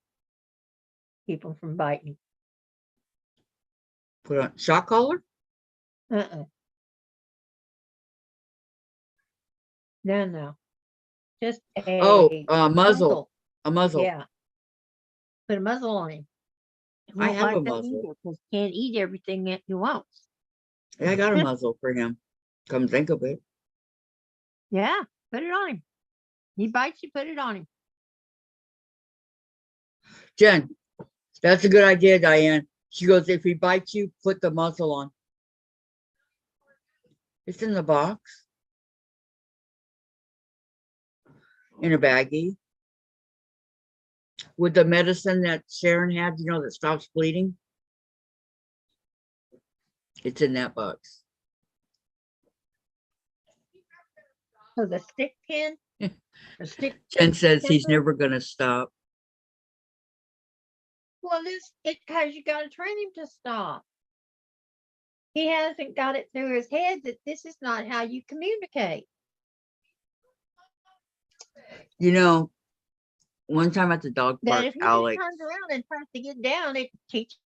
keep them from biting. Put on shock collar? Uh-uh. No. Just Oh, a muzzle. muzzle. A muzzle. Yeah. Put a muzzle on him. I Won't have a like that muzzle. either, 'cause he can't eat everything that he wants. Yeah, I got a muzzle for him. Come think of it. Yeah, put it on him. He bites you, put it on him. Jen, that's a good idea, Diane. She goes, if he bites you, put the muzzle on. It's in the box. In a baggie. With the medicine that Sharon had, you know, that stops bleeding. It's in that box. So the stick pin, the stick. Jen says he's pin- never going to stop. Well, it because you got to train him to stop. He hasn't got it through his head that this is not how you communicate. You know, one time at the dog That park, if he just Alex, turns around and tries to get down, it teaches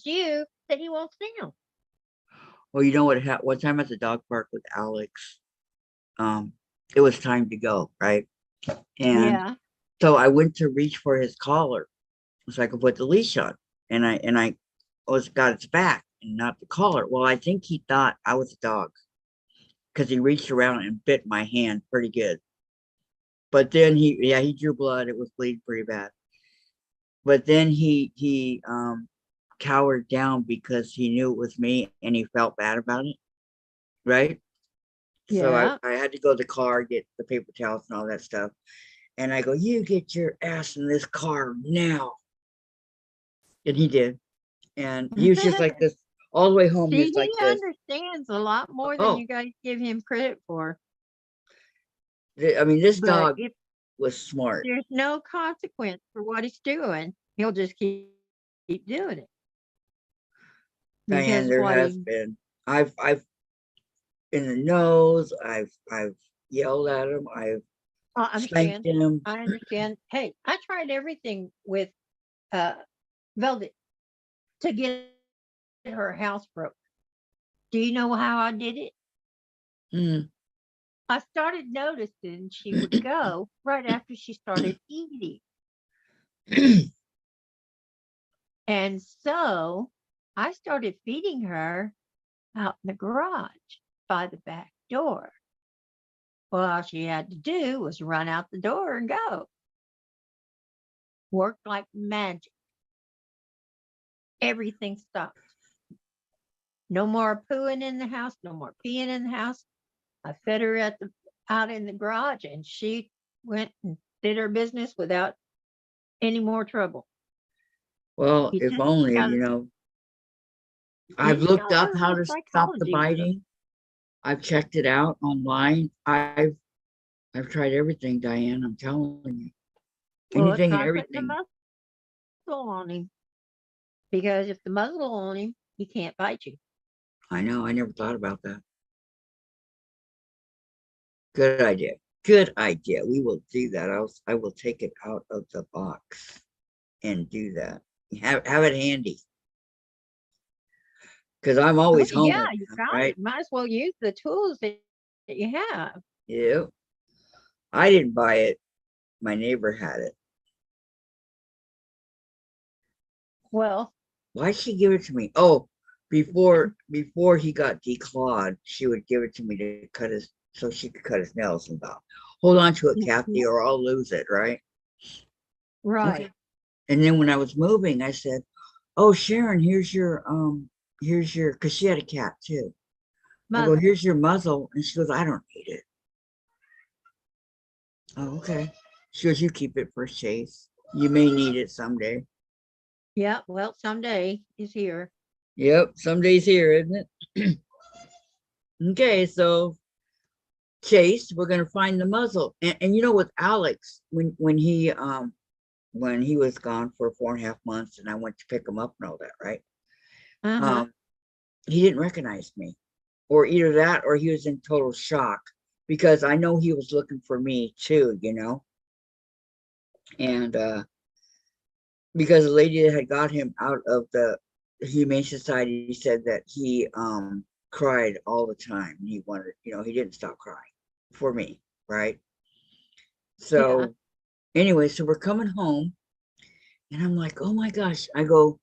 you that he won't down. well, you know what? One time at the dog park with Alex, it was time to go, right? And Yeah. so I went to reach for his collar so I could put the leash on, and I got its back and not the collar. Well, I think he thought I was a dog because he reached around and bit my hand pretty good. But then he drew blood. It was bleeding pretty bad. But then he cowered down because he knew it was me and he felt bad about it, right? So Yeah. I had to go to the car, get the paper towels and all that stuff. And I go, you get your ass in this car now. And he did. And he was just like this all the way home. He See, was like he this. understands a lot more than Oh, you guys give him credit for. I mean, this But dog if was smart. there's no consequence for what he's doing, he'll just keep doing it. Diane, Because there what has he, been. I've in the nose. I've yelled at him. I've I spanked understand. him. I understand. Hey, I tried everything with Velvet to get her house broke. Do you know how I did it? Mm. I started noticing she would go right after she started eating. And so I started feeding her out in the garage by the back door. Well, all she had to do was run out the door and go. Worked like magic. Everything stopped. No more pooing in the house, no more peeing in the house. I fed her out in the garage and she went and did her business without any more trouble. Well, You if just only, gotta, you know, you I've just looked gotta up learn how the to stop the psychology of it. biting. I've checked it out online. I've tried everything, Diane. I'm telling you. Well, Anything and try putting the everything. muzzle on him. Because if the muzzle on him, he can't bite you. I know. I never thought about that. Good idea. Good idea. We will do that. I will take it out of the box and do that. Have it handy. Because I'm Oh, always home yeah, with you him, got right? it. Might as well use the tools that you have. Yeah. I didn't buy it. My neighbor had it. Well, Why'd she give it to me? Oh, before he got declawed, she would give it to me to cut his so she could cut his nails and stuff. Hold on to it, Kathy, or I'll lose it, right? right. Okay. And then when I was moving, I said, oh, Sharon, here's your because she had a cat too. I go, Muzzle. here's your muzzle. And she goes, I don't need it. Oh, okay. She goes, you keep it for Chase. You may need it someday. Yeah, well, someday is here. Yep, someday's here, isn't it? Okay, so Chase, we're gonna find the muzzle. And you know, with Alex, when he was gone for 4.5 months and I went to pick him up and all that, right? Uh-huh. He didn't recognize me. Or either that or he was in total shock because I know he was looking for me too, you know. And because the lady that had got him out of the Humane Society said that he cried all the time. He wanted, you know, he didn't stop crying for me, right? So Yeah. anyway, so we're coming home and I'm like, oh my gosh. I go,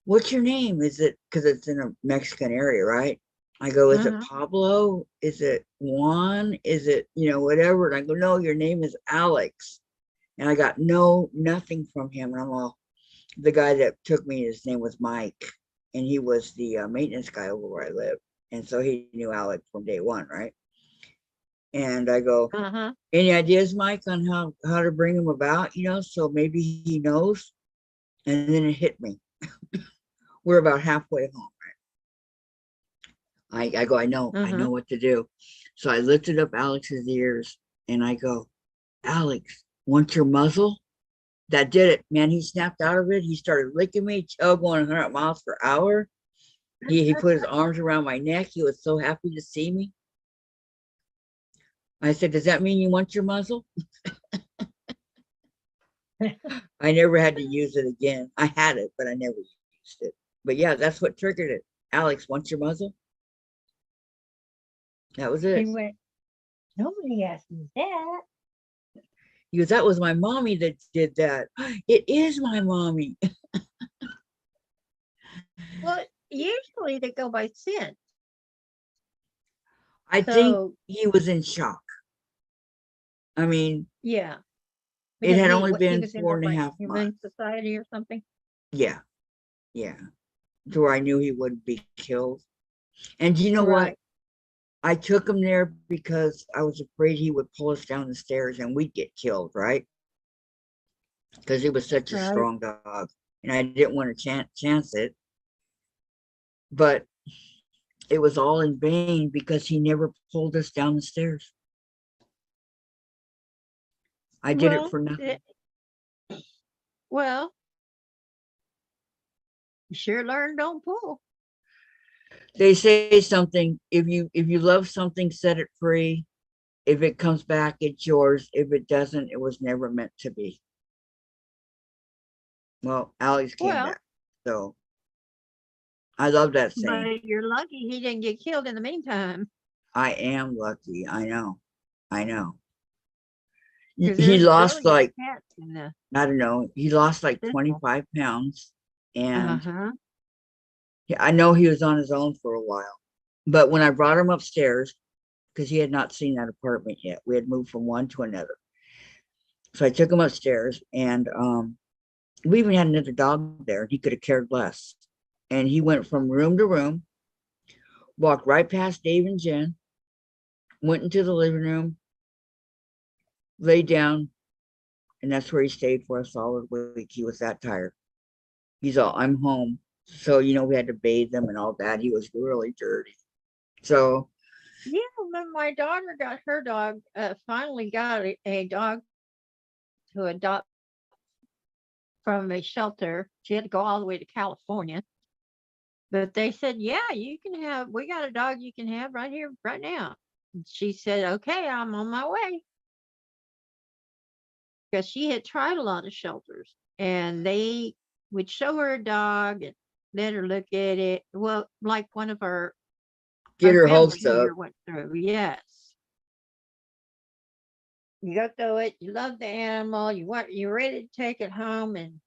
what's your name? Is it, because it's in a Mexican area, right? I go, is it Uh-huh. Pablo? Is it Juan? Is it, whatever? And I go, no, your name is Alex. And I got nothing from him. And I'm all, the guy that took me, his name was Mike. And he was the maintenance guy over where I live. And so he knew Alex from day one, right? And I go, Uh-huh. any ideas, Mike, on how to bring him about, so maybe he knows. And then it hit me. We're about halfway home. I go, I Uh-huh. know what to do. So I lifted up Alex's ears and I go, Alex, want your muzzle? That did it, man. He snapped out of it. He started licking me, tail going 100 miles per hour. He put his arms around my neck. He was so happy to see me. I said, does that mean you want your muzzle? I never had to use it again. I had it, but I never used it. But yeah, that's what triggered it. Alex, want your muzzle? That was He it. went, nobody asked me that. He goes, that was my mommy that did that. It is my mommy. Well, usually they go by scent. I think So, he was in shock. I mean, yeah. it Because had only he been was in four the and a like half months. Humane Society or something. Yeah, yeah. To where I knew he wouldn't be killed. And you know what? Right. I took him there because I was afraid he would pull us down the stairs and we'd get killed, right? Because he was such a Right. strong dog. And I didn't want to chance it. But it was all in vain because he never pulled us down the stairs. I did it Well, for nothing. well, you sure learn, don't pull. They say something, if you love something, set it free. If it comes back, it's yours. If it doesn't, it was never meant to be. Well, Alex came Well, back. So I love that saying. but you're lucky he didn't get killed in the meantime. I am lucky. I know. I know. Because He there's lost billions like, of cats in the I don't know, he lost like system. 25 pounds. And Uh-huh. I know he was on his own for a while. But when I brought him upstairs, because he had not seen that apartment yet, we had moved from one to another. So I took him upstairs and we even had another dog there. He could have cared less. And he went from room to room, walked right past Dave and Jen, went into the living room, laid down, and that's where he stayed for a solid week. He was that tired. He's all, I'm home. So, we had to bathe him and all that. He was really dirty. So, Yeah, when my daughter got her dog, finally got a dog to adopt from a shelter. She had to go all the way to California. But they said, yeah, we got a dog you can have right here, right now. And she said, okay, I'm on my way. Because she had tried a lot of shelters and they would show her a dog and let her look at it. Well, like one of our get her family hopes up. here went through. Yes. You go through it, you love the animal, you're ready to take it home, and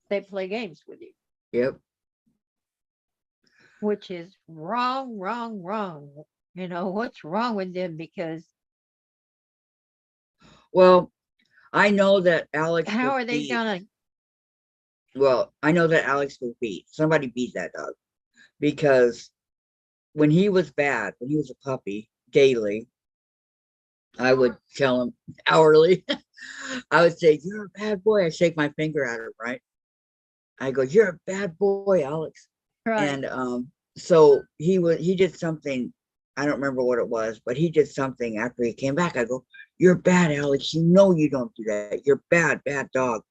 they play games with you, Yep. which is wrong, wrong, wrong. What's wrong with them? Because Well, I know that Alex how was are they beat. gonna Well, I know that Alex was beat. Somebody beat that dog because when he was bad, when he was a puppy, daily, I would tell him hourly. I would say, "You're a bad boy." I shake my finger at him, right? I go, "You're a bad boy, Alex." right? And so he did something. I don't remember what it was, but he did something after he came back. I go, "You're bad, Alex. You know you don't do that. You're bad, bad dog."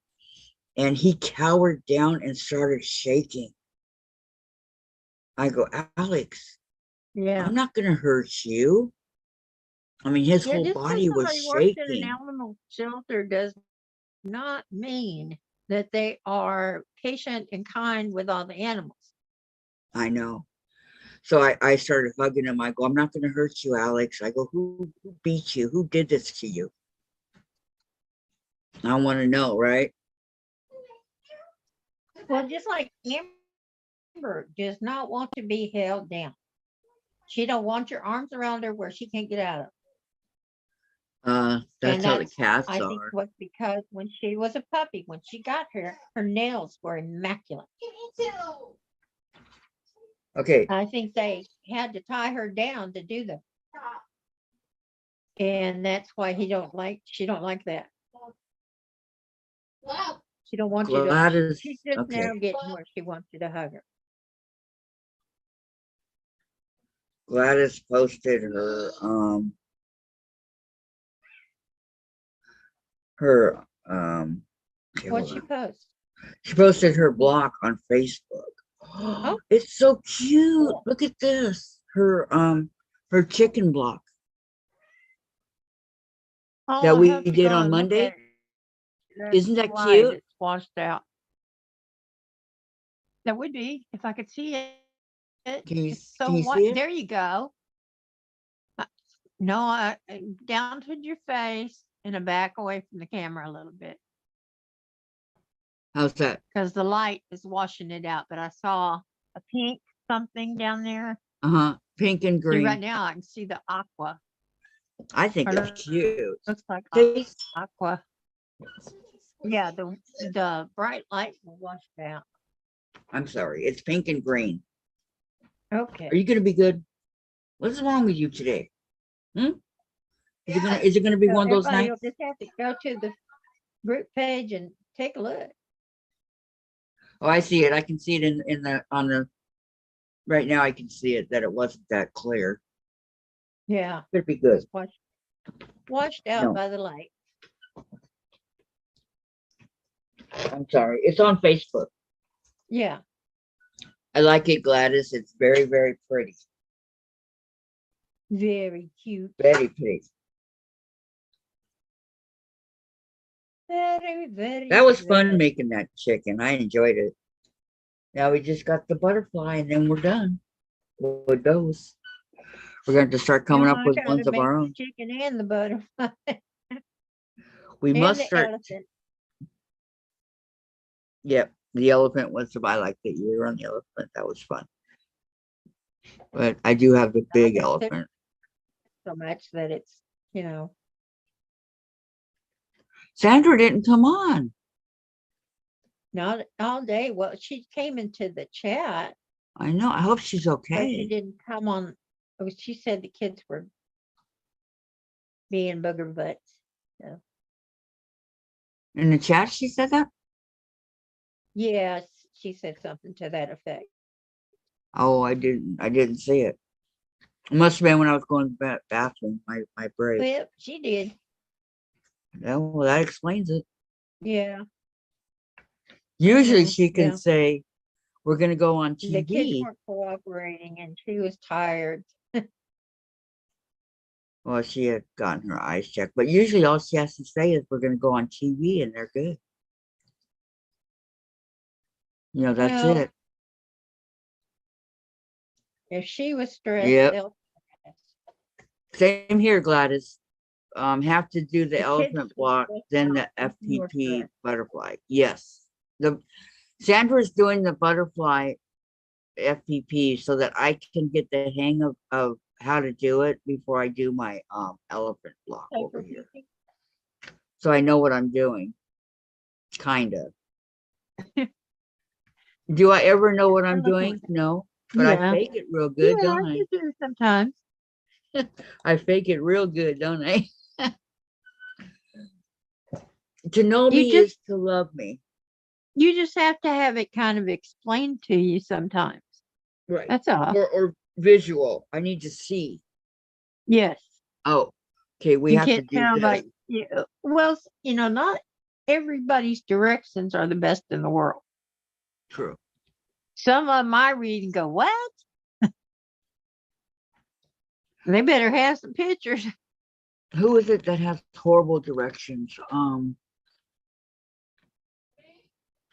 And he cowered down and started shaking. I go, "Alex, Yeah. I'm not gonna hurt you." I mean, his Yeah, whole just because body was somebody works in an shaking. animal shelter does not mean that they are patient and kind with all the animals. I know. So I started hugging him. I go, "I'm not gonna hurt you, Alex." I go, who beat you? Who did this to you? I want to know, right? Well, just like Amber does not want to be held down. She don't want your arms around her where she can't get out of. That's And how the that's, cats I think, are. was because when she was a puppy, when she got her, her nails were immaculate. Okay, I think they had to tie her down to do them. And that's why she don't like that. She don't want you to, Gladys. she's just now Okay, getting where she wants you to hug her. Gladys posted her okay, What'd hold she on. post? She posted her block on Facebook. Oh. It's so cute. Look at this. Her chicken block Oh, that I'll we have to did go on and look Monday. at it. Isn't that Why cute? it's washed out. That would be if I could see it. Can you It's so can you white. see it? There you go. No, down to your face and a back away from the camera a little bit How's that? because the light is washing it out. But I saw a pink something down there. Pink and See, right green. now I can see the aqua. I think Or it's cute. looks like See? aqua. Yeah, the bright light will wash it out. I'm sorry. It's pink and green. Okay. Are you gonna be good? What's wrong with you today? Is it gonna be So one of those everybody nights? will just have to go to the group page and take a look. Oh, I see it. I can see it on the right now. I can see it that it wasn't that clear. Yeah, Could be good. washed out No. by the light. I'm sorry. It's on Facebook. Yeah. I like it, Gladys. It's very, very pretty. Very cute. Very pretty. Very, very. That was fun very. making that chicken. I enjoyed it. Now we just got the butterfly and then we're done with those. We're going to start coming Now up I with gotta ones of make our the own. chicken and the butterfly We and must the start. elephant. Yep. The elephant was, I like the ear on the elephant. That was fun. But I do have the big just elephant. So much that it's, Sandra didn't come on. not all day. Well, she came into the chat, I know. I hope she's but she okay. didn't come on. Oh, she said the kids were being booger butts. So. In the chat, she said that? Yes, she said something to that effect. Oh, I didn't see it. It must have been when I was going to the bathroom, my break. Yep, she did. Yeah, well, that explains it. Yeah. Usually Mhm, she can yeah. say, we're going to go on The kids TV. weren't cooperating and she was tired. Well, she had gotten her eyes checked, but usually all she has to say is, we're going to go on TV and they're good. That's Well, it. if she was stressed, Yep. they'll Same here, Gladys. Have to do the kids elephant will block, stress then the out if you were FPP stressed. butterfly. Yes. Sandra's doing the butterfly FPP so that I can get the hang of how to do it before I do my elephant block over here. So I know what I'm doing. Kind of. Do I ever know what I'm doing? No. But I Yeah. fake it real good, don't I? You do sometimes. I fake it real good, don't I? To know You me just is to love me. you just have to have it kind of explained to you sometimes. Right. That's all. Or visual. I need to see. Yes. Oh, okay. We You have to can't do tell this. like well, not everybody's directions are the best in the world. True. Some of them I read and go, what? They better have some pictures. Who is it that has horrible directions?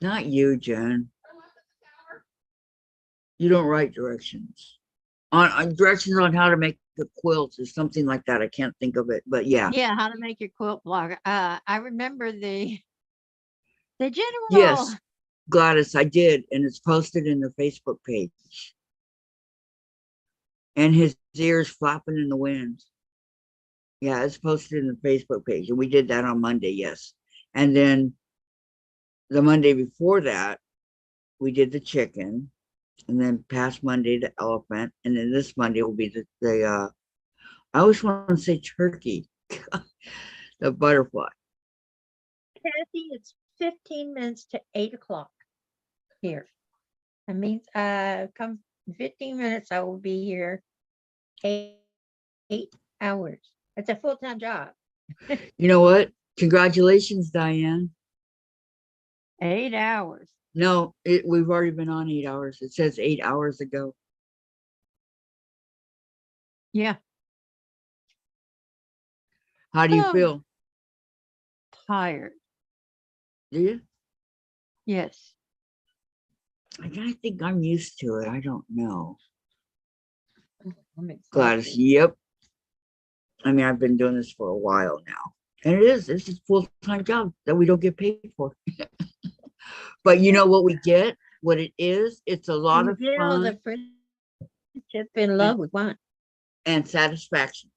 Not you, Jen. You don't write directions. On directions on how to make the quilts or something like that. I can't think of it, but yeah. Yeah, how to make your quilt blog. I remember the general Yes. Gladys, I did, and it's posted in the Facebook page. And his ears flapping in the wind. Yeah, it's posted in the Facebook page, and we did that on Monday, yes. And then the Monday before that, we did the chicken, and then past Monday the elephant, and then this Monday will be the I always want to say turkey, the butterfly. Kathy, it's 15 minutes to 8 o'clock here. That means come 15 minutes, I will be here 8 hours. It's a full-time job. You know what? Congratulations, Diane. 8 hours. No, we've already been on 8 hours. It says 8 hours ago. Yeah. How do you Oh. feel? Tired. Do you? Yes. I think I'm used to it. I don't know. I'm exhausted. Gladys, yep. I mean, I've been doing this for a while now. And it's a full-time job that we don't get paid for. But you know what we get? What it is? It's a lot of get all the fun friendship and love we want. and satisfaction.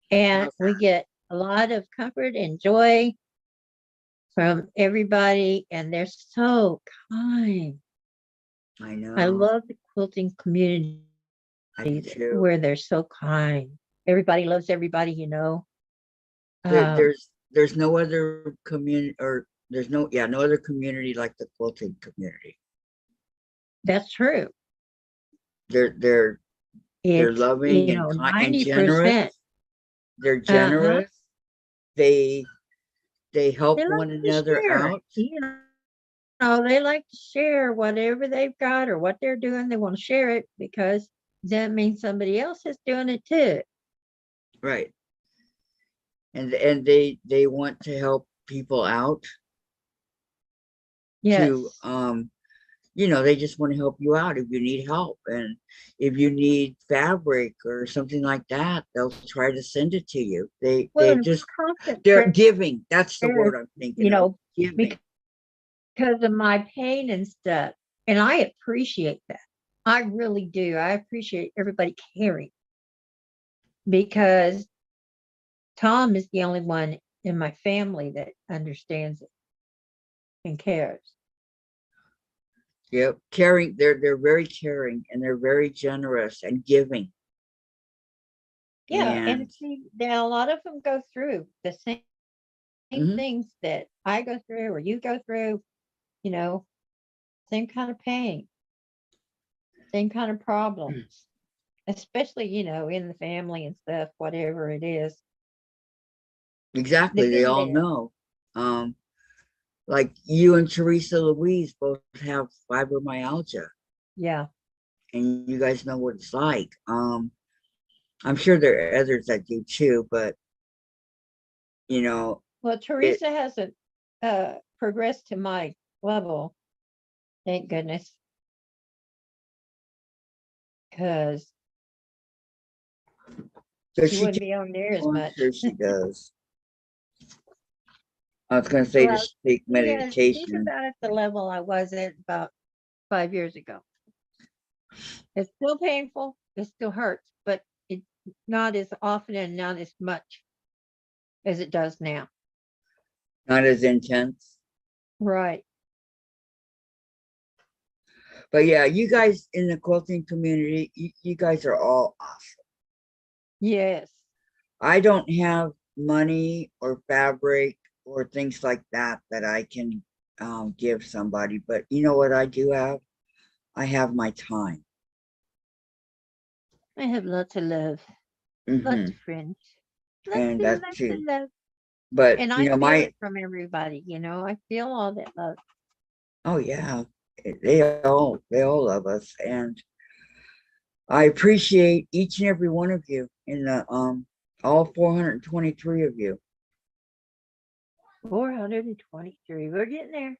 And we get a lot of comfort and joy from everybody. And they're so kind. I know. I love the quilting community I do too. where they're so kind. Everybody loves everybody, you know. There's no other community, or there's no other community like the quilting community. That's true. They're It's, loving you know, and kind and 90%. generous. They're generous. They help They like one to another share, out. you know, they like to share whatever they've got or what they're doing. They want to share it because that means somebody else is doing it too. Right. And they want to help people out. Yes. To you know, they just want to help you out if you need help. And if you need fabric or something like that, they'll try to send it to you. They're giving. That's the word I'm thinking. You know, giving. Because of my pain and stuff. And I appreciate that. I really do. I appreciate everybody caring. Because Tom is the only one in my family that understands it and cares. Yep, caring. They're very caring, and they're very generous and giving. Yeah, and see, a lot of them go through the same things that I go through or you go through, you know, same kind of pain, same kind of problems, especially, you know, in the family and stuff, whatever it is. Exactly, they all know. Like you and Teresa Louise both have fibromyalgia. Yeah. And you guys know what it's like. I'm sure there are others that do too, but you know. Well, Teresa hasn't progressed to my level, thank goodness. Because she wouldn't be on there as much. Sure she does. I was going to say to take medication. She's about at the level I was at about 5 years ago. It's still painful. It still hurts, but it's not as often and not as much as it does now. Not as intense. Right. But yeah, you guys in the quilting community, you guys are all awesome. Yes. I don't have money or fabric or things like that I can give somebody, but you know what I do have? I have my time. I have lots of love, lots of friends, and that's too. love. But and you know, I feel it from everybody. You know, I feel all that love. Oh yeah, they all love us, and I appreciate each and every one of you in the all 423 of you. 423. We're getting there.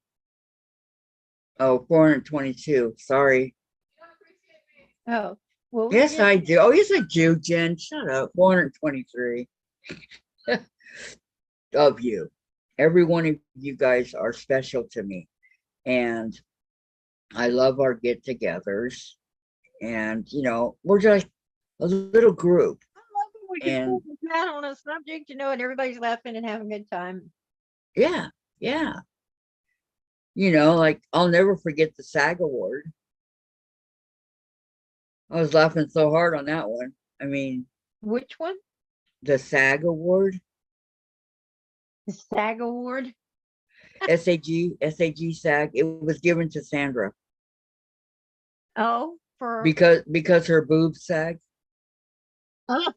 Oh, 422. Sorry. Oh, well. Yes, I do. Oh, yes, I do, Jen. Shut up. 423 of you. Every one of you guys are special to me. And I love our get-togethers. And, we're just a little group. I love when we can And pull the chat on a subject, and everybody's laughing and having a good time. yeah, yeah. Like I'll never forget the SAG award. I was laughing so hard on that one. I mean, Which one? the SAG award, The SAG Award? SAG SAG, it was given to Sandra Oh, for because her boobs sag. oh,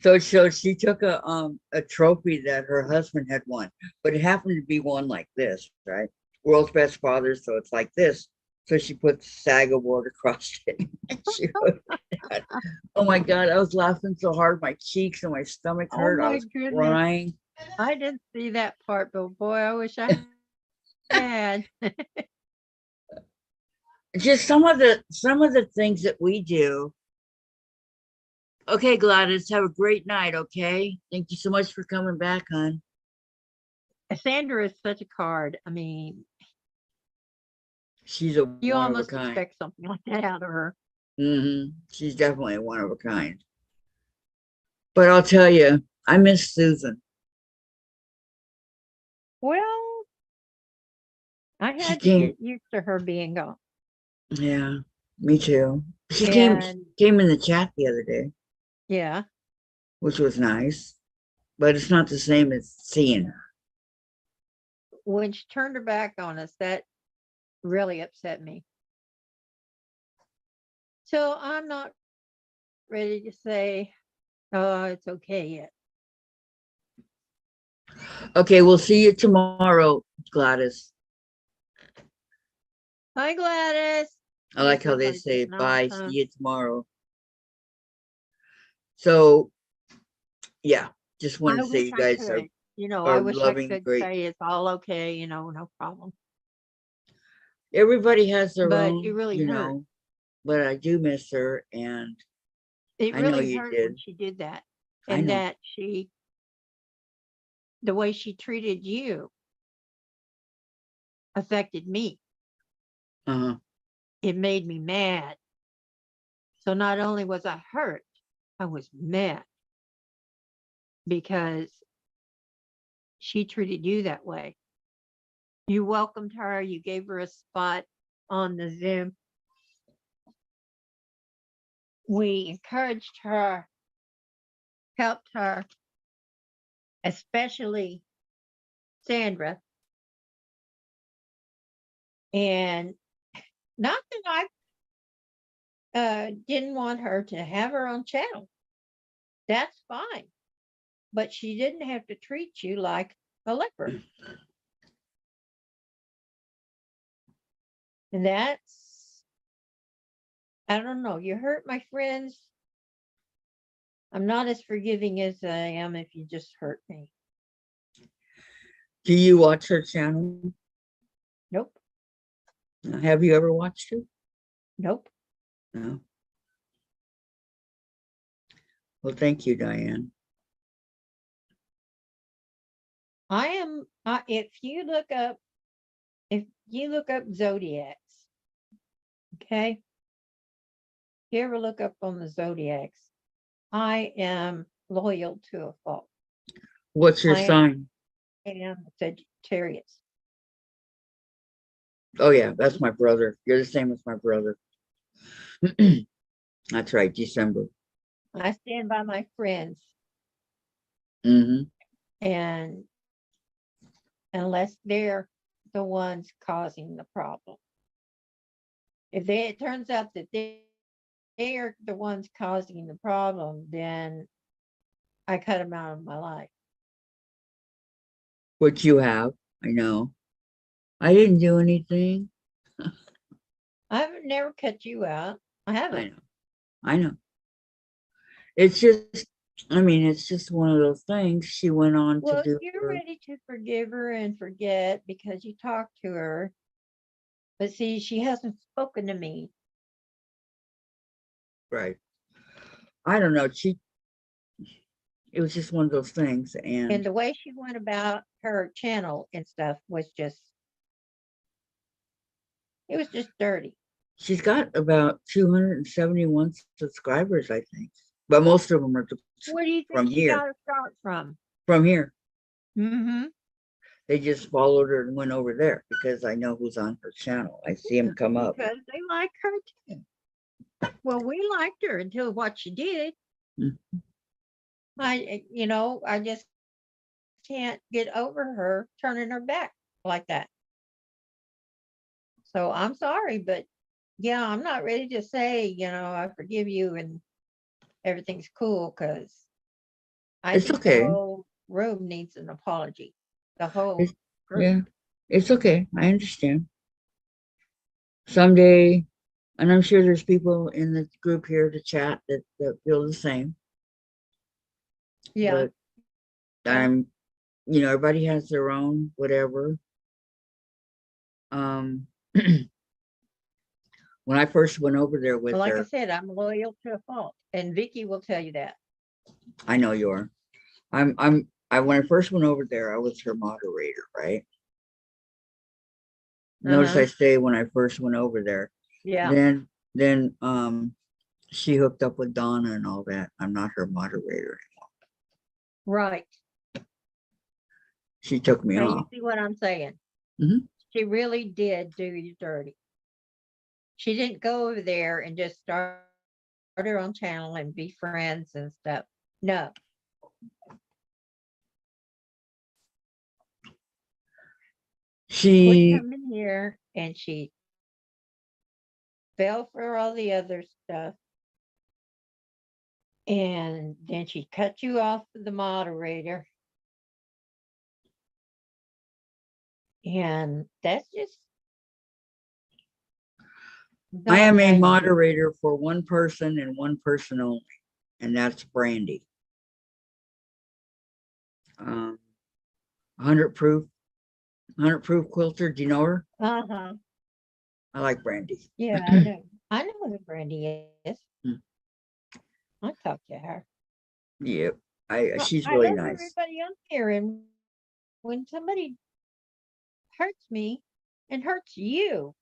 So she took a trophy that her husband had won, but it happened to be one like this, right? World's Best Father, so it's like this. So she put the SAG award across it. She wrote that. Oh my God, I was laughing so hard, my cheeks and my stomach oh hurt. I my was goodness. crying. I didn't see that part, but boy, I wish I had. Just some of the things that we do. Okay, Gladys, have a great night. Okay, thank you so much for coming back, hon. Sandra is such a card. I mean, She's a you one of a almost kind. expect something like that out of her. She's definitely a one of a kind. But I'll tell you, I miss Susan. Well, I She had to came, get used to her being gone. yeah, me too. She And came in the chat the other day, yeah, which was nice, but it's not the same as seeing her. when she turned her back on us, that really upset me. So I'm not ready to say, oh, it's okay yet. Okay, we'll see you tomorrow, Gladys. Hi, Gladys. I like how they Somebody's say getting off, bye, huh? see you tomorrow. So yeah, just I wanted to say wish you I guys could. are I wish I loving could great. say it's all okay, no problem. Everybody has their But it own, really hurt. but I do miss her, and It I know really you hurt when did. she did that. I And know. that the way she treated you affected me. Uh-huh. It made me mad. So not only was I hurt, I was mad because she treated you that way. You welcomed her, you gave her a spot on the Zoom. We encouraged her, helped her, especially Sandra. And not that I didn't want her to have her own channel. That's fine. But she didn't have to treat you like a leper. And that's, I don't know, you hurt my friends. I'm not as forgiving as I am if you just hurt me. Do you watch her channel? Nope. Have you ever watched it? Nope. No. Well, thank you, Diane. If you look up zodiacs, okay? If you ever look up on the zodiacs, I am loyal to a fault. What's your I sign? am a Sagittarius. Oh yeah, that's my brother. You're the same as my brother. That's right, December. I stand by my friends, Mm-hmm. and unless they're the ones causing the problem. If it turns out that they are the ones causing the problem, then I cut them out of my life. What you have, I know. I didn't do anything. I've never cut you out. I I haven't. know. I know. It's just, it's just one of those things. She went on to Well, do you're her. ready to forgive her and forget because you talked to her. But see, she hasn't spoken to me. Right. I don't know. it was just one of those things. And And the way she went about her channel and stuff was just, it was just dirty. she's got about 271 subscribers, I think. But most of them are Where do you think from she here. got her start from? From here. Mm-hmm. They just followed her and went over there because I know who's on her channel. I see him come up. Because they like her too. Well, we liked her until what she did. Mhm. I just can't get over her turning her back like that. So I'm sorry, but yeah, I'm not ready to say, I forgive you and everything's cool, because I It's think okay. the whole room needs an apology. The whole It's- group. Yeah, it's okay. I understand. Someday, and I'm sure there's people in the group here to chat that feel the same. Yeah. But everybody has their own whatever. When I first went over there with Well, like I her, said, I'm loyal to a fault, and Vicky will tell you that. I know you are. When I first went over there, I was her moderator, right? Notice Uh-huh. I say when I first went over there. Yeah. Then she hooked up with Donna and all that. I'm not her moderator. Right. She took me Now you off. see what I'm saying? Mhm. She really did do you dirty. She didn't go over there and just start her own channel and be friends and stuff. No. Quit She coming here, and she fell for all the other stuff. And then she cut you off with the moderator. And that's just I am a thank you. moderator for one person and one person only, and that's Brandy. 100 proof quilter. Do you know her? Uh-huh. I like Brandy. Yeah, I know. I know who Brandy is. Hmm. I talked to her. Yep. Well, She's I really love nice. everybody on here, and when somebody hurts me and hurts you,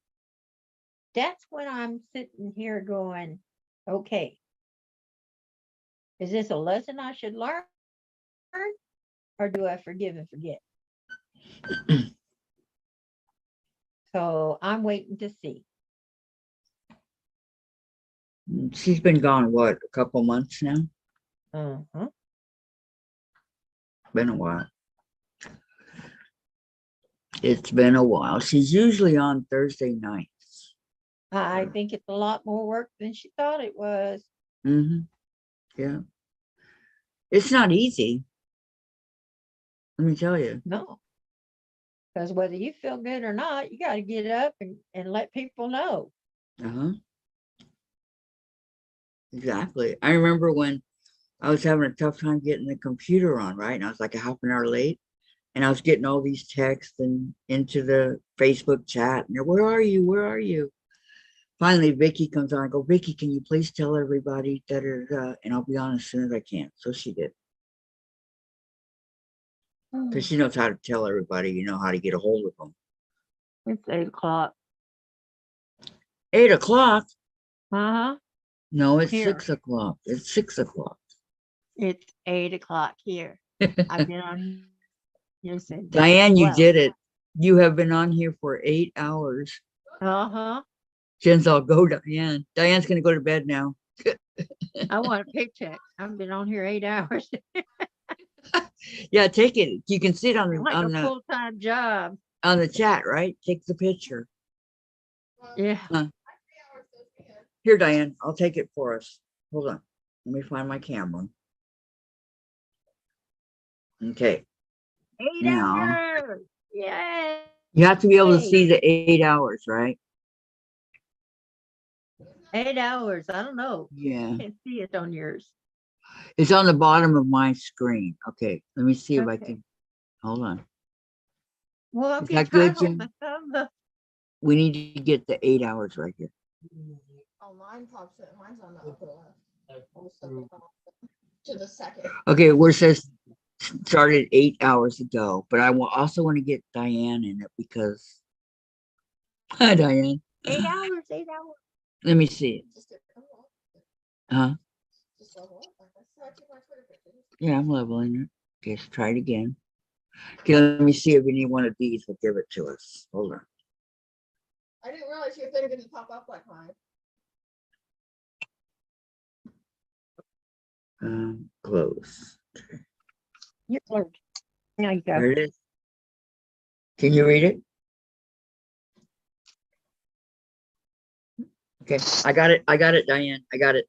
that's when I'm sitting here going, okay, is this a lesson I should learn, or do I forgive and forget? So I'm waiting to see. She's been gone, what, a couple months now? Uh-huh. Been a while. It's been a while. She's usually on Thursday nights. I think it's a lot more work than she thought it was. Mm-hmm. Yeah. It's not easy. Let me tell you. No. Because whether you feel good or not, you got to get up and let people know. Uh-huh. Exactly. I remember when I was having a tough time getting the computer on, right? And I was like a half an hour late. And I was getting all these texts and into the Facebook chat. And they're, where are you? Where are you? Finally, Vicky comes on. I go, Vicky, can you please tell everybody that and I'll be on as soon as I can. So she did. Because she knows how to tell everybody, how to get a hold of them. It's 8 o'clock. 8 o'clock? Uh-huh. No, it's Here. 6 o'clock. It's 6 o'clock. It's 8 o'clock here. I've been on here since Diane, you 12. did it. You have been on here for 8 hours. Uh-huh. Jen's all, go, Diane. Diane's going to go to bed now. I want a paycheck. I've been on here 8 hours. Yeah, take it. You can see it on Like on a the full-time job. on the chat, right? Take the picture. Yeah. Here, Diane, I'll take it for us. Hold on. Let me find my camera. Okay. 8 Now, hours. Yay. you have to be able to see the 8 hours, right? 8 hours. I don't know. Yeah. I can't see it on yours. It's on the bottom of my screen. Okay. Let me see if I Okay. can. Hold on. Well, I'll Is be that trying good, to hold Jen? my thumb up. We need to get the 8 hours right here. Oh, mine pops it. Mine's on the upper left. to the second. Okay, where it says started 8 hours ago, but I will also want to get Diane in it because hi Diane. 8 hours, 8 hours. Let me see it. Just get level up. Huh? Just level up. That's how I keep my Twitter pictures. Yeah, I'm leveling it. Okay, let's try it again. Okay, let me see if any one of these will give it to us. Hold on. I didn't realize your thing didn't pop up like mine. Close. You're close. There you go. There it is. Can you read it? Okay, I got it. I got it, Diane. I got it.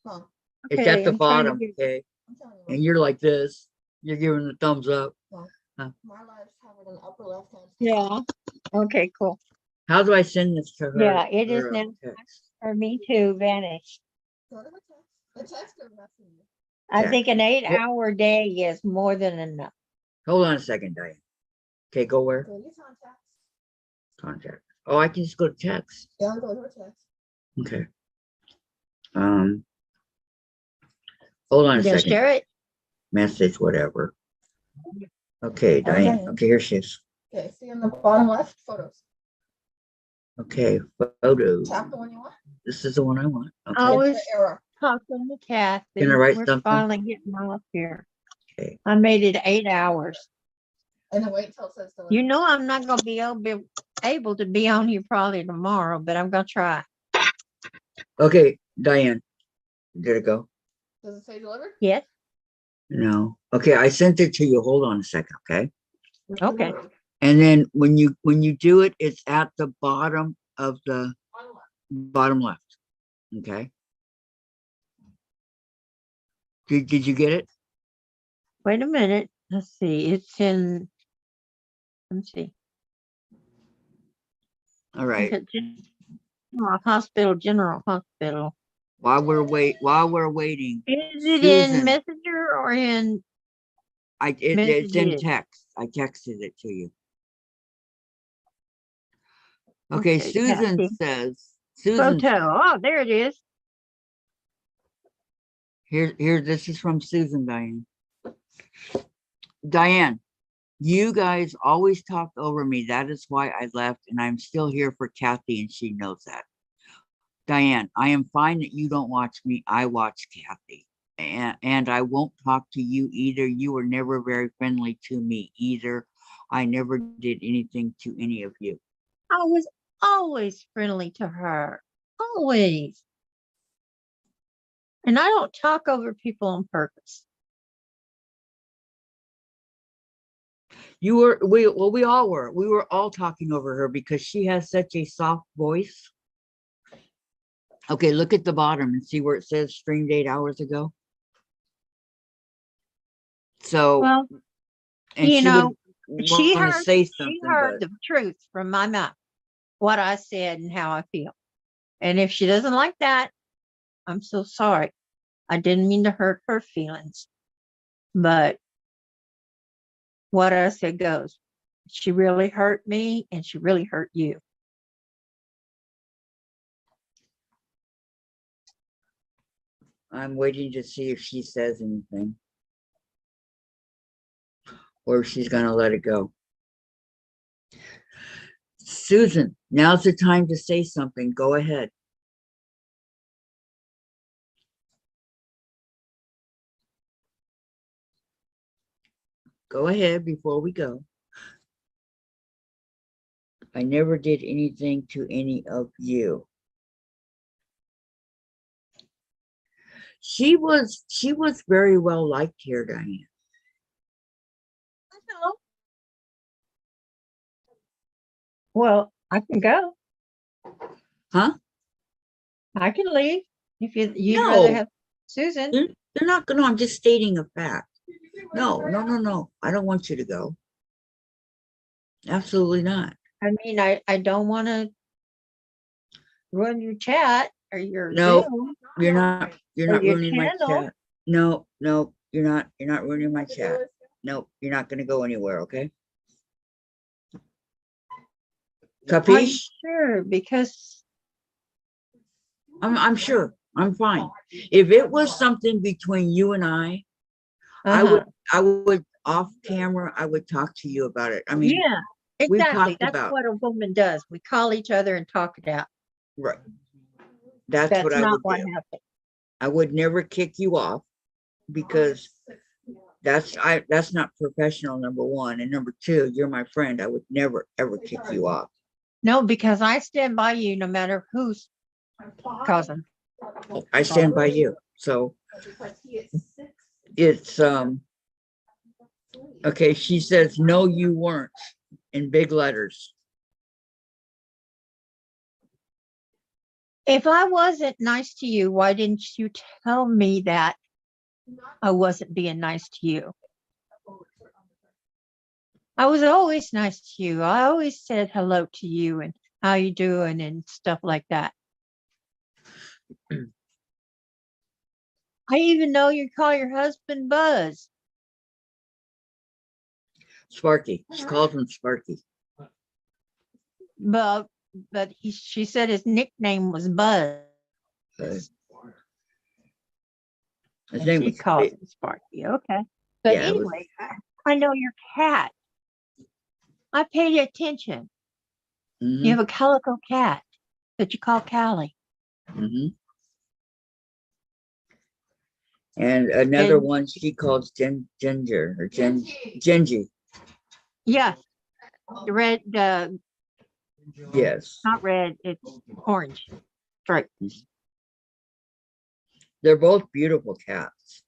Huh. It's Okay, at the I'm trying to bottom. get- Okay, I'm telling you. and you're like this. You're giving the thumbs up. My life's covered in the upper left hand. Yeah. Okay, cool. How do I send this to her? Yeah, it is her, now. text? For me to vanish. Go to the text. The text or messenger. I Okay. think an Well- 8-hour day is more than enough. Hold on a second, Diane. Okay, go where? Go to your contacts. Contact. Oh, I can just go to text. Yeah, go to her text. Okay. Hold on a You gonna second. share it? Message, whatever. Okay, Diane. Diane. Okay, here she is. Okay, see in the bottom left, photos. Okay, photos. Tap the one you want. This is the one I want. I Okay. was The error. talking to Kathy. Can I write We're something? finally getting off here. Okay. I made it 8 hours. And then wait until it says delivery. You know I'm not gonna be able to be on here probably tomorrow, but I'm gonna try. Okay, Diane. Did it go? Does it say delivered? Yes. No. Okay, I sent it to you. Hold on a second, okay? Okay. And then when you do it, it's at the bottom of the On the left. bottom left. Okay. Did you get it? Wait a minute. Let's see. It's in. Let me see. All right. General hospital. While we're waiting, Is it in Susan. Messenger or in? it's in Messages. text. I texted it to you. Okay, Okay, Susan Kathy. says, Susan, Photo. Oh, there it is. here, this is from Susan, Diane. Diane, you guys always talk over me. That is why I left, and I'm still here for Kathy, and she knows that. Diane, I am fine that you don't watch me. I watch Kathy. And I won't talk to you either. You were never very friendly to me either. I never did anything to any of you. I was always friendly to her. Always. And I don't talk over people on purpose. You were, we all were. We were all talking over her because she has such a soft voice. Okay, look at the bottom and see where it says streamed 8 hours ago. So, Well, and you she know, would she want to heard say she something, heard but the truth from my mouth, what I said and how I feel. And if she doesn't like that, I'm so sorry. I didn't mean to hurt her feelings. But what I said goes. She really hurt me and she really hurt you. I'm waiting to see if she says anything. Or if she's gonna let it go. Susan, now's the time to say something. Go ahead. Go ahead before we go. I never did anything to any of you. She was very well liked here, Diane. Well, I can go. Huh? I can leave if you'd No. rather have Susan. They're not gonna, I'm just stating a fact. No. I don't want you to go. Absolutely not. I mean, I don't want to run your chat or your No. Zoom. You're not Your ruining my channel. chat. No, you're not ruining my chat. No, you're not gonna go anywhere, okay? Are you Capiche? sure? Because I'm sure. I'm fine. If it was something between you and I Uh-huh. would off camera, I would talk to you about it. I mean, Yeah, we've exactly. talked That's about, what a woman does. We call each other and talk it out. right. That's That's what I not would what do. happened. I would never kick you off because that's not professional, number one. And number two, you're my friend. I would never ever kick you off. No, because I stand by you no matter who's causing. I stand by you. So it's okay, she says no, you weren't, in big letters. If I wasn't nice to you, why didn't you tell me that I wasn't being nice to you? I was always nice to you. I always said hello to you and how you doing and stuff like that. I even know you call your husband Buzz. Sparky. She calls him Sparky. But she said his nickname was Buzz. His And name she was calls him Sparky. Okay. But Yeah, it was- anyway, I know your cat. I paid attention. Mhm, You have a calico cat that you call Callie. mhm. And another And- one she calls Ginger or Gingy. Yes. The red, Yes. not red, it's orange. Right. They're both beautiful cats.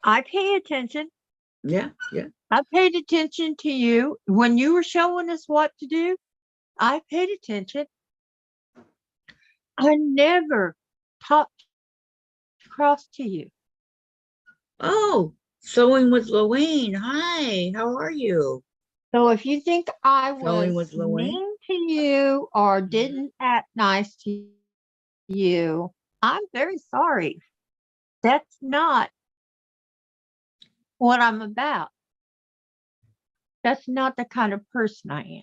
I pay attention. Yeah, yeah. I paid attention to you when you were showing us what to do. I paid attention. I never talked across to you. Oh, sewing with Loane. Hi, how are you? So if you think I Sewing was with Loane? mean to you or didn't act nice to you, I'm very sorry. That's not what I'm about. That's not the kind of person I am.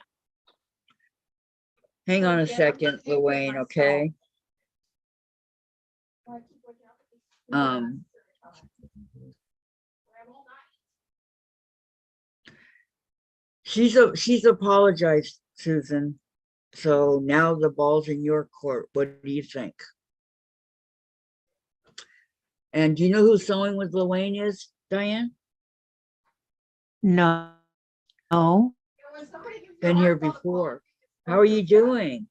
Hang on a second, Loane, okay? She's apologized, Susan. So now the ball's in your court. What do you think? And do you know who Sewing with Loane is, Diane? No. No. Been here before. How are you doing?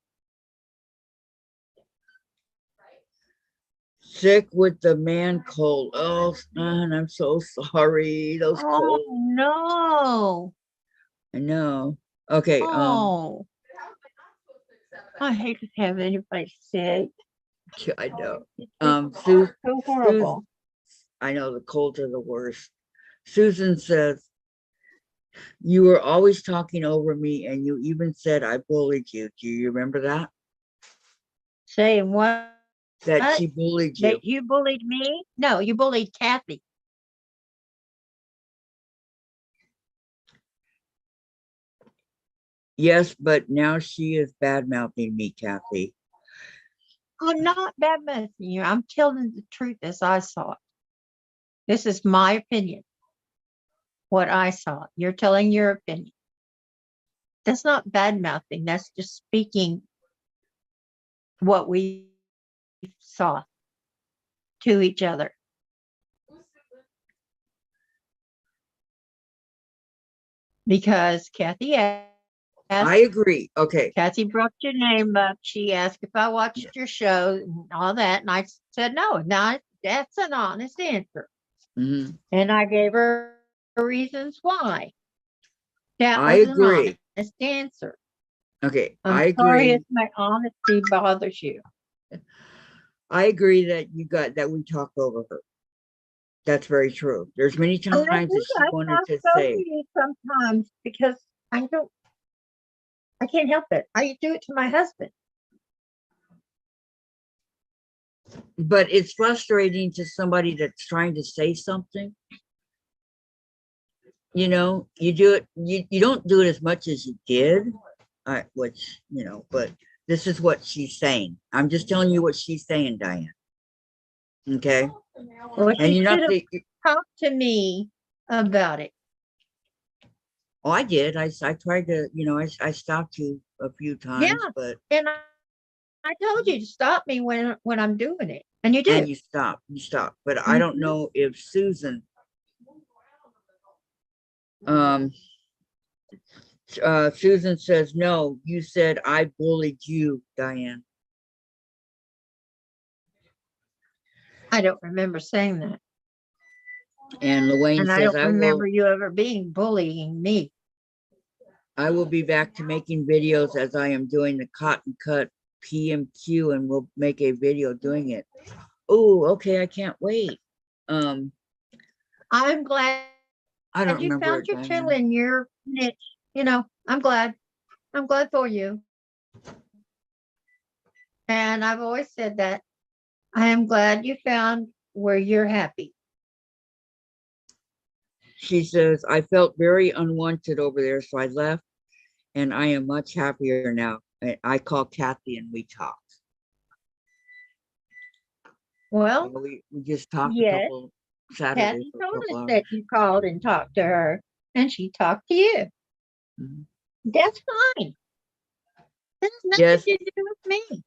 Sick with the man cold. Oh, son, I'm so sorry. Those Oh colds. no. I know. Okay. Oh. I hate to have anybody sick. I know. It's Susan, so horrible. I know the colds are the worst. Susan says, you were always talking over me and you even said I bullied you. Do you remember that? Saying what? That she bullied you. That you bullied me? No, you bullied Kathy. Yes, but now she is bad mouthing me, Kathy. I'm not bad mouthing you. I'm telling the truth as I saw it. This is my opinion. What I saw. You're telling your opinion. That's not bad mouthing. That's just speaking what we saw to each other. Because Kathy asked, I agree. Okay. Kathy brought your name up. She asked if I watched your show and all that. And I said, no, that's an honest answer. Mhm. And I gave her reasons why. That I was agree. an honest answer. Okay. I'm I sorry agree. if my honesty bothers you. I agree that we talk over her. That's very true. There's many And I times think that she I wanted talk to over say, you sometimes because I can't help it. I do it to my husband. but it's frustrating to somebody that's trying to say something. You know, you do it, you don't do it as much as you did, which, but this is what she's saying. I'm just telling you what she's saying, Diane. Okay. Well, And she you're not should have the, talked to me about it. oh, I did. I tried to, I stopped you a few Yeah, times, but, and I told you to stop me when I'm doing it, and you and did. you stopped. But I don't Mhm. know if Susan, um, Susan says, no, you said I bullied you, Diane. I don't remember saying that, And Luane and I says, don't remember you ever being bullying me. I will be back to making videos as I am doing the cotton cut PMQ, and we'll make a video doing it. Oh, okay. I can't wait. Um, I'm glad I don't you remember found it, your chill Diane. in your niche. I'm glad. I'm glad for you. And I've always said that. I am glad you found where you're happy. She says, I felt very unwanted over there, so I left, and I am much happier now. I call Kathy and we talk. Well, We just talked a yes, couple Saturdays Kathy for a told couple us hours. that you called and talked to her, and she talked to you. Mhm. That's fine. That has nothing Yes. to do with me.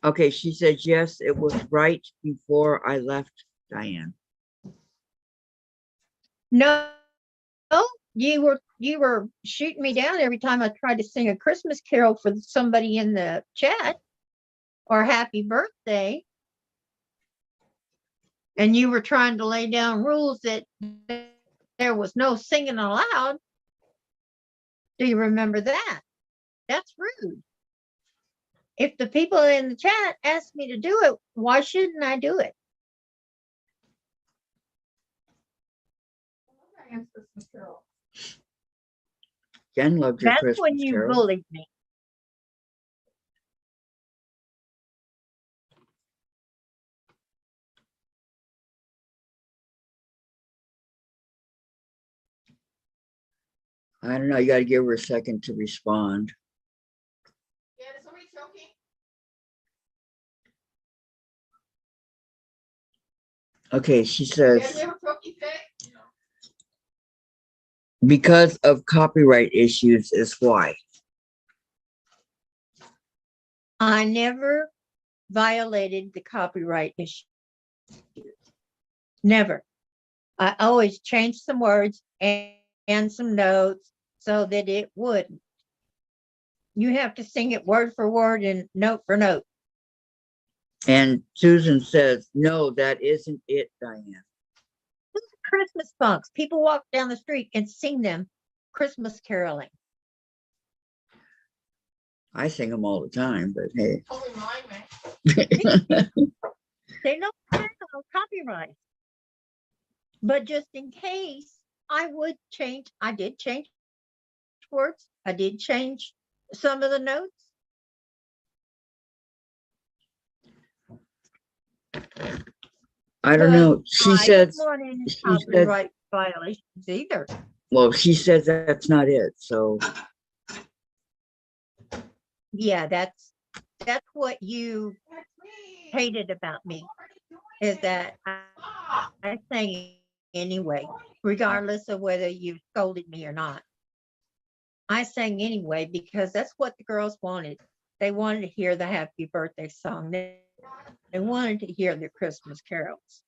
Okay, she says, yes, it was right before I left, Diane. No, you were shooting me down every time I tried to sing a Christmas carol for somebody in the chat or happy birthday. And you were trying to lay down rules that there was no singing aloud. Do you remember that? That's rude. If the people in the chat asked me to do it, why shouldn't I do it? Diane's Christmas Carol. Jen loved your That's when Christmas you carol. bullied me. I don't know. You got to give her a second to respond. Yeah, is somebody choking? Okay, she Yeah, do says, we have a choky fit? because of copyright issues is why. I never violated the copyright issue. Never. I always changed some words and some notes so that it wouldn't. You have to sing it word for word and note for note. And Susan says, no, that isn't it, Diane. Christmas songs. People walk down the street and sing them Christmas caroling. I sing them all the time, but hey. Don't remind me. They don't have copyright. But just in case, I did change words. I did change some of the notes. I don't But know. She I says, don't want any she said, copyright violations either. well, she says that's not it. So Yeah, that's what you That's me. hated about me, What are you is doing? that Stop. I sang anyway, regardless of whether you scolded me or not. I sang anyway because that's what the girls wanted. They wanted to hear the happy birthday song. They wanted to hear the Christmas carols.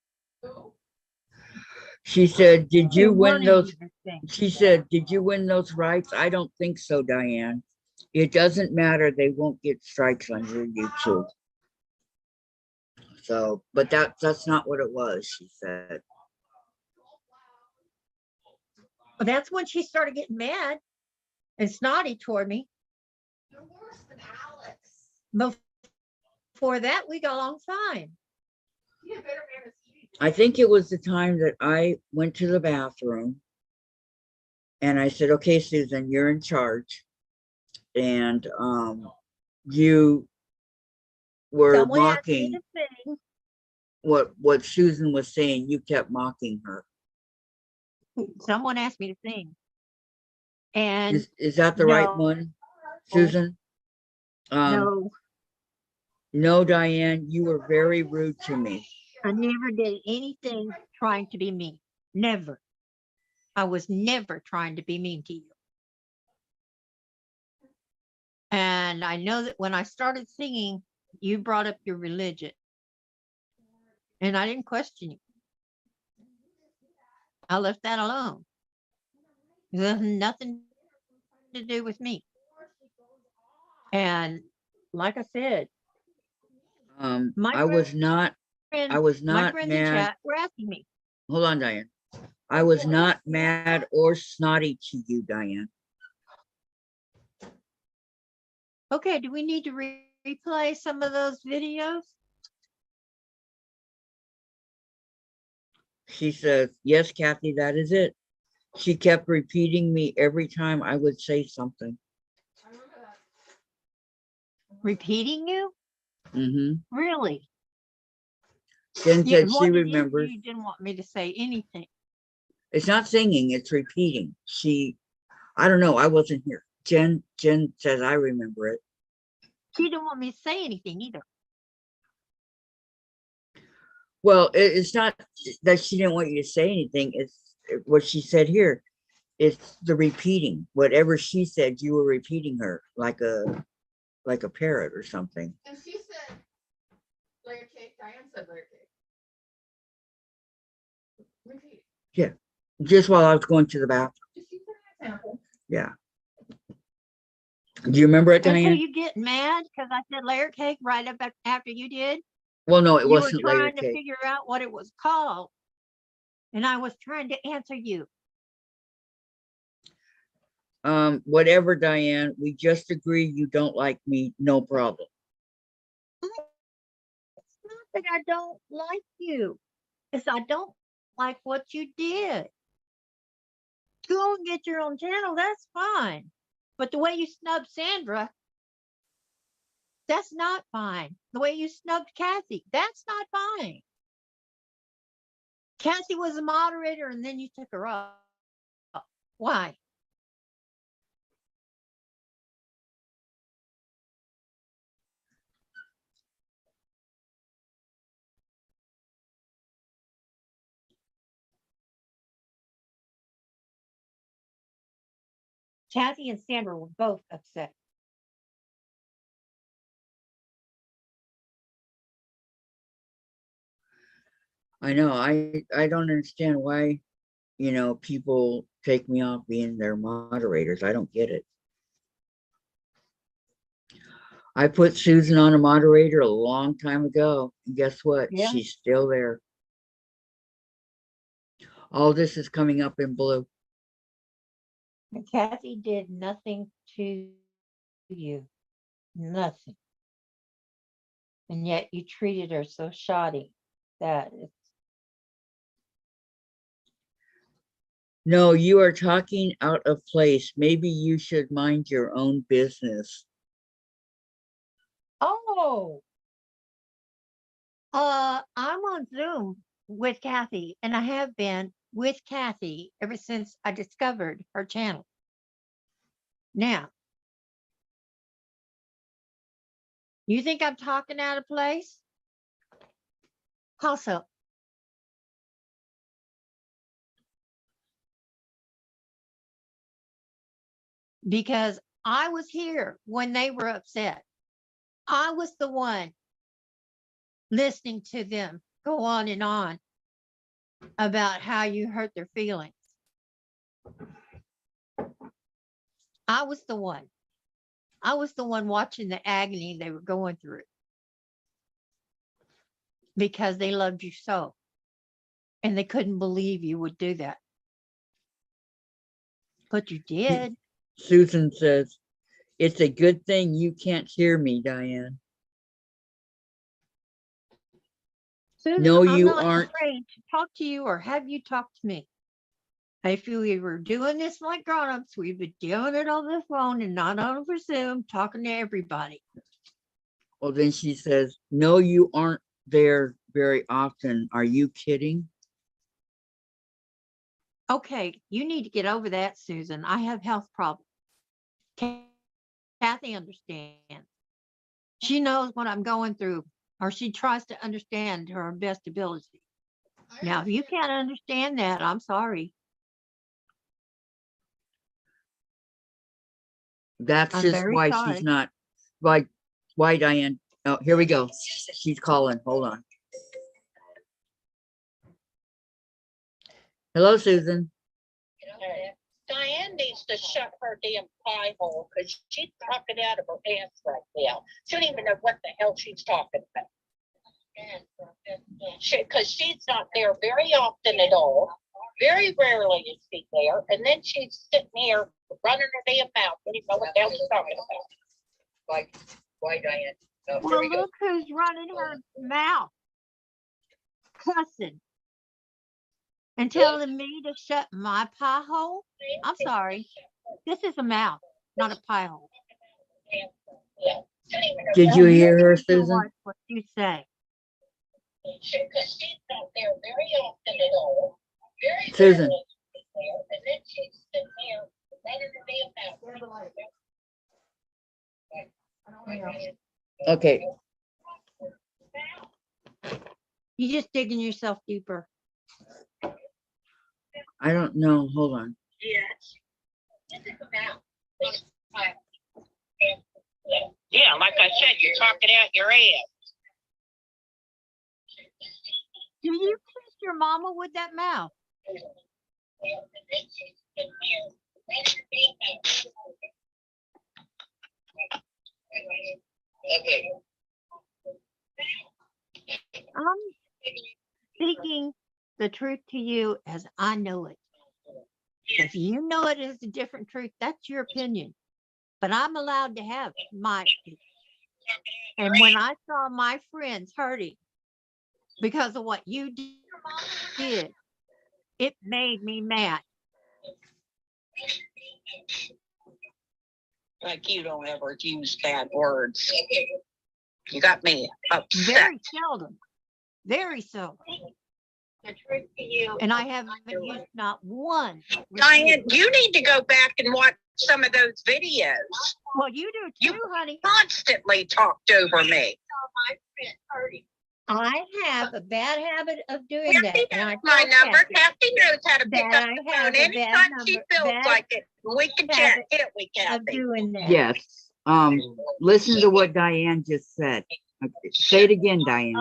she said, did They you win wanted those? me to sing. She said, did you win those rights? I don't think so, Diane. It doesn't matter. They won't get strikes on your YouTube. So, but that's not what it was, she said. Well, that's when she started getting mad and snotty toward me. You're worse than Alex. Before that, we got along fine. You had better manners eating. I think it was the time that I went to the bathroom and I said, okay, Susan, you're in charge. And you were Someone asked me mocking to sing. what Susan was saying. You kept mocking her. Someone asked me to sing. And Is that the right one, Susan? no, No, Diane, you were very rude to me. I never did anything trying to be mean. Never. I was never trying to be mean to you. And I know that when I started singing, you brought up your religion. And I didn't question you. I left that alone. It has nothing to do with me. And like I said, my I was not friends, I was my not friends in mad. chat were asking me, Hold on, Diane. I was not mad or snotty to you, Diane. okay, do we need to replay some of those videos? She says, yes, Kathy, that is it. She kept repeating me every time I would say something. I remember that. Repeating you? Mm-hmm. Really? Jen Yeah, said she what did you, remembers. you didn't want me to say anything. It's not singing, it's repeating. I don't know, I wasn't here. Jen says I remember it. She didn't want me to say anything either. Well, it's not that she didn't want you to say anything. It's what she said here. It's the repeating. Whatever she said, you were repeating her like a parrot or something. And she said layer cake. Diane said layer cake. Repeat. Just while I was going to the bathroom. Just use an example. Yeah. Do you remember it, And so Diane? you get mad because I said layer cake right up after you did? Well, no, it You were wasn't layer trying to cake. figure out what it was called. And I was trying to answer you. Whatever, Diane. We just agree you don't like me. No problem. It's not that I don't like you. It's I don't like what you did. Go and get your own channel, that's fine. But the way you snubbed Sandra, that's not fine. The way you snubbed Kathy, that's not fine. Kathy was a moderator and then you took her off. Why? Kathy and Sandra were both upset. I know. I don't understand why, people take me off being their moderators. I don't get it. I put Susan on a moderator a long time ago. And guess what? Yeah. She's still there. All this is coming up in blue. And Kathy did nothing to you. Nothing. And yet you treated her so shoddy that it's No, you are talking out of place. Maybe you should mind your own business. oh. I'm on Zoom with Kathy, and I have been with Kathy ever since I discovered her channel. Now, you think I'm talking out of place? How so? Because I was here when they were upset. I was the one listening to them go on and on about how you hurt their feelings. I was the one. I was the one watching the agony they were going through because they loved you so. And they couldn't believe you would do that. But you did. Susan says, it's a good thing you can't hear me, Diane. Susan, No, I'm you not aren't. afraid to talk to you or have you talk to me. If we were doing this like grown-ups, we'd be doing it on the phone and not over Zoom, talking to everybody. Well, then she says, no, you aren't there very often. Are you kidding? Okay, you need to get over that, Susan. I have health problems. Kathy understands. She knows what I'm going through or she tries to understand to her best ability. I Now, if you understand. can't understand that, I'm sorry. That's I'm just very why sorry. she's not, why Diane, oh, here we go. She's calling, hold on. Hello, Susan. Diane needs to shut her damn pie hole because she's talking out of her ass right now. She don't even know what the hell she's talking about. Because she's not there very often at all. Very rarely is she there. And then she's sitting here running her damn mouth. Don't even know what the hell she's talking about. Why Diane? Oh, here Well, we go. look who's running her mouth, cussing and telling me to shut my pie hole. I'm sorry. This is a mouth, not a pie hole. Did you And hear her, need to Susan? watch what you say. Because she's not there very often at all. Very Susan. rarely is she there. And then she's sitting here running her damn mouth. Where's the light? I don't know. Okay, You're just digging yourself deeper. I don't know, hold on. Yes. This is about. Yeah, like I said, you're talking out your ass. Do you kiss your mama with that mouth? Okay. I'm speaking the truth to you as I know it. If you know it is a different truth, that's your opinion. But I'm allowed to have my opinion. And when I saw my friends hurting because of what you did, it made me mad. Like you don't ever use bad words. You got me upset. Very seldom. Very seldom. The truth to you. And I haven't used not one. with Diane, you. you need to go back and watch some of those videos. Well, you do You- too, honey. Constantly talked over me. I have a bad habit of doing that. Kathy And I knows my told number. Kathy Kathy knows how to pick that up the I have phone a bad anytime she number- feels bad like it. We can chat, habit can't we, of Kathy? doing that. Yes, listen to what Diane just said. Okay, say it again, Diane.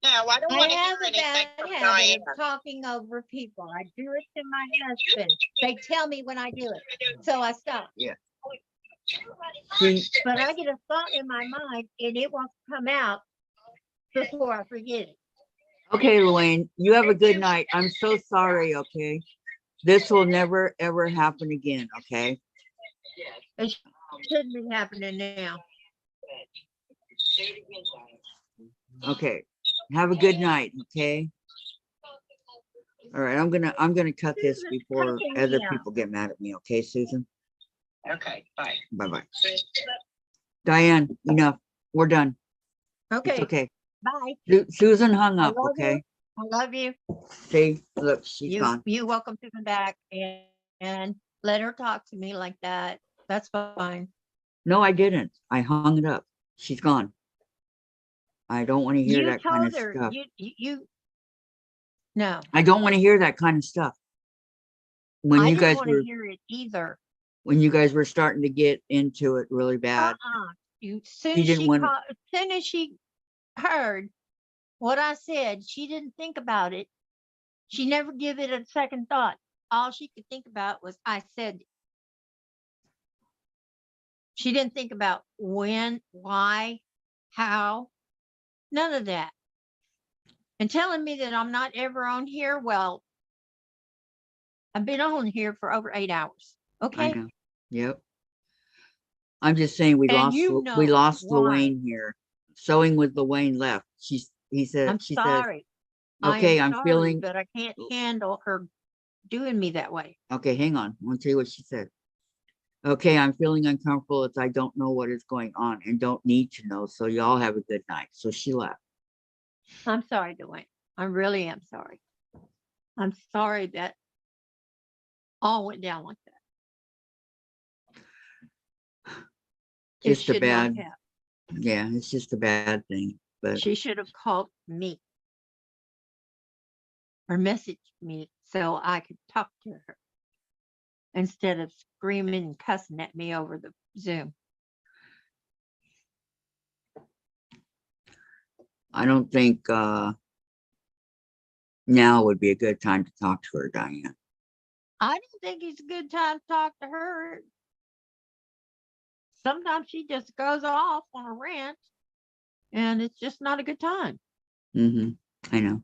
No, I don't I want to hear have a anything bad from habit Diane. of talking over people. I do it to my husband. They tell me when I do it, so I stop. See, But I get a thought in my mind and it wants to come out before I forget it. okay, Luann, you have a good night. I'm so sorry, okay? This will never, ever happen again, okay? It shouldn't be happening now. Okay, have a good night, okay? All right, I'm gonna cut this Susan's before taking me other out. people get mad at me, okay, Susan? Okay, bye. Bye-bye. Diane, enough. We're done. It's Okay, okay. bye. Susan hung I up, love you. okay? I love you. See, look, she's gone. You welcome Susan back and let her talk to me like that. That's fine. No, I didn't. I hung it up. She's gone. I don't want to hear You that kind told of her, stuff. no, I don't want to hear that kind of stuff. When I you didn't guys want were to hear it either. when you guys were starting to get into it really bad. Soon She as didn't want soon as she heard what I said, she didn't think about it. She never gave it a second thought. All she could think about was I said it. She didn't think about when, why, how, none of that. And telling me that I'm not ever on here, well, I've been on here for over 8 hours. I Okay. know. Yep. I'm just saying we And lost you we know lost why. Luann here. Sewing with Luann left. He said I'm she sorry. says, okay, I'm I'm sorry, feeling but I can't handle her doing me that way. okay, hang on. I want to tell you what she said. Okay, I'm feeling uncomfortable as I don't know what is going on and don't need to know. So y'all have a good night. So she left. I'm sorry, Dwayne. I really am sorry. I'm sorry that all went down like that. It Just a should not bad, have. Yeah, it's just a bad thing. But She should have called me or messaged me so I could talk to her instead of screaming and cussing at me over the Zoom. I don't think now would be a good time to talk to her, Diane. I don't think it's a good time to talk to her. Sometimes she just goes off on a rant and it's just not a good time. Mm-hmm. I know.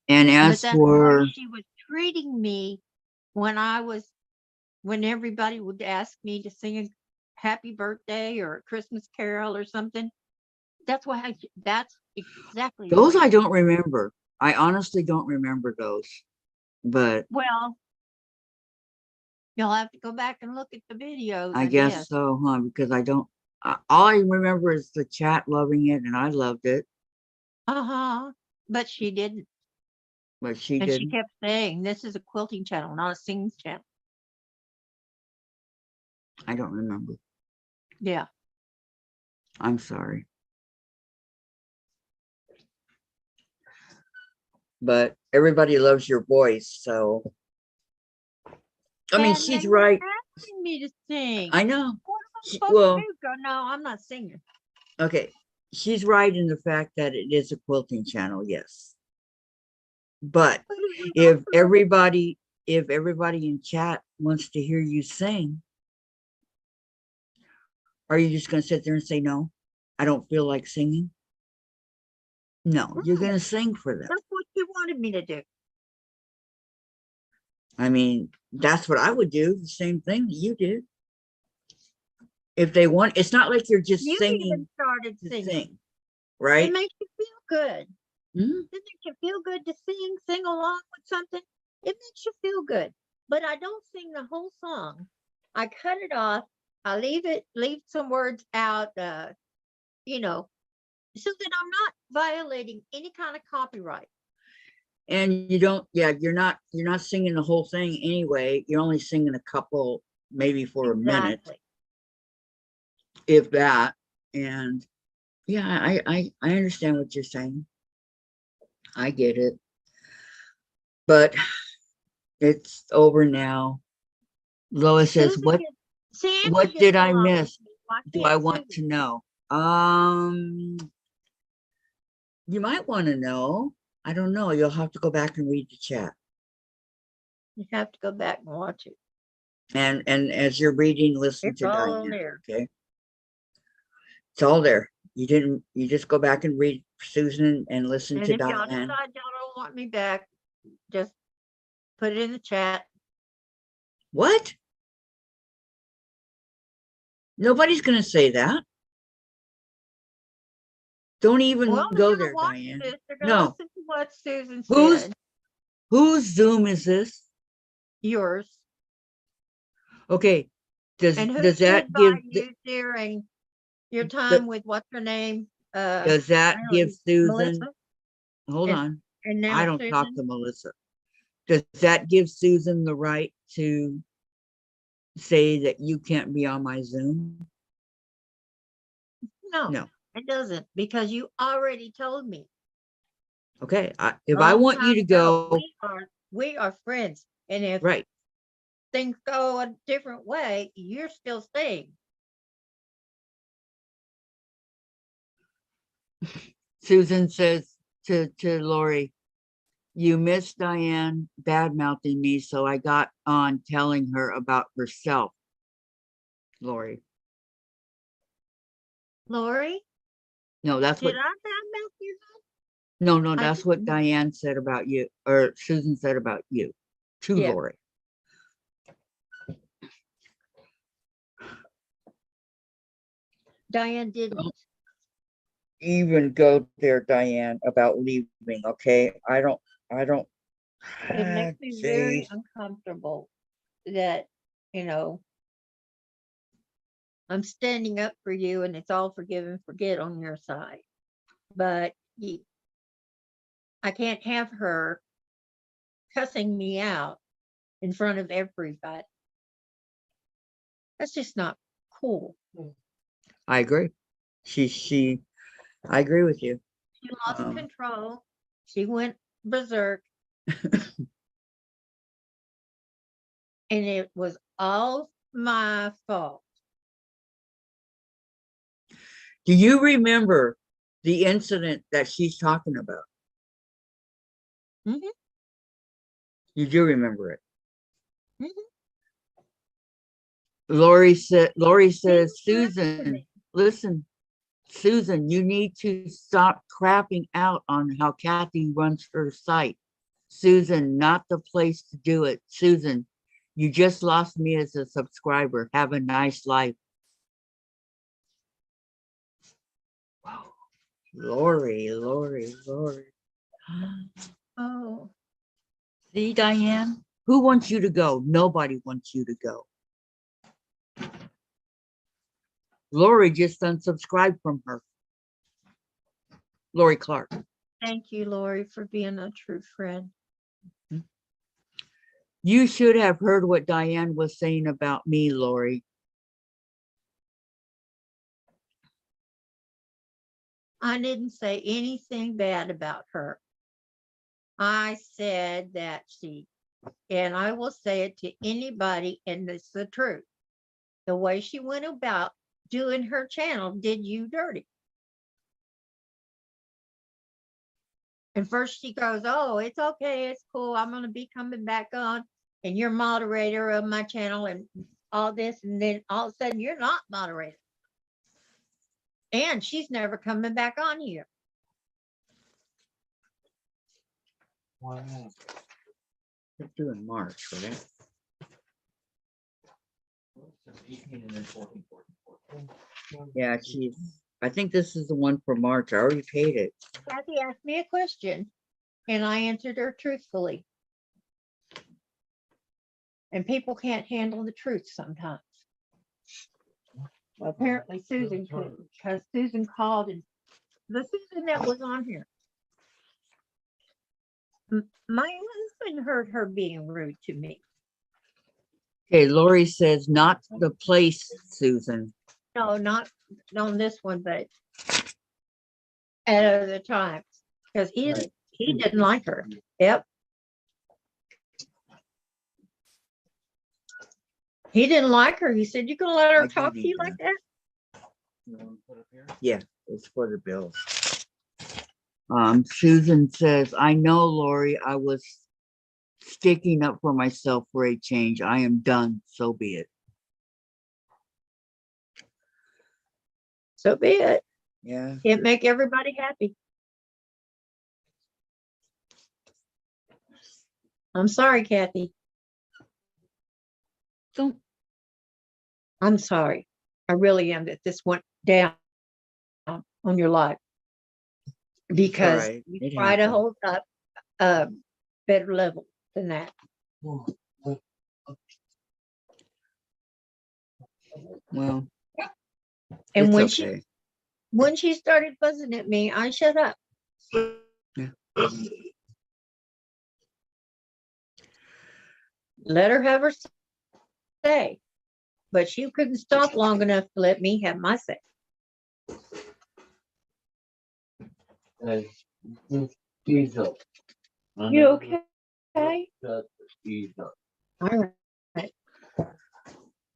And But as that's the way for she was treating me when everybody would ask me to sing a happy birthday or a Christmas carol or something. That's exactly the those, way. I don't remember. I honestly don't remember those. But Well, you'll have to go back and look at the videos, I I guess guess. so, huh? Because I don't. All I remember is the chat loving it, and I loved it, Uh-huh. But she didn't. but she And she didn't. kept saying, this is a quilting channel, not a singing channel. I don't remember. Yeah. I'm sorry. But everybody loves your voice, so I mean, And she's they were right. asking me to sing. I know. What am I She, supposed well, to do? Go, no, I'm not singing. okay. She's right in the fact that it is a quilting channel, yes. But But it was if also everybody in chat wants to hear you sing, are you just going to sit there and say no? I don't feel like singing. No, you're going to sing for them. that's what you wanted me to do. I mean, that's what I would do. The same thing that you did. If they want, it's not like you're just You singing even started to singing. sing, It right? makes you feel good. Mhm. It makes you feel good to sing along with something. It makes you feel good. But I don't sing the whole song. I cut it off. I leave some words out, you know, so that I'm not violating any kind of copyright. And you don't, yeah, you're not singing the whole thing anyway. You're only singing a couple, maybe for a minute, Exactly. if that. And yeah, I understand what you're saying. I get it. But it's over now. Lois says, Sandy what gets did I along with miss? me. Why Do I can't want to Susan? know? You might want to know. I don't know. You'll have to go back and read the chat. You have to go back and watch it. And as you're reading, listen It's to all Diane. there. Okay. It's all there. You just go back and read Susan and listen And to if y'all Diane. decide y'all don't want me back, just put it in the chat. What? Nobody's gonna say that. Don't even Well, they're go gonna there, watch Diane. this. They're gonna No. listen to what Susan Whose said. whose Zoom is this? Yours. Okay. And who Does said that give by you during your the, time with what's her name? does that give Susan? Melissa Hold and on. now I don't talk Susan. to Melissa. Does that give Susan the right to say that you can't be on my Zoom? No, No. it doesn't, because you already told me Okay. If I long want you time to ago. go, We are friends, and if right. things go a different way, you're still staying. Susan says to Lori, you missed Diane bad mouthing me, so I got on telling her about herself. Lori. Lori, No, that's what did I badmouth you? no, I that's what didn't. Diane said about you, or Susan said about you to Yeah. Lori. Diane didn't. Don't even go there, Diane, about leaving. Okay. I don't It makes me very geez. uncomfortable that, you know, I'm standing up for you and it's all forgive and forget on your side. But I can't have her cussing me out in front of everybody. That's just not cool. I agree. I agree with you. She lost Um, control. She went berserk. And it was all my fault. Do you remember the incident that she's talking about? Mhm. You do remember it. Mhm. Lori says, was Susan, listen, Susan, you need to stop crapping out on how Kathy runs her site. Susan, not the place to do it. Susan, you just lost me as a subscriber. Have a nice life. Wow. Lori. Oh, See, Diane, who wants you to go? Nobody wants you to go. Lori just unsubscribed from her. Lori Clark. thank you, Lori, for being a true friend. You should have heard what Diane was saying about me, Lori. I didn't say anything bad about her. I said that and I will say it to anybody, and it's the truth. The way she went about doing her channel did you dirty. And first she goes, oh, it's okay, it's cool, I'm going to be coming back on, and you're moderator of my channel and all this, and then all of a sudden you're not moderator. And she's never coming back on here. Why not? It's due in March, right? 18 and then 14. Yeah, I think this is the one for March. I already paid it. Kathy asked me a question, and I answered her truthfully. And people can't handle the truth sometimes. Well, apparently Susan couldn't, because Susan called, and the Susan that was on here. My husband heard her being rude to me. Okay, Lori says, not the place, Susan. No, not on this one, but at other times, because he didn't like her. Yep. He didn't like her. He said, "You gonna let I her do talk to need you like that?" You want to put up here? Yeah, it's for the bills. Susan says, I know, Lori, I was sticking up for myself for a change. I am done. So be it. So be it. Yeah. Can't make everybody happy. I'm sorry, Kathy. Don't. I'm sorry. I really am that this went down on your life, because right. you It try to happened. hold up a better level than that. Well, And it's when okay. when she started buzzing at me, I shut up. Yeah. Let her have her say, but she couldn't stop long enough to let me have my say. Ease up. You okay? Ease up. All right.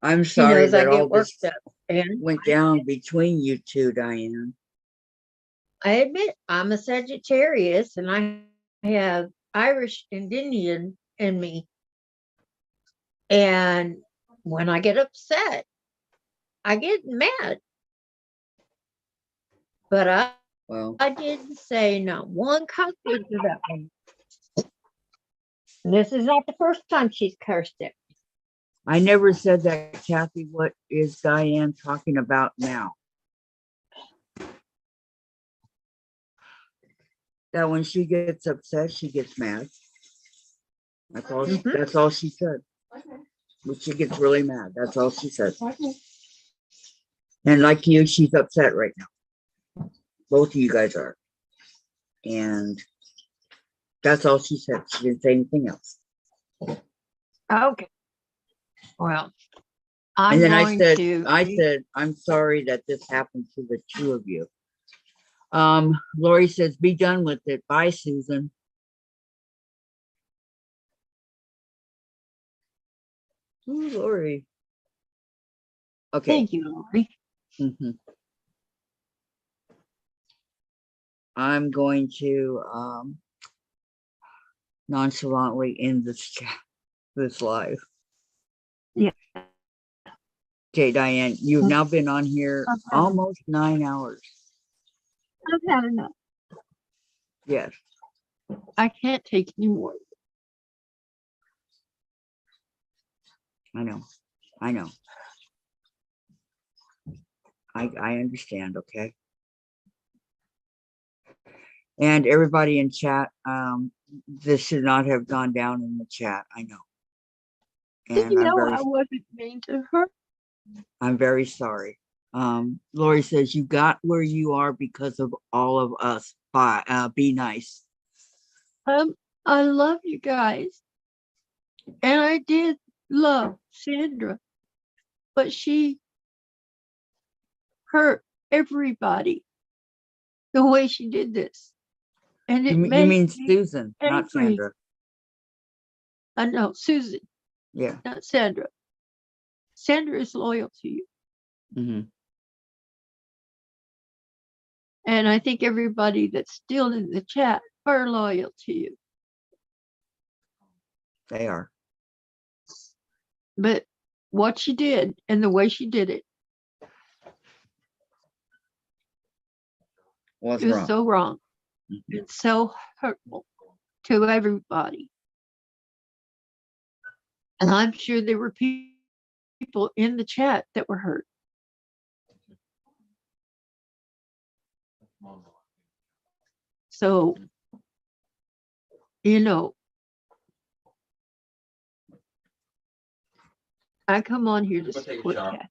I'm She sorry knows I that all get worked this up. And went down between you two, Diane. I admit I'm a Sagittarius, and I have Irish and Indian in me. And when I get upset, I get mad. But Well, I didn't say not one cuss word to that one. This is not the first time she's cursed it. I never said that, Kathy. What is Diane talking about now? That when she gets upset, she gets mad. That's all. Mhm. That's all she said. Okay. When she gets really mad, that's all she said. Okay. And like you, she's upset right now. Both of you guys are. And that's all she said. She didn't say anything else. Okay. Well, I'm And then going to. I said, I'm sorry that this happened to the two of you. Lori says, be done with it. Bye, Susan. Ooh, Lori. Okay. Thank you, Lori. Mhm. I'm going to nonchalantly end this live. Yeah. Okay, Diane, you've now been on here I've had- almost 9 hours. I've had enough. Yes, I can't take any more. I know. I know. I understand, okay? And everybody in chat, this should not have gone down in the chat. I know. And You know, I wasn't mean to her. I'm very sorry. Lori says you got where you are because of all of us. Bye. Be nice. I love you guys. And I did love Sandra, but she hurt everybody the way she did this. And it You made mean me Susan, not angry. Sandra. I know, Susan, Yeah. not Sandra. Sandra is loyal to you. Hmm. And I think everybody that's still in the chat are loyal to you. They are. But what she did and the way she did it, What's it was wrong? so wrong. Mhm. It's so hurtful to everybody. And I'm sure there were people in the chat that were hurt. So, you know, I come on here to support Kat.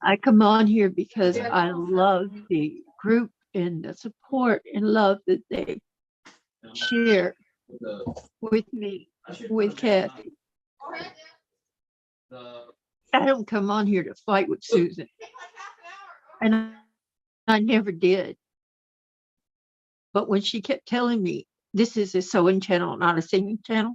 I come on here because I love the group and the support and love that they share with me, with Kathy. I don't come on here to fight with Susan. And I never did. But when she kept telling me this is a sewing channel, not a singing channel,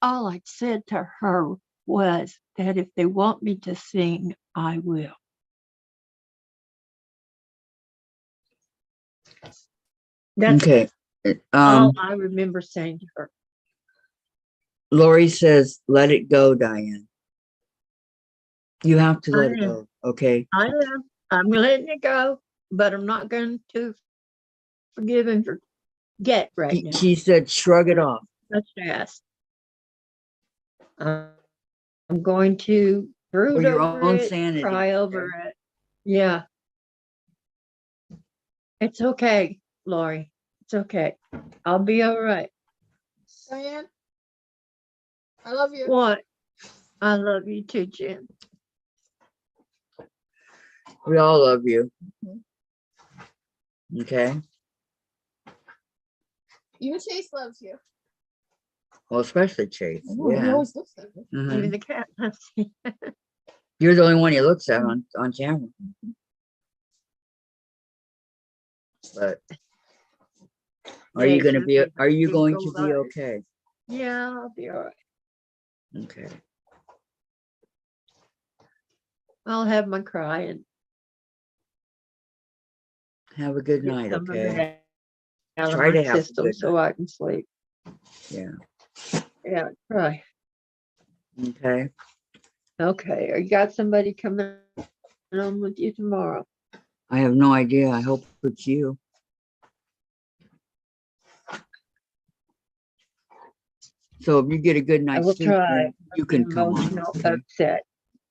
all I said to her was that if they want me to sing, I will. That's Okay. all I remember saying to her. Lori says, let it go, Diane. You have to let it I am. go, okay? I am. I'm letting it go, but I'm not going to forgive and forget right now. She said, shrug it off. That's fast. I'm going to For brood your over own it, sanity. cry over it. Yeah. It's okay, Lori. It's okay. I'll be all right. Diane, I love you. What? I love you too, Jen. We all love you. Okay. Even Chase loves you. Well, especially Chase. Oh, he Yeah. always looks at me. Mhm. Even the cat. You're the only one he looks at on camera. But are you going to be? Are you going to be okay? Yeah, I'll be all right. Okay. I'll have my crying. Have a good Get night. some of Okay. it out of Try to my have a system good so I can sleep. Yeah. Yeah, cry. Okay. Okay. Or you got somebody coming on with you tomorrow? I have no idea. I hope it's you. So if you get a good I night's will sleep, try. then you The can come on. emotional Okay? upset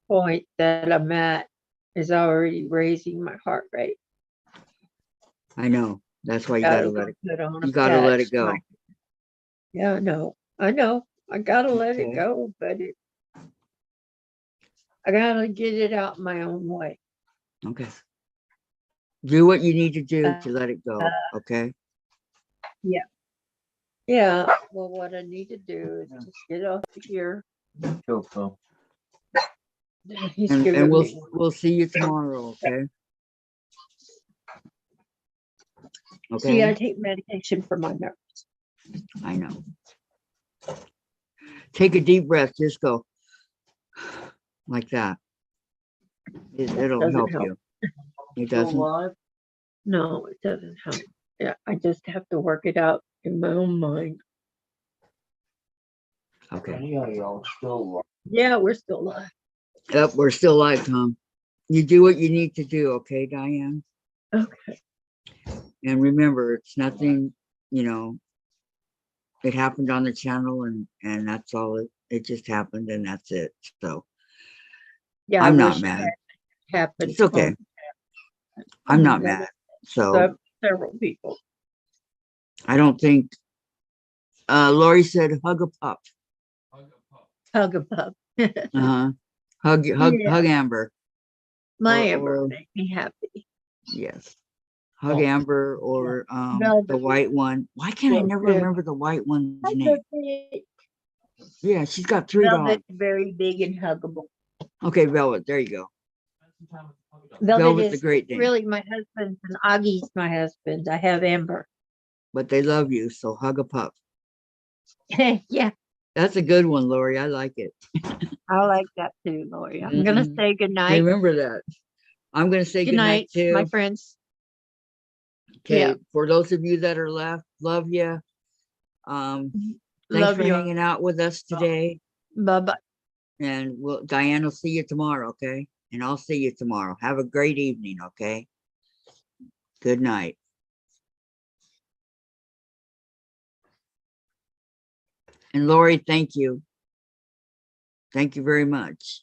point that I'm at is already raising my heart rate. I know. That's why you gotta let it. You You gotta let it go. Yeah, I know. I know. I gotta let it Okay. go, but I gotta get it out my own way. Okay. Do what you need to do to let it go. Okay. Yeah. Yeah, well, what I need to do is just get off here. Till so. He's And giving we'll me, we'll see you tomorrow, okay? see, I Okay, take medication for my nerves. I know. Take a deep breath, just go like that. It'll Doesn't help help. you. It Still doesn't? alive? No, it doesn't help. Yeah, I just have to work it out in my own mind. Okay. Anyhow, y'all still alive. Yeah, we're still alive. Yep, we're still live, Tom. You do what you need to do, okay, Diane? Okay. And remember, it's nothing, you know, it happened on the channel and that's all it just happened and that's it. So Yeah, I'm I not wish mad. that happened. It's okay. I'm not mad. So Several people. I don't think Lori said hug a pup. Hug a pup. Uh-huh. Hug Yeah. Amber. My Or- Amber or- make me happy. Yes. Hug Oh. Amber or the Velvet. white one. Why can't I never Yeah. remember the white one's name? Velvet. Yeah, she's got 3 dogs. Velvet's very big and huggable. Okay, Velvet, there you go. Velvet Velvet's a is great name. really my husband's and Augie's my husband. I have Amber. But they love you, so hug a pup. Yeah, That's a good one, Lori. I like it. I like that too, Lori. I'm gonna Mhm. say good night. Remember that. I'm gonna say Good night, too. my friends. Okay, Yeah. for those of you that are left, love you. Thanks Love for you. hanging out with us today. Bye bye. And Diane will see you tomorrow, okay? And I'll see you tomorrow. Have a great evening, okay? Good night. And Lori, thank you. Thank you very much.